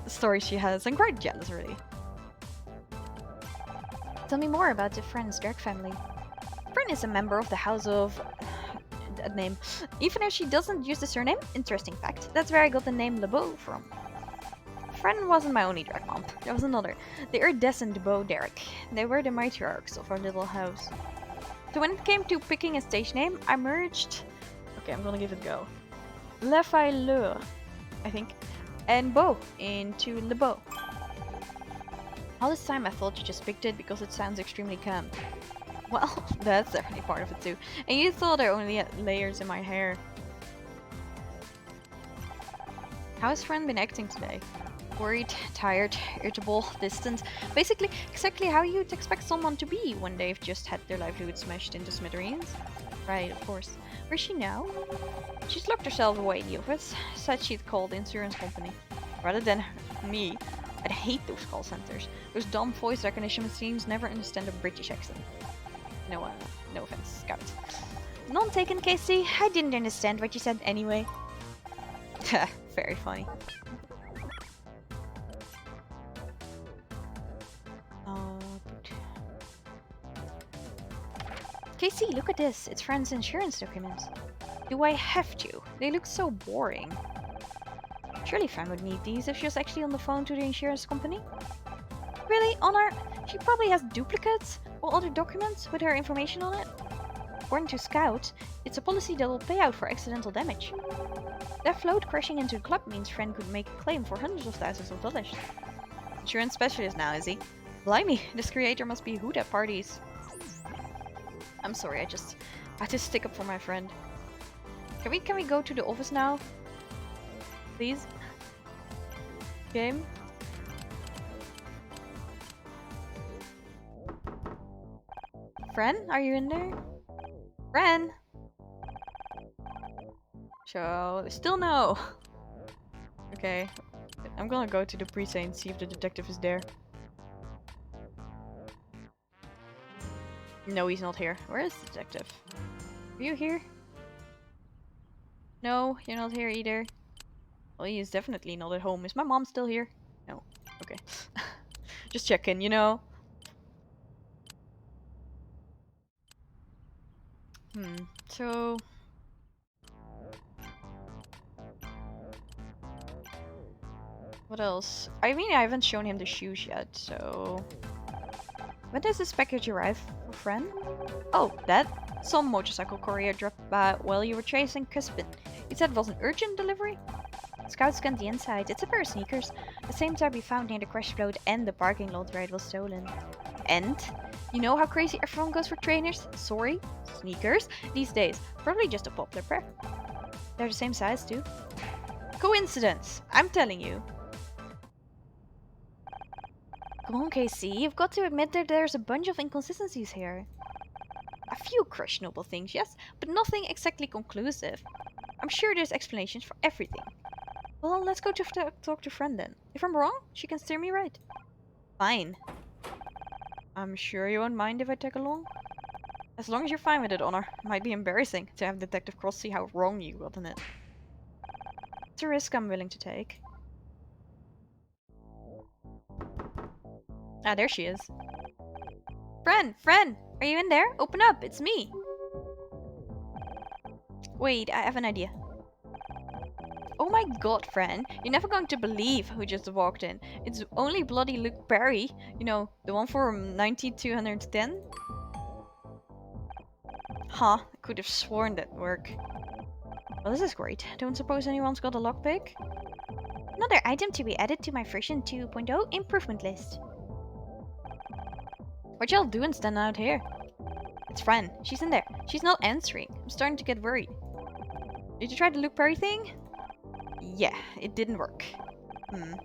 The story she has. I'm quite jealous, really. Tell me more about the Friend's drag family. Fran is a member of the House of... that name. Even if she doesn't use the surname, interesting fact, that's where I got the name LeBeau from. Fran wasn't my only drag mom. There was another, the iridescent LeBeau Derek. They were the matriarchs of our little house. So when it came to picking a stage name, I merged... Okay, I'm gonna give it a go. Lefayeur, I think, and Beau into LeBeau. All this time I thought you just picked it because it sounds extremely camp. Well, that's definitely part of it too. And you thought I only had layers in my hair. How has Fran been acting today? Worried, tired, irritable, distant. Basically, exactly how you'd expect someone to be when they've just had their livelihood smashed into smithereens. Right, of course. Where's she now? She's locked herself away in the office. Said she'd call the insurance company. Rather than me. I'd hate those call centers. Those dumb voice recognition machines never understand a British accent. No offense, Scout. None taken, Casey. I didn't understand what you said anyway. Very funny. Casey, look at this. It's Fran's insurance documents. Do I have to? They look so boring. Surely Fran would need these if she was actually on the phone to the insurance company. Really? On her? She probably has duplicates or other documents with her information on it. According to Scout, it's a policy that will pay out for accidental damage. That float crashing into the club means Fran could make a claim for hundreds of thousands of dollars. Insurance specialist now, is he? Blimey, this creator must be hoot at parties. I'm sorry, I had to stick up for my friend. Can we go to the office now? Please? Game? Fran, are you in there? Fran? So, still no. Okay, I'm gonna go to the precinct and see if the detective is there. No, he's not here. Where is the detective? Are you here? No, you're not here either. Well, he is definitely not at home. Is my mom still here? No. Okay. Just checking, you know. So... what else? I mean, I haven't shown him the shoes yet, so... when does this package arrive, friend? Oh, that? Some motorcycle courier dropped by while you were chasing Crispin. He said it was an urgent delivery? Scout scanned the inside. It's a pair of sneakers. The same type we found near the crash float and the parking lot where it was stolen. And? You know how crazy everyone goes for trainers? Sorry, sneakers these days. Probably just a popular pair. They're the same size too. Coincidence, I'm telling you. Come on, KC, you've got to admit that there's a bunch of inconsistencies here. A few questionable things, yes, but nothing exactly conclusive. I'm sure there's explanations for everything. Well, let's go to talk to friend then. If I'm wrong, she can steer me right. Fine. I'm sure you won't mind if I tag along? As long as you're fine with it, Honor. Might be embarrassing to have Detective Cross see how wrong you got in it. It's a risk I'm willing to take. Ah, there she is. Friend! Are you in there? Open up, it's me! Wait, I have an idea. Oh my god, friend, you're never going to believe who just walked in. It's only bloody Luke Perry. You know, the one for 9210? Huh, I could have sworn that worked. Well, this is great. Don't suppose anyone's got a lockpick? Another item to be added to my version 2.0 improvement list. What y'all doing standing out here? It's Fran. She's in there. She's not answering. I'm starting to get worried. Did you try the Luke Perry thing? Yeah, it didn't work.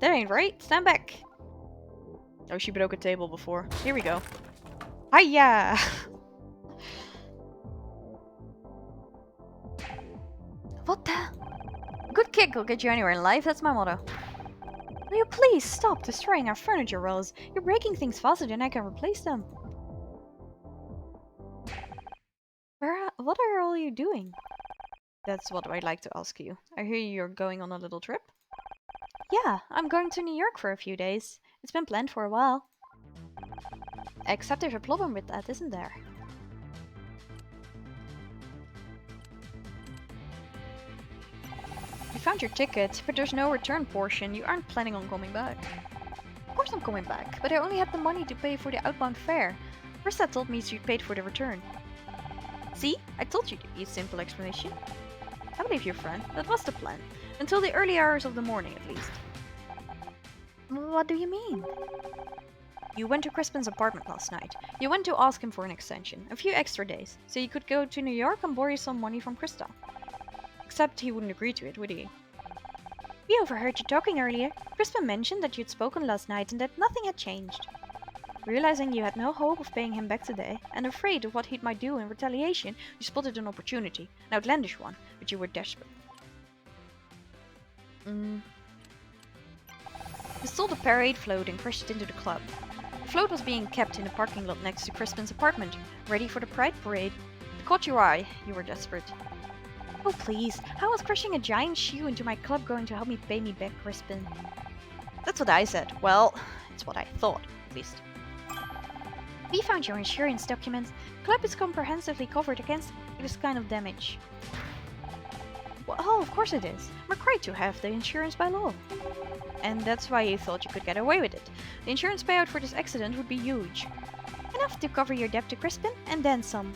That ain't right. Stand back. Oh, she broke a table before. Here we go. Hiya! What the? Good kick will get you anywhere in life, that's my motto. Will you please stop destroying our furniture rolls? You're breaking things faster than I can replace them. What are all you doing? That's what I'd like to ask you. I hear you're going on a little trip? Yeah, I'm going to New York for a few days. It's been planned for a while. Except there's a problem with that, isn't there? You found your ticket, but there's no return portion. You aren't planning on coming back. Of course I'm coming back, but I only had the money to pay for the outbound fare. Krista told me she paid for the return. See? I told you there'd be a simple explanation. I believe your friend. That was the plan. Until the early hours of the morning, at least. What do you mean? You went to Crispin's apartment last night. You went to ask him for an extension, a few extra days, so you could go to New York and borrow some money from Krista. Except he wouldn't agree to it, would he? We overheard you talking earlier. Crispin mentioned that you'd spoken last night and that nothing had changed. Realizing you had no hope of paying him back today, and afraid of what he might do in retaliation, you spotted an opportunity, an outlandish one, but you were desperate. You saw the parade float and crashed into the club. The float was being kept in the parking lot next to Crispin's apartment, ready for the Pride Parade. It caught your eye. You were desperate. Oh please, how was crushing a giant shoe into my club going to help me pay me back, Crispin? That's what I said. Well, it's what I thought, at least. We found your insurance documents. The club is comprehensively covered against this kind of damage. Well, of course it is. We're required to have the insurance by law. And that's why you thought you could get away with it. The insurance payout for this accident would be huge. Enough to cover your debt to Crispin, and then some.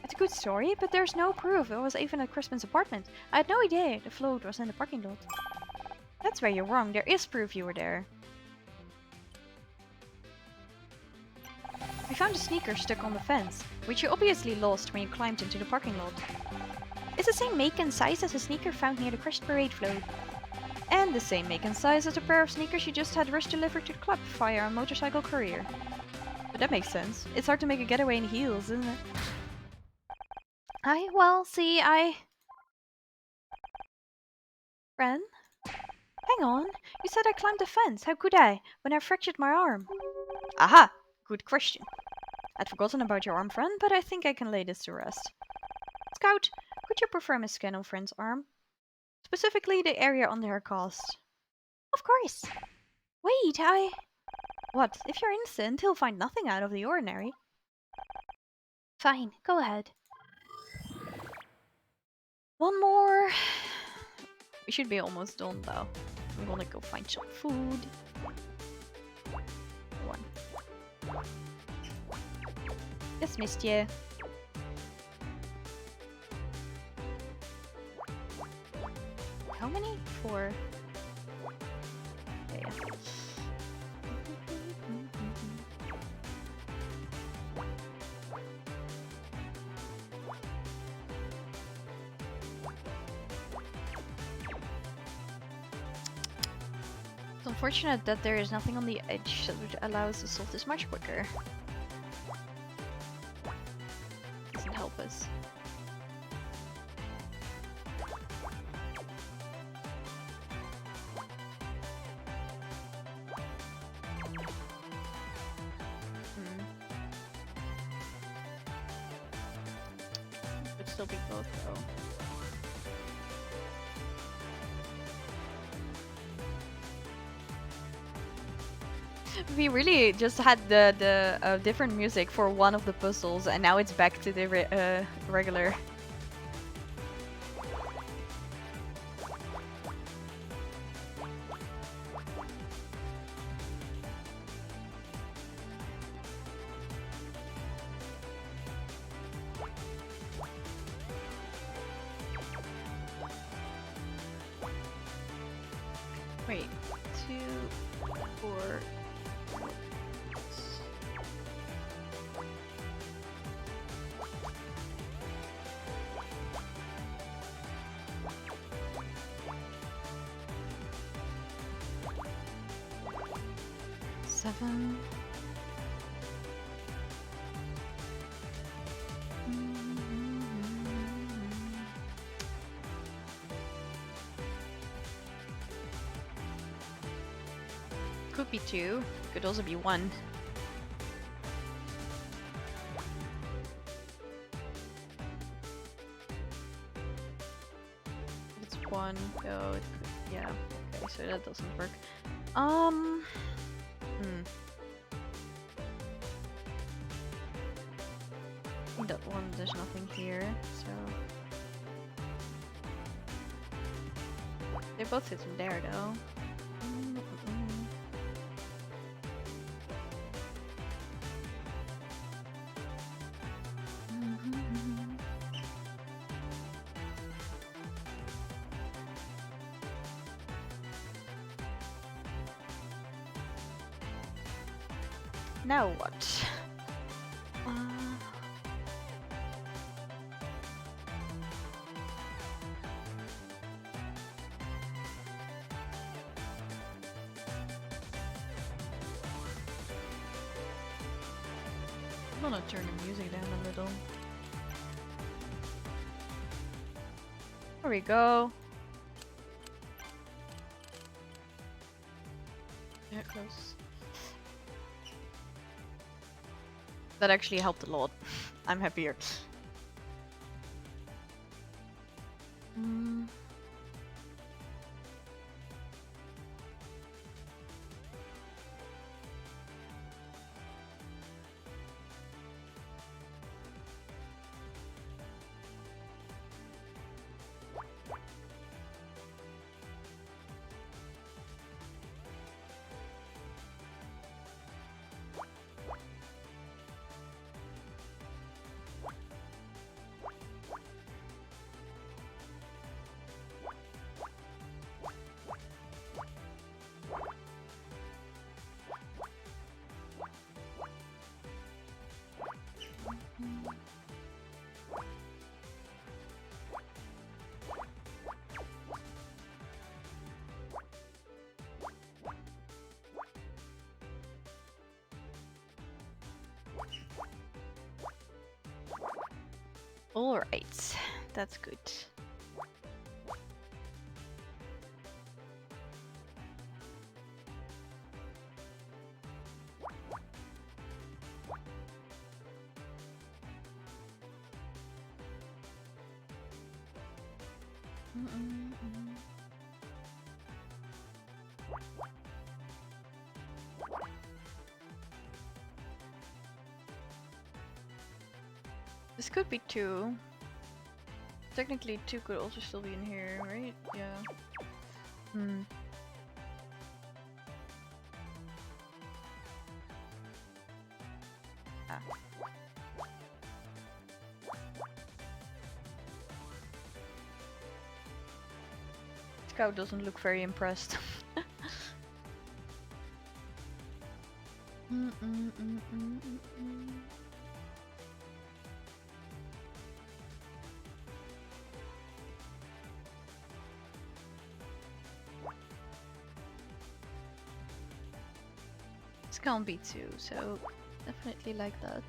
It's a good story, but there's no proof it was even at Crispin's apartment. I had no idea the float was in the parking lot. That's where you're wrong. There is proof you were there. We found a sneaker stuck on the fence, which you obviously lost when you climbed into the parking lot. It's the same make and size as the sneaker found near the crashed parade float. And the same make and size as a pair of sneakers you just had rushed delivered to the club via a motorcycle courier. But that makes sense. It's hard to make a getaway in heels, isn't it? Ren? Hang on. You said I climbed the fence. How could I, when I fractured my arm? Aha! Good question. I'd forgotten about your arm, friend, but I think I can lay this to rest. Scout, could you perform a scan on friend's arm? Specifically the area under her cast. Of course. Wait, What? If you're innocent, he'll find nothing out of the ordinary. Fine, go ahead. One more. We should be almost done though. I'm gonna go find some food. One. Yes, monsieur. How many? 4. Yeah. Unfortunate that there is nothing on the edge that would allow us to solve this much quicker. Doesn't help us. Could still be both though. We really just had the different music for one of the puzzles, and now it's back to the regular. Wait, 2, 4. Seven. Could be 2. Could also be 1. It's 1. Oh, it could, yeah. Okay, so that doesn't work. That one, there's nothing here, so they both fit in there though. Now what? I'm gonna turn the music down a little. There we go. There it goes. That actually helped a lot. I'm happier. Alright, that's good. This could be 2. Technically 2 could also still be in here, right? Yeah. Ah. Scout doesn't look very impressed. This can't be 2, so definitely like that.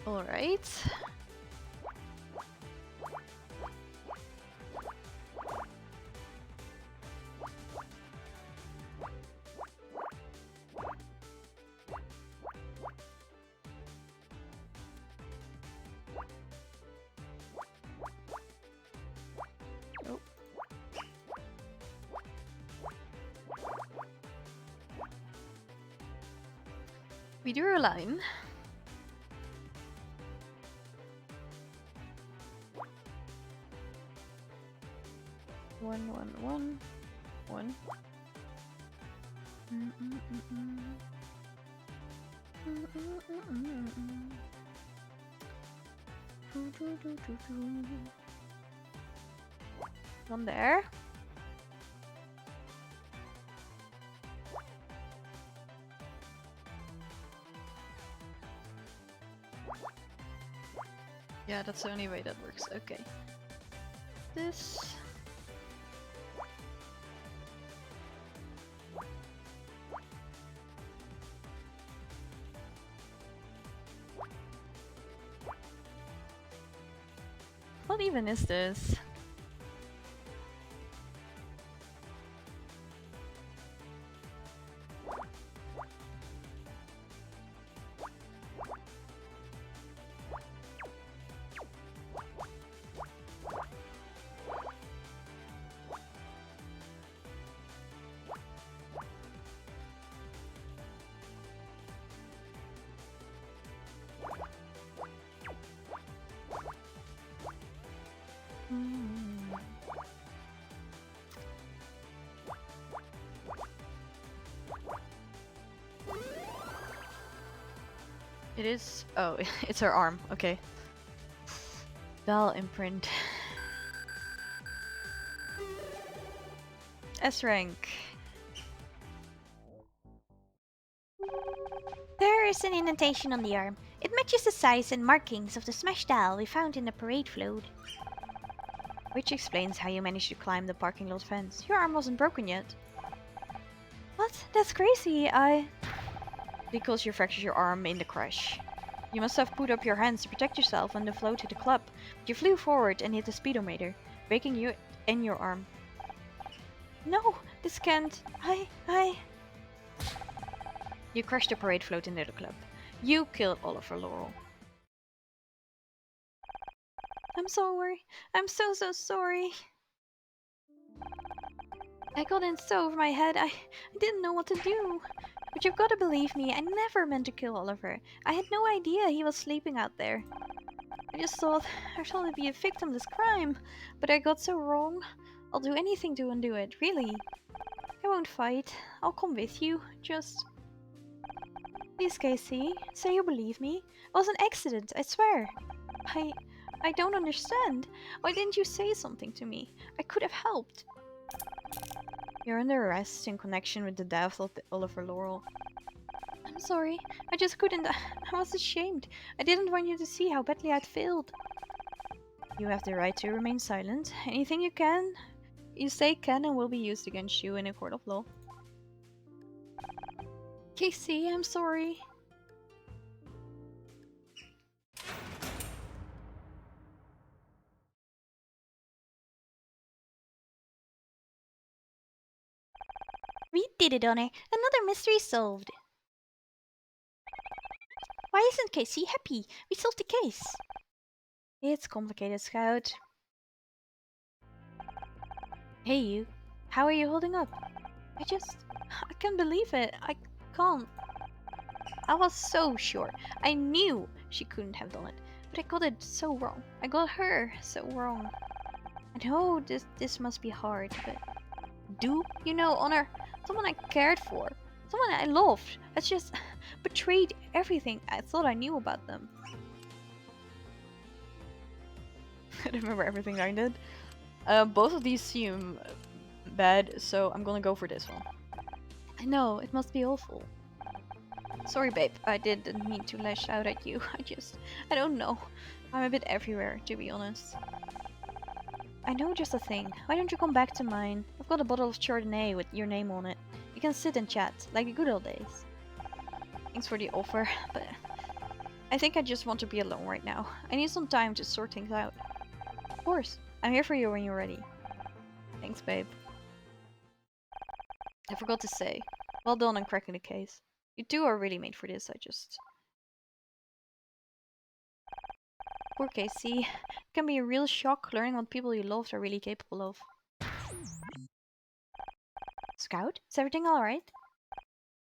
Alright. Oh. We drew a line. One, one, one, one. One there. Yeah, that's the only way that works. Okay. This. What even is this? It is. Oh, it's her arm. Okay. Bell imprint. S rank. There is an indentation on the arm. It matches the size and markings of the smashed dial we found in the parade float. Which explains how you managed to climb the parking lot fence. Your arm wasn't broken yet. What? That's crazy. Because you fractured your arm in the crash. You must have put up your hands to protect yourself on the flow to the club. But you flew forward and hit the speedometer, breaking you and your arm. No, this can't. You crashed the parade float into the club. You killed Oliver Laurel. I'm sorry. I'm so sorry. I got in so over my head, I didn't know what to do. But you've got to believe me, I never meant to kill Oliver. I had no idea he was sleeping out there. I thought it'd be a victimless crime, but I got so wrong. I'll do anything to undo it, really. I won't fight. I'll come with you, just... Please, Casey, say you believe me. It was an accident, I swear. I don't understand. Why didn't you say something to me? I could have helped. You're under arrest in connection with the death of Oliver Laurel. I'm sorry. I just couldn't. I was ashamed. I didn't want you to see how badly I'd failed. You have the right to remain silent. Anything you say can and will be used against you in a court of law. Casey, I'm sorry. We did it, Honor. Another mystery solved. Why isn't Casey happy? We solved the case. It's complicated, Scout. Hey you, how are you holding up? I can't believe it. I can't. I was so sure. I knew she couldn't have done it. But I got it so wrong. I got her so wrong. I know this must be hard, but do you know, Honor? Someone I cared for, someone I loved, has just betrayed everything I thought I knew about them. I don't remember everything I did. Both of these seem bad, so I'm gonna go for this one. I know, it must be awful. Sorry, babe, I didn't mean to lash out at you. I don't know. I'm a bit everywhere, to be honest. I know just a thing. Why don't you come back to mine? I've got a bottle of Chardonnay with your name on it. We can sit and chat, like the good old days. Thanks for the offer, but I think I just want to be alone right now. I need some time to sort things out. Of course, I'm here for you when you're ready. Thanks, babe. I forgot to say, well done on cracking the case. You two are really made for this, Poor Casey. It can be a real shock learning what people you loved are really capable of. Scout? Is everything alright?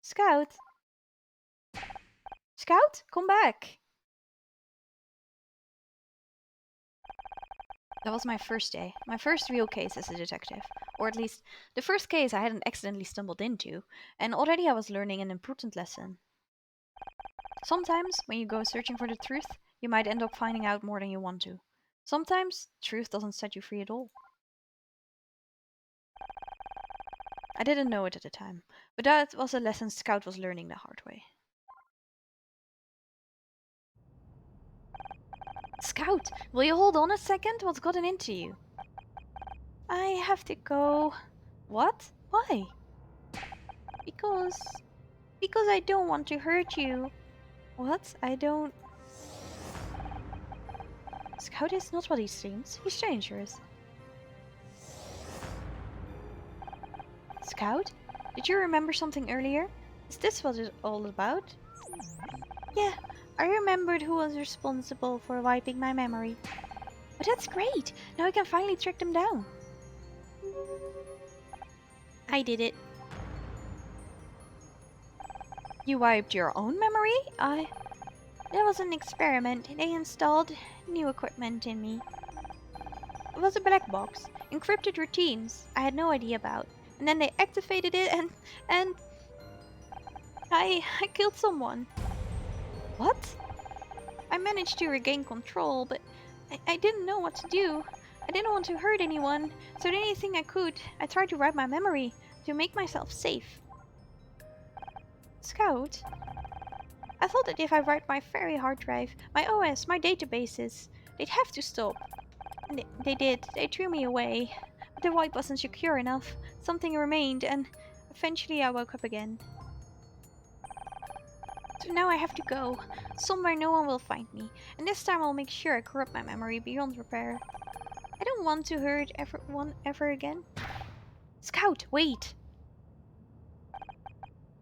Scout? Scout? Come back! That was my first day. My first real case as a detective. Or at least, the first case I hadn't accidentally stumbled into. And already I was learning an important lesson. Sometimes, when you go searching for the truth, you might end up finding out more than you want to. Sometimes, truth doesn't set you free at all. I didn't know it at the time, but that was a lesson Scout was learning the hard way. Scout, will you hold on a second? What's gotten into you? I have to go. What? Why? Because... Because I don't want to hurt you. What? I don't... Scout is not what he seems. He's dangerous. Scout? Did you remember something earlier? Is this what it's all about? Yeah, I remembered who was responsible for wiping my memory. But that's great! Now I can finally track them down. I did it. You wiped your own memory? That was an experiment. They installed new equipment in me. It was a black box, encrypted routines I had no idea about. And then they activated it and I killed someone. What? I managed to regain control, but I didn't know what to do. I didn't want to hurt anyone, so did anything I could. I tried to wipe my memory to make myself safe. Scout? I thought that if I wiped my very hard drive, my OS, my databases, they'd have to stop. And they did. They threw me away. But the wipe wasn't secure enough. Something remained, and eventually I woke up again. So now I have to go. Somewhere no one will find me. And this time I'll make sure I corrupt my memory beyond repair. I don't want to hurt everyone ever again. Scout, wait!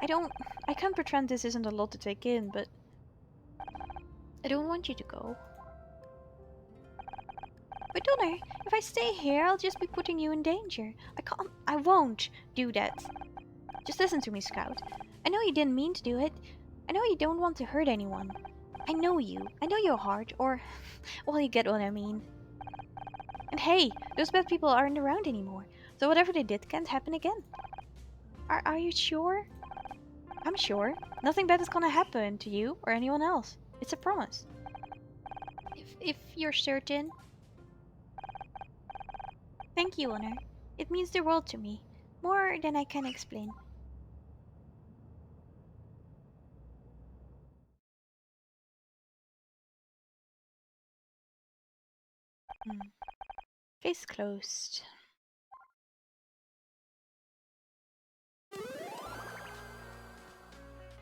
I can't pretend this isn't a lot to take in, but I don't want you to go. But Donner, if I stay here, I'll just be putting you in danger. I won't do that. Just listen to me, Scout. I know you didn't mean to do it. I know you don't want to hurt anyone. I know you. I know your heart, or... well, you get what I mean. And hey, those bad people aren't around anymore, so whatever they did can't happen again. Are you sure? I'm sure. Nothing bad is gonna happen to you or anyone else. It's a promise. If you're certain. Thank you, Honor. It means the world to me. More than I can explain. Case closed.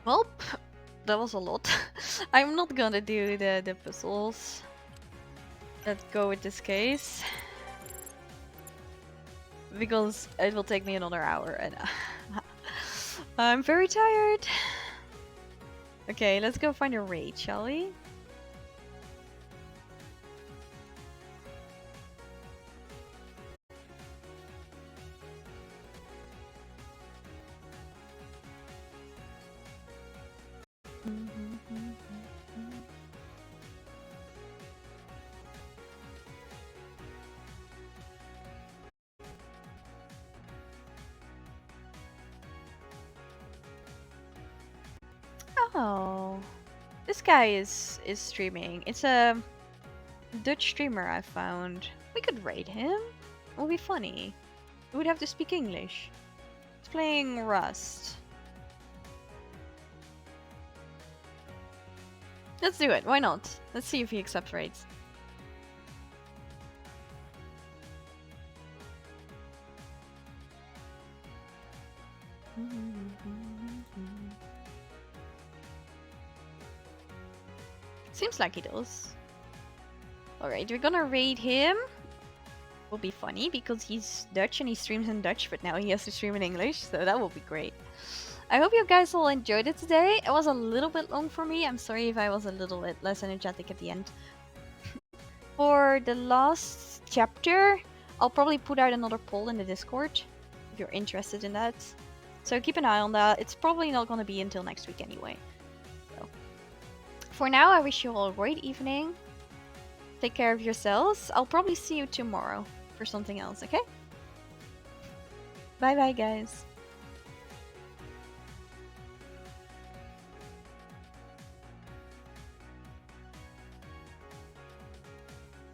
Well, that was a lot. I'm not gonna do the puzzles that go with this case. Because it will take me another hour and I'm very tired. Okay, let's go find a raid, shall we? Oh, this guy is streaming. It's a Dutch streamer I found. We could raid him. It would be funny. We would have to speak English. He's playing Rust. Let's do it. Why not? Let's see if he accepts raids. Seems like he does. Alright, we're gonna raid him. Will be funny because he's Dutch and he streams in Dutch, but now he has to stream in English, so that will be great. I hope you guys all enjoyed it today. It was a little bit long for me. I'm sorry if I was a little bit less energetic at the end. For the last chapter, I'll probably put out another poll in the Discord if you're interested in that. So keep an eye on that. It's probably not going to be until next week anyway. So for now, I wish you all a great evening. Take care of yourselves. I'll probably see you tomorrow for something else, okay? Bye bye, guys.